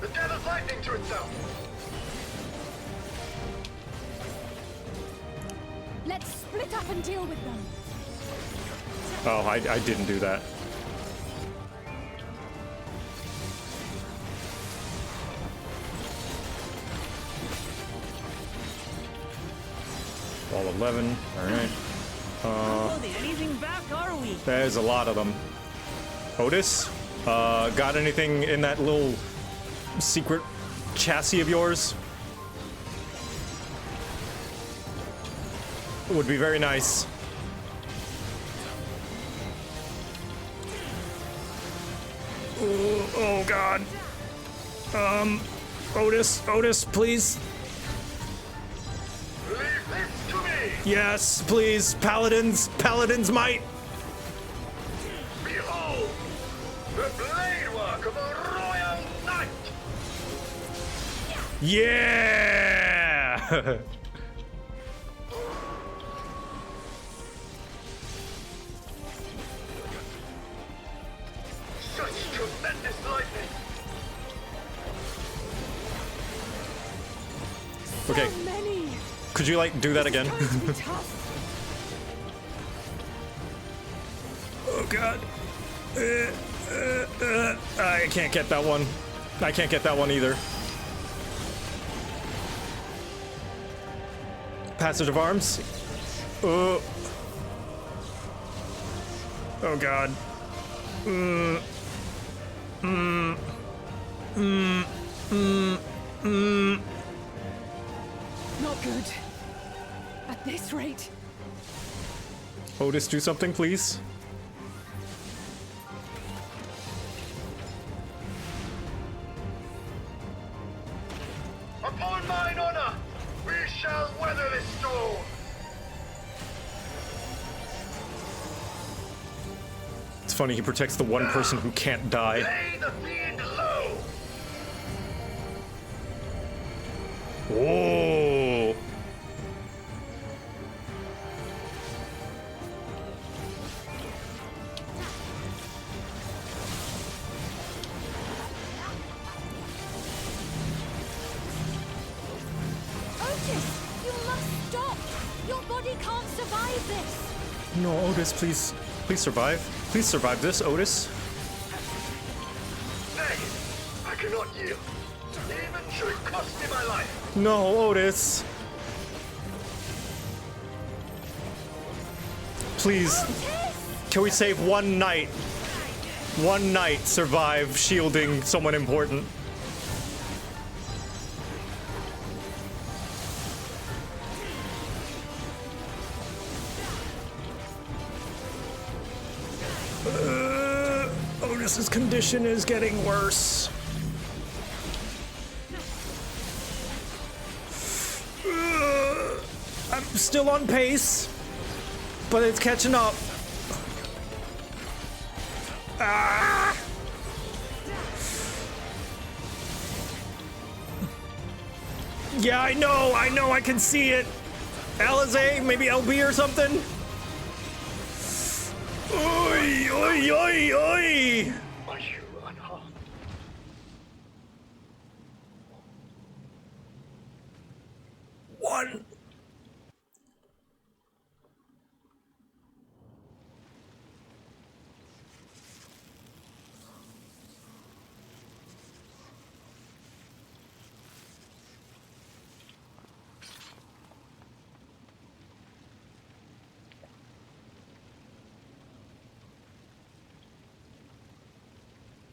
The devil's lightning to itself. Let's split up and deal with them. Oh, I didn't do that. All 11. Alright. Holding anything back, are we? There's a lot of them. Otis? Got anything in that little secret chassis of yours? Would be very nice. Ooh, oh god. Otis, please. Leave this to me. Yes, please. Paladins might. Behold, the blade work of a royal knight. Yeah! Such tremendous lightning. Okay. So many. Could you like do that again? Oh god. I can't get that one. I can't get that one either. Passage of arms. Oh god. Not good. At this rate. Otis, do something, please. Upon mine honor, we shall this storm! It's funny, he protects the one person who can't die. Lay the fiend low! Whoa! Otis, you must stop! Your body can't survive this! No, Otis, please. Please survive. Please survive this, Otis. Nay, I cannot yield. Even should it cost me my life. No, Otis. Please. Can we save one knight? One knight survive shielding someone important. Otis's condition is getting worse. I'm still on pace, but it's catching up. Ah! Yeah, I know, I can see it. Alizé, maybe LB or something? Oi, oi, oi, oi! Are you unharmed? One.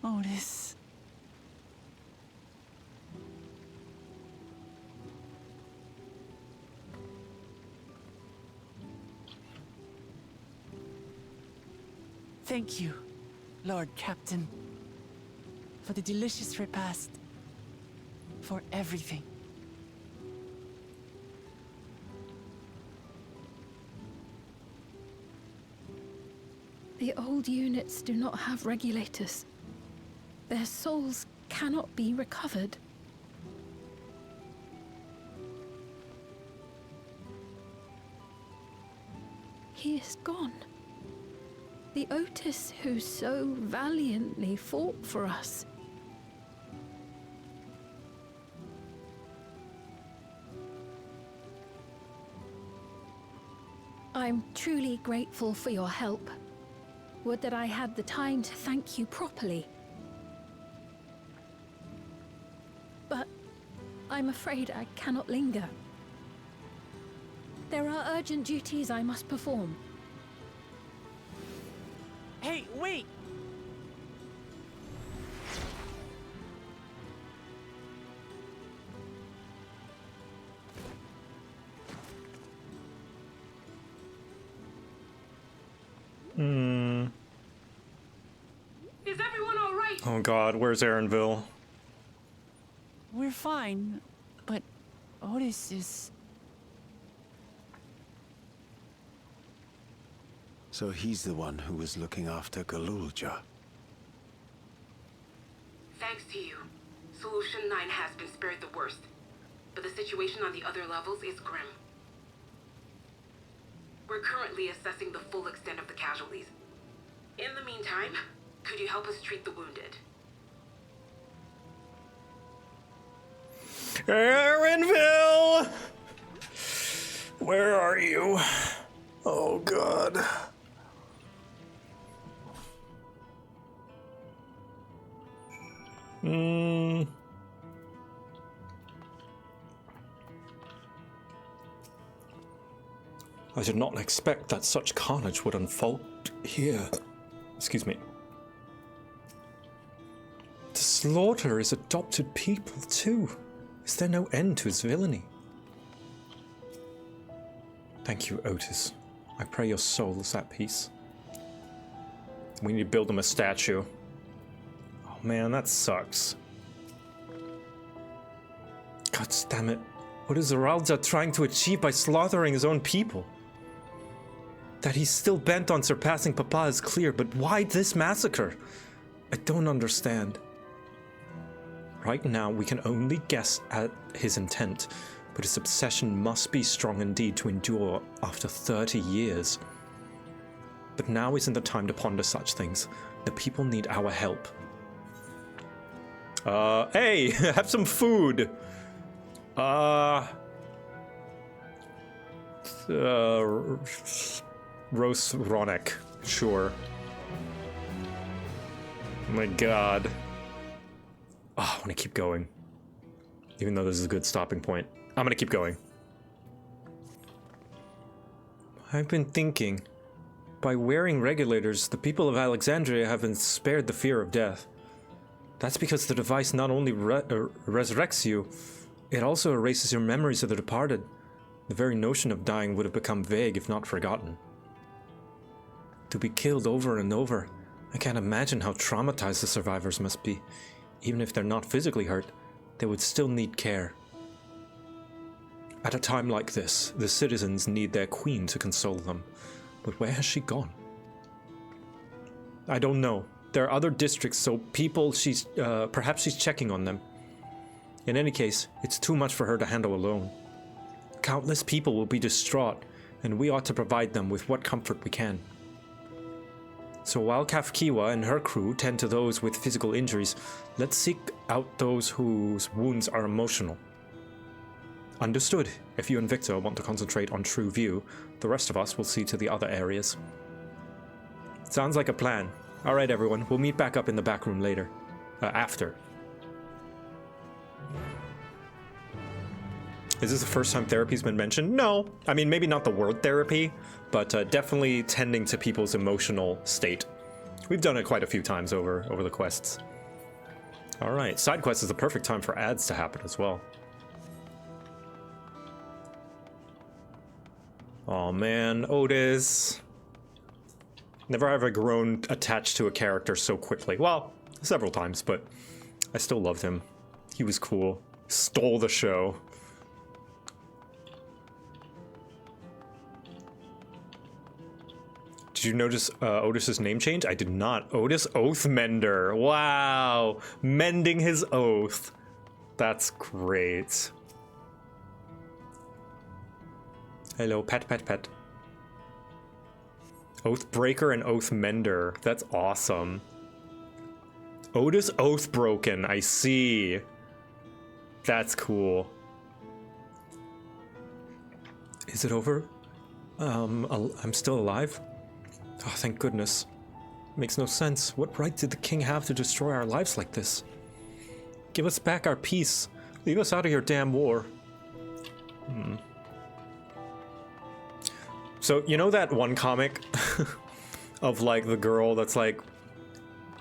Otis. Thank you, Lord Captain, for the delicious repast, for everything. The old units do not have regulators. Their souls cannot be recovered. He is gone. The Otis who so valiantly fought for us. I'm truly grateful for your help. Would that I had the time to thank you properly. But I'm afraid I cannot linger. There are urgent duties I must perform. Hey, wait! Is everyone all right? Oh god, where's Aaronville? We're fine, but Otis is... So he's the one who was looking after Galulja. Thanks to you, Solution 9 has been spared the worst, but the situation on the other levels is grim. We're currently assessing the full extent of the casualties. In the meantime, could you help us treat the wounded? Aaronville! Where are you? Oh god. I did not expect that such carnage would unfold here. Excuse me. To slaughter his adopted people, too. Is there no end to his villainy? Thank you, Otis. I pray your soul is at peace. We need to build him a statue. Oh man, that sucks. God damn it. What is Zeralda trying to achieve by slaughtering his own people? That he's still bent on surpassing Papa is clear, but why this massacre? I don't understand. Right now, we can only guess at his intent, but his obsession must be strong indeed to endure after 30 years. But now isn't the time to ponder such things. The people need our help. Hey, have some food. Roast Ronek, sure. Oh my god. Oh, I want to keep going. Even though this is a good stopping point. I'm gonna keep going. I've been thinking. By wearing regulators, the people of Alexandria have been spared the fear of death. That's because the device not only resurrects you, it also erases your memories of the departed. The very notion of dying would have become vague if not forgotten. To be killed over and over, I can't imagine how traumatized the survivors must be. Even if they're not physically hurt, they would still need care. At a time like this, the citizens need their queen to console them. But where has she gone? I don't know. There are other districts, so perhaps she's checking on them. In any case, it's too much for her to handle alone. Countless people will be distraught, and we ought to provide them with what comfort we can. So while Kafkiwa and her crew tend to those with physical injuries, let's seek out those whose wounds are emotional. Understood. If you and Victor want to concentrate on True View, the rest of us will see to the other areas. Sounds like a plan. Alright everyone, we'll meet back up in the back room later. After. Is this the first time therapy's been mentioned? No. I mean, maybe not the word therapy, but definitely tending to people's emotional state. We've done it quite a few times over the quests. Alright, side quest is the perfect time for ads to happen as well. Oh man, Otis. Never have I grown attached to a character so quickly. Well, several times, but I still loved him. He was cool. Stole the show. Did you notice Otis's name change? I did not. Otis Oathmender. Wow. Mending his oath. That's great. Hello, pet, pet, pet. Oathbreaker and Oathmender. That's awesome. Otis Oathbroken. I see. That's cool. Is it over? I'm still alive? Oh, thank goodness. Makes no sense. What right did the king have to destroy our lives like this? Give us back our peace. Leave us out of your damn war. So, you know that one comic of like the girl that's like,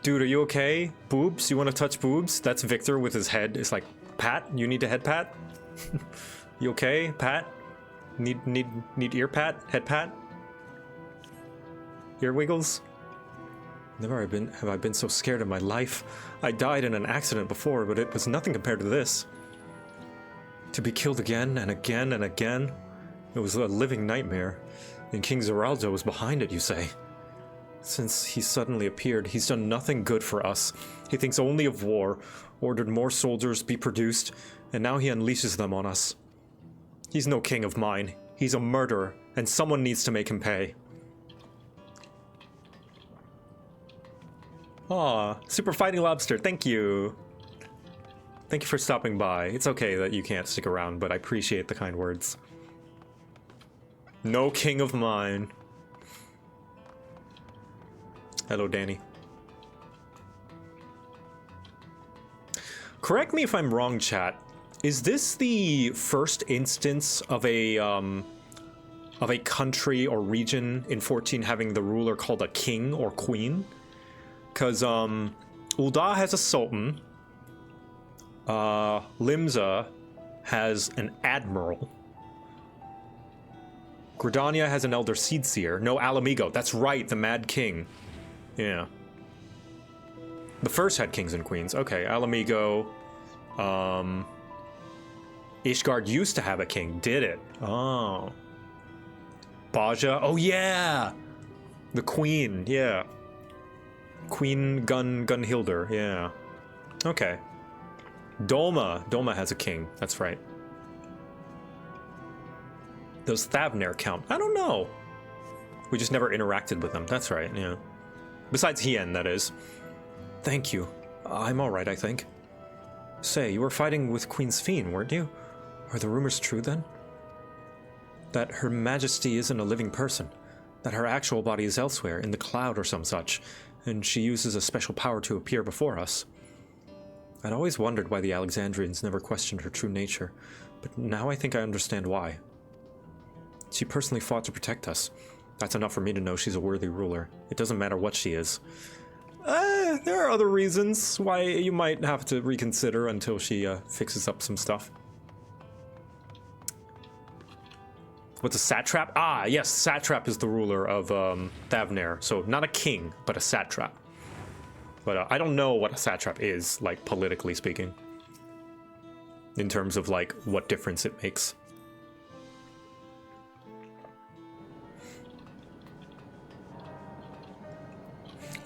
dude, are you okay? Boobs? You want to touch boobs? That's Victor with his head. It's like, Pat, you need a head pat? You okay, Pat? Need ear pat? Head pat? Ear wiggles? Never have I been so scared in my life. I died in an accident before, but it was nothing compared to this. To be killed again and again and again, it was a living nightmare. And King Zeraldo was behind it, you say? Since he suddenly appeared, he's done nothing good for us. He thinks only of war, ordered more soldiers be produced, and now he unleashes them on us. He's no king of mine. He's a murderer, and someone needs to make him pay. Aw, Super Fighting Lobster, thank you. Thank you for stopping by. It's okay that you can't stick around, but I appreciate the kind words. No king of mine. Hello, Danny. Correct me if I'm wrong, chat. Is this the first instance of a country or region in 14 having the ruler called a king or queen? Because Ul'dah has a sultan. Limsa has an admiral. Gridania has an elder seedseer. No, Alamigo. That's right, the Mad King. Yeah. The first had kings and queens. Okay, Alamigo. Ishgard used to have a king, did it? Oh. Baja, oh yeah! The queen, yeah. Queen Gunhilder, yeah. Okay. Doma has a king, that's right. Those Thavner count? I don't know. We just never interacted with them, that's right, yeah. Besides Hien, that is. Thank you. I'm alright, I think. Say, you were fighting with Queen Sphene, weren't you? Are the rumors true then? That Her Majesty isn't a living person. That her actual body is elsewhere, in the cloud or some such, and she uses a special power to appear before us. I'd always wondered why the Alexandrians never questioned her true nature, but now I think I understand why. She personally fought to protect us. That's enough for me to know she's a worthy ruler. It doesn't matter what she is. There are other reasons why you might have to reconsider until she fixes up some stuff. What's a satrap? Ah, yes, satrap is the ruler of Thavner. So not a king, but a satrap. But I don't know what a satrap is, like, politically speaking. In terms of, like, what difference it makes.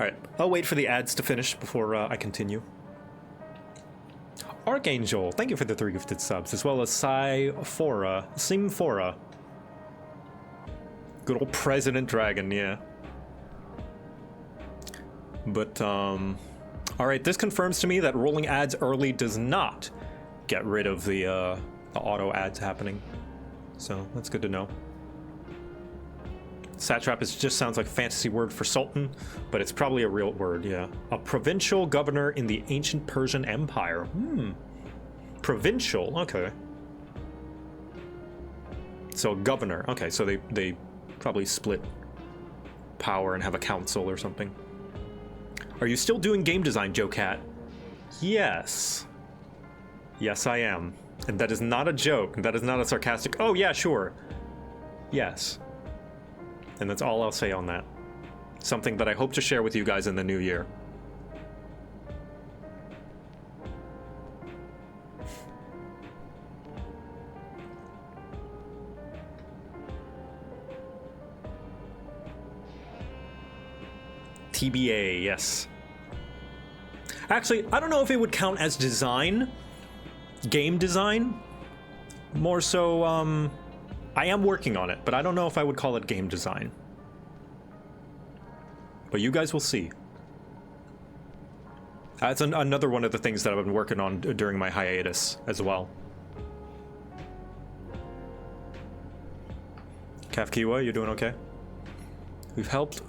Alright, I'll wait for the ads to finish before I continue. Archangel, thank you for the 3 gifted subs, as well as Simfora. Good old President Dragon, yeah. But, alright, this confirms to me that rolling ads early does not get rid of the auto ads happening. So, that's good to know. Satrap just sounds like a fantasy word for sultan, but it's probably a real word, yeah. A provincial governor in the ancient Persian Empire. Provincial, okay. So governor, okay, so they probably split power and have a council or something. Are you still doing game design, JoCat? Yes. Yes, I am. And that is not a joke. That is not a sarcastic, oh yeah, sure. Yes. And that's all I'll say on that. Something that I hope to share with you guys in the new year. TBA, yes. Actually, I don't know if it would count as design. Game design. More so, I am working on it, but I don't know if I would call it game design. But you guys will see. That's another one of the things that I've been working on during my hiatus as well. Kafkiwa, you doing okay? We've helped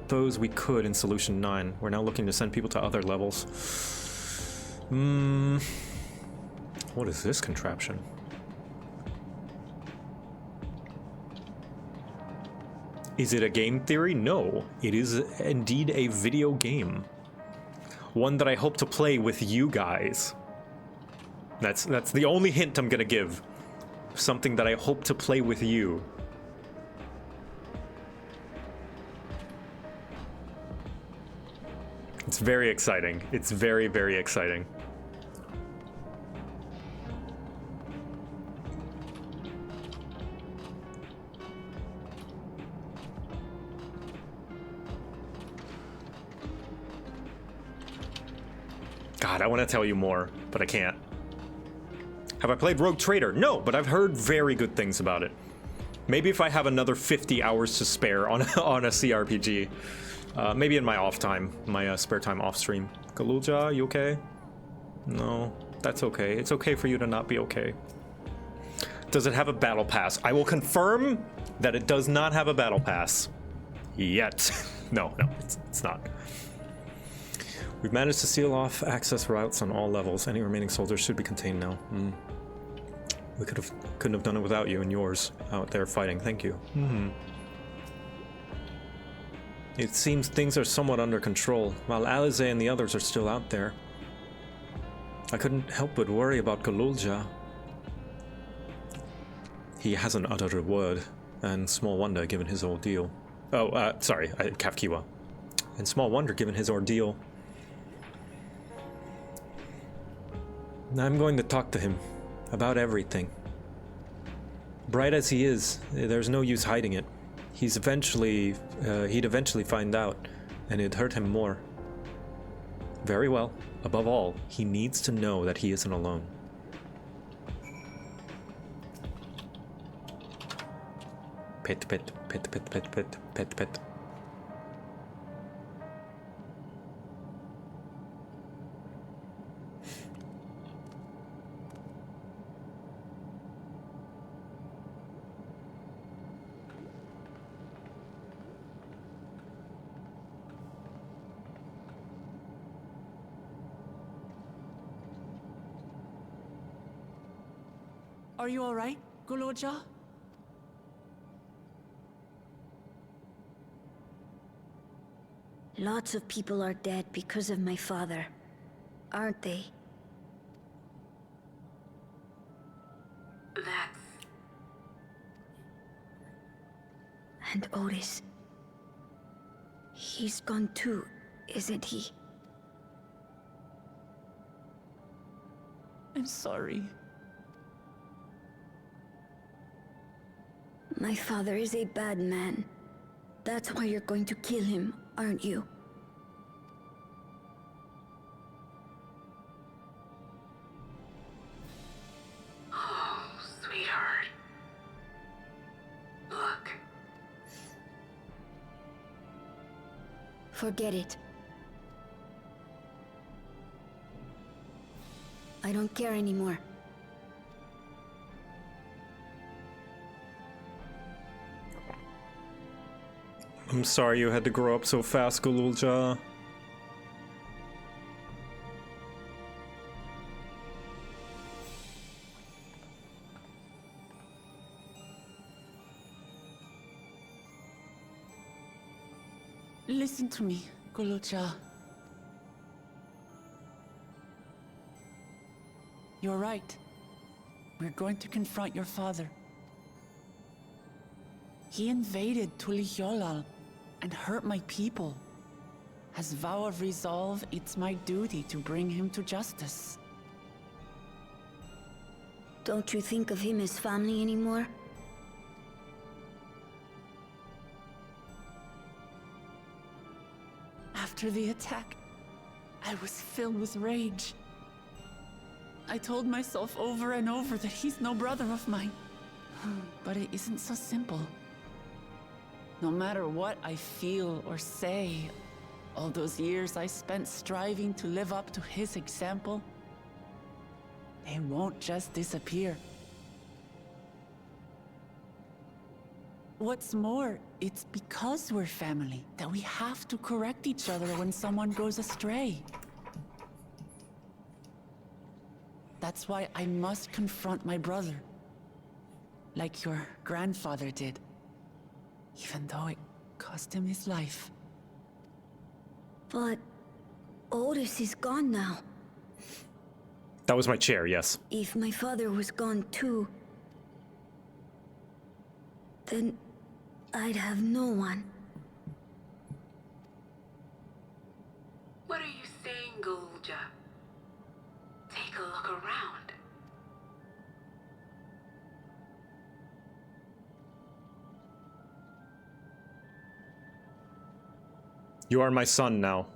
those we could in Solution 9. We're now looking to send people to other levels. What is this contraption? Is it a game theory? No, it is indeed a video game. One that I hope to play with you guys. That's the only hint I'm gonna give. Something that I hope to play with you. It's very exciting. It's very, very exciting. God, I want to tell you more, but I can't. Have I played Rogue Trader? No, but I've heard very good things about it. Maybe if I have another 50 hours to spare on a CRPG. Maybe in my off time, my spare time off stream. Galulja, you okay? No, that's okay. It's okay for you to not be okay. Does it have a battle pass? I will confirm that it does not have a battle pass. Yet. No, it's not. We've managed to seal off access routes on all levels. Any remaining soldiers should be contained now. We couldn't have done it without you and yours out there fighting. Thank you. It seems things are somewhat under control, while Alize and the others are still out there. I couldn't help but worry about Galulja. He hasn't uttered a word, and small wonder given his ordeal. Oh, sorry, Kafkiwa. And small wonder given his ordeal. I'm going to talk to him. About everything. Bright as he is, there's no use hiding it. He'd eventually find out, and it'd hurt him more. Very well. Above all, he needs to know that he isn't alone. Pet, pet, pet, pet, pet, pet, pet, pet. Are you all right, Goloja? Lots of people are dead because of my father, aren't they? That's... And Otis. He's gone too, isn't he? I'm sorry. My father is a bad man. That's why you're going to kill him, aren't you? Oh, sweetheart. Look. Forget it. I don't care anymore. I'm sorry you had to grow up so fast, Gululja. Listen to me, Goloja. You're right. We're going to confront your father. He invaded Tulihyolal and hurt my people. As vow of resolve, it's my duty to bring him to justice. Don't you think of him as family anymore? After the attack, I was filled with rage. I told myself over and over that he's no brother of mine. But it isn't so simple. No matter what I feel or say, all those years I spent striving to live up to his example, they won't just disappear. What's more, it's because we're family that we have to correct each other when someone goes astray. That's why I must confront my brother, like your grandfather did, even though it cost him his life. But Otis is gone now. That was my chair, yes. If my father was gone too, then I'd have no one. What are you saying, Gulja? Take a look around. You are my son now.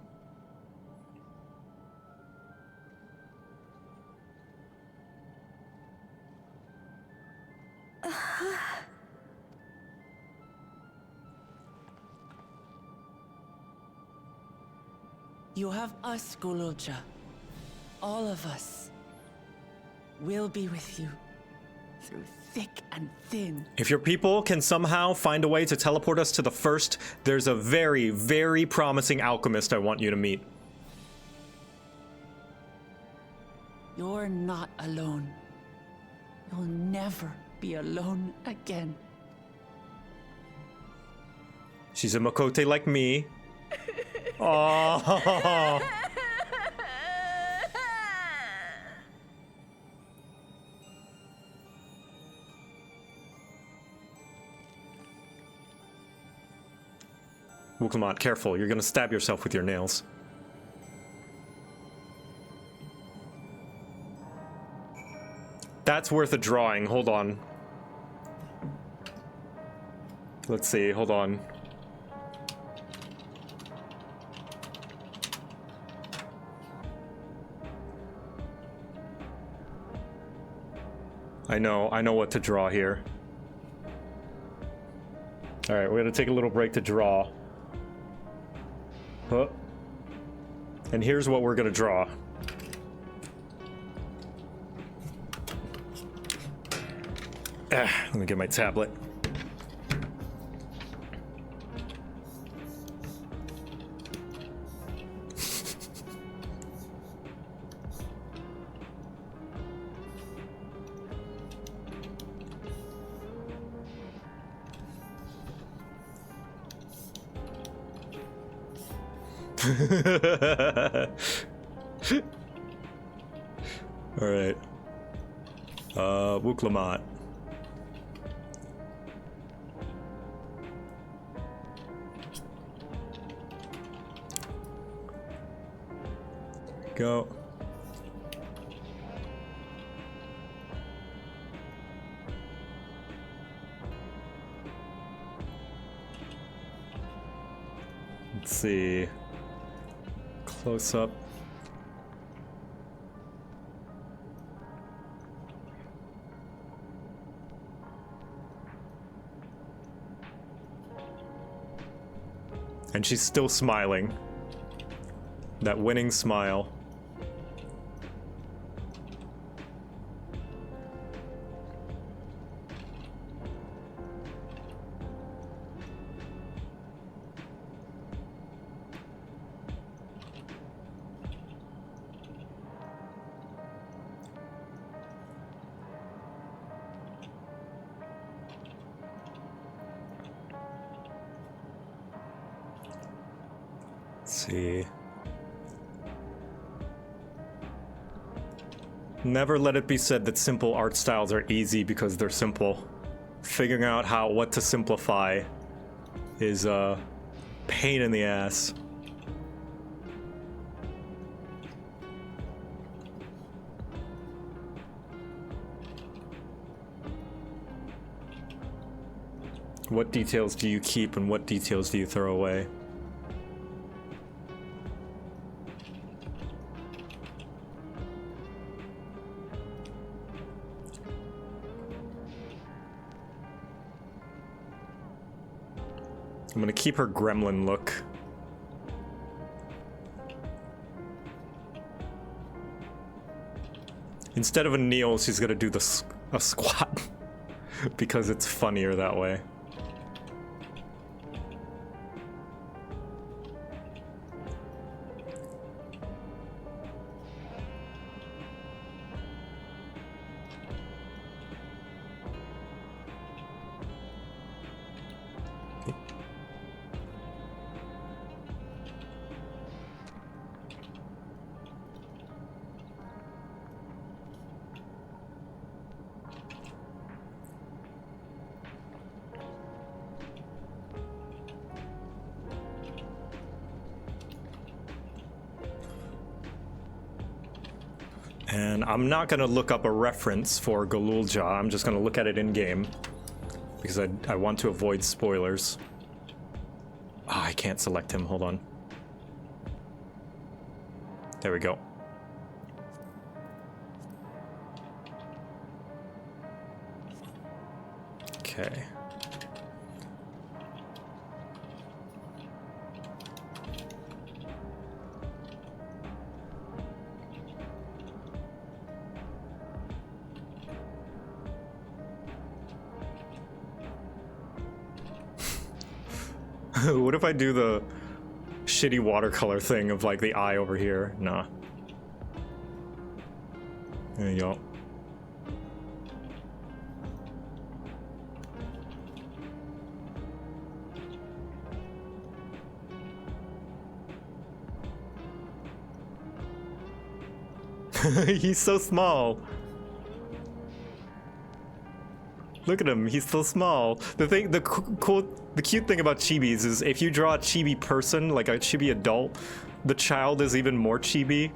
You have us, Goloja. All of us. We'll be with you. Through thick and thin. If your people can somehow find a way to teleport us to the first, there's a very, very promising alchemist I want you to meet. You're not alone. You'll never be alone again. She's a Makote like me. Oh. Wuklamat, careful. You're gonna stab yourself with your nails. That's worth a drawing. Hold on. Let's see. Hold on. I know what to draw here. Alright, we're gonna take a little break to draw. Huh. And here's what we're gonna draw. Let me get my tablet. All right. Wuklamat. Go. Let's see. Close up. And she's still smiling. That winning smile. See. Never let it be said that simple art styles are easy because they're simple. Figuring out what to simplify is a pain in the ass. What details do you keep and what details do you throw away? I'm gonna keep her gremlin look. Instead of a kneel, she's gonna do a squat because it's funnier that way. And I'm not gonna look up a reference for Galulja, I'm just gonna look at it in-game. Because I want to avoid spoilers. Ah, I can't select him, hold on. There we go. Okay. What if I do the shitty watercolor thing of like the eye over here? Nah. There you go. He's so small. Look at him, he's so small. The cute thing about chibis is if you draw a chibi person, like a chibi adult, the child is even more chibi.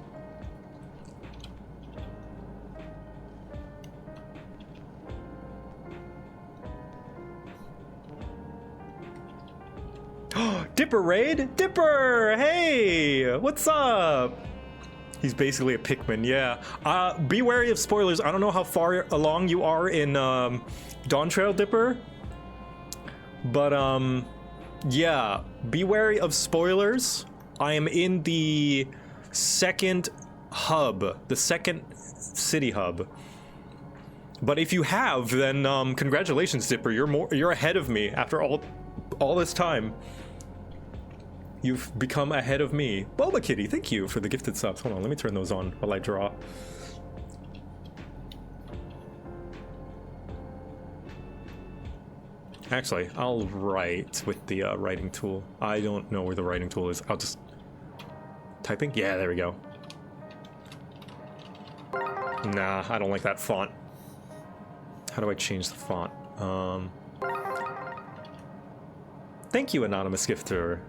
Dipper raid? Dipper! Hey! What's up? He's basically a Pikmin, yeah. Be wary of spoilers. I don't know how far along you are in Dawntrail, Dipper. But, yeah. Be wary of spoilers. I am in the second hub. The second city hub. But if you have, then congratulations, Dipper. You're ahead of me after all this time. You've become ahead of me. Boba Kitty, thank you for the gifted subs. Hold on, let me turn those on while I draw. Actually, I'll write with the writing tool. I don't know where the writing tool is. I'll just... Typing? Yeah, there we go. Nah, I don't like that font. How do I change the font? Thank you, anonymous gifter.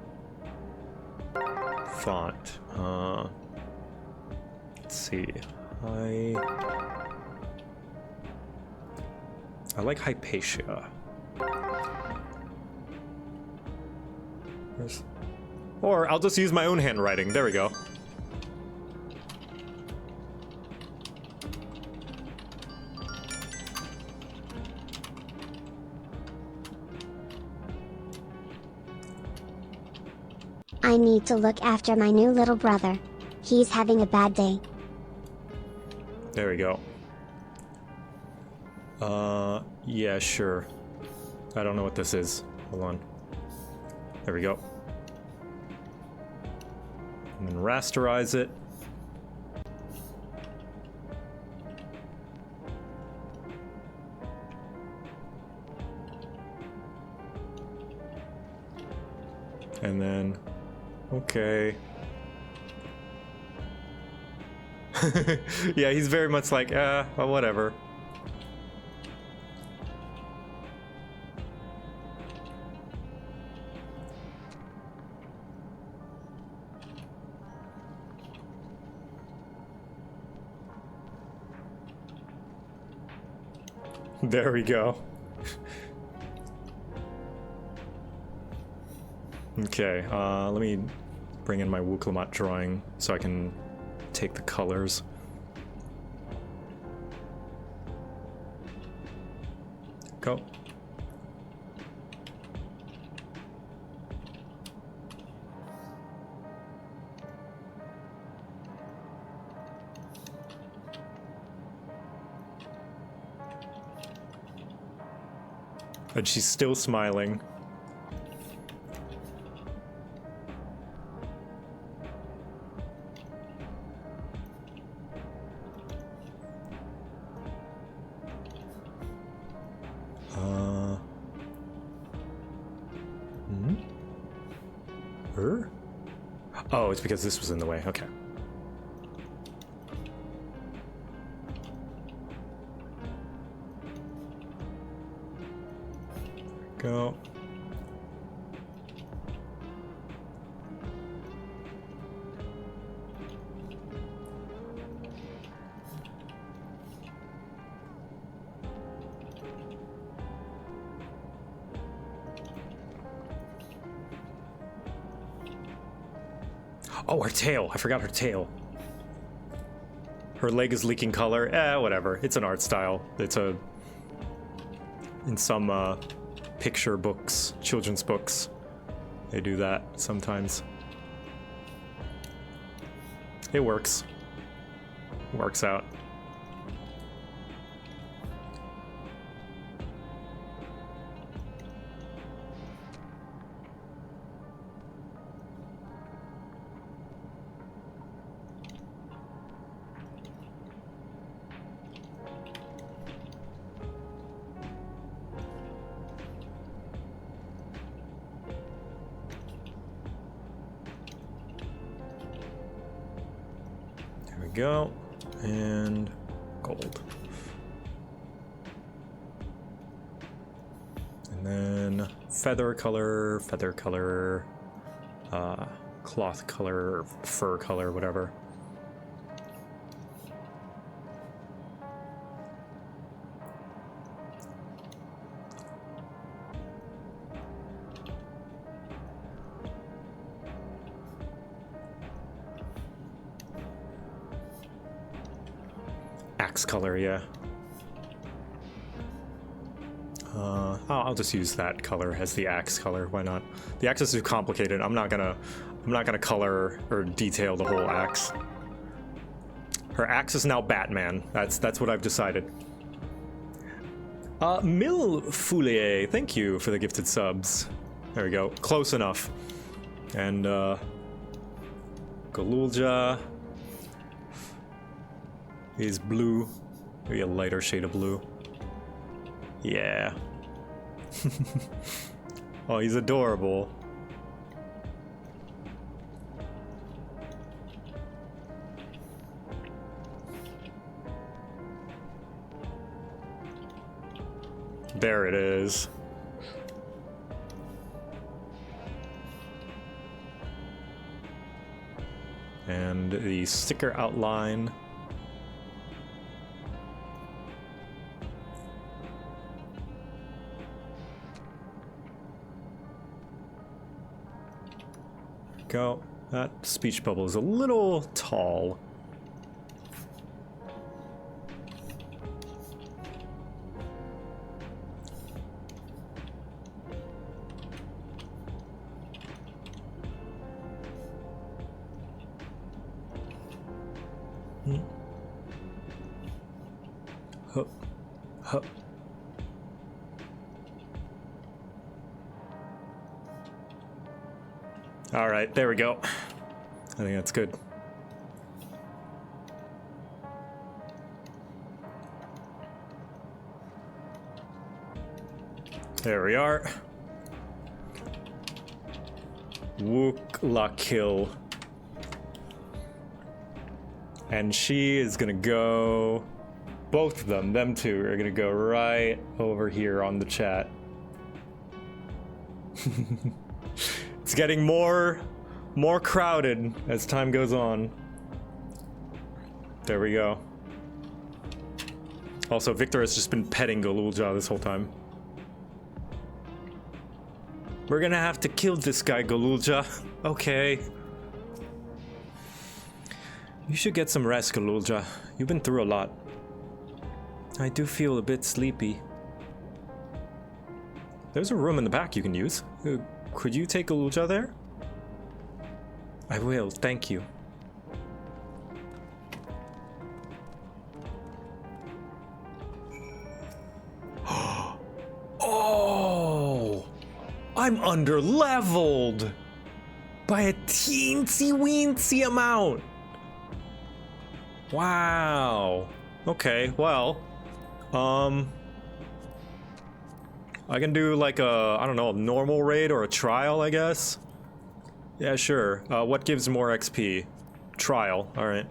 Font. Let's see. I like Hypatia. Or I'll just use my own handwriting. There we go. I need to look after my new little brother. He's having a bad day. There we go. Yeah, sure. I don't know what this is. Hold on. There we go. And then rasterize it. And then, okay. Yeah, he's very much like, well, whatever. There we go. Okay, let me bring in my Wuklamat drawing so I can take the colors. Go. And she's still smiling. Her? Oh, it's because this was in the way. Okay. Go. Oh, her tail. I forgot her tail. Her leg is leaking color. Whatever. It's an art style. It's a... In some, picture books, children's books, they do that sometimes. It works. Works out. Go, and gold. And then feather color, cloth color, fur color, whatever. axe color, yeah. I'll just use that color as the axe color. Why not? The axe is too complicated. I'm not gonna color or detail the whole axe. Her axe is now Batman. That's what I've decided. Mil Foulier, thank you for the gifted subs. There we go. Close enough. And Galulja is blue. Maybe a lighter shade of blue. Yeah. Oh, he's adorable. There it is. And the sticker outline. Go. That speech bubble is a little tall. Hup. Hup. All right, there we go. I think that's good. There we are. Wook la kill. And she is gonna go... Both of them two are gonna go right over here on the chat. It's getting more crowded as time goes on. There we go. Also, Victor has just been petting Galulja this whole time. We're gonna have to kill this guy, Galulja. Okay. You should get some rest, Galulja. You've been through a lot. I do feel a bit sleepy. There's a room in the back you can use. Could you take Galulja there? I will, thank you. Oh! I'm under-leveled! By a teensy-weensy amount! Wow. Okay, well. I can do like a, I don't know, a normal raid or a trial, I guess? Yeah, sure. What gives more XP? Trial, alright.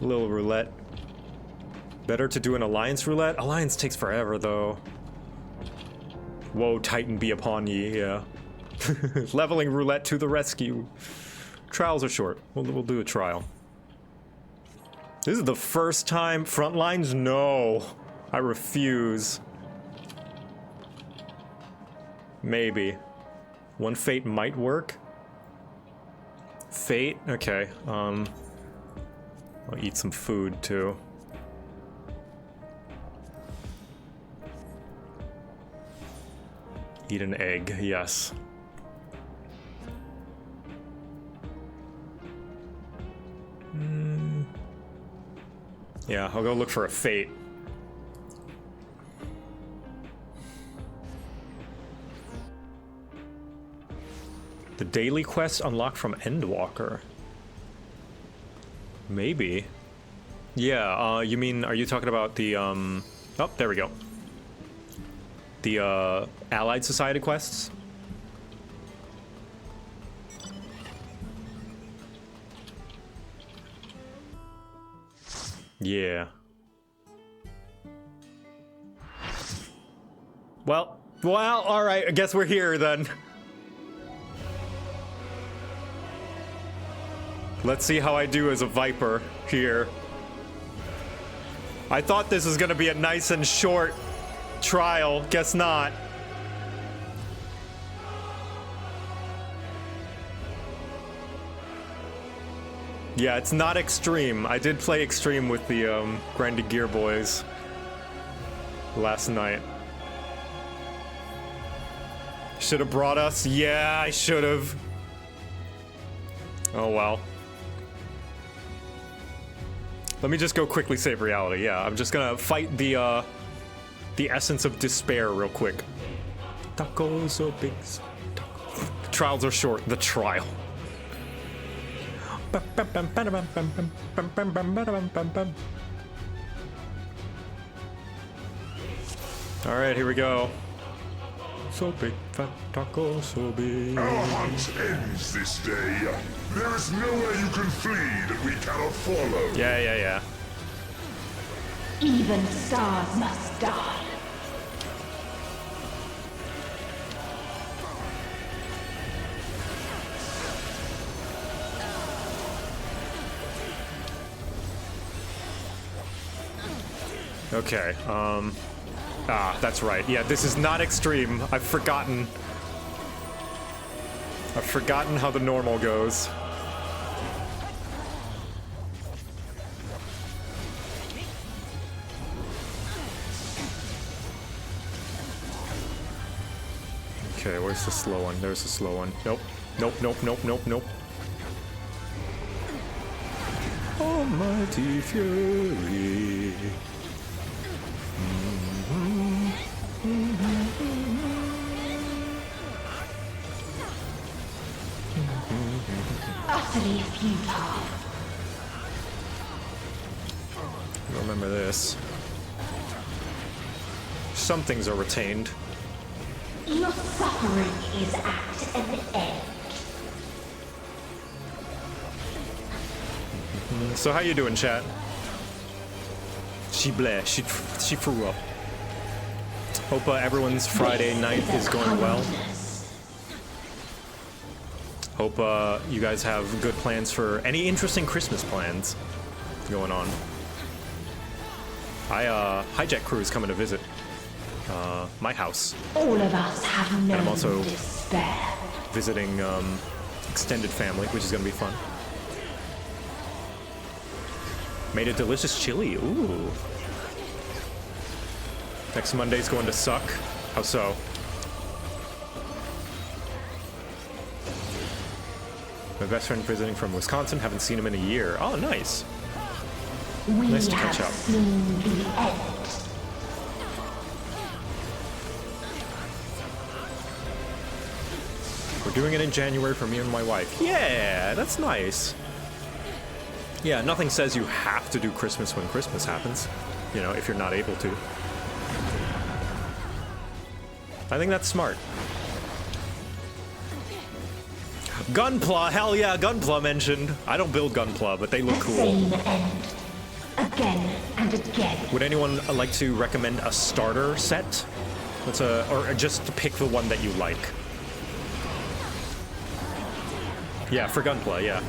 Little roulette. Better to do an alliance roulette? Alliance takes forever, though. Woe, Titan be upon ye, yeah. Leveling roulette to the rescue. Trials are short. We'll do a trial. This is the first time frontlines? No. I refuse. Maybe. One fate might work. Fate? Okay. I'll eat some food too. Eat an egg, yes. Yeah, I'll go look for a fate. The daily quest unlocked from Endwalker. Maybe. Yeah, you mean, are you talking about the, oh, there we go. The, Allied Society quests? Yeah. Well, all right, I guess we're here then. Let's see how I do as a Viper here. I thought this was gonna be a nice and short trial, guess not. Yeah, it's not extreme. I did play extreme with the Grinding Gear boys last night. Should have brought us. Yeah, I should have. Oh well. Let me just go quickly save reality. Yeah, I'm just gonna fight the essence of despair real quick. Tacos so big. The trials are short. The trial. All right, here we go. So big, fat taco, so big. Our hunt ends this day. There is nowhere you can flee that we cannot follow. Yeah. Even stars must die. Okay, that's right. Yeah, this is not extreme. I've forgotten how the normal goes. Okay, where's the slow one? There's the slow one. Nope. Nope. Almighty Fury. Utterly futile. Remember this. Some things are retained. Your suffering is at an end. So how you doing, chat? She threw up. Hope everyone's Friday night is going well. Hope you guys have good plans for any interesting Christmas plans going on. Hijack crew is coming to visit my house. All of us have And I'm known also despair. visiting extended family, which is gonna be fun. Made a delicious chili. Ooh. Next Monday's going to suck. How so? My best friend visiting from Wisconsin. Haven't seen him in a year. Oh, nice. We Nice to have catch up. seen the end. We're doing it in January for me and my wife. Yeah, that's nice. Yeah, nothing says you have to do Christmas when Christmas happens. You know, if you're not able to. I think that's smart. Gunpla, hell yeah, Gunpla mentioned. I don't build Gunpla, but they look cool. Same end. Again and again. Would anyone like to recommend a starter set? Or just to pick the one that you like? Yeah, for Gunpla, yeah.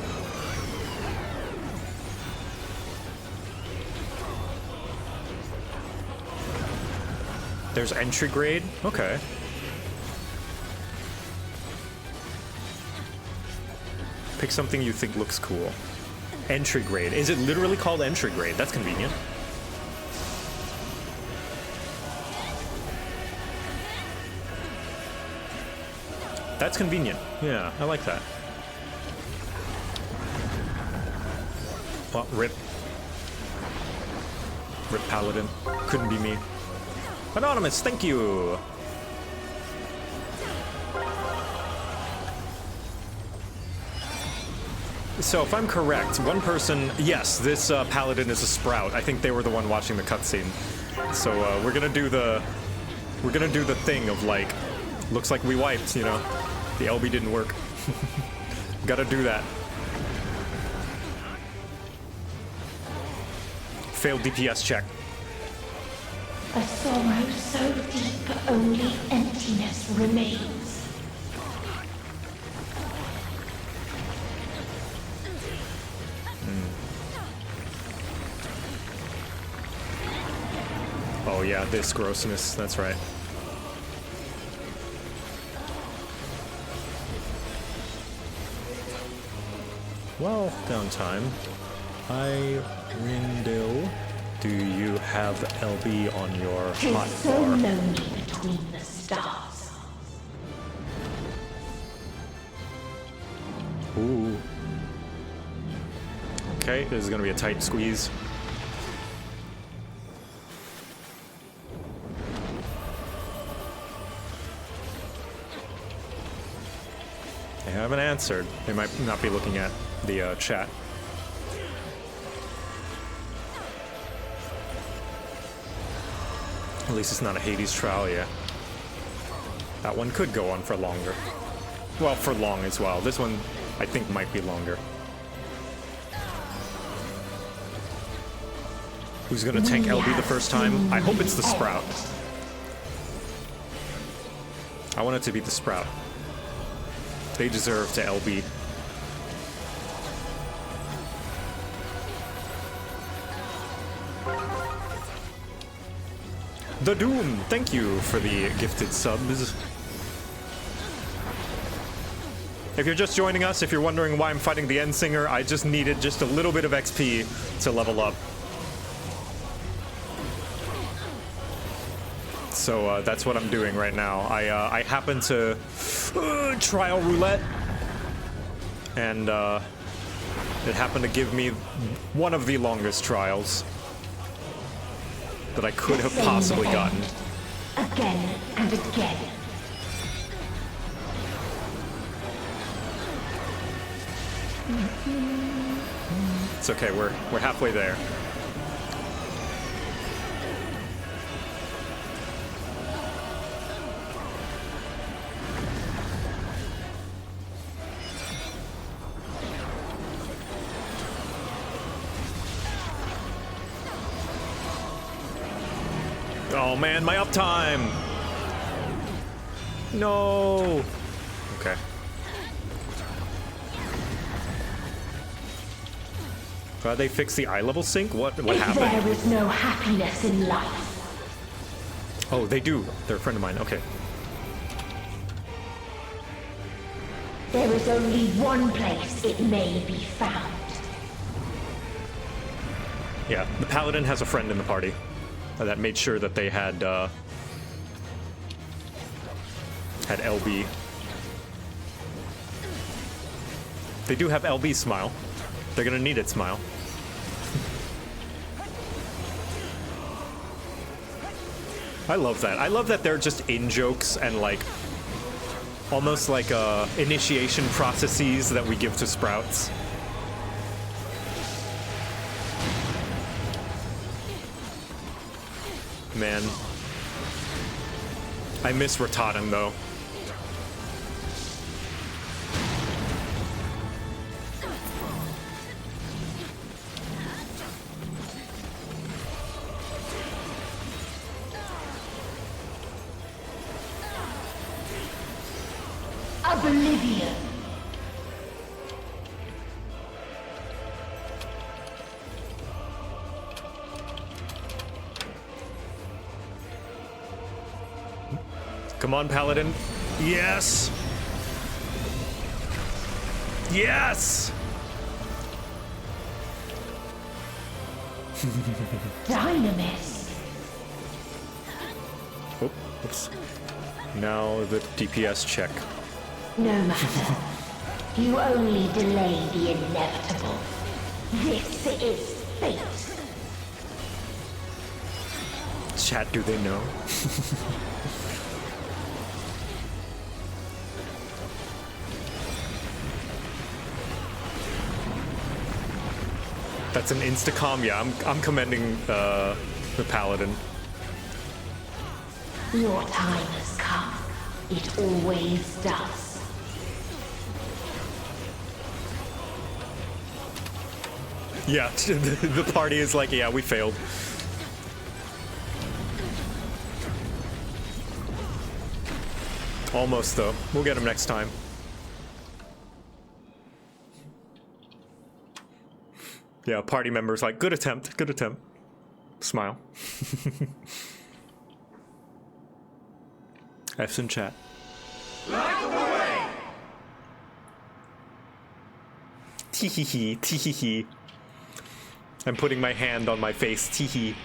There's entry grade? Okay. Pick something you think looks cool. Entry grade. Is it literally called entry grade? That's convenient. That's convenient. Yeah, I like that. Oh, rip. Rip Paladin. Couldn't be me. Anonymous, thank you! So if I'm correct, one person, yes, this paladin is a sprout. I think they were the one watching the cutscene. So we're gonna do the thing of like, looks like we wiped, you know, the LB didn't work. Gotta do that. Failed DPS check. A sorrow so deep only emptiness remains. Oh yeah, this grossness, that's right. Well, downtime. Hi, Rindil. Do you have LB on your Tis hot so bar? lonely between the stars. Ooh. Okay, this is gonna be a tight squeeze. They haven't answered. They might not be looking at the chat. At least it's not a Hades trial yet. That one could go on for longer. Well, for long as well. This one, I think, might be longer. Who's gonna tank LB the first time? I hope it's the Sprout. I want it to be the Sprout. They deserve to LB. The Doom, thank you for the gifted subs. If you're just joining us, if you're wondering why I'm fighting the Endsinger, I just needed just a little bit of XP to level up. So that's what I'm doing right now. I happen to trial roulette, and it happened to give me one of the longest trials that I could have possibly gotten. Again and again. It's okay, we're halfway there. Oh man, my uptime! No! Okay. They fixed the eye level sync? What happened? There is no happiness in life. Oh, they do. They're a friend of mine. Okay. There is only one place it may be found. Yeah, the Paladin has a friend in the party that made sure that they had LB. They do have LB Smile. They're gonna need it, Smile. I love that. I love that they're just in-jokes and like almost like initiation processes that we give to Sprouts. Man. I miss Rataden though. Oblivion. Come on, Paladin. Yes! Yes! Dynamis. Oh, oops. Now the DPS check. No matter. You only delay the inevitable. This is fate. Chat, do they know? That's an insta-comm. Yeah, I'm commending the Paladin. Your time has come. It always does. Yeah, the party is like, yeah, we failed. Almost, though. We'll get him next time. Yeah, party members like, good attempt, good attempt. Smile. F's in chat. Tee-hee-hee. Tee-hee-hee. I'm putting my hand on my face. Tee-hee.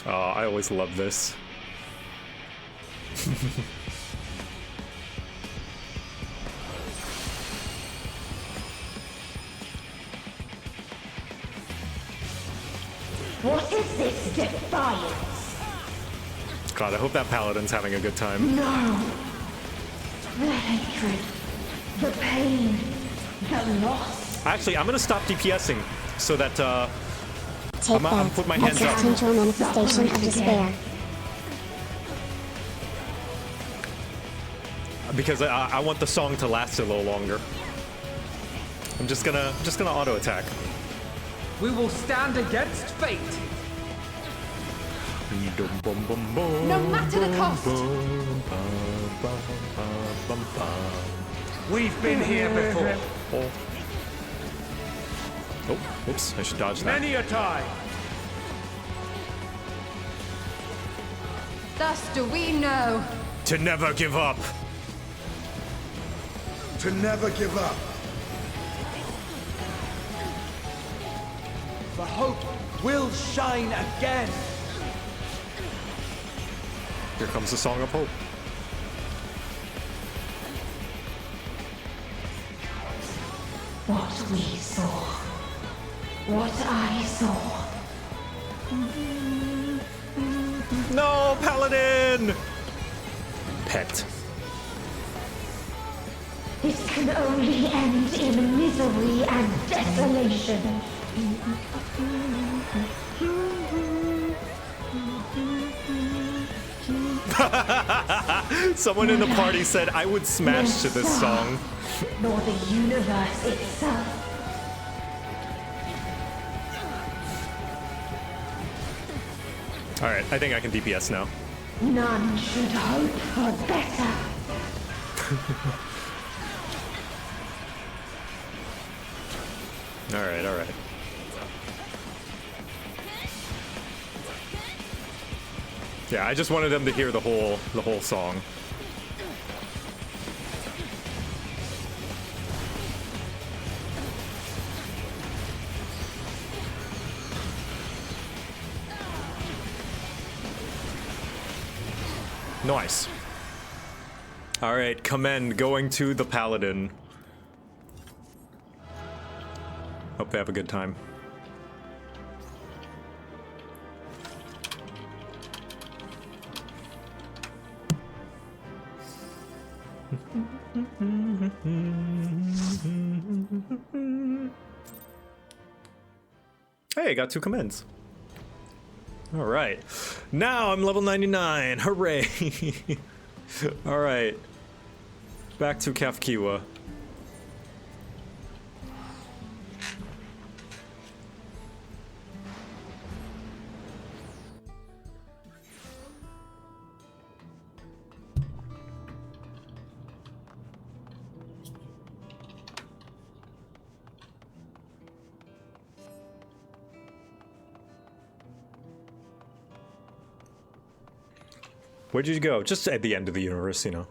Oh, I always love this. What is this defiance? God, I hope that paladin's having a good time. No. The hatred, the pain, the loss. Actually, I'm gonna stop DPSing so that Take that. I'm put my hands That's up. a potential manifestation of despair. Because I want the song to last a little longer. I'm just gonna auto attack. We will stand against fate. No matter the cost. We've been here before. Oh, whoops, I should dodge that. Many a time. Thus do we know. To never give up. To never give up. The hope will shine again. Here comes the Song of Hope. What we saw. What I saw. No, Paladin! Pet. This can only end in misery and desolation. Someone in the party said I would smash to this song. Nor the universe itself. Alright, I think I can DPS now. None should hope for better. Alright, alright. Yeah, I just wanted them to hear the whole song. Nice. Alright, commend going to the Paladin. Hope they have a good time. Hey, I got 2 commends. Alright. Now I'm level 99. Hooray! Alright. Back to Kafkiwa. Where did you go? Just at the end of the universe, you know.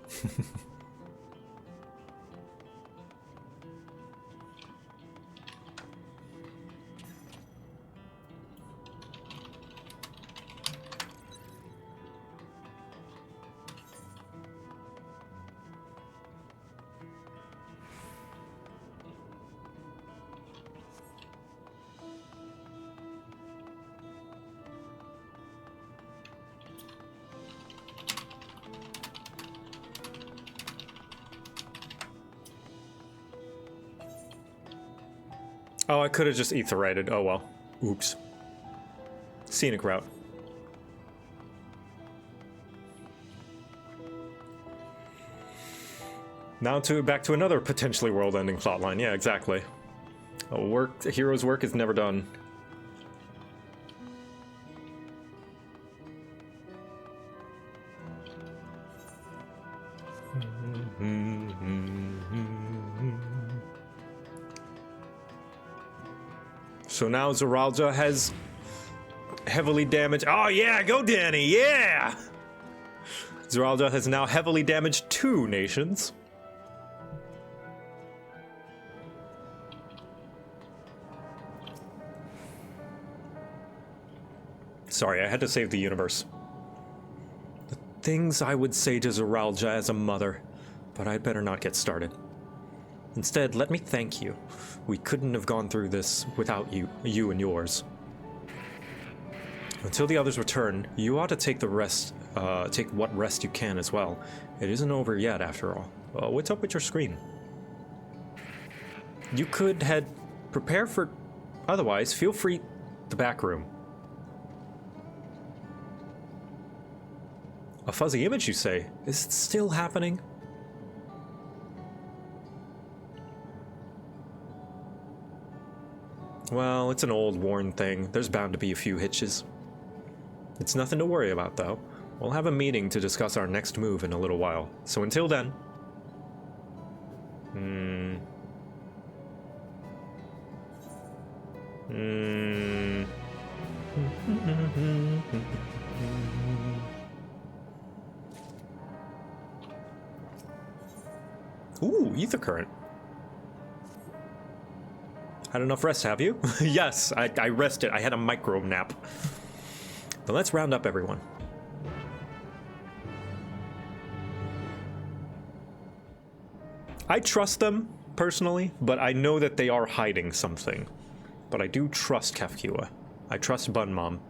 Oh, I could have just aetherited. Oh well. Oops. Scenic route. Now back to another potentially world-ending plotline. Yeah, exactly. A hero's work is never done. So now Zeralda has heavily damaged. Oh yeah, go Danny, yeah! Zeralda has now heavily damaged 2 nations. Sorry, I had to save the universe. The things I would say to Zoralja as a mother, but I'd better not get started. Instead, let me thank you. We couldn't have gone through this without you and yours. Until the others return, you ought to take take what rest you can as well. It isn't over yet, after all. What's up with your screen? You could prepare for... Otherwise, feel free the back room. A fuzzy image, you say? Is it still happening? Well, it's an old, worn thing. There's bound to be a few hitches. It's nothing to worry about, though. We'll have a meeting to discuss our next move in a little while. So until then... Ooh, ether current. Had enough rest, have you? Yes, I rested. I had a micro nap. But let's round up everyone. I trust them, personally, but I know that they are hiding something. But I do trust Kafkiwa. I trust Bun Mom.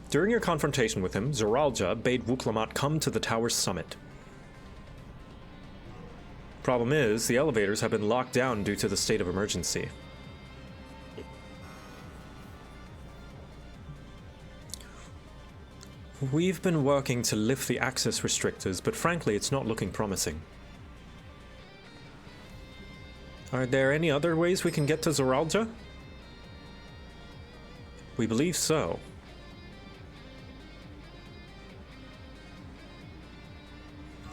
During your confrontation with him, Zoralja bade Wuklamat come to the tower's summit. Problem is, the elevators have been locked down due to the state of emergency. We've been working to lift the access restrictors, but frankly, it's not looking promising. Are there any other ways we can get to Zoralja? We believe so.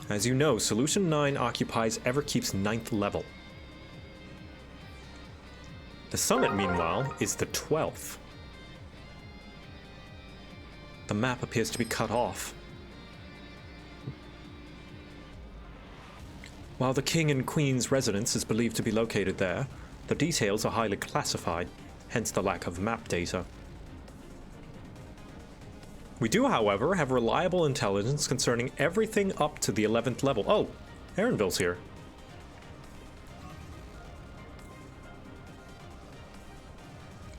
As you know, Solution 9 occupies Everkeep's 9th level. The summit, meanwhile, is the 12th. The map appears to be cut off. While the King and Queen's residence is believed to be located there, the details are highly classified, hence the lack of map data. We do, however, have reliable intelligence concerning everything up to the 11th level. Oh, Aaronville's here.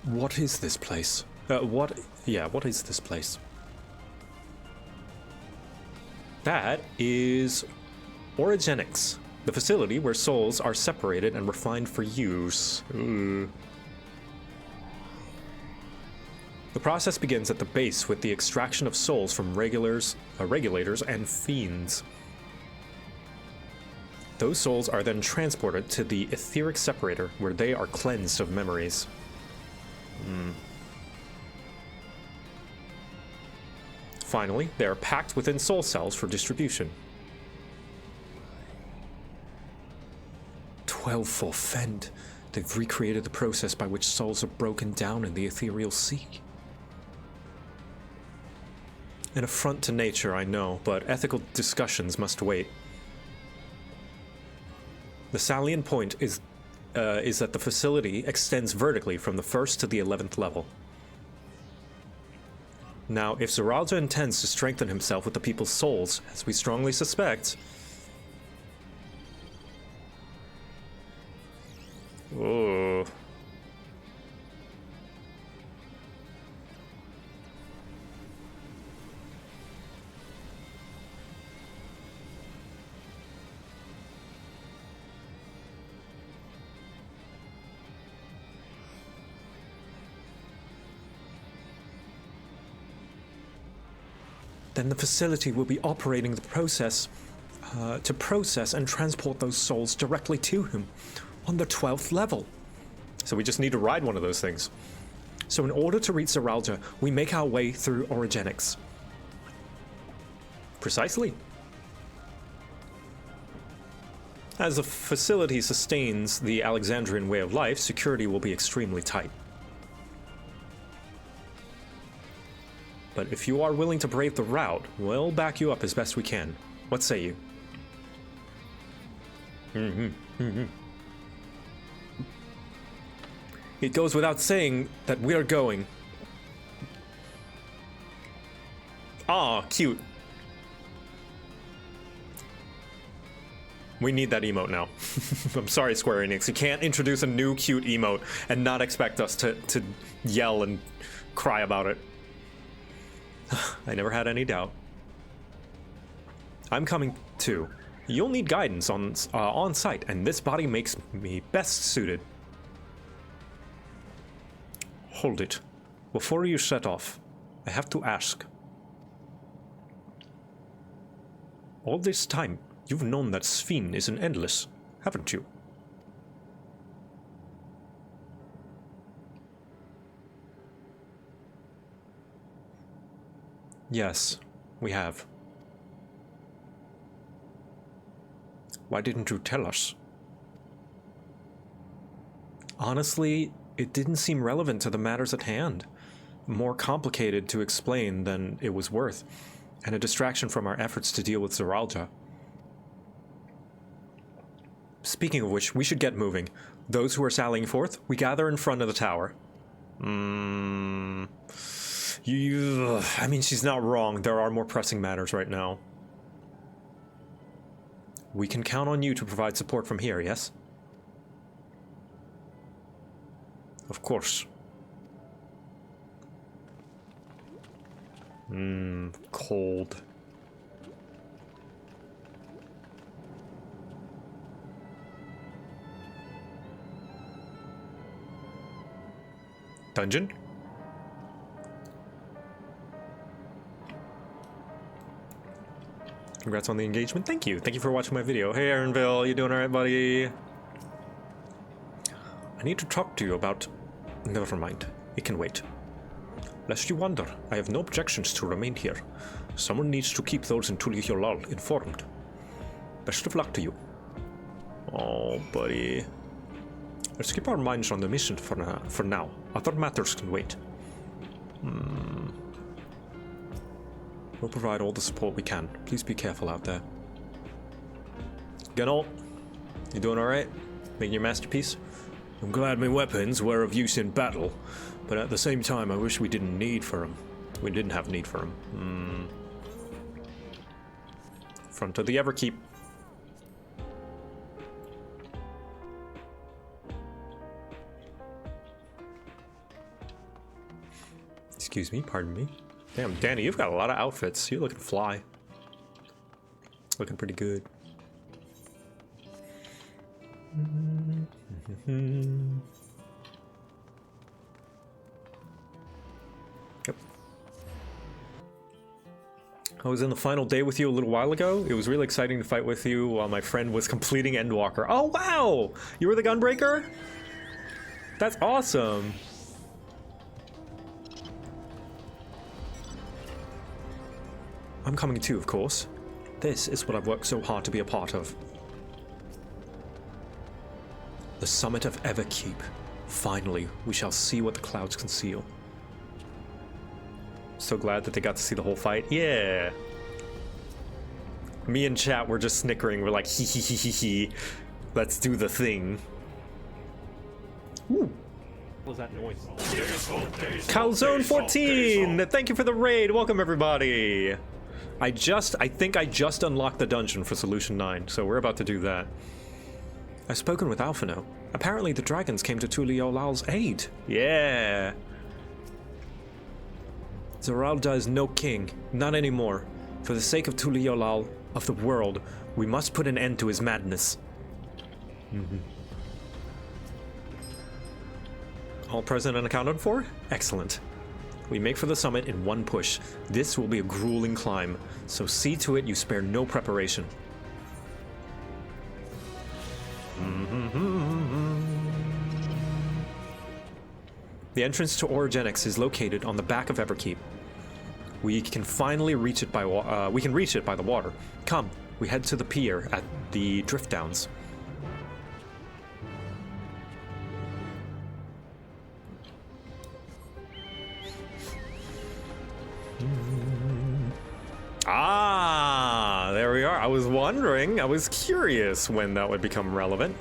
What is this place? What is this place? That is Origenics, the facility where souls are separated and refined for use. Ooh. The process begins at the base with the extraction of souls from regulators and fiends. Those souls are then transported to the etheric separator, where they are cleansed of memories. Finally, they are packed within soul cells for distribution. 12 for Fend. They've recreated the process by which souls are broken down in the ethereal sea. An affront to nature, I know, but ethical discussions must wait. The salient point is that the facility extends vertically from the 1st to the 11th level. Now, if Zoralja intends to strengthen himself with the people's souls, as we strongly suspect... Oh... then the facility will be operating the process to process and transport those souls directly to him on the 12th level. So we just need to ride one of those things. So in order to reach Zoralja, we make our way through Origenics. Precisely. As the facility sustains the Alexandrian way of life, security will be extremely tight. But if you are willing to brave the route, we'll back you up as best we can. What say you? It goes without saying that we are going. Ah, cute. We need that emote now. I'm sorry, Square Enix. You can't introduce a new cute emote and not expect us to yell and cry about it. I never had any doubt. I'm coming too. You'll need guidance on site, and this body makes me best suited. Hold it. Before you set off, I have to ask. All this time, you've known that Sphene is an endless, haven't you? Yes, we have. Why didn't you tell us? Honestly, it didn't seem relevant to the matters at hand. More complicated to explain than it was worth, and a distraction from our efforts to deal with Zoraljah. Speaking of which, we should get moving. Those who are sallying forth, we gather in front of the tower. I mean, she's not wrong. There are more pressing matters right now. We can count on you to provide support from here, yes? Of course. Cold. Dungeon? Congrats on the engagement. Thank you. Thank you for watching my video. Hey, Aaronville. You doing alright, buddy? I need to talk to you about... Never mind. It can wait. Lest you wonder, I have no objections to remain here. Someone needs to keep those in Tuliyollal informed. Best of luck to you. Oh, buddy. Let's keep our minds on the mission for now. Other matters can wait. We'll provide all the support we can. Please be careful out there. Genolt, you doing alright? Making your masterpiece? I'm glad my weapons were of use in battle, but at the same time I wish we didn't need for them. We didn't have need for them. Front of the Everkeep. Excuse me, pardon me. Damn, Danny, you've got a lot of outfits. You're looking fly. Looking pretty good. Yep. I was in the final day with you a little while ago. It was really exciting to fight with you while my friend was completing Endwalker. Oh, wow! You were the Gunbreaker? That's awesome. I'm coming too, of course. This is what I've worked so hard to be a part of. The summit of Everkeep. Finally, we shall see what the clouds conceal. So glad that they got to see the whole fight. Yeah! Me and chat were just snickering. We're like, hee hee hee hee hee. Let's do the thing. Ooh. What was that noise? Calzone 14! Thank you for the raid! Welcome, everybody! I think I just unlocked the dungeon for Solution 9, so we're about to do that. I've spoken with Alphino. Apparently the dragons came to Tuliyolal's aid. Yeah! Zoraljah is no king. Not anymore. For the sake of Tuliyollal, of the world, we must put an end to his madness. All present and accounted for? Excellent. We make for the summit in one push. This will be a grueling climb, so see to it you spare no preparation. The entrance to Orogenics is located on the back of Everkeep. We can finally reach it by the water. Come, we head to the pier at the Drift Downs. Ah, there we are. I was wondering, I was curious when that would become relevant.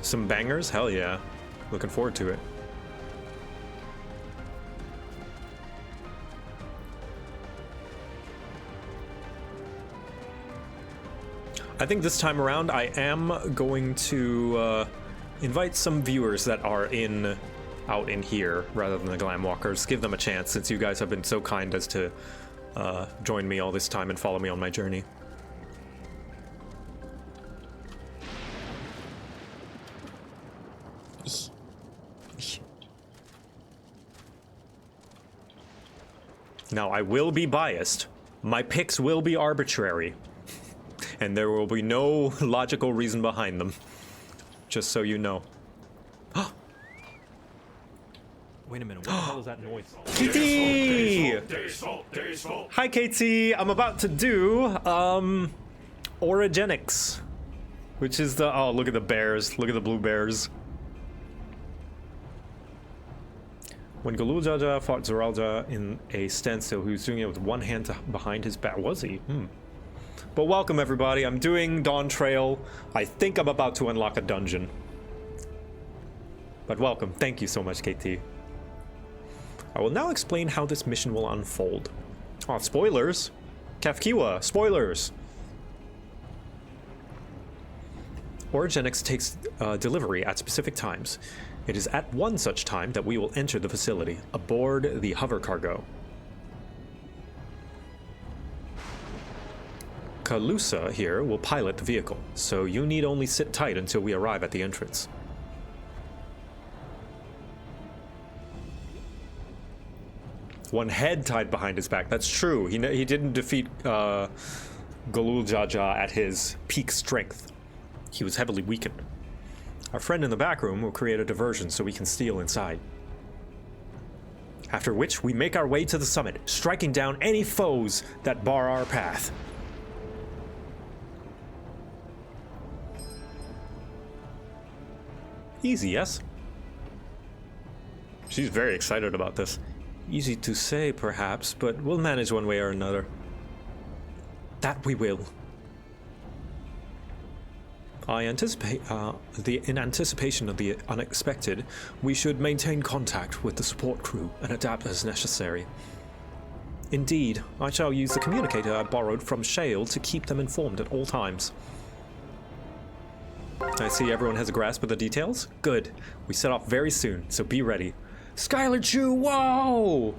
Some bangers? Hell yeah. Looking forward to it. I think this time around I am going to invite some viewers that are out in here rather than the Glam Walkers. Give them a chance since you guys have been so kind as to join me all this time and follow me on my journey. Now, I will be biased. My picks will be arbitrary. And there will be no logical reason behind them. Just so you know. Wait a minute, what the hell is that noise? KT! Hi, KT! I'm about to do, Orogenics. Which is the, oh, look at the bears. Look at the blue bears. When Galul Jaja fought Zeralja in a standstill, he was doing it with one hand behind his back. Was he? But welcome, everybody. I'm doing Dawntrail. I think I'm about to unlock a dungeon. But welcome. Thank you so much, KT. I will now explain how this mission will unfold. Oh, spoilers. Kafkiwa, spoilers. Orogenics takes delivery at specific times. It is at one such time that we will enter the facility, aboard the hover cargo. Kalusa here will pilot the vehicle, so you need only sit tight until we arrive at the entrance. One head tied behind his back. That's true. He didn't defeat Galul Jaja at his peak strength. He was heavily weakened. Our friend in the back room will create a diversion so we can steal inside. After which, we make our way to the summit, striking down any foes that bar our path. Easy, yes? She's very excited about this. Easy to say, perhaps, but we'll manage one way or another. That we will. I anticipate, in anticipation of the unexpected, we should maintain contact with the support crew and adapt as necessary. Indeed, I shall use the communicator I borrowed from Shale to keep them informed at all times. I see everyone has a grasp of the details. Good. We set off very soon, so be ready. Skylar Chu, whoa!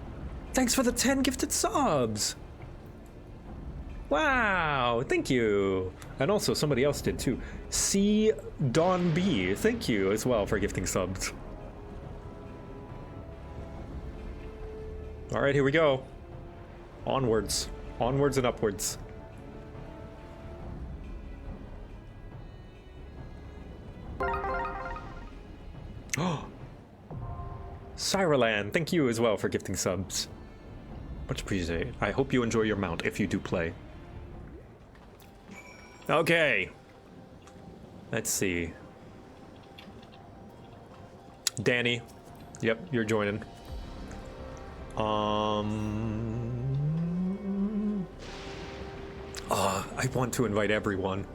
Thanks for the 10 gifted subs! Wow, thank you. And also somebody else did too. C Don B, thank you as well for gifting subs. All right, here we go. Onwards, onwards and upwards. Oh, Cyraland, thank you as well for gifting subs. Much appreciated. I hope you enjoy your mount if you do play. Okay. Let's see. Danny. Yep, you're joining. I want to invite everyone.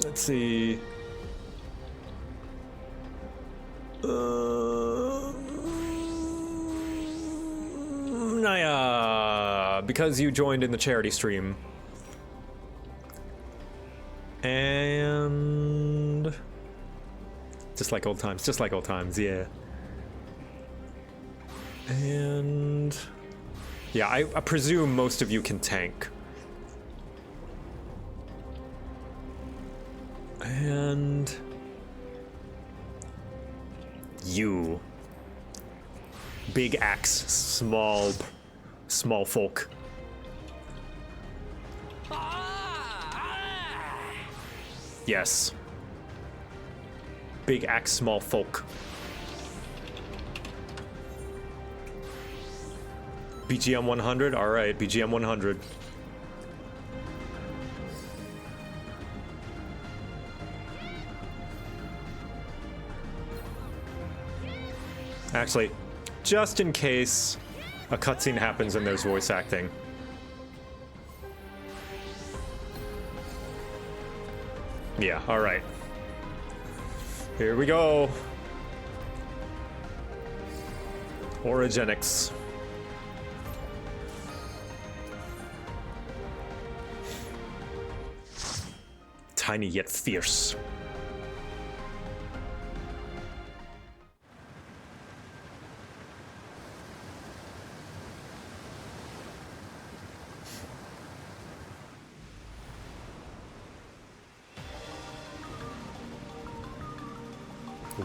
Let's see. Naya, because you joined in the charity stream. And just like old times, yeah. And yeah, I presume most of you can tank. And you, big axe, small folk. Yes. Big axe, small folk. BGM 100? Alright, BGM 100. Actually, just in case a cutscene happens and there's voice acting. Yeah, alright. Here we go. Origenics. Tiny yet fierce.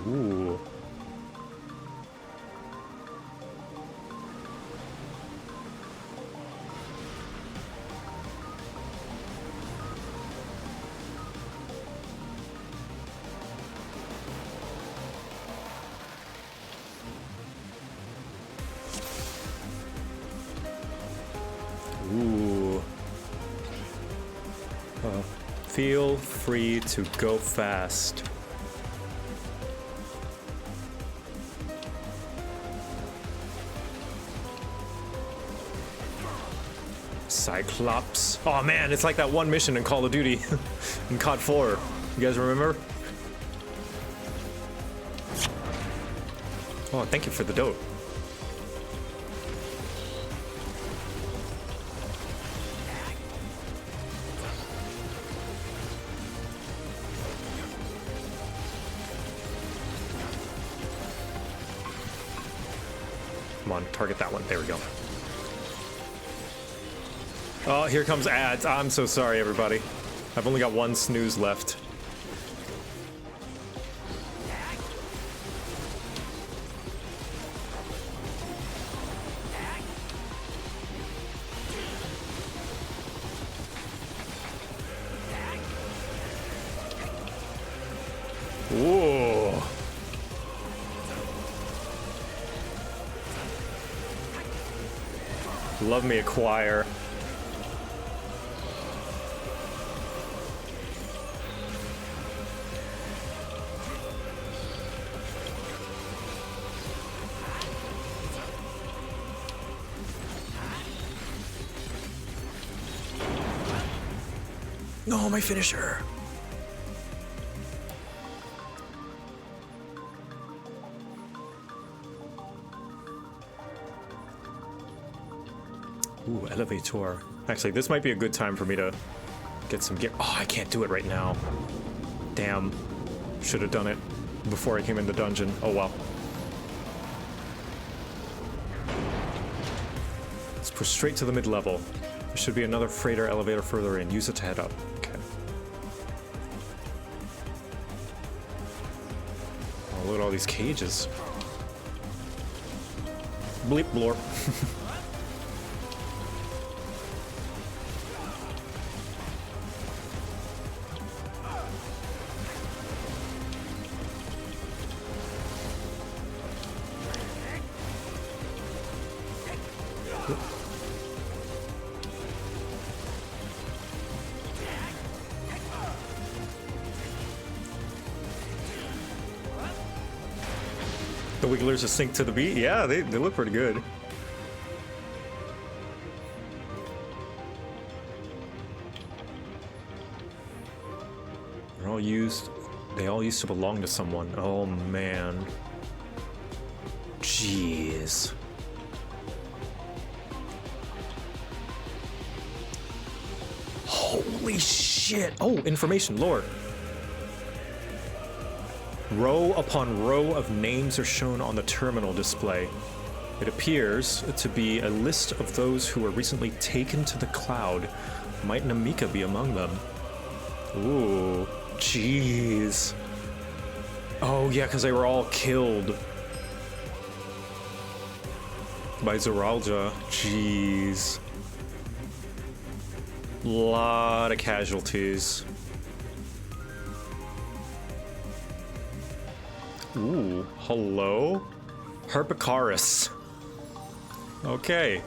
Ooh. Ooh. Feel free to go fast. Cyclops. Oh man, it's like that one mission in Call of Duty in COD 4. You guys remember? Oh, thank you for the dote. Come on, target that one. There we go. Oh, here comes ads. I'm so sorry, everybody. I've only got one snooze left. Whoa. Love me a choir. No, my finisher. Ooh, elevator. Actually, this might be a good time for me to get some gear. Oh, I can't do it right now. Damn. Should have done it before I came in the dungeon. Oh, well. Let's push straight to the mid-level. There should be another freighter elevator further in. Use it to head up. Okay. Oh, look at all these cages. Bleep blorp. The Wigglers are synced to the beat? Yeah, they look pretty good. They all used to belong to someone. Oh man. Jeez. Holy shit. Oh, information, lore. Row upon row of names are shown on the terminal display. It appears to be a list of those who were recently taken to the cloud. Might Namika be among them? Ooh, jeez. Oh yeah, because they were all killed by Zoralja. Jeez. Lot of casualties. Ooh, hello? Herpicarus. Okay.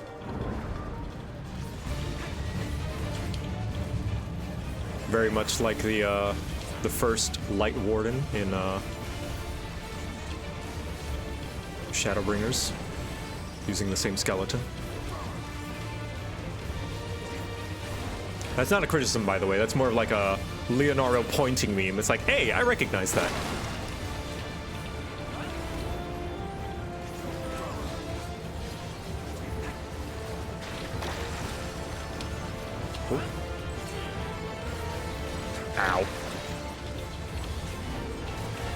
Very much like the first Light Warden in Shadowbringers. Using the same skeleton. That's not a criticism, by the way. That's more of like a Leonardo pointing meme. It's like, hey, I recognize that. Oh. Ow.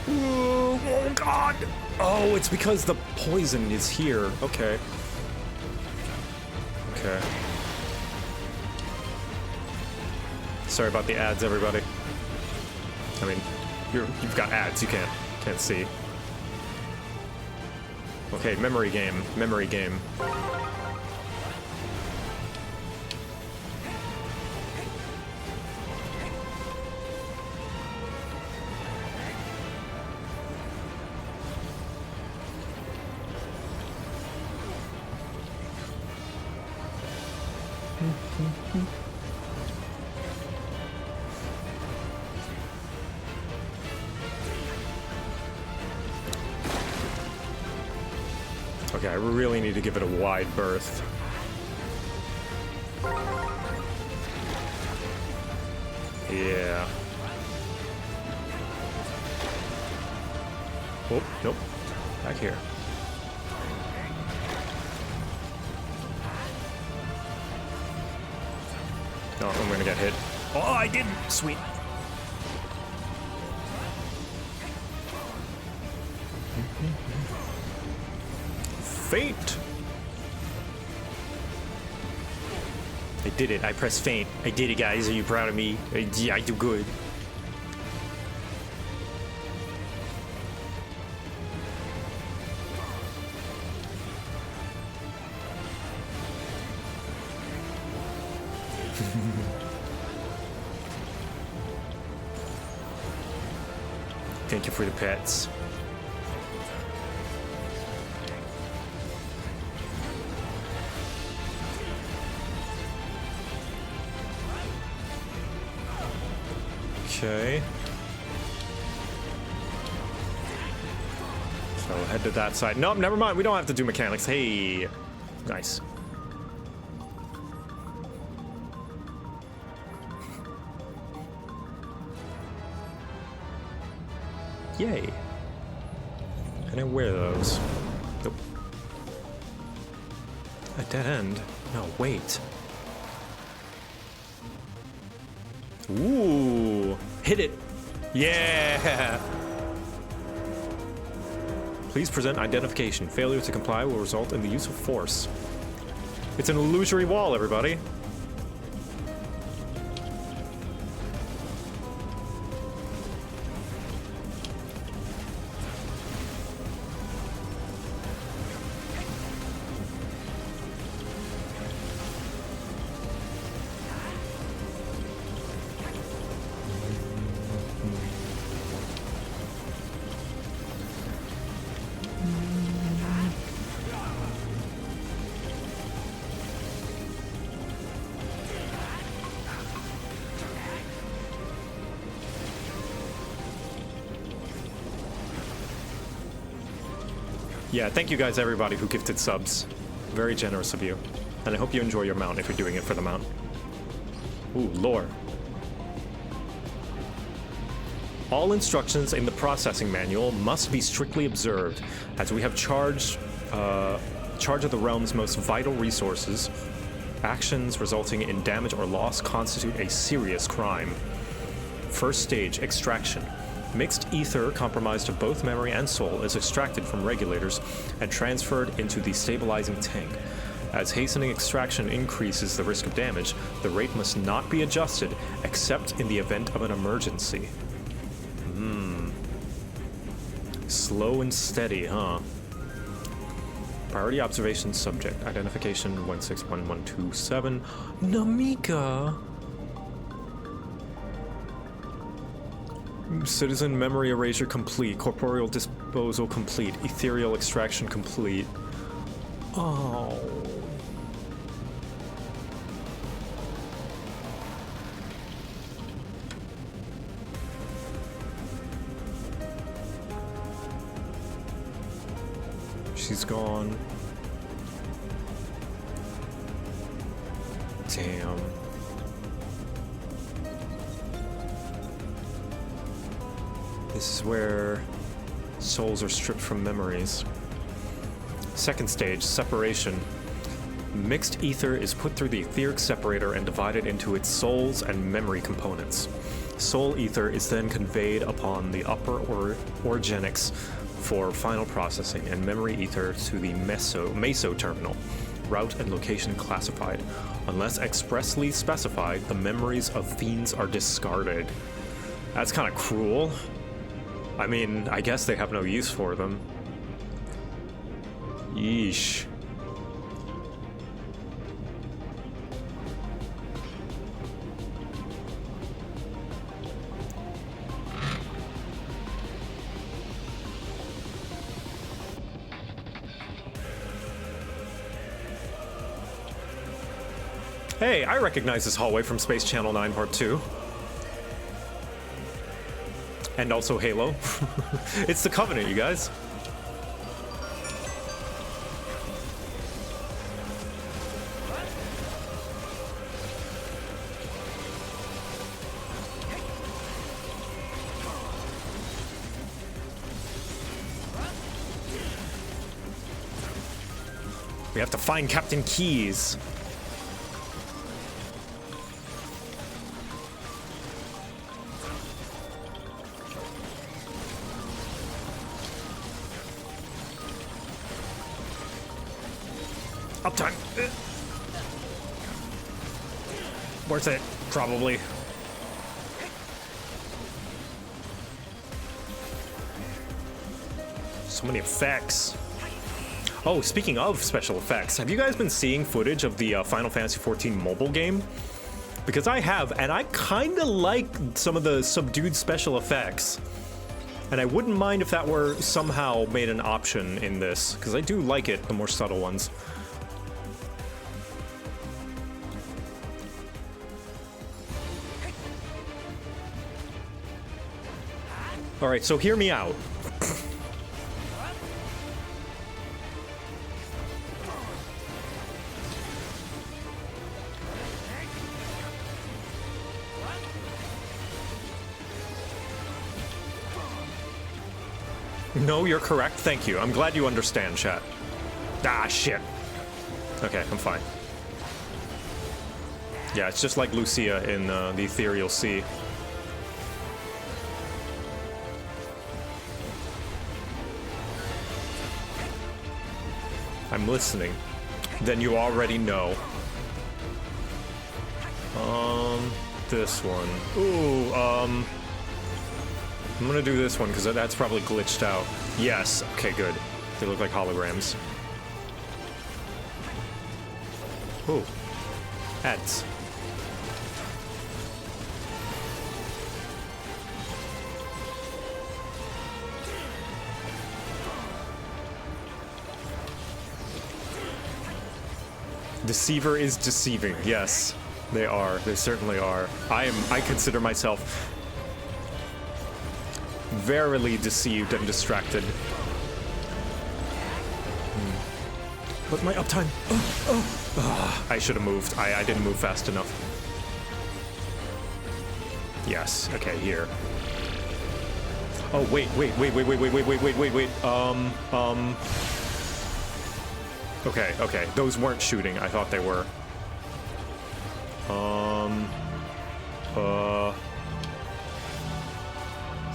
Oh, God! Oh, it's because the poison is here. Okay. Okay. Sorry about the ads, everybody. I mean, you've got ads. You can't see. Okay, memory game. Memory game. Okay, I really need to give it a wide berth. Yeah. Oh, nope. Back here. No, I'm gonna get hit. Oh, I didn't! Sweet. Faint! I did it. I pressed faint. I did it, guys. Are you proud of me? Yeah, I do good. Thank you for the pets. Okay. So head to that side. Nope, never mind. We don't have to do mechanics. Hey. Nice. Yay. Can I wear those? Nope. A dead end? No, wait. Ooh. Hit it. Yeah. Please present identification. Failure to comply will result in the use of force. It's an illusory wall, everybody. Yeah, thank you guys, everybody who gifted subs. Very generous of you. And I hope you enjoy your mount if you're doing it for the mount. Ooh, lore. All instructions in the processing manual must be strictly observed, as we have charge of the realm's most vital resources. Actions resulting in damage or loss constitute a serious crime. First stage, extraction. Mixed ether comprised of both memory and soul is extracted from regulators and transferred into the stabilizing tank. As hastening extraction increases the risk of damage, the rate must not be adjusted except in the event of an emergency. Slow and steady, huh? Priority observation subject. Identification 161127. Namika! Citizen memory erasure complete. Corporeal disposal complete. Ethereal extraction complete. Oh. She's gone. Damn. This is where souls are stripped from memories. Second stage, separation. Mixed ether is put through the etheric separator and divided into its souls and memory components. Soul ether is then conveyed upon the upper orogenics for final processing, and memory ether to the meso terminal. Route and location classified. Unless expressly specified, the memories of fiends are discarded. That's kind of cruel. I mean, I guess they have no use for them. Yeesh. Hey, I recognize this hallway from Space Channel 9 Part 2. And also Halo. It's the Covenant, you guys. We have to find Captain Keyes. Uptime. Worth it, probably. So many effects. Oh, speaking of special effects, have you guys been seeing footage of the Final Fantasy XIV mobile game? Because I have, and I kind of like some of the subdued special effects. And I wouldn't mind if that were somehow made an option in this, because I do like it, the more subtle ones. All right, so hear me out. No, you're correct. Thank you. I'm glad you understand, chat. Ah, shit. Okay, I'm fine. Yeah, it's just like Lucia in the Ethereal Sea. I'm listening. Then you already know. This one. Ooh, I'm gonna do this one because that's probably glitched out. Yes. Okay, good. They look like holograms. Ooh. Ads. Deceiver is deceiving. Yes, they are. They certainly are. I consider myself verily deceived and distracted. But my uptime. I should have moved. I didn't move fast enough. Yes. Okay, here. Oh, wait. Okay. Those weren't shooting. I thought they were.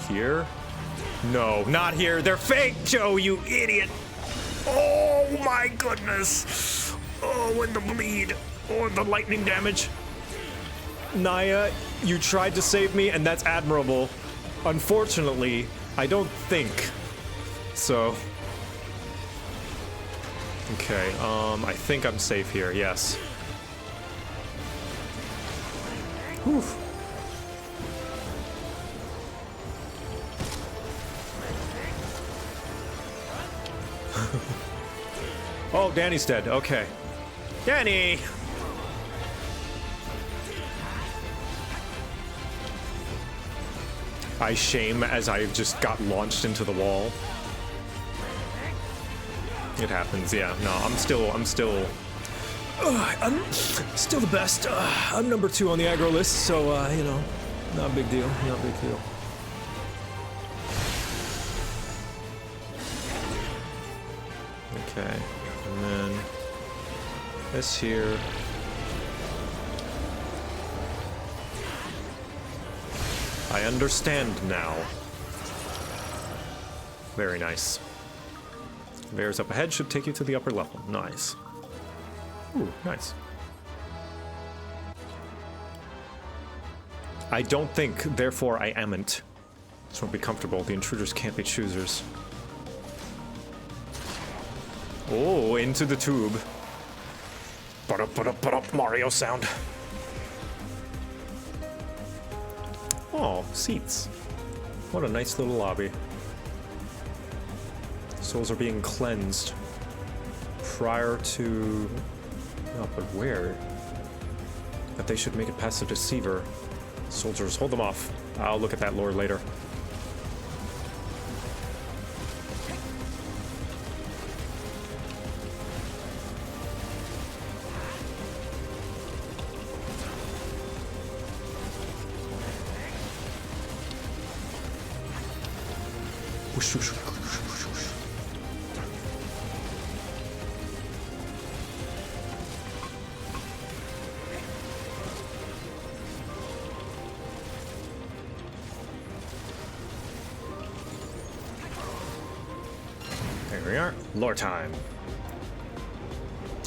Here? No, not here. They're fake, Joe, you idiot. Oh my goodness. Oh, and the bleed. Oh, the lightning damage. Naya, you tried to save me, and that's admirable. Unfortunately, I don't think so. Okay, I think I'm safe here, yes. Whew. Oh, Danny's dead, okay. Danny! I shame as I just got launched into the wall. It happens, yeah. No, I'm still the best. I'm number 2 on the aggro list, so, you know, not a big deal, not a big deal. Okay, and then this here. I understand now. Very nice. Bears up ahead should take you to the upper level. Nice. Ooh, nice. I don't think, therefore I amn't. This won't be comfortable. The intruders can't be choosers. Oh, into the tube. Ba-da-ba-da-ba-da, Mario sound. Oh, seats. What a nice little lobby. Souls are being cleansed prior to... No, but where? That they should make it past the deceiver. Soldiers, hold them off. I'll look at that lore later. Whoosh, whoosh, whoosh, whoosh, whoosh. There we are. Lore time.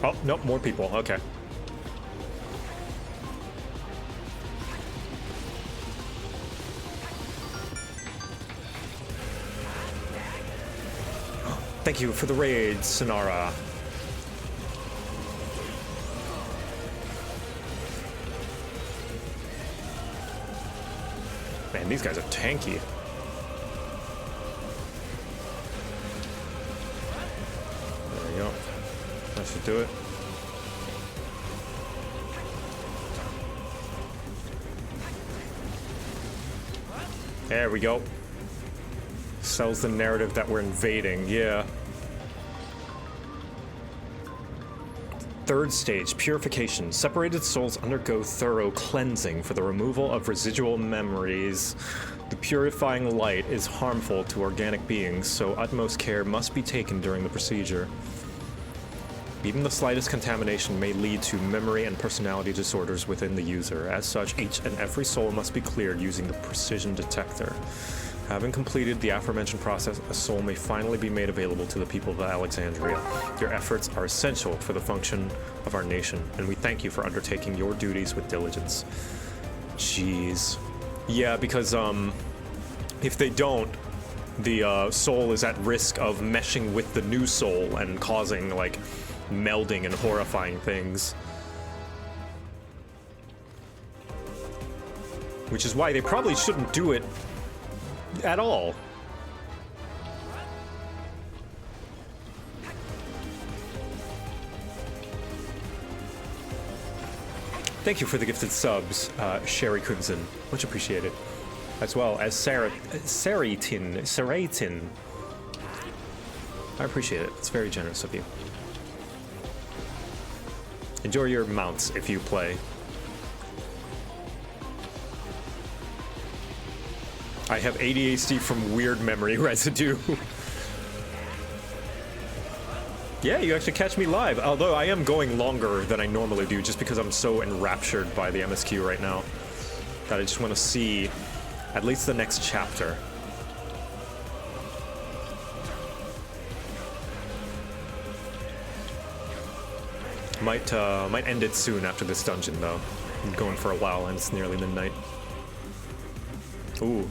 Oh, nope, more people. Okay. Thank you for the raid, Sonara. Man, these guys are tanky. There we go. That should do it. There we go. Sells the narrative that we're invading, yeah. Third stage, purification. Separated souls undergo thorough cleansing for the removal of residual memories. The purifying light is harmful to organic beings, so utmost care must be taken during the procedure. Even the slightest contamination may lead to memory and personality disorders within the user. As such, each and every soul must be cleared using the precision detector. Having completed the aforementioned process, a soul may finally be made available to the people of Alexandria. Your efforts are essential for the function of our nation, and we thank you for undertaking your duties with diligence. Jeez. Yeah, because, if they don't, the, soul is at risk of meshing with the new soul and causing, like, melding and horrifying things. Which is why they probably shouldn't do it at all. Thank you for the gifted subs, Sherry Crimson. Much appreciated. As well as Saratin. I appreciate it. It's very generous of you. Enjoy your mounts if you play. I have ADHD from weird memory residue. Yeah, you actually catch me live, although I am going longer than I normally do just because I'm so enraptured by the MSQ right now that I just want to see at least the next chapter. Might end it soon after this dungeon though. I'm going for a while and it's nearly midnight. Ooh.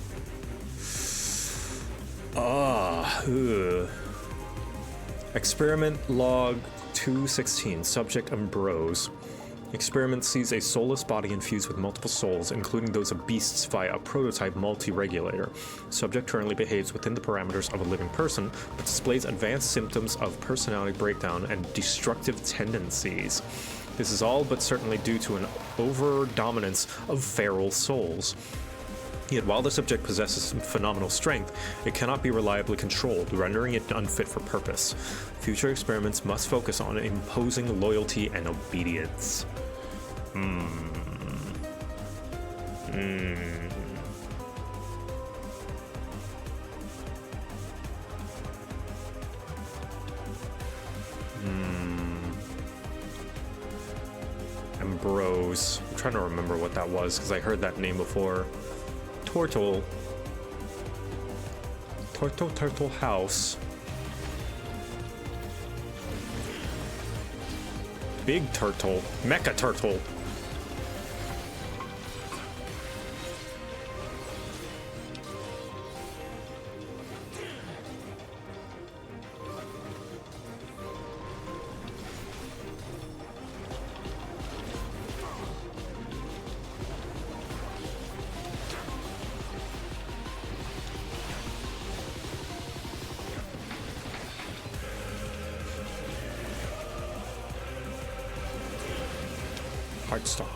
Ugh. Experiment log 216, subject Ambrose. Experiment sees a soulless body infused with multiple souls, including those of beasts via a prototype multi-regulator. Subject currently behaves within the parameters of a living person, but displays advanced symptoms of personality breakdown and destructive tendencies. This is all but certainly due to an over-dominance of feral souls. Yet while the subject possesses phenomenal strength, it cannot be reliably controlled, rendering it unfit for purpose. Future experiments must focus on imposing loyalty and obedience. Ambrose. I'm trying to remember what that was because I heard that name before. Turtle House. Big Turtle. Mecha Turtle. Heartstone.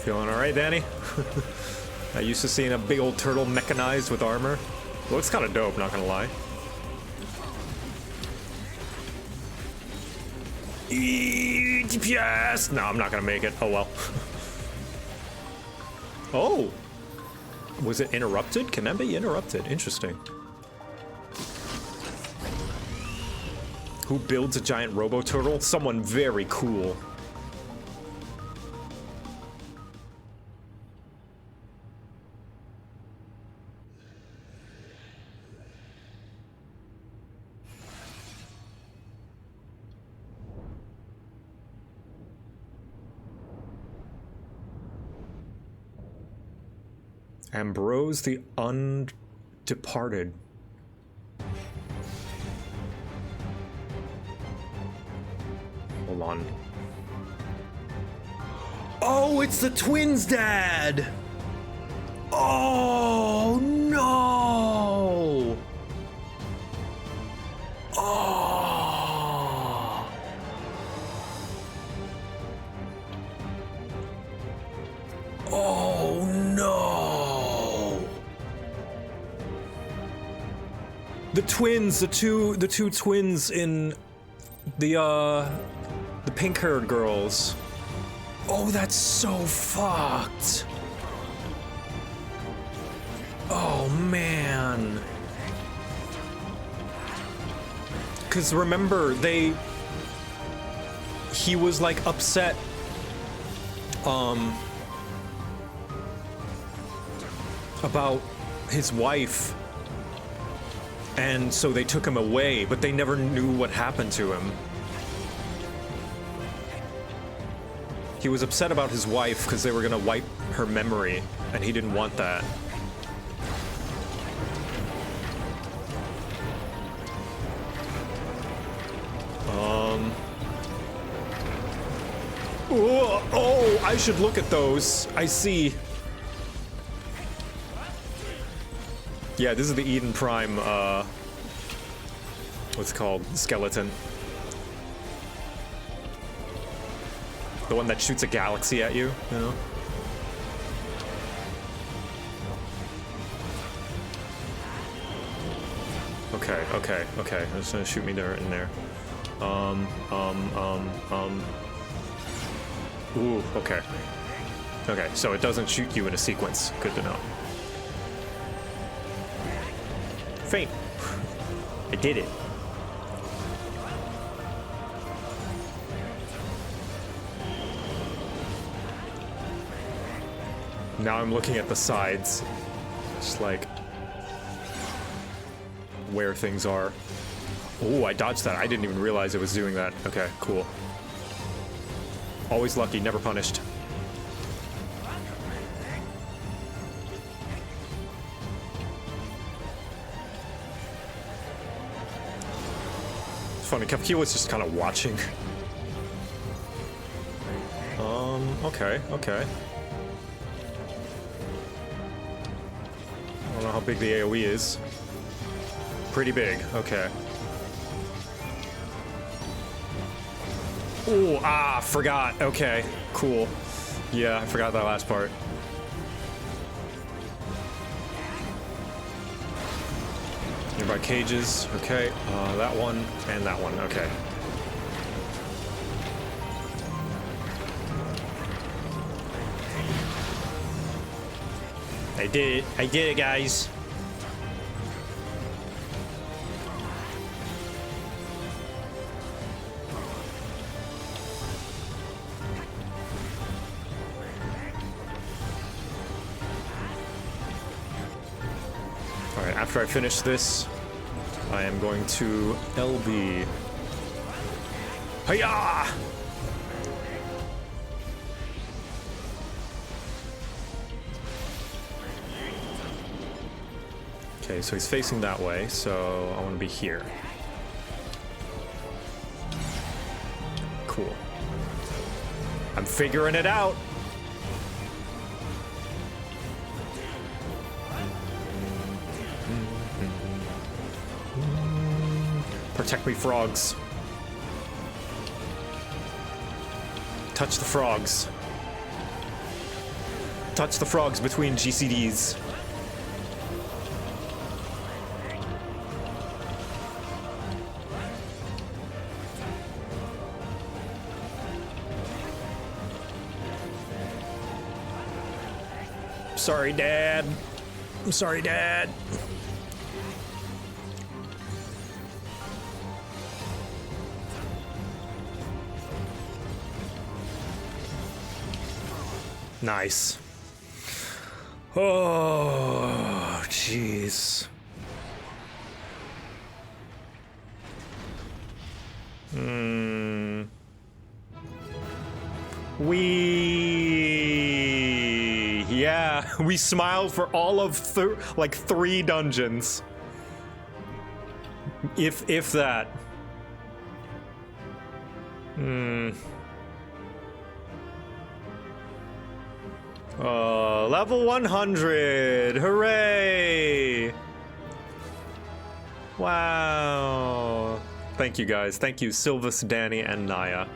Feeling alright, Danny? I used to seeing a big old turtle mechanized with armor. Looks kind of dope, not gonna lie. DPS! No, I'm not gonna make it. Oh well. Oh! Was it interrupted? Can that be interrupted? Interesting. Who builds a giant robo-turtle? Someone very cool. Ambrose the Undeparted. Hold on. Oh, it's the twins' dad! Oh, no! Oh! Oh, no! The twins, the two twins in the pink-haired girls. Oh, that's so fucked. Oh, man. Cause remember, he was like upset, about his wife. And so they took him away, but they never knew what happened to him. He was upset about his wife because they were gonna wipe her memory, and he didn't want that. Oh, I should look at those. I see. Yeah, this is the Eden Prime, what's it called? Skeleton. The one that shoots a galaxy at you, you know? Okay. It's gonna shoot me there in there. Ooh, okay. Okay, so it doesn't shoot you in a sequence. Good to know. Faint. I did it. Now I'm looking at the sides. Just like where things are. Oh, I dodged that. I didn't even realize it was doing that. Okay, cool. Always lucky, never punished. It's funny, Kapki was just kind of watching. Okay. I don't know how big the AoE is. Pretty big, okay. Ooh, forgot. Okay, cool. Yeah, I forgot that last part. Nearby cages, okay. That one and that one, okay. I did it, guys. Alright, after I finish this, I am going to LB. Hiya! Okay, so he's facing that way, so I want to be here. Cool. I'm figuring it out! Protect me, frogs. Touch the frogs. Touch the frogs between GCDs. Sorry, Dad. I'm sorry, Dad. Nice. Oh, jeez. Yeah, we smiled for all of like 3 dungeons. If that. Level 100! Hooray! Wow. Thank you guys. Thank you, Sylvis, Danny, and Naya,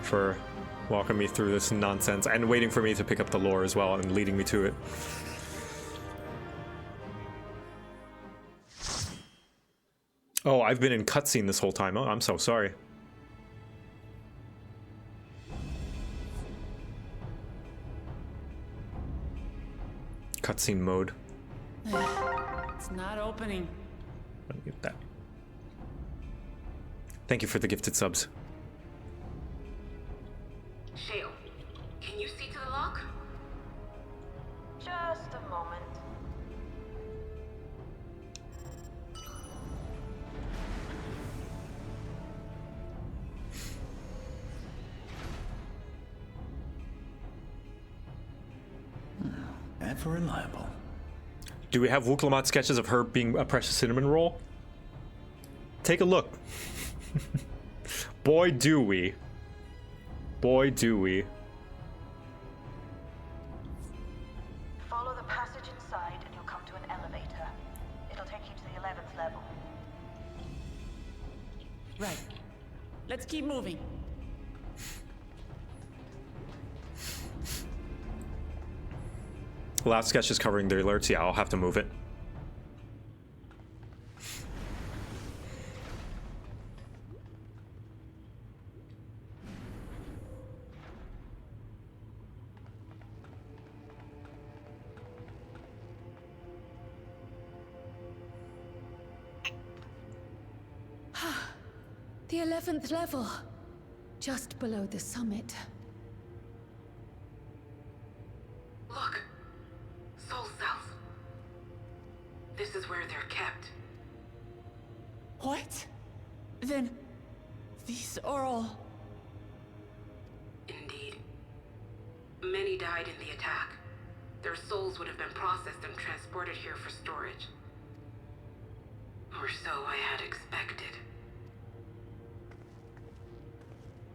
for walking me through this nonsense and waiting for me to pick up the lore as well and leading me to it. Oh, I've been in cutscene this whole time. Oh, I'm so sorry. Cutscene mode. It's not opening. Let me get that. Thank you for the gifted subs. Shale, can you see to the lock? Just a moment. Ever reliable. Do we have Wooklamat sketches of her being a precious cinnamon roll? Take a look. Boy, do we. Boy, do we. Follow the passage inside and you'll come to an elevator. It'll take you to the 11th level. Right. Let's keep moving. Last sketch is covering the alerts. Yeah, I'll have to move it. The 11th level. Just below the summit. Look. Soul cells. This is where they're kept. What? Then these are all... Indeed. Many died in the attack. Their souls would have been processed and transported here for storage. Or so I had expected.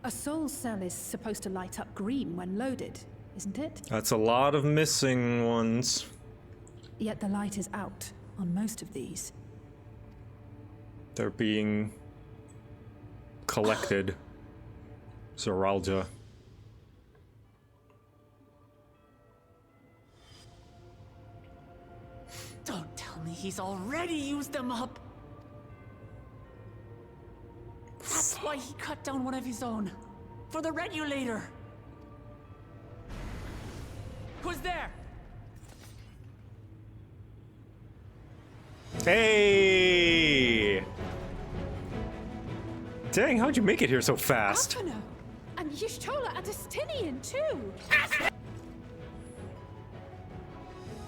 A soul cell is supposed to light up green when loaded, isn't it? That's a lot of missing ones. yet the light is out on most of these. They're being collected. Zoralja. Don't tell me he's already used them up. That's why he cut down one of his own. For the regulator. Who's there? Hey! Dang, how'd you make it here so fast? Alphino! And Y'shtola a Destinian too!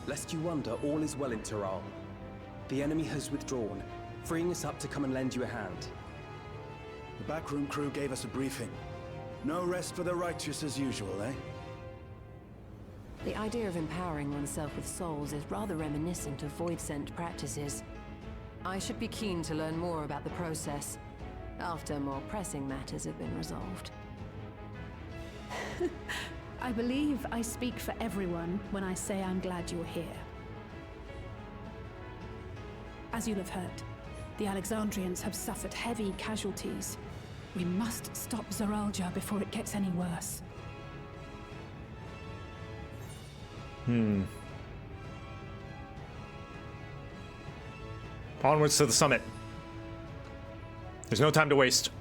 Lest you wonder, all is well in Tyral. The enemy has withdrawn, freeing us up to come and lend you a hand. The backroom crew gave us a briefing. No rest for the righteous as usual, eh? The idea of empowering oneself with souls is rather reminiscent of Voidsent practices. I should be keen to learn more about the process, after more pressing matters have been resolved. I believe I speak for everyone when I say I'm glad you're here. As you'll have heard, the Alexandrians have suffered heavy casualties. We must stop Zoralja before it gets any worse. Onwards to the summit. There's no time to waste.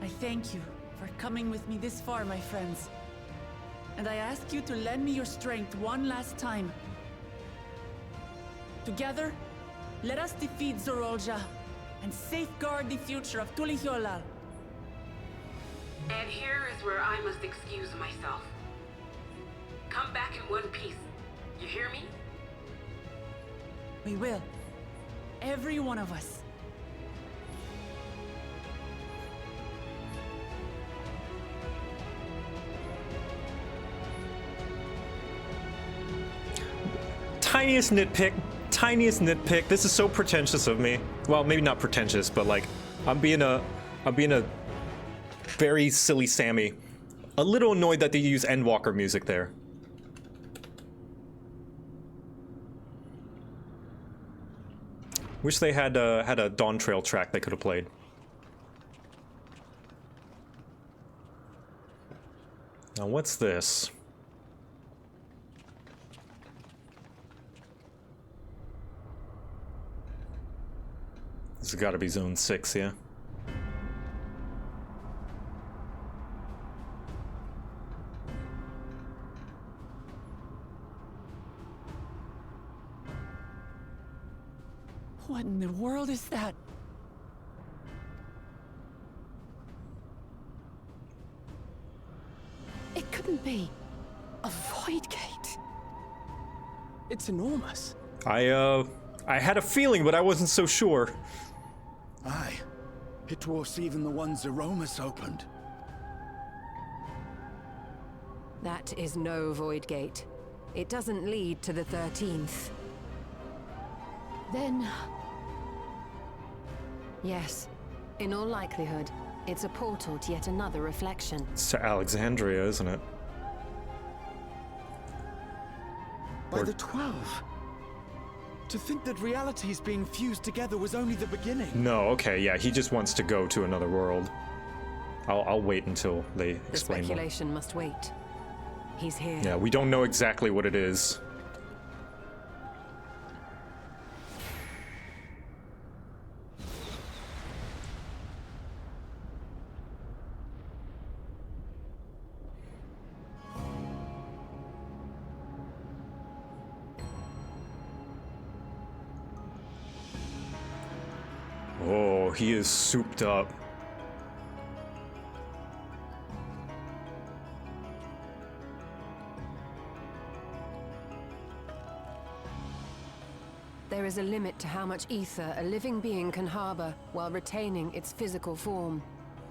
I thank you for coming with me this far, my friends. And I ask you to lend me your strength one last time. Together, let us defeat Zoralja and safeguard the future of Tulihyolal. And here is where I must excuse myself. Come back in one piece. You hear me? We will. Every one of us. Tiniest nitpick. This is so pretentious of me. Well, maybe not pretentious, but like, I'm being a very silly Sammy. A little annoyed that they use Endwalker music there. Wish they had a Dawntrail track they could have played. Now what's this? This has got to be Zone 6, yeah? What in the world is that? It couldn't be a void gate. It's enormous. I had a feeling, but I wasn't so sure. Aye. It dwarfs even the one Zeromus opened. That is no void gate. It doesn't lead to the 13th. Then... Yes. In all likelihood, it's a portal to yet another reflection. It's to Alexandria, isn't it? By the 12. To think that realities being fused together was only the beginning. No, okay, yeah, he just wants to go to another world. I'll wait until they explain The more. speculation must wait. He's here. Yeah, we don't know exactly what it is. Oh, he is souped up. There is a limit to how much ether a living being can harbor while retaining its physical form.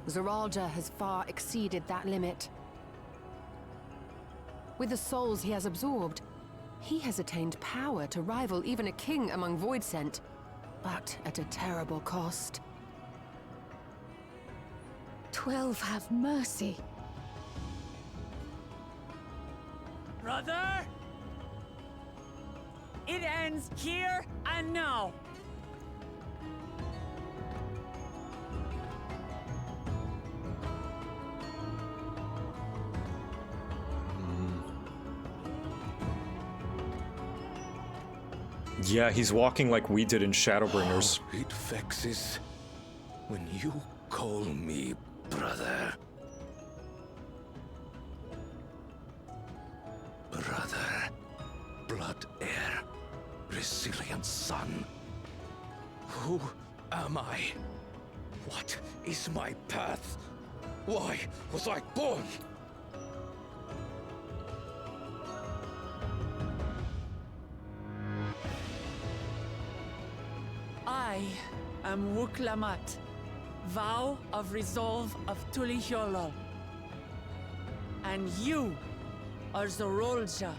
Zoralja has far exceeded that limit. With the souls he has absorbed, he has attained power to rival even a king among Voidsent, but at a terrible cost. 12 have mercy. Brother? It ends here and now. Yeah, he's walking like we did in Shadowbringers. Oh, it vexes when you call me brother. Brother, blood heir, resilient son. Who am I? What is my path? Why was I born? I am Wuklamat, vow of resolve of Tulihyolol. And you are Zorolja,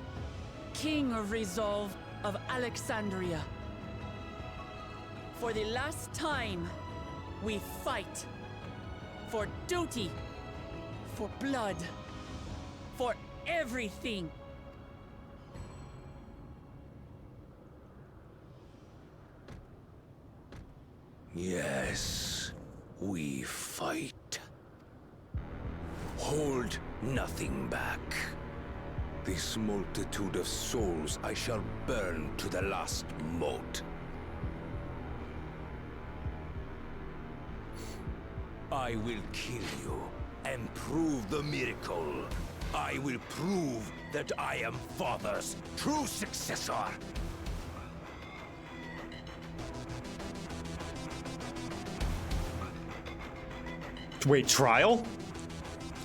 king of resolve of Alexandria. For the last time, we fight. For duty, for blood, for everything. Yes, we fight. Hold nothing back. This multitude of souls I shall burn to the last mote. I will kill you and prove the miracle. I will prove that I am Father's true successor. Wait, trial?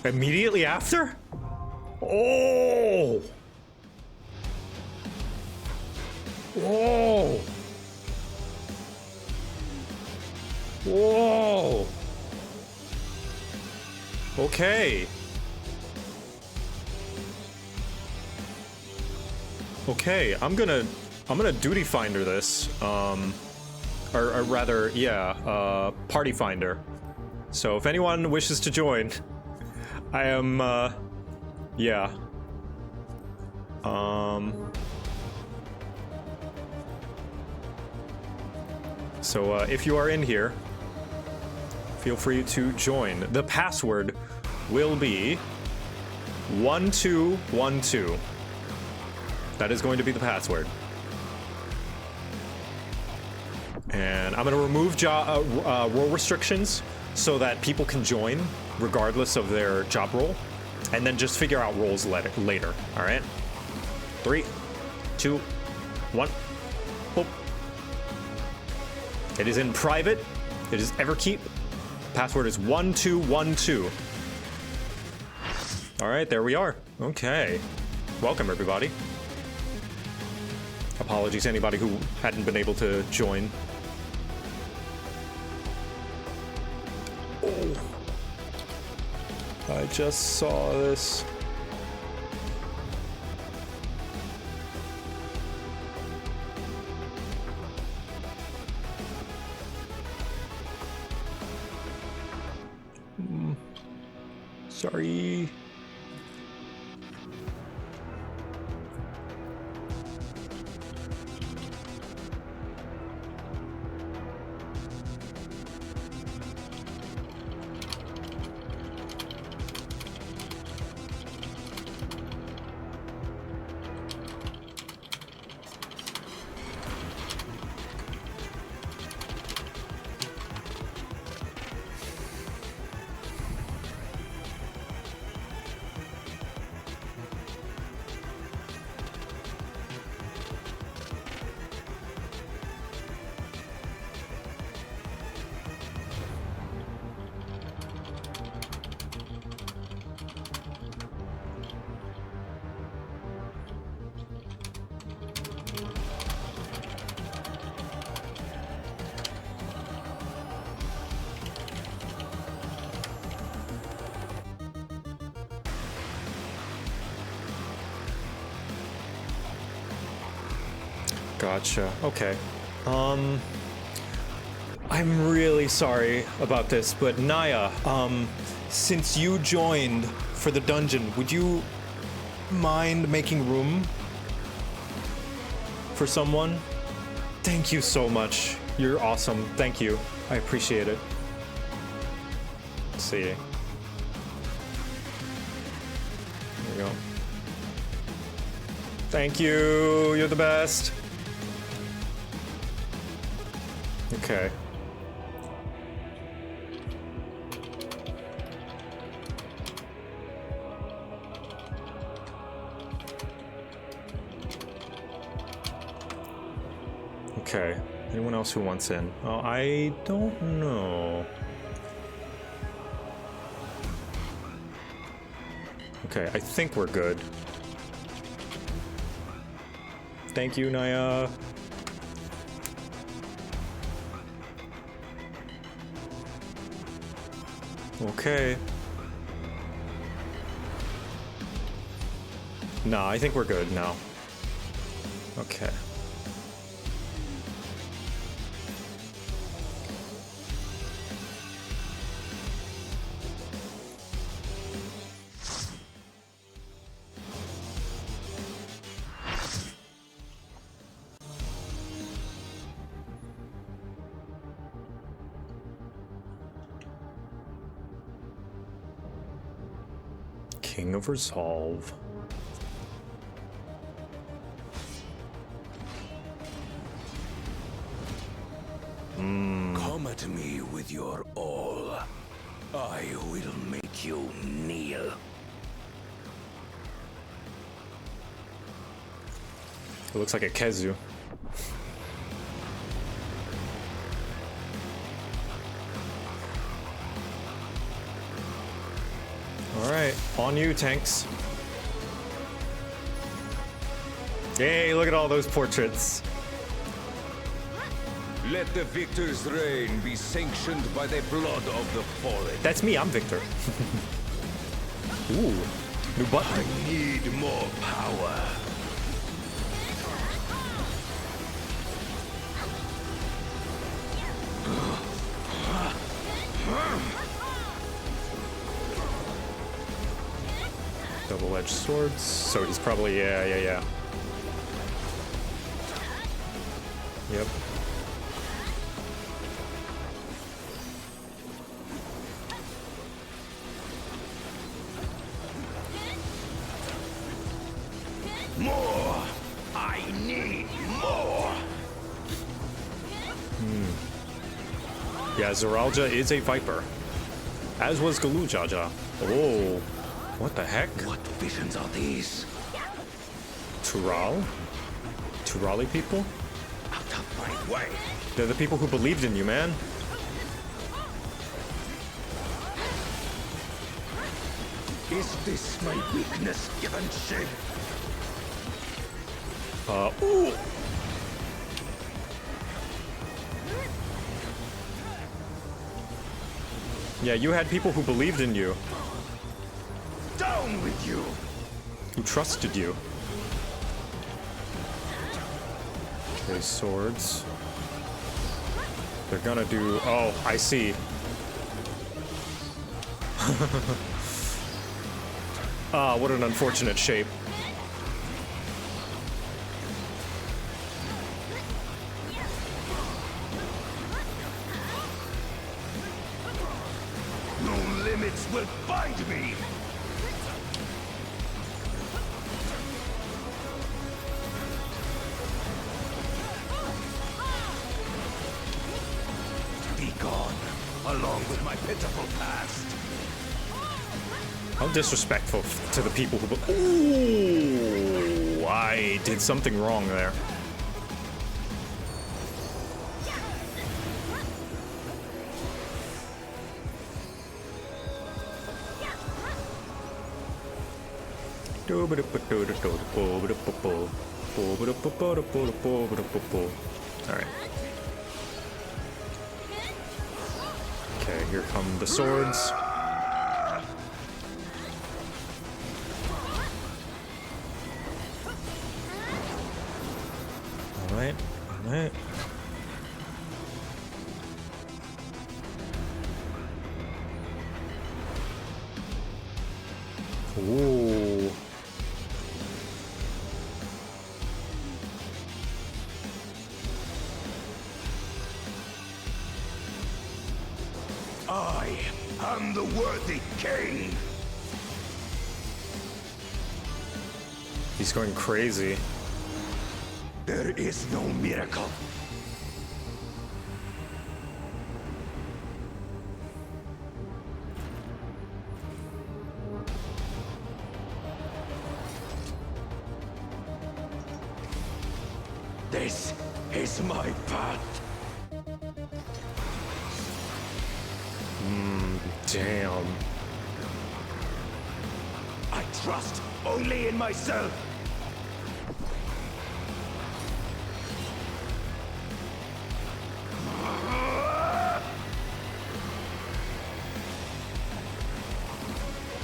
Immediately after? Oh! Whoa! Whoa! Okay. Okay, I'm gonna duty finder this. Or rather, yeah, party finder. So if anyone wishes to join, I am, yeah. So if you are in here, feel free to join. The password will be 1212. That is going to be the password. And I'm going to remove role restrictions so that people can join regardless of their job role, and then just figure out roles later. All right? 3, 2, 1. Boop. It is in private. It is Everkeep. Password is 1212. All right, there we are. Okay. Welcome, everybody. Apologies to anybody who hadn't been able to join. Oh. I just saw this. Sorry. Gotcha. Okay. I'm really sorry about this, but Naya, since you joined for the dungeon, would you mind making room for someone? Thank you so much. You're awesome. Thank you. I appreciate it. Let's see. There we go. Thank you. You're the best. Okay. Okay. Anyone else who wants in? Oh, I don't know. Okay, I think we're good. Thank you, Naya. Okay. Nah, I think we're good now. Okay. King of Resolve. Come at me with your all. I will make you kneel. It looks like a Kezu. Alright, on you, tanks. Yay, look at all those portraits. Let the victor's reign be sanctioned by the blood of the fallen. That's me, I'm Victor. Ooh, new button. I need more power. Double-edged swords. So he's probably, yeah. Yep. More! I need more! Yeah, Zoralja is a Viper. As was Galujaja. Oh. What the heck? What visions are these? Tural? Turali people? Out of my way! They're the people who believed in you, man. Is this my weakness given shape? Ooh! Yeah, you had people who believed in you. Down with you! Who trusted you. Okay, swords. They're gonna do... Oh, I see. Ah, what an unfortunate shape. No limits will bind me! Be gone, along with my pitiful past. How disrespectful to the people who... Ooh, I did something wrong there. Alright. Okay, here come the swords. Alright, alright. Ooh. become the worthy king. He's going crazy. There is no miracle. This is my path. Damn. I trust only in myself.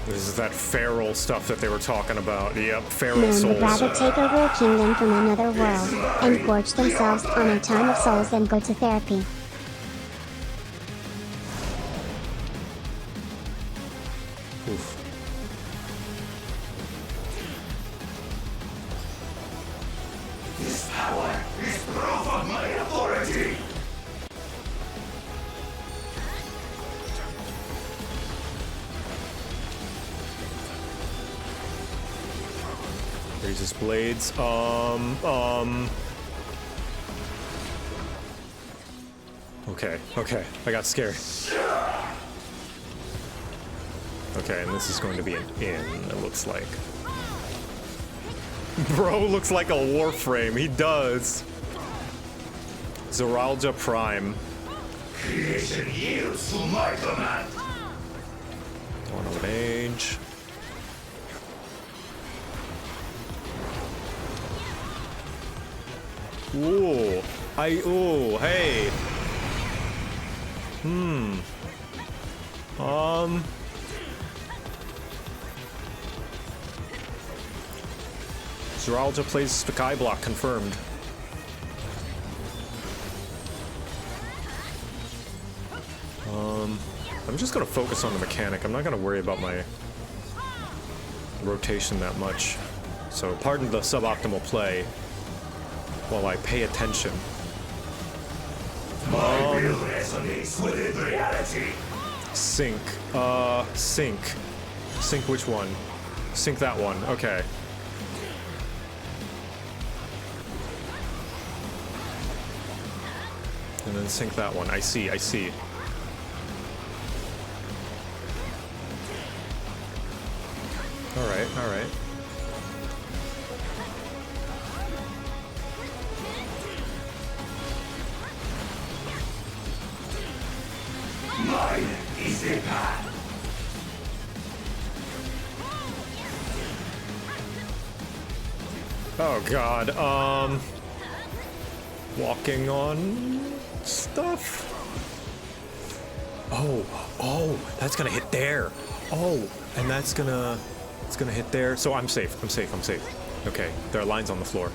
This is that feral stuff that they were talking about. Yep, feral Men souls. would rather take over a kingdom from another world, and gorge themselves on a ton of souls than go to therapy. Oof. This power is proof of my authority. Raises blades. Okay, I got scared. Okay, and this is going to be an inn, it looks like. Bro looks like a warframe, he does. Zeralda Prime. Creation yields to my command. One of age. Ooh, hey. Zeralda plays Skyblock, confirmed. I'm just gonna focus on the mechanic. I'm not gonna worry about my rotation that much. So pardon the suboptimal play while I pay attention. My will resonates within reality. Sync. Sync. Sync which one? Sync that one. Okay. And then sync that one. I see. Alright. Mine is the path. Oh god, walking on stuff? Oh, that's gonna hit there. Oh, and it's gonna hit there. So I'm safe. Okay, there are lines on the floor.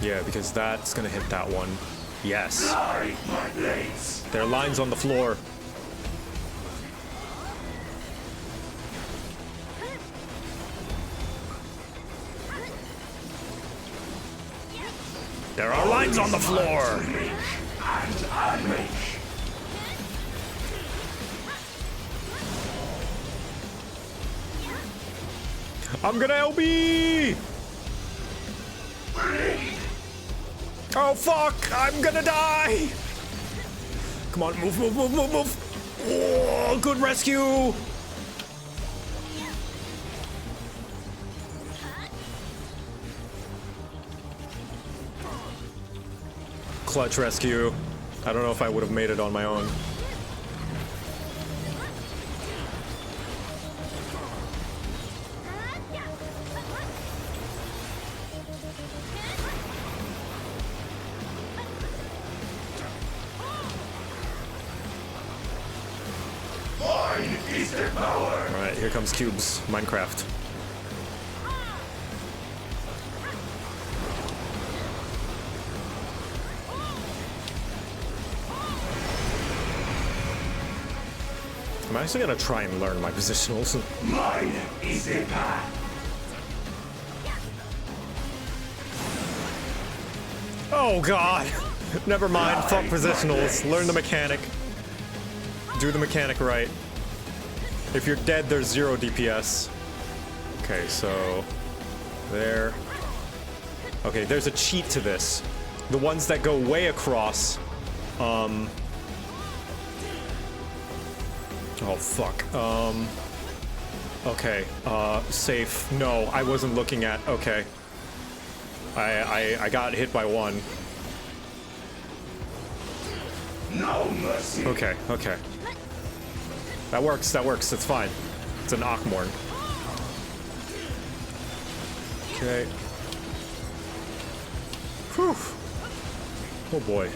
Yeah, because that's gonna hit that one. Yes. My blades. There are lines on the floor. There are lines on the floor. And unmake. I'm gonna LB! Oh fuck! I'm gonna die! Come on, move! Oh, good rescue! Clutch rescue. I don't know if I would have made it on my own. Mine is the power. All right, here comes Cubes, Minecraft. I'm actually gonna try and learn my positionals. Mine is the path. Oh god! Never mind, fuck positionals. Learn the mechanic. do the mechanic right. If you're dead, there's 0 DPS. Okay, so there. Okay, there's a cheat to this. The ones that go way across, oh fuck. Okay, safe. No, I wasn't looking at, okay. I got hit by one. No mercy. Okay, okay. That works, it's fine. It's an Akmorn. Okay. Whew. Oh boy.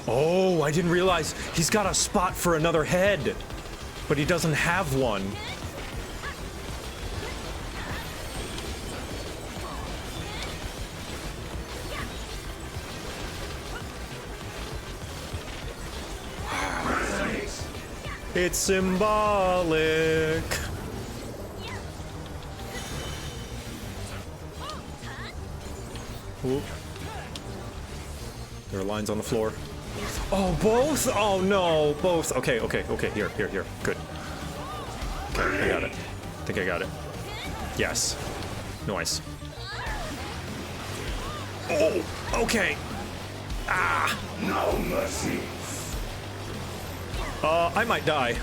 Oh, I didn't realize he's got a spot for another head, but he doesn't have one. It's symbolic. Ooh. There are lines on the floor. Oh, both? Oh no, both. Okay, okay, okay. Here. Good. Okay, I got it. I think I got it. Yes. Nice. Oh, okay. Ah. No mercy. I might die.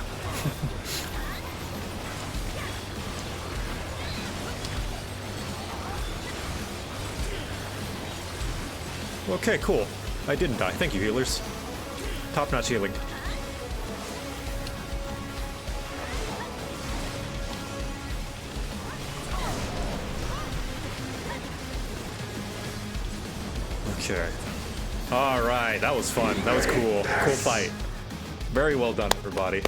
Okay, cool. I didn't die. Thank you, healers. Top-notch healing. Okay. All right, that was fun. That was cool. Cool fight. Very well done, everybody.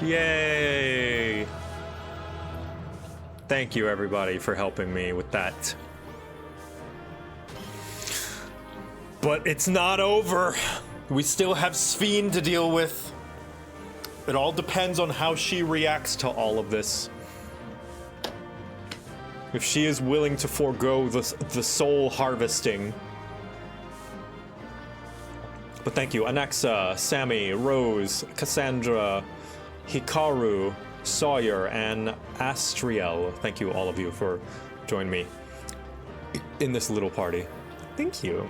Yay! Thank you, everybody, for helping me with that. But it's not over. We still have Sphene to deal with. It all depends on how she reacts to all of this. If she is willing to forego the soul harvesting. But thank you, Anaxa, Sammy, Rose, Cassandra, Hikaru, Sawyer, and Astriel. Thank you, all of you, for joining me in this little party. Thank you.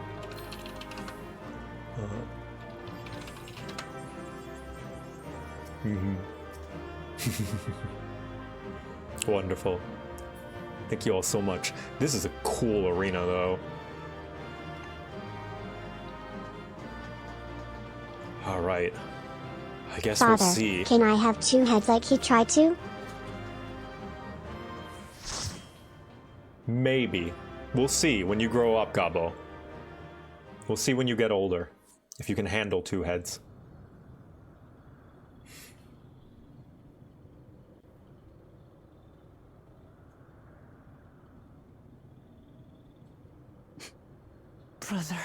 Wonderful. Thank you all so much. This is a cool arena, though. All right. I guess Father, we'll see. Can I have 2 heads like he tried to? Maybe. We'll see when you grow up, Gabo. We'll see when you get older. If you can handle 2 heads. Brother.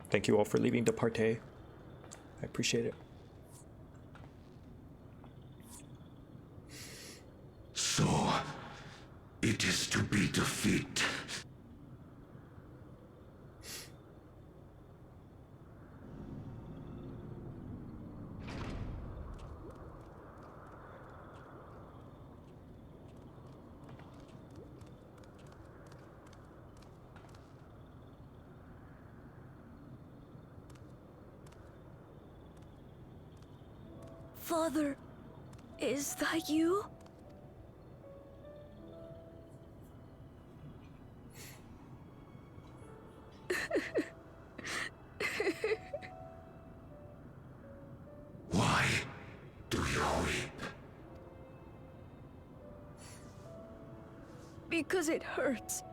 Thank you all for leaving the party. I appreciate it. So, it is to be defeat. Father, is that you? Why do you weep? Because it hurts.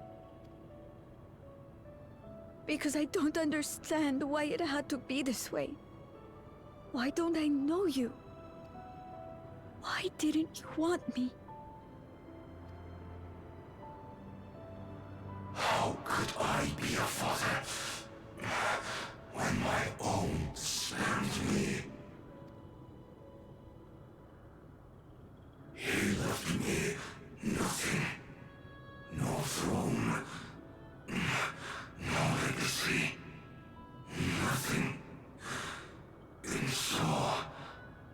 Because I don't understand why it had to be this way. Why don't I know you? Why didn't you want me? How could I be a father Even so,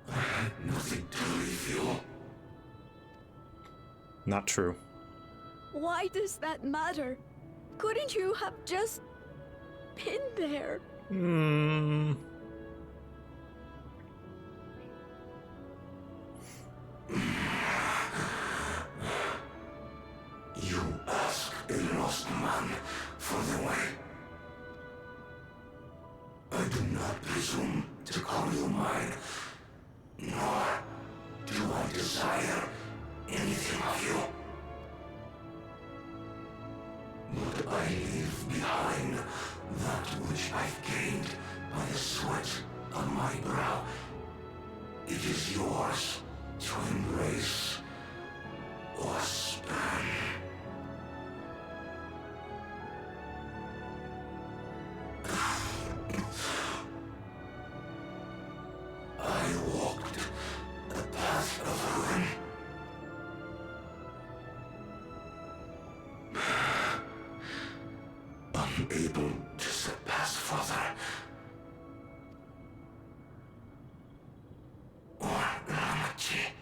I had nothing to reveal. Not true. Why does that matter? Couldn't you have just been there? Hmm. You ask a lost man for the way. I do not presume to call you mine, nor do I desire anything of you. But I leave behind that which I've gained by the sweat on my brow. It is yours to embrace or spurn. I walked the path of ruin. Unable to surpass further. Or Ramachi.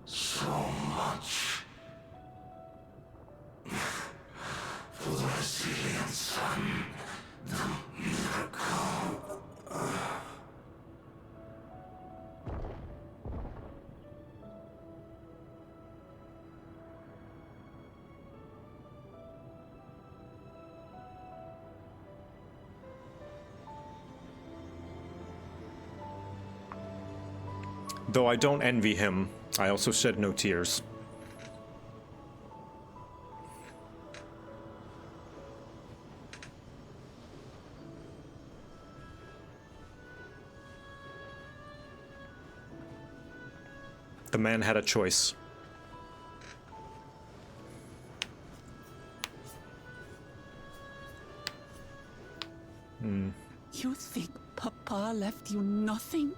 So much for the resilient sun, the miracle. Though I don't envy him, I also shed no tears. The man had a choice. You think Papa left you nothing?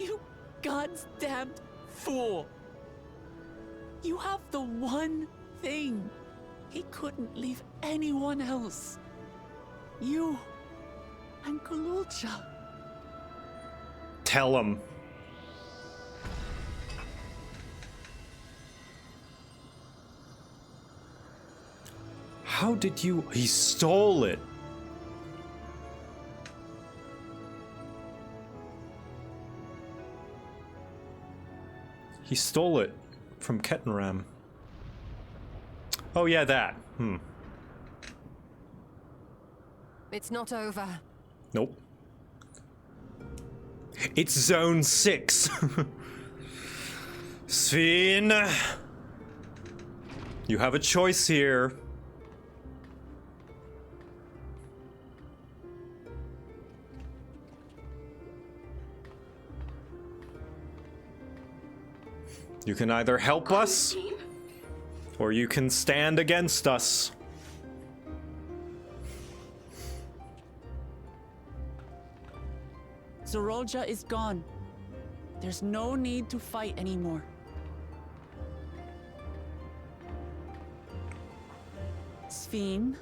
You God's damned fool! You have the one thing he couldn't leave anyone else. You and Kululcha. Tell him. How did you... He stole it. He stole it from Kettenram. Oh yeah, that. It's not over. Nope. It's Zone 6. Sven. You have a choice here. You can either help us, or you can stand against us. Zorolja is gone. There's no need to fight anymore. Sven?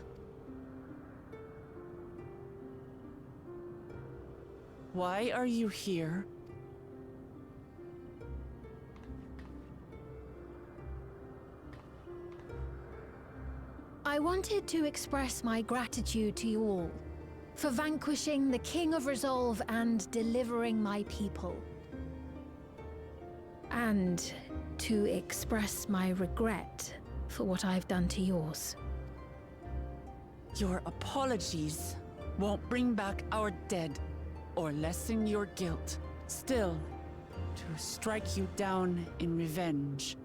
Why are you here? I wanted to express my gratitude to you all for vanquishing the King of Resolve and delivering my people. And to express my regret for what I've done to yours. Your apologies won't bring back our dead or lessen your guilt. Still, to strike you down in revenge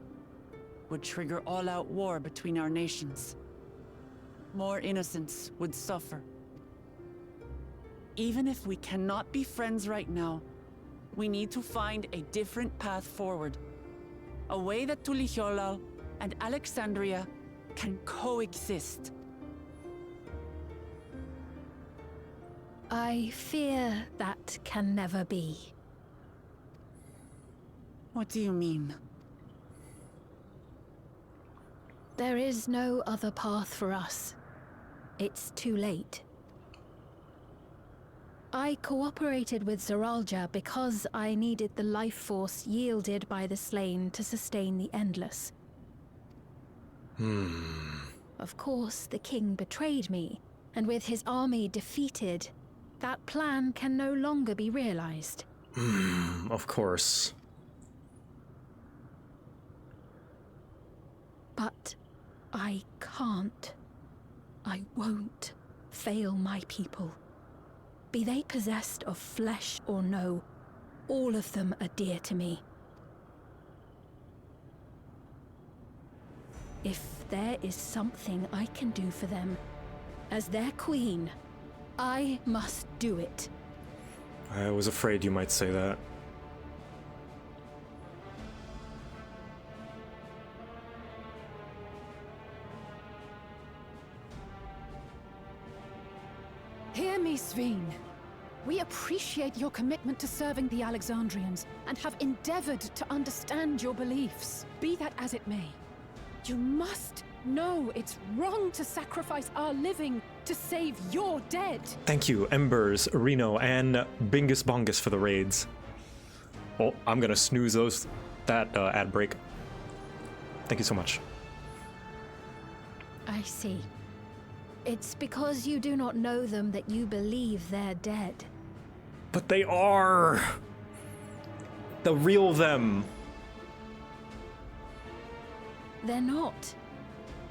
would trigger all-out war between our nations. More innocents would suffer. Even if we cannot be friends right now, we need to find a different path forward. A way that Tuliholal and Alexandria can coexist. I fear that can never be. What do you mean? There is no other path for us. It's too late. I cooperated with Zeralja because I needed the life force yielded by the slain to sustain the Endless. Of course, the king betrayed me, and with his army defeated, that plan can no longer be realized. Of course. But I can't. I won't fail my people. Be they possessed of flesh or no, all of them are dear to me. If there is something I can do for them, as their queen, I must do it. I was afraid you might say that. Hear me, Sveen. We appreciate your commitment to serving the Alexandrians and have endeavored to understand your beliefs. Be that as it may, you must know it's wrong to sacrifice our living to save your dead. Thank you, Embers, Reno, and Bingus Bongus for the raids. Oh, I'm gonna snooze that ad break. Thank you so much. I see. It's because you do not know them that you believe they're dead. But they are! The real them! They're not.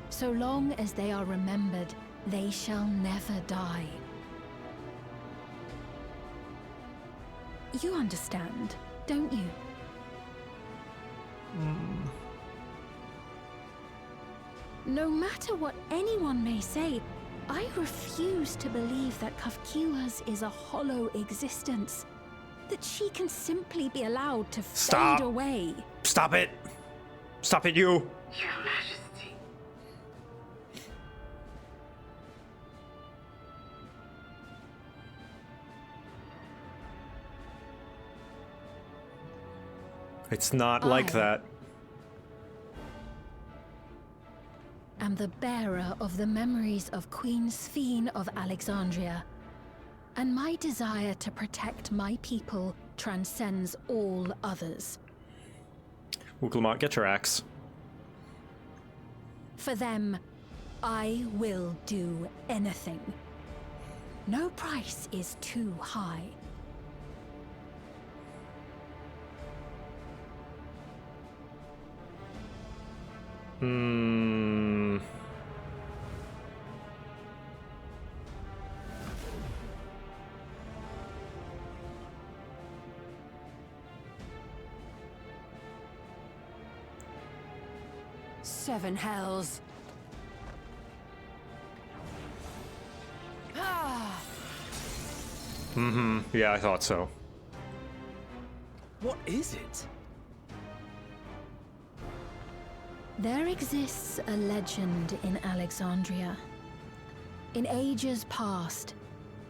So long as they are remembered, they shall never die. You understand, don't you? No matter what anyone may say, I refuse to believe that Kafkiwas is a hollow existence. That she can simply be allowed to fade away. Stop it! Stop it, you! Your Majesty. It's not like that. Am the bearer of the memories of Queen Sveen of Alexandria, and my desire to protect my people transcends all others. Wukelmart, get your axe. For them, I will do anything. No price is too high. Seven hells. Ah! Yeah, I thought so. What is it? There exists a legend in Alexandria. In ages past,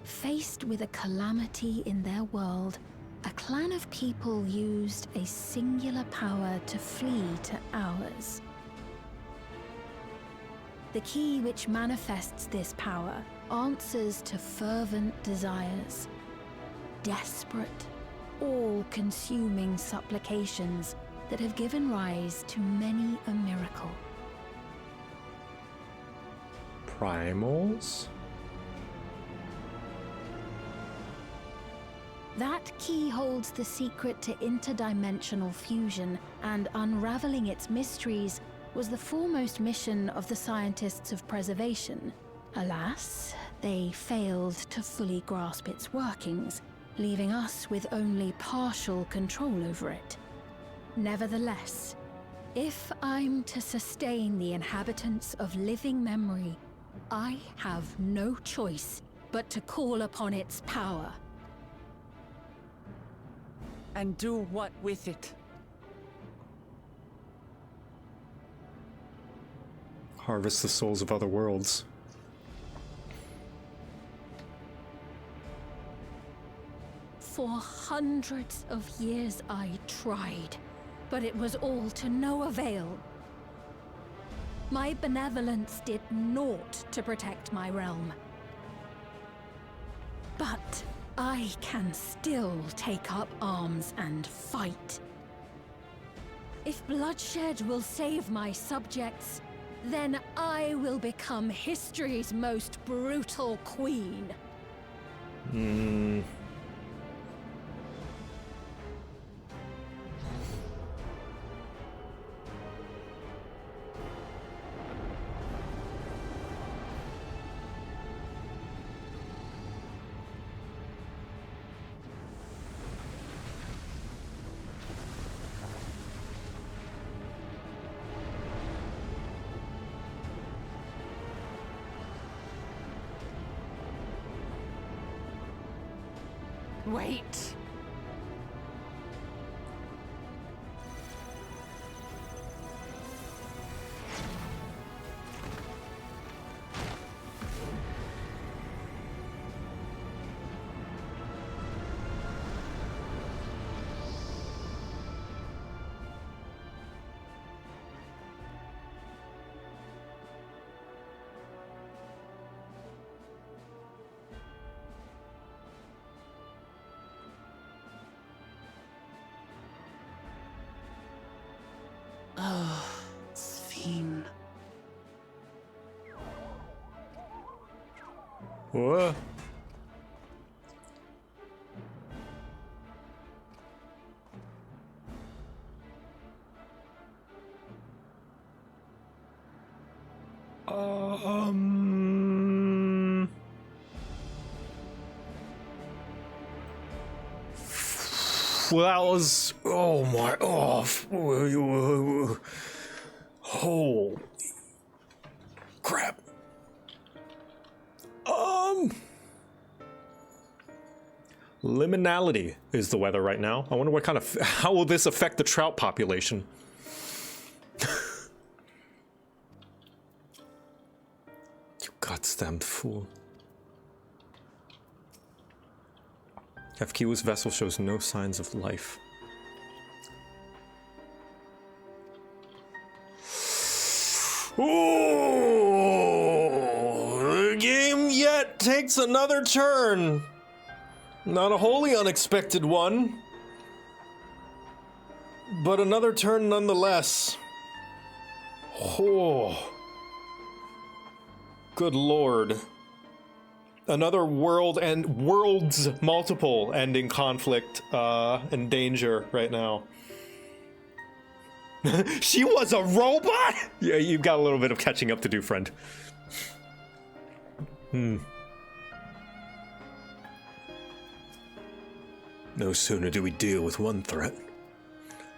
faced with a calamity in their world, a clan of people used a singular power to flee to ours. The key which manifests this power answers to fervent desires, desperate, all-consuming supplications that have given rise to many a miracle. Primals? That key holds the secret to interdimensional fusion, and unraveling its mysteries was the foremost mission of the scientists of preservation. Alas, they failed to fully grasp its workings, leaving us with only partial control over it. Nevertheless, if I'm to sustain the inhabitants of living memory, I have no choice but to call upon its power. And do what with it? Harvest the souls of other worlds. For hundreds of years I tried, but it was all to no avail. My benevolence did naught to protect my realm. But I can still take up arms and fight. If bloodshed will save my subjects, then I will become history's most brutal queen. Wait. Oh, Sphene. What? Well, that was, oh my, holy crap. Liminality is the weather right now. I wonder what kind of, how will this affect the trout population? You goddamn fool. FQ's vessel shows no signs of life. Ooh, the game yet takes another turn. Not a wholly unexpected one, but another turn nonetheless. Oh, good lord. Another world and worlds multiple ending conflict and danger right now. She was a robot? Yeah, you've got a little bit of catching up to do, friend. No sooner do we deal with one threat,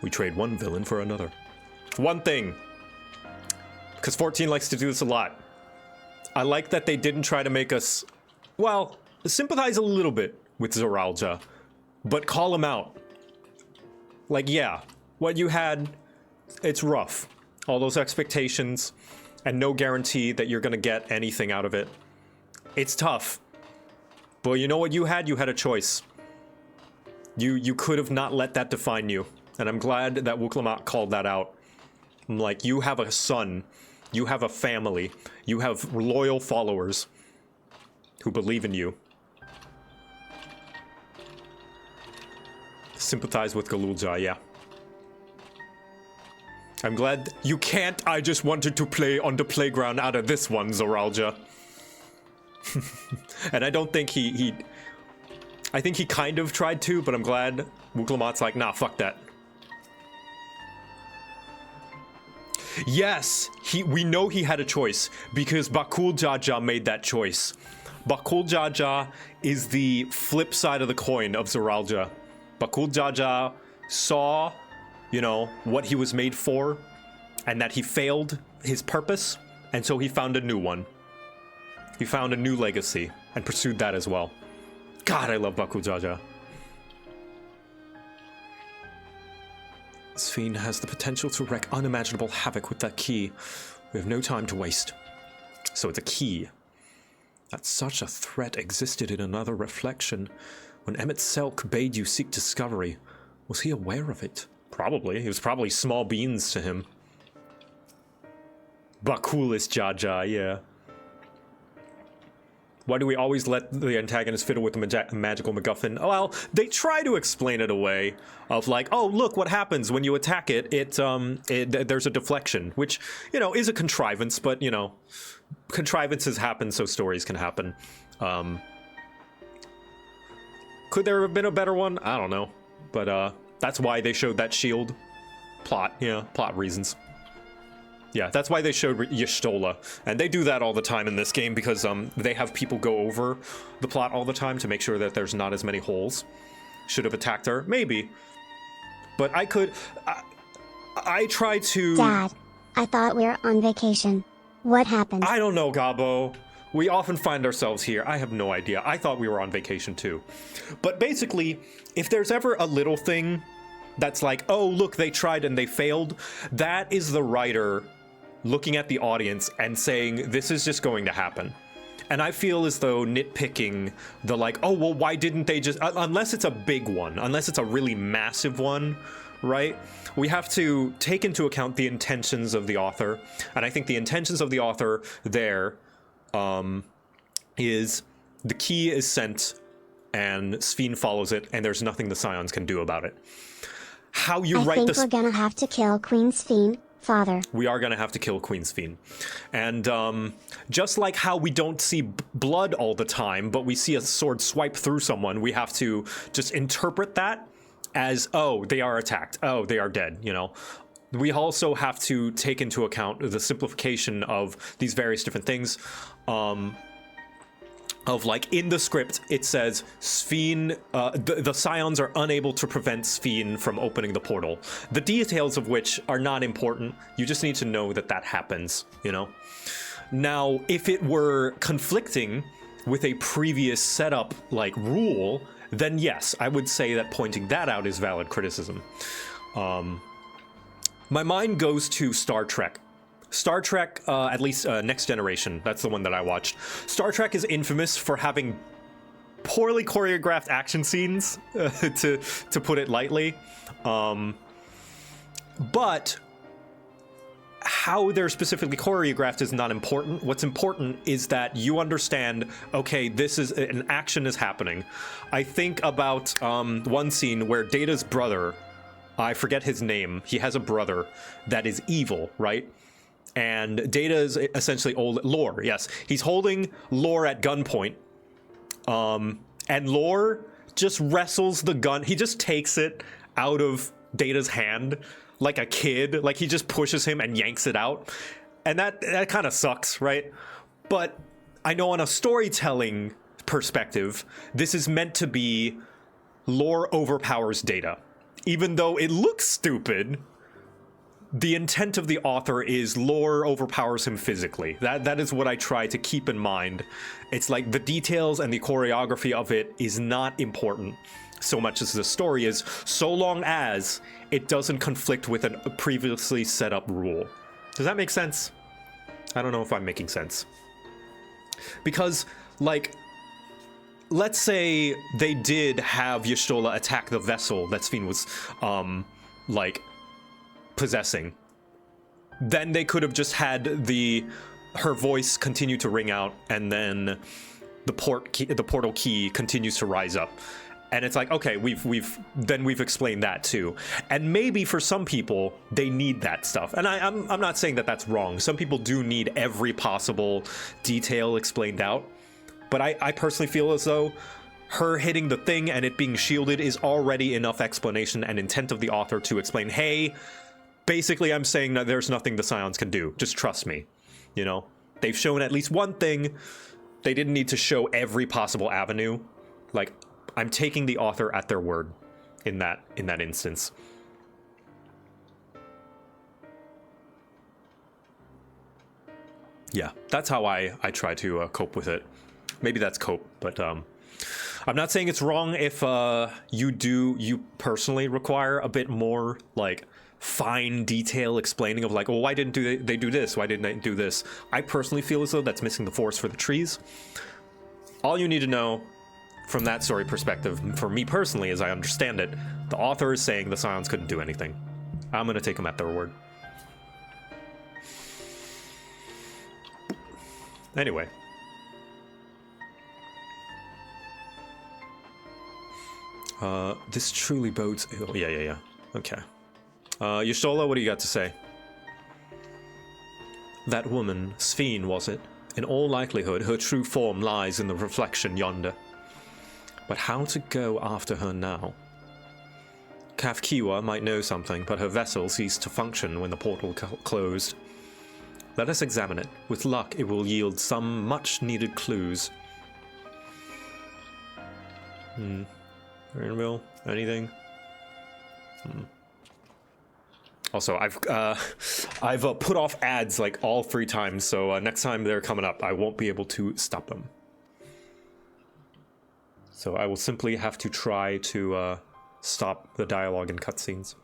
we trade one villain for another. One thing. Because 14 likes to do this a lot. I like that they didn't try to make us, well, sympathize a little bit with Zoralja, but call him out. Like, yeah, what you had, it's rough. All those expectations, and no guarantee that you're gonna get anything out of it. It's tough. But you know what you had? You had a choice. You could have not let that define you. And I'm glad that Wuklamat called that out. I'm like, you have a son. You have a family. You have loyal followers who believe in you. Sympathize with Galulja, yeah. I'm glad you can't. I just wanted to play on the playground out of this one, Zoralja. And I don't think I think he kind of tried to, but I'm glad Wuklamat's like, nah, fuck that. Yes, we know he had a choice because Bakul Jaja made that choice. Bakul Jaja is the flip side of the coin of Zoralja. Bakul Jaja saw, you know, what he was made for and that he failed his purpose, and so he found a new one. He found a new legacy and pursued that as well. God, I love Bakul Jaja. Sphene has the potential to wreak unimaginable havoc with that key. We have no time to waste. So it's a key. That such a threat existed in another reflection. When Emmett Selk bade you seek discovery, was he aware of it? Probably. It was probably small beans to him. Bakulis Jaja, yeah. Why do we always let the antagonist fiddle with the magical MacGuffin? Well, they try to explain it away of like, oh, look what happens when you attack it. There's a deflection, which, you know, is a contrivance, but, you know, contrivances happen so stories can happen. Could there have been a better one? I don't know. But that's why they showed that shield. Plot, yeah, plot reasons. Yeah, that's why they showed Y'shtola. And they do that all the time in this game because they have people go over the plot all the time to make sure that there's not as many holes. Should have attacked her? Maybe. But I could... I tried to... Dad, I thought we were on vacation. What happened? I don't know, Gabo. We often find ourselves here. I have no idea. I thought we were on vacation too. But basically, if there's ever a little thing that's like, oh, look, they tried and they failed, that is the writer looking at the audience and saying, this is just going to happen. And I feel as though nitpicking the like, oh, well, why didn't they just, unless it's a big one, unless it's a really massive one, right? We have to take into account the intentions of the author. And I think the intentions of the author there is the key is sent and Sphene follows it, and there's nothing the Scions can do about it. How you write this... I think we're gonna have to kill Queen Sphene, Father. We are gonna have to kill Queen Sphene. And just like how we don't see blood all the time, but we see a sword swipe through someone, we have to just interpret that as, oh, they are attacked. Oh, they are dead, you know? We also have to take into account the simplification of these various different things. Of like in the script, it says Sphene, the Scions are unable to prevent Sphene from opening the portal. The details of which are not important. You just need to know that that happens, you know? Now, if it were conflicting with a previous setup like rule, then yes, I would say that pointing that out is valid criticism. My mind goes to Star Trek. Star Trek, at least Next Generation, that's the one that I watched. Star Trek is infamous for having poorly choreographed action scenes, to put it lightly. But how they're specifically choreographed is not important. What's important is that you understand, okay, this is an action is happening. I think about one scene where Data's brother, I forget his name, he has a brother that is evil, right? And Data is essentially Lore, yes. He's holding Lore at gunpoint. And Lore just wrestles the gun. He just takes it out of Data's hand like a kid. Like he just pushes him and yanks it out. And that kind of sucks, right? But I know on a storytelling perspective, this is meant to be Lore overpowers Data. Even though it looks stupid, the intent of the author is Lore overpowers him physically. That is what I try to keep in mind. It's like the details and the choreography of it is not important so much as the story is, so long as it doesn't conflict with a previously set up rule. Does that make sense? I don't know if I'm making sense. Because, like, let's say they did have Y'shtola attack the vessel that Sphene was, like, possessing. Then they could have just had her voice continue to ring out, and then the portal key continues to rise up. And it's like, okay, we've explained that too. And maybe for some people, they need that stuff. And I'm not saying that that's wrong. Some people do need every possible detail explained out. But I personally feel as though her hitting the thing and it being shielded is already enough explanation and intent of the author to explain, hey, basically I'm saying that there's nothing the Scions can do. Just trust me. You know? They've shown at least one thing. They didn't need to show every possible avenue. Like, I'm taking the author at their word in that instance. Yeah, that's how I try to cope with it. Maybe that's cope, but I'm not saying it's wrong if you personally require a bit more like fine detail explaining of like, well, why didn't they do this? Why didn't they do this? I personally feel as though that's missing the forest for the trees. All you need to know from that story perspective, for me personally, as I understand it, the author is saying the Scions couldn't do anything. I'm going to take them at their word. Anyway. This truly bodes ill. Yeah. Okay. Y'shtola, what do you got to say? That woman, Sphene, was it? In all likelihood, her true form lies in the reflection yonder. But how to go after her now? Kafkiwa might know something, but her vessel ceased to function when the portal closed. Let us examine it. With luck, it will yield some much-needed clues. Will, anything? Also, I've put off ads like all 3 times, so next time they're coming up, I won't be able to stop them. So I will simply have to try to stop the dialogue and cutscenes.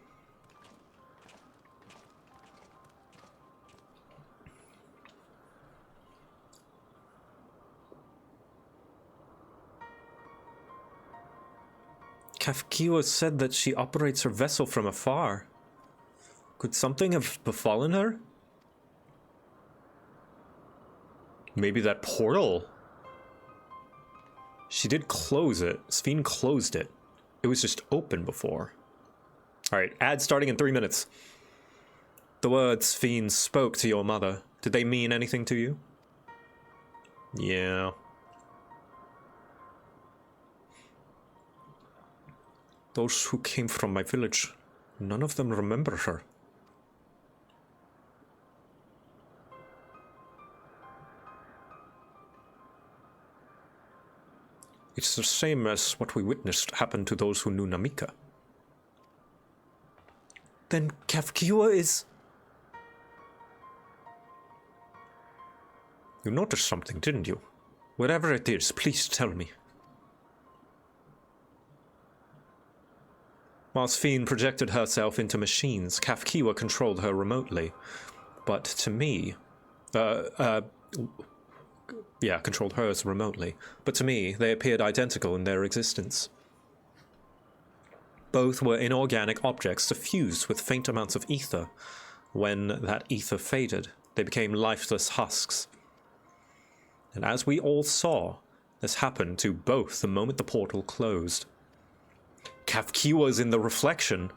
Kafkiwa said that she operates her vessel from afar. Could something have befallen her? Maybe that portal? She did close it. Sphene closed it. It was just open before. Alright, ad starting in 3 minutes. The words Sphene spoke to your mother, did they mean anything to you? Yeah. Those who came from my village, none of them remember her. It's the same as what we witnessed happen to those who knew Namika. Then Kafkiwa is... You noticed something, didn't you? Whatever it is, please tell me. While Sphene projected herself into machines, Kafkiwa controlled her remotely. But to me... yeah, controlled hers remotely. But to me, they appeared identical in their existence. Both were inorganic objects suffused with faint amounts of ether. When that ether faded, they became lifeless husks. And as we all saw, this happened to both the moment the portal closed. Kafkiwa's in the reflection,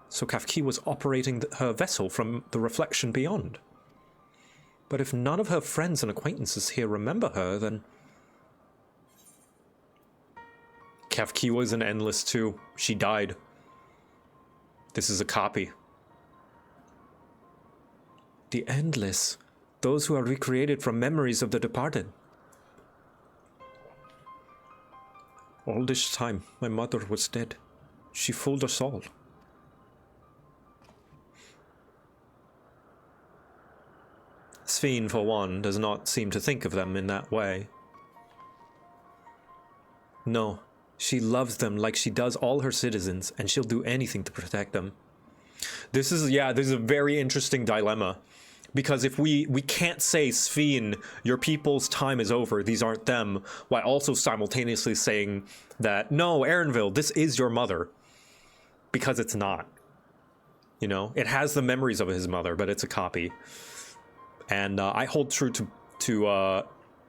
so Kafkiwa's operating her vessel from the reflection beyond. But if none of her friends and acquaintances here remember her, then... Kafkiwa's an endless too. She died. This is a copy. The endless. Those who are recreated from memories of the departed. All this time, my mother was dead. She fooled us all. Sphene, for one, does not seem to think of them in that way. No, she loves them like she does all her citizens, and she'll do anything to protect them. This is a very interesting dilemma. Because if we can't say, Sphene, your people's time is over, these aren't them, while also simultaneously saying that, no, Erenville, this is your mother. Because it's not. You know, it has the memories of his mother, but it's a copy. And I hold true to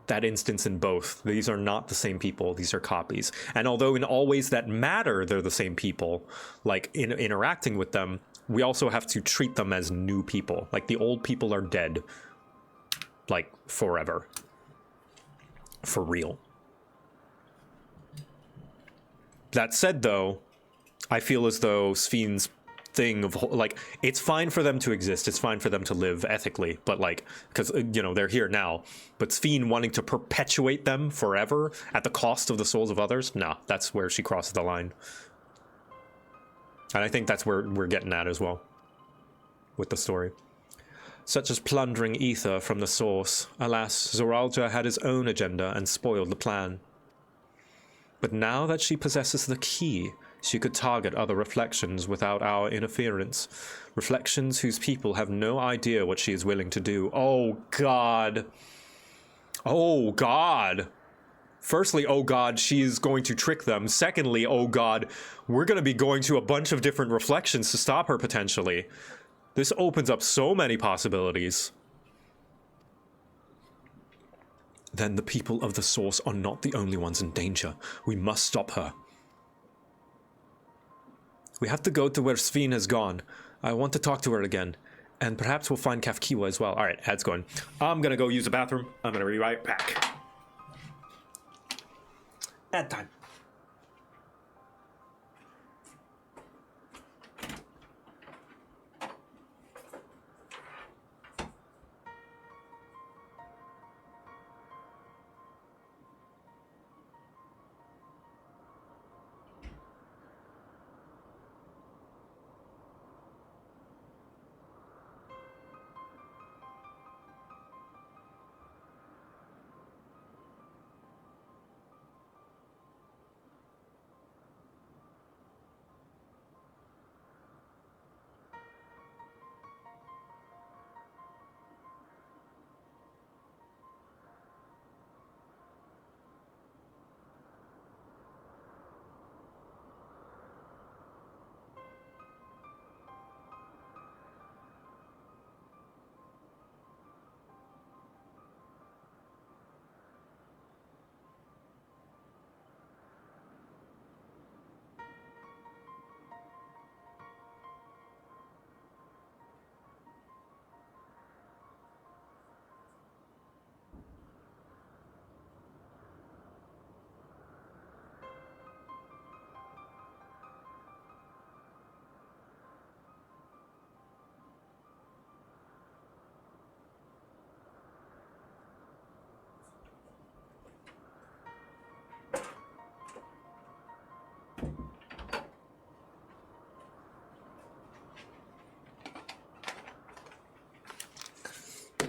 that instance in both. These are not the same people, these are copies. And although in all ways that matter, they're the same people, like in interacting with them, we also have to treat them as new people. Like, the old people are dead. Like, forever. For real. That said, though, I feel as though Sphene's thing of, like, it's fine for them to exist, it's fine for them to live ethically, but, like, because, you know, they're here now. But Sphene wanting to perpetuate them forever at the cost of the souls of others? Nah, that's where she crosses the line. And I think that's where we're getting at as well with the story. Such as plundering ether from the source. Alas, Zoralja had his own agenda and spoiled the plan. But now that she possesses the key, she could target other reflections without our interference. Reflections whose people have no idea what she is willing to do. Oh, God. Oh, God. Firstly, oh God, she is going to trick them. Secondly, oh God, we're going to be going to a bunch of different reflections to stop her potentially. This opens up so many possibilities. then the people of the Source are not the only ones in danger. We must stop her. We have to go to where Sveen has gone. I want to talk to her again. And perhaps we'll find Kafkiwa as well. Alright, ad's going. I'm gonna go use the bathroom. I'm gonna be right back. Ad time.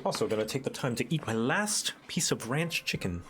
Also gonna take the time to eat my last piece of ranch chicken.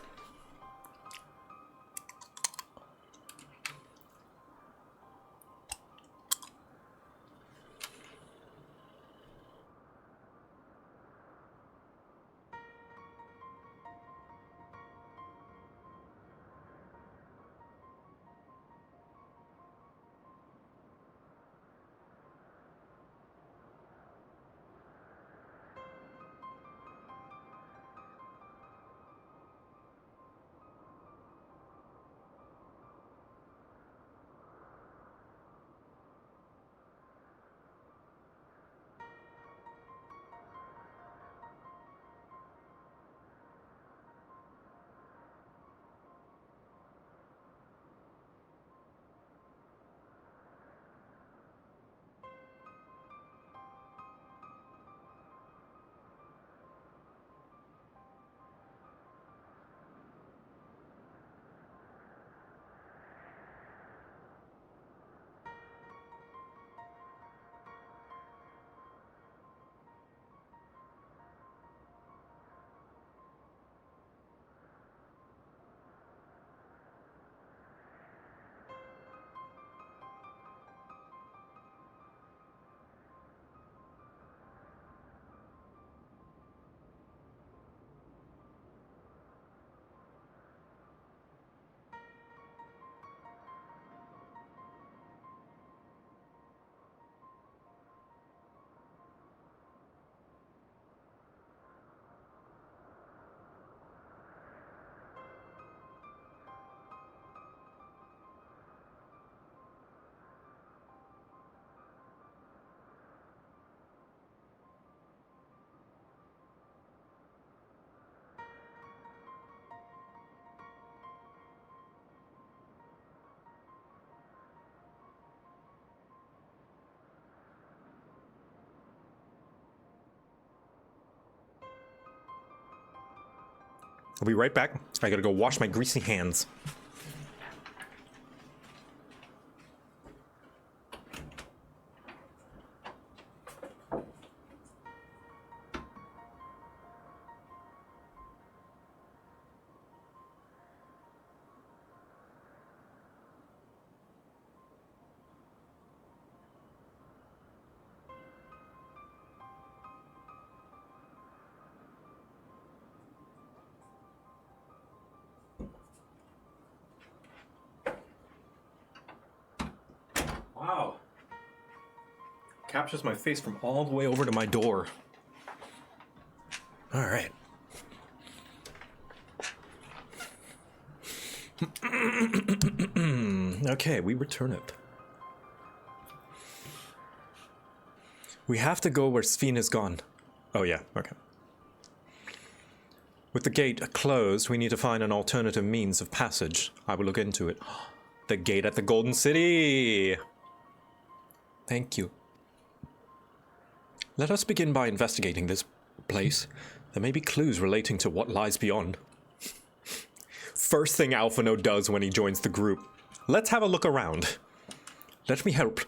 I'll be right back. I gotta go wash my greasy hands. Wow. Captures my face from all the way over to my door. All right. Okay, we return it. We have to go where Sphene is gone. Oh yeah, okay. With the gate closed, we need to find an alternative means of passage. I will look into it. The gate at the Golden City! Thank you. Let us begin by investigating this place. There may be clues relating to what lies beyond. First thing Alphino does when he joins the group. Let's have a look around. Let me help.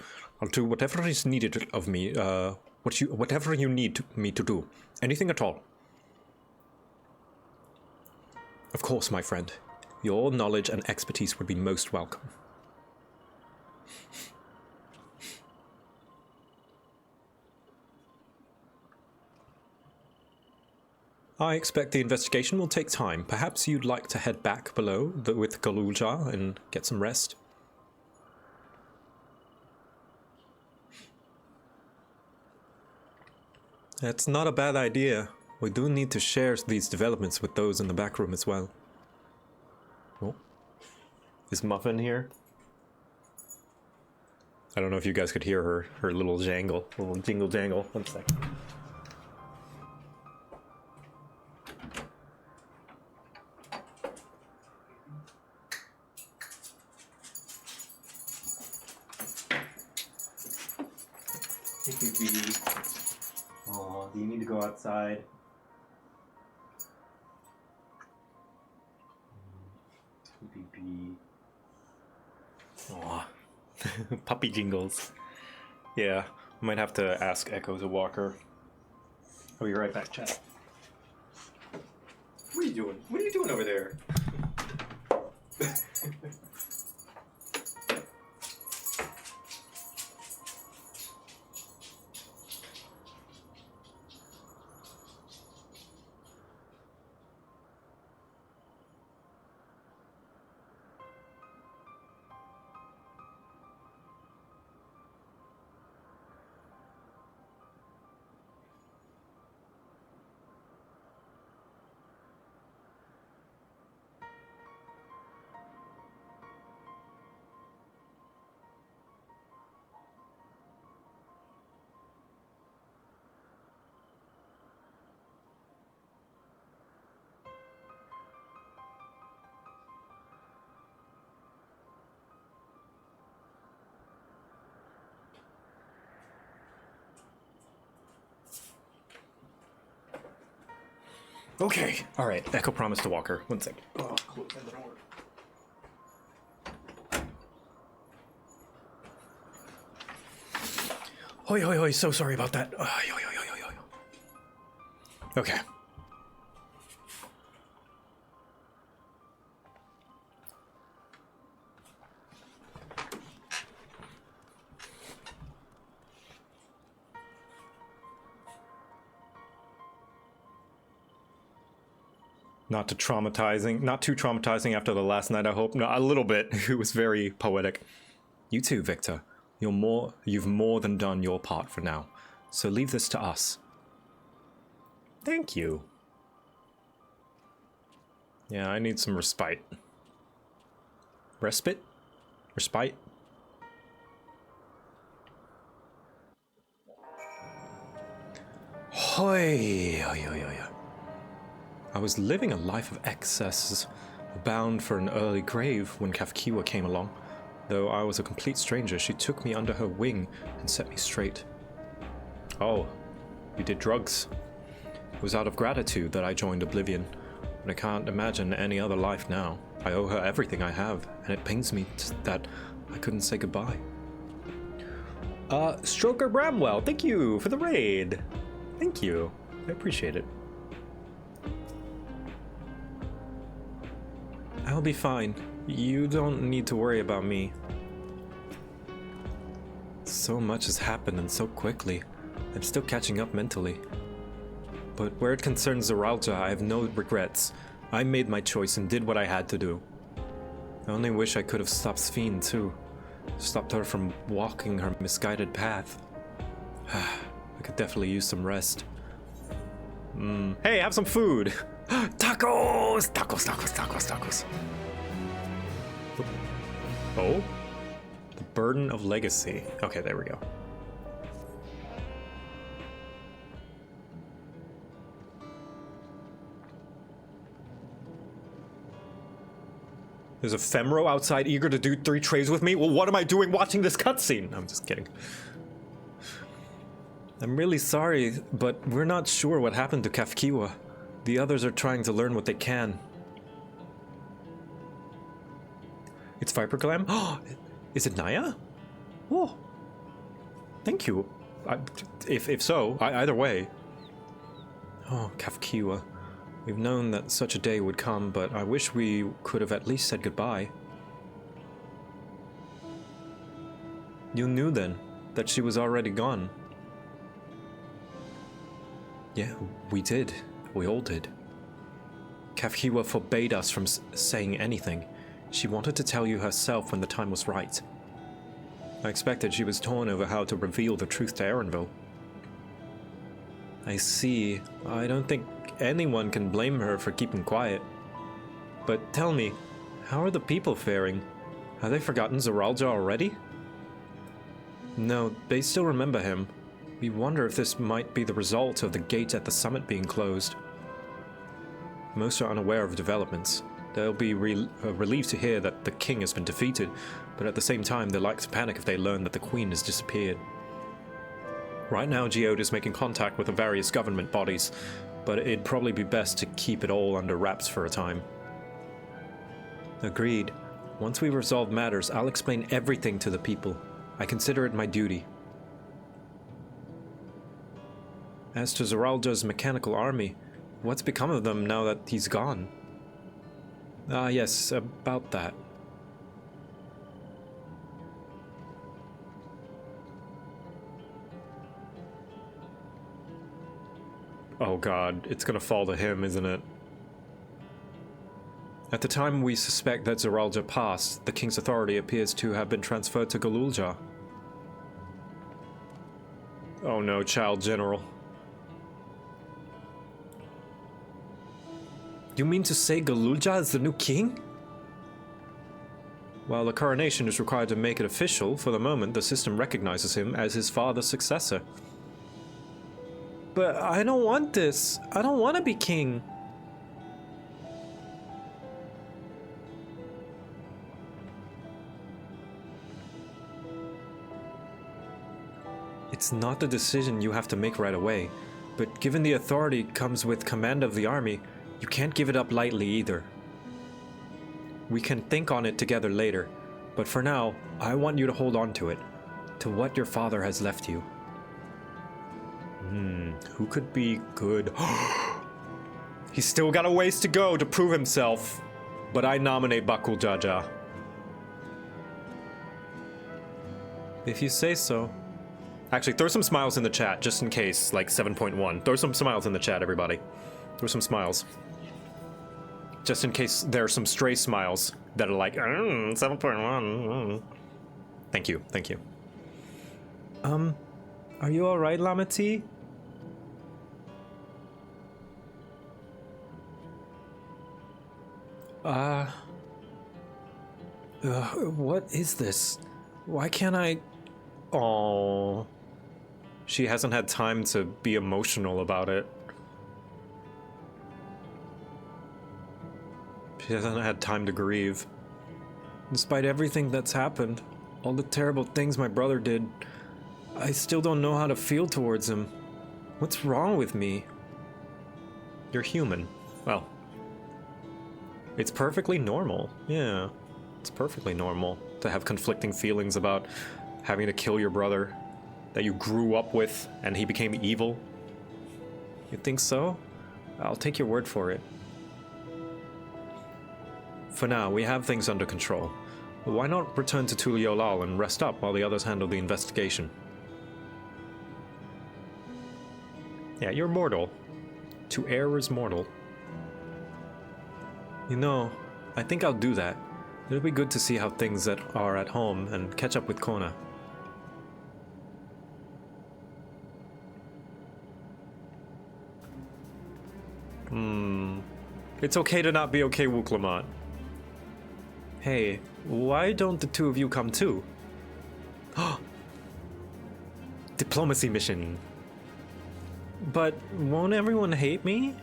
I'll do whatever is needed of me, whatever you need me to do. Anything at all. Of course, my friend. Your knowledge and expertise would be most welcome. I expect the investigation will take time. Perhaps you'd like to head back below with Galulja and get some rest. That's not a bad idea. We do need to share these developments with those in the back room as well. Oh. Is Muffin here? I don't know if you guys could hear her little jangle, little jingle jangle. One second. Oh, do you need to go outside? Oh, puppy jingles. Yeah, I might have to ask Echo to walk her. I'll be right back, chat. What are you doing? What are you doing over there? Okay, alright. Echo promised to walk her. One second. Oh, close the door. Hoi, hoi, hoi. So sorry about that. Okay. Not too traumatizing after the last night, I hope. No, a little bit. It was very poetic. You too, Victor. You've more than done your part for now. So leave this to us. Thank you. Yeah, I need some respite. Respite? Respite? Hoi, hoi, hoi, hoi. I was living a life of excesses, bound for an early grave when Kafkiwa came along. Though I was a complete stranger, she took me under her wing and set me straight. Oh, you did drugs. It was out of gratitude that I joined Oblivion, but I can't imagine any other life now. I owe her everything I have, and it pains me that I couldn't say goodbye. Stroker Bramwell, thank you for the raid. Thank you. I appreciate it. I'll be fine. You don't need to worry about me. So much has happened and so quickly. I'm still catching up mentally. But where it concerns Zoralja, I have no regrets. I made my choice and did what I had to do. I only wish I could have stopped Sphene too. Stopped her from walking her misguided path. I could definitely use some rest. Hey, have some food! Tacos! Tacos, tacos, tacos, tacos. Oh? burden of legacy. Okay, there we go. There's a Femro outside eager to do 3 trades with me? Well, what am I doing watching this cutscene? I'm just kidding. I'm really sorry, but we're not sure what happened to Kafkiwa. The others are trying to learn what they can. It's Viper Glam? Oh, is it Naya? Oh, thank you. If so, either way. Oh, Kafkiwa. We've known that such a day would come, but I wish we could have at least said goodbye. You knew then that she was already gone. Yeah, we did. We all did. Kafkiwa forbade us from saying anything. She wanted to tell you herself when the time was right. I expected she was torn over how to reveal the truth to Erenville. I see. I don't think anyone can blame her for keeping quiet. But tell me, how are the people faring? Have they forgotten Zeralja already? No, they still remember him. We wonder if this might be the result of the gate at the summit being closed. Most are unaware of developments. They'll be relieved to hear that the king has been defeated, but at the same time they'll like to panic if they learn that the queen has disappeared. Right now Geode is making contact with the various government bodies, but it'd probably be best to keep it all under wraps for a time. Agreed. Once we resolve matters, I'll explain everything to the people. I consider it my duty. As to Zeralja's mechanical army, what's become of them now that he's gone? Ah, yes, about that. Oh god, it's gonna fall to him, isn't it? At the time we suspect that Zeralja passed, the king's authority appears to have been transferred to Galulja. Oh no, child general. You mean to say Galulja is the new king? While the coronation is required to make it official, for the moment the system recognizes him as his father's successor. But I don't want this. I don't want to be king. It's not the decision you have to make right away, but given the authority comes with command of the army, you can't give it up lightly either. We can think on it together later, but for now, I want you to hold on to it, to what your father has left you. Who could be good? He's still got a ways to go to prove himself, but I nominate Bakul Jaja. If you say so. Actually, throw some smiles in the chat, just in case, like 7.1. Throw some smiles in the chat, everybody. Throw some smiles. Just in case there are some stray smiles that are like, 7.1. Thank you, thank you. Are you alright, Lamati? What is this? Why can't I... Oh, she hasn't had time to be emotional about it. She hasn't had time to grieve. Despite everything that's happened, all the terrible things my brother did, I still don't know how to feel towards him. What's wrong with me? You're human. Well, it's perfectly normal. Yeah, it's perfectly normal to have conflicting feelings about having to kill your brother that you grew up with and he became evil. You think so? I'll take your word for it. For now, we have things under control. Why not return to Tuliolal and rest up while the others handle the investigation? Yeah, you're mortal. To err is mortal. You know, I think I'll do that. It'll be good to see how things are at home and catch up with Kona. It's okay to not be okay, Wuklamat. Hey, why don't the two of you come too? Diplomacy mission. But won't everyone hate me?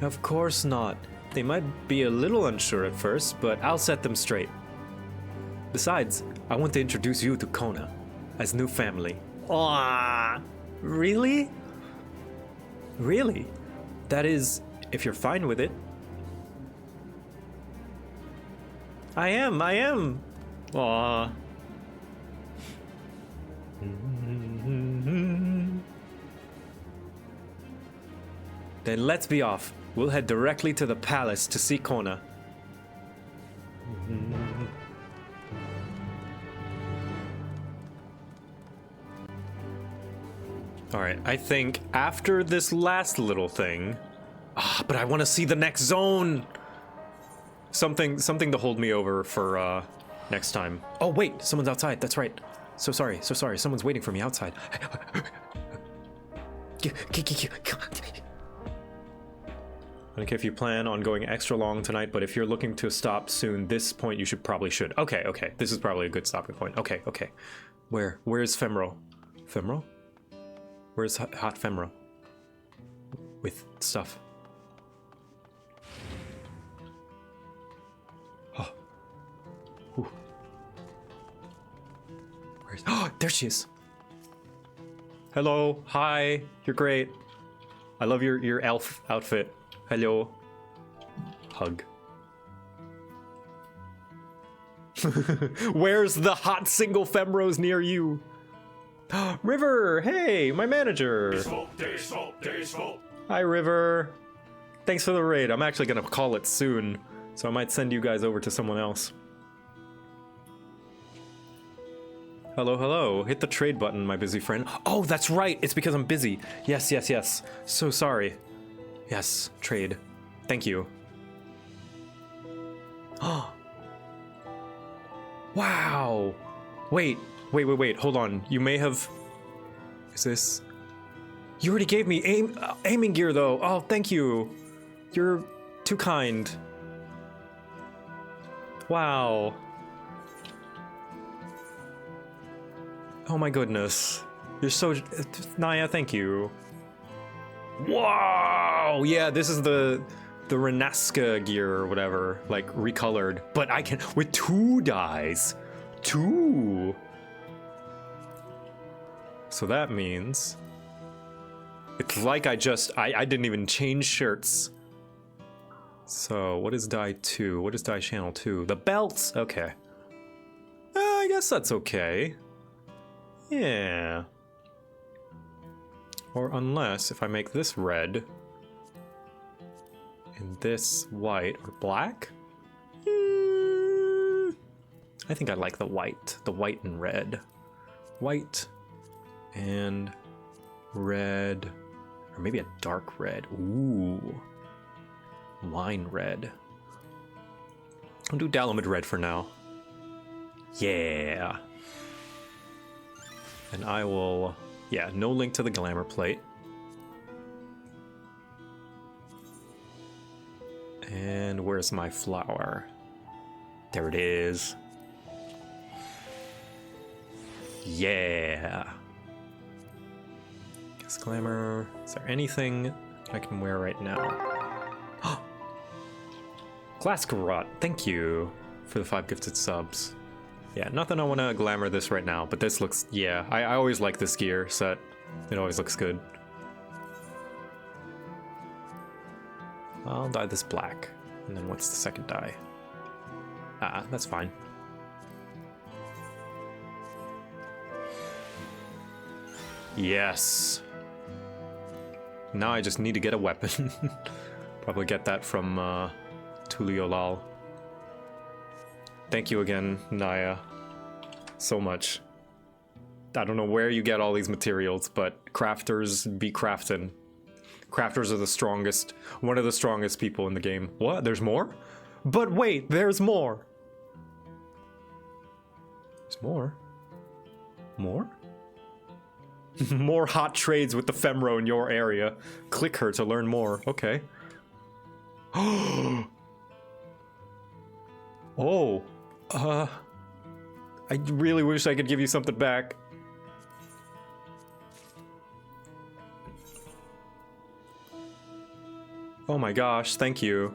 Of course not. They might be a little unsure at first, but I'll set them straight. Besides, I want to introduce you to Kona as new family. Aww, really? Really? That is, if you're fine with it. I am. Aww. Then let's be off. We'll head directly to the palace to see Kona. Alright, I think after this last little thing... but I want to see the next zone! Something to hold me over for next time. Oh wait, someone's outside, that's right. So sorry, someone's waiting for me outside. I don't care if you plan on going extra long tonight, but if you're looking to stop soon, this point you should. Okay, this is probably a good stopping point. Okay. Where's Femro? Femro? Where's Hot Femro? With stuff. Oh. Ooh. Where's... Oh, there she is! Hello, hi, you're great. I love your elf outfit. Hello. Hug. Where's the hot single Femros near you? River, hey, my manager. Hi, River. Thanks for the raid. I'm actually gonna call it soon, so I might send you guys over to someone else. Hello. Hit the trade button, my busy friend. Oh, that's right. It's because I'm busy. Yes. So sorry. Yes, trade. Thank you. Oh. Wow. Wait. Hold on. You may have... Is this... You already gave me aiming gear, though. Oh, thank you. You're too kind. Wow. Oh my goodness. You're so... Naya, thank you. Wow! Yeah, this is the Renaska gear or whatever, like recolored. But I can... With 2 dyes. 2! So that means... It's like I didn't even change shirts. So, what is dye 2? What is dye channel 2? The belts! Okay. I guess that's okay. Yeah. Or unless, if I make this red, and this white, or black? I think I like the white and red. White and red, or maybe a dark red. Ooh. Wine red. I'll do Dalamid red for now. Yeah. And I will... Yeah, no link to the glamour plate. And where's my flower? There it is. Yeah. Guess glamour. Is there anything I can wear right now? Glass Garrot, thank you for the 5 gifted subs. Yeah, nothing I want to glamour this right now, but this looks, yeah, I always like this gear set. It always looks good. I'll dye this black. And then what's the second dye? That's fine. Yes. Now I just need to get a weapon. Probably get that from Tuliolal. Thank you again, Naya, so much. I don't know where you get all these materials, but crafters be crafting. Crafters are the strongest, one of the strongest people in the game. What? There's more? But wait, there's more. There's more? More? More hot trades with the Femro in your area. Click her to learn more. Okay. Oh. I really wish I could give you something back. Oh my gosh, thank you.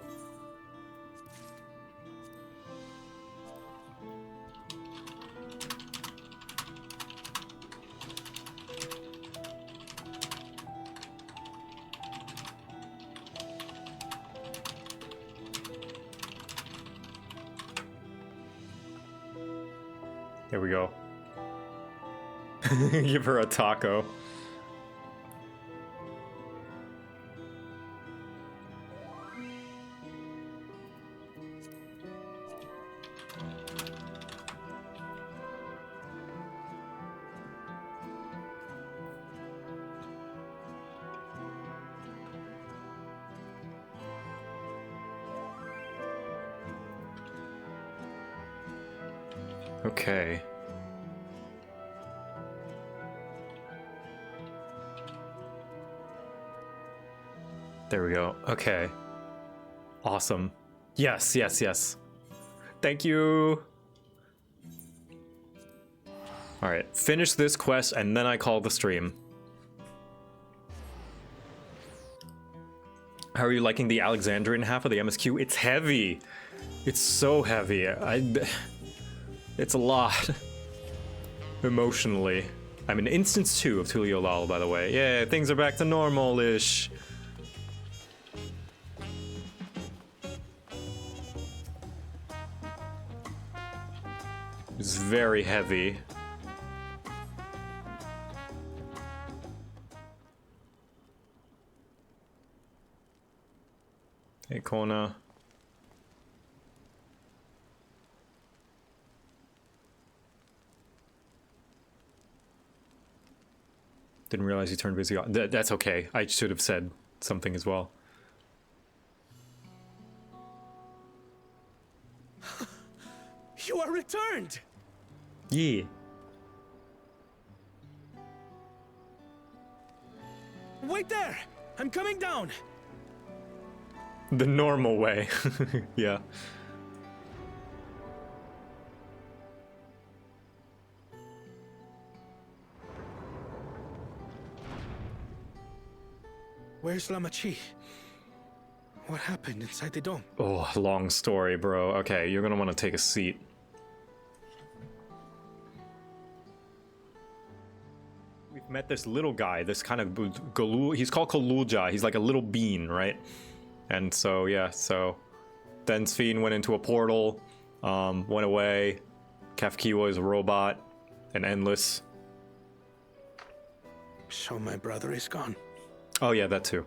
There we go. Give her a taco. Okay. There we go. Okay. Awesome. Yes, yes, yes. Thank you. All right, finish this quest and then I call the stream. How are you liking the Alexandrian half of the MSQ? It's heavy. It's so heavy. It's a lot. Emotionally. I'm in instance 2 of Tulio Lal, by the way. Yeah, things are back to normal-ish. It's very heavy. Hey, Kona. Didn't realize you turned busy on. That's okay. I should have said something as well. You are returned! Yeah. Wait there! I'm coming down! The normal way. Yeah. Where's Lamachi? What happened inside the dome? Oh, long story, bro. Okay, you're gonna want to take a seat. We've met this little guy, this kind of Galul. He's called Kalulja. He's like a little bean, right? And so, yeah, so then Sphene went into a portal, went away. Kafkiwa is a robot, and Endless. So my brother is gone. Oh yeah, that too.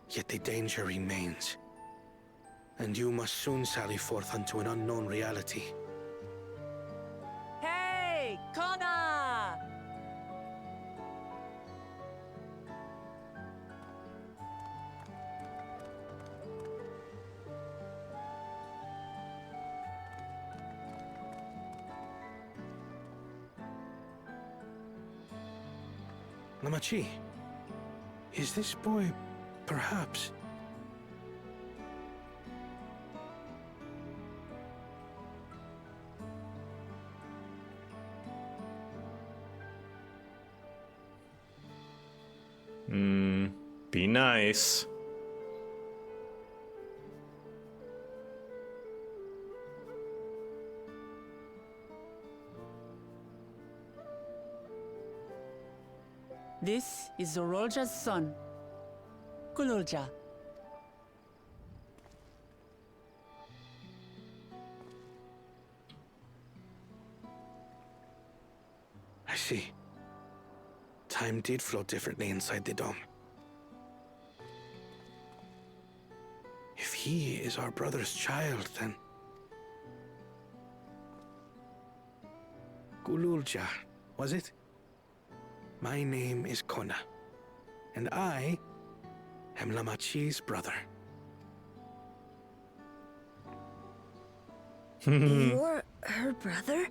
Yet the danger remains. And you must soon sally forth unto an unknown reality. Hey, Kona! Lamachi, is this boy, perhaps? Be nice. This is Zorolja's son, Kululja. I see. Time did flow differently inside the dome. If he is our brother's child, then... Kululja, was it? My name is Kona, and I am Lamachi's brother. You're her brother?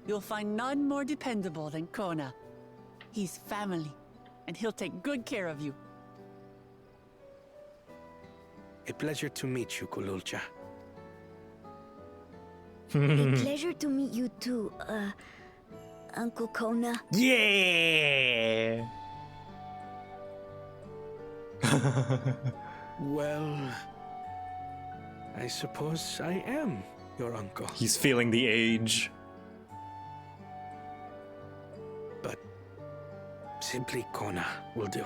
You'll find none more dependable than Kona. He's family, and he'll take good care of you. A pleasure to meet you, Kululcha. A pleasure to meet you too, Uncle Kona. Yeah! Well, I suppose I am your uncle. He's feeling the age. But simply Kona will do.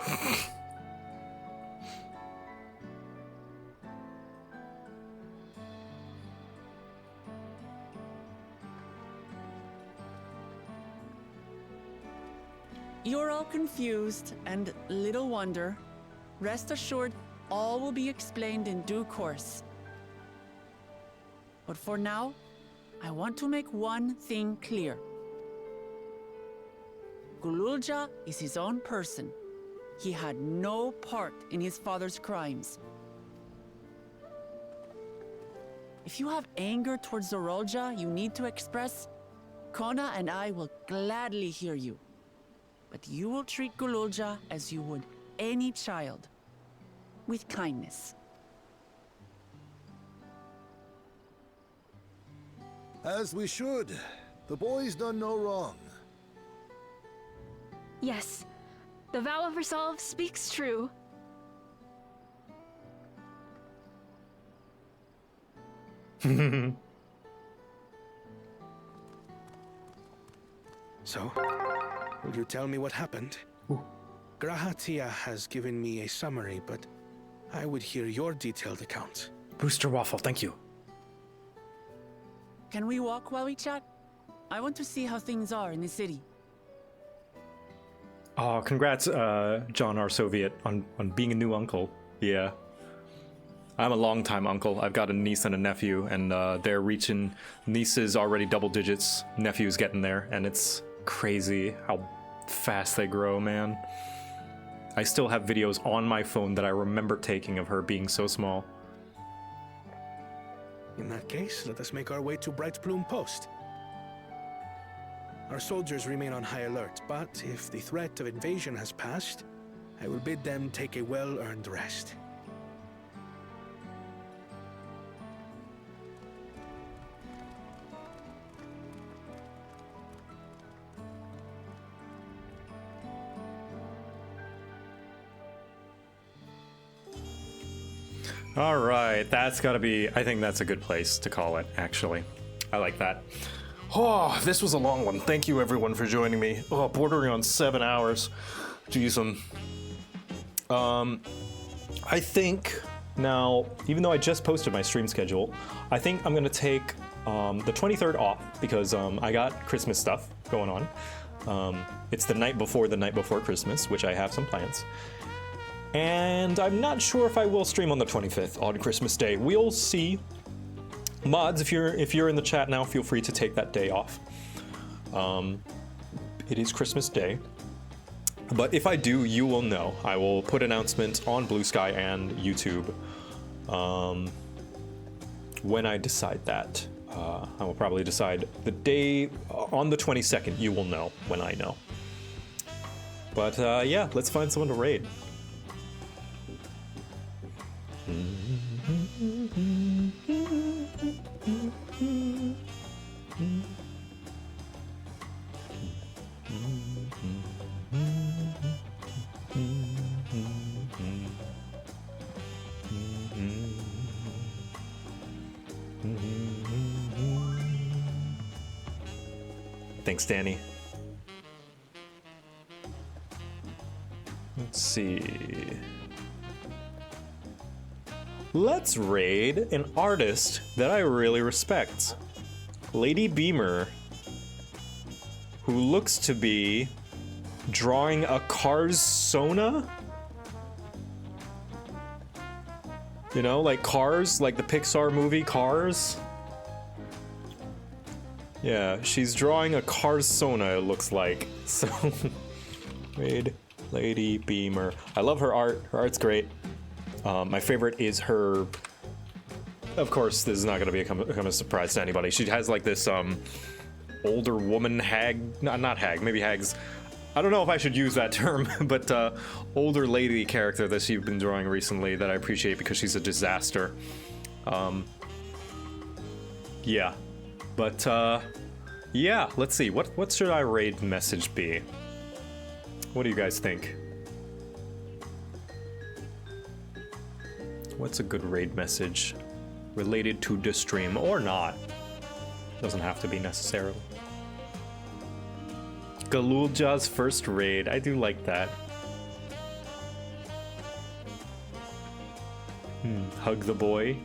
You're all confused, and little wonder. Rest assured, all will be explained in due course. But for now, I want to make one thing clear. Gululja is his own person. He had no part in his father's crimes. If you have anger towards Zorolja you need to express, Kona and I will gladly hear you. But you will treat Gululja as you would any child, with kindness. As we should. The boy's done no wrong. Yes, the vow of resolve speaks true. So, will you tell me what happened? Grahatia has given me a summary, but I would hear your detailed account. Booster Waffle, thank you. Can we walk while we chat? I want to see how things are in the city. Oh, congrats, John R. Soviet, on being a new uncle. Yeah. I'm a long-time uncle. I've got a niece and a nephew, and they're reaching... Niece is already double digits, nephew's getting there, and it's crazy how fast they grow, man. I still have videos on my phone that I remember taking of her being so small. In that case, let us make our way to Bright Plume Post. Our soldiers remain on high alert, but if the threat of invasion has passed, I will bid them take a well-earned rest. All right, that's gotta be... I think that's a good place to call it, actually. I like that. Oh, this was a long one. Thank you, everyone, for joining me. Oh, bordering on 7 hours. Jeez. I think now, even though I just posted my stream schedule, I think I'm gonna take the 23rd off because I got Christmas stuff going on. It's the night before Christmas, which I have some plans. And I'm not sure if I will stream on the 25th on Christmas Day. We'll see. Mods, if you're in the chat now, feel free to take that day off. It is Christmas Day. But if I do, you will know. I will put announcements on Blue Sky and YouTube when I decide that. I will probably decide the day on the 22nd. You will know when I know. But yeah, let's find someone to raid. Thanks, Danny. Let's see. Let's raid an artist that I really respect. Lady Beamer, who looks to be drawing a Cars Sona? You know, like Cars, like the Pixar movie Cars? Yeah, she's drawing a Cars Sona, it looks like. So, raid Lady Beamer. I love her art. Her art's great. My favorite is her... Of course, this is not going to become a surprise to anybody. She has like this older woman hag... Not hag, maybe hag's I don't know if I should use that term, but older lady character that you've been drawing recently that I appreciate because she's a disaster. Yeah. But, yeah, let's see. What should our raid message be? What do you guys think? What's a good raid message? Related to the stream, or not. Doesn't have to be necessarily. Galulja's first raid. I do like that. Hug the boy.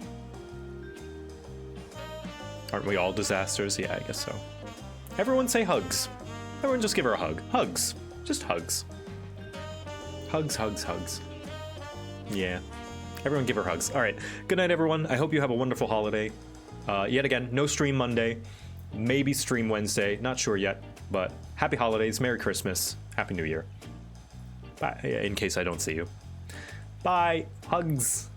Aren't we all disasters? Yeah, I guess so. Everyone say hugs. Everyone just give her a hug. Hugs. Just hugs. Hugs, hugs, hugs. Yeah. Everyone give her hugs. All right. Good night, everyone. I hope you have a wonderful holiday. Yet again, no stream Monday. Maybe stream Wednesday. Not sure yet. But happy holidays. Merry Christmas. Happy New Year. Bye. In case I don't see you. Bye. Hugs.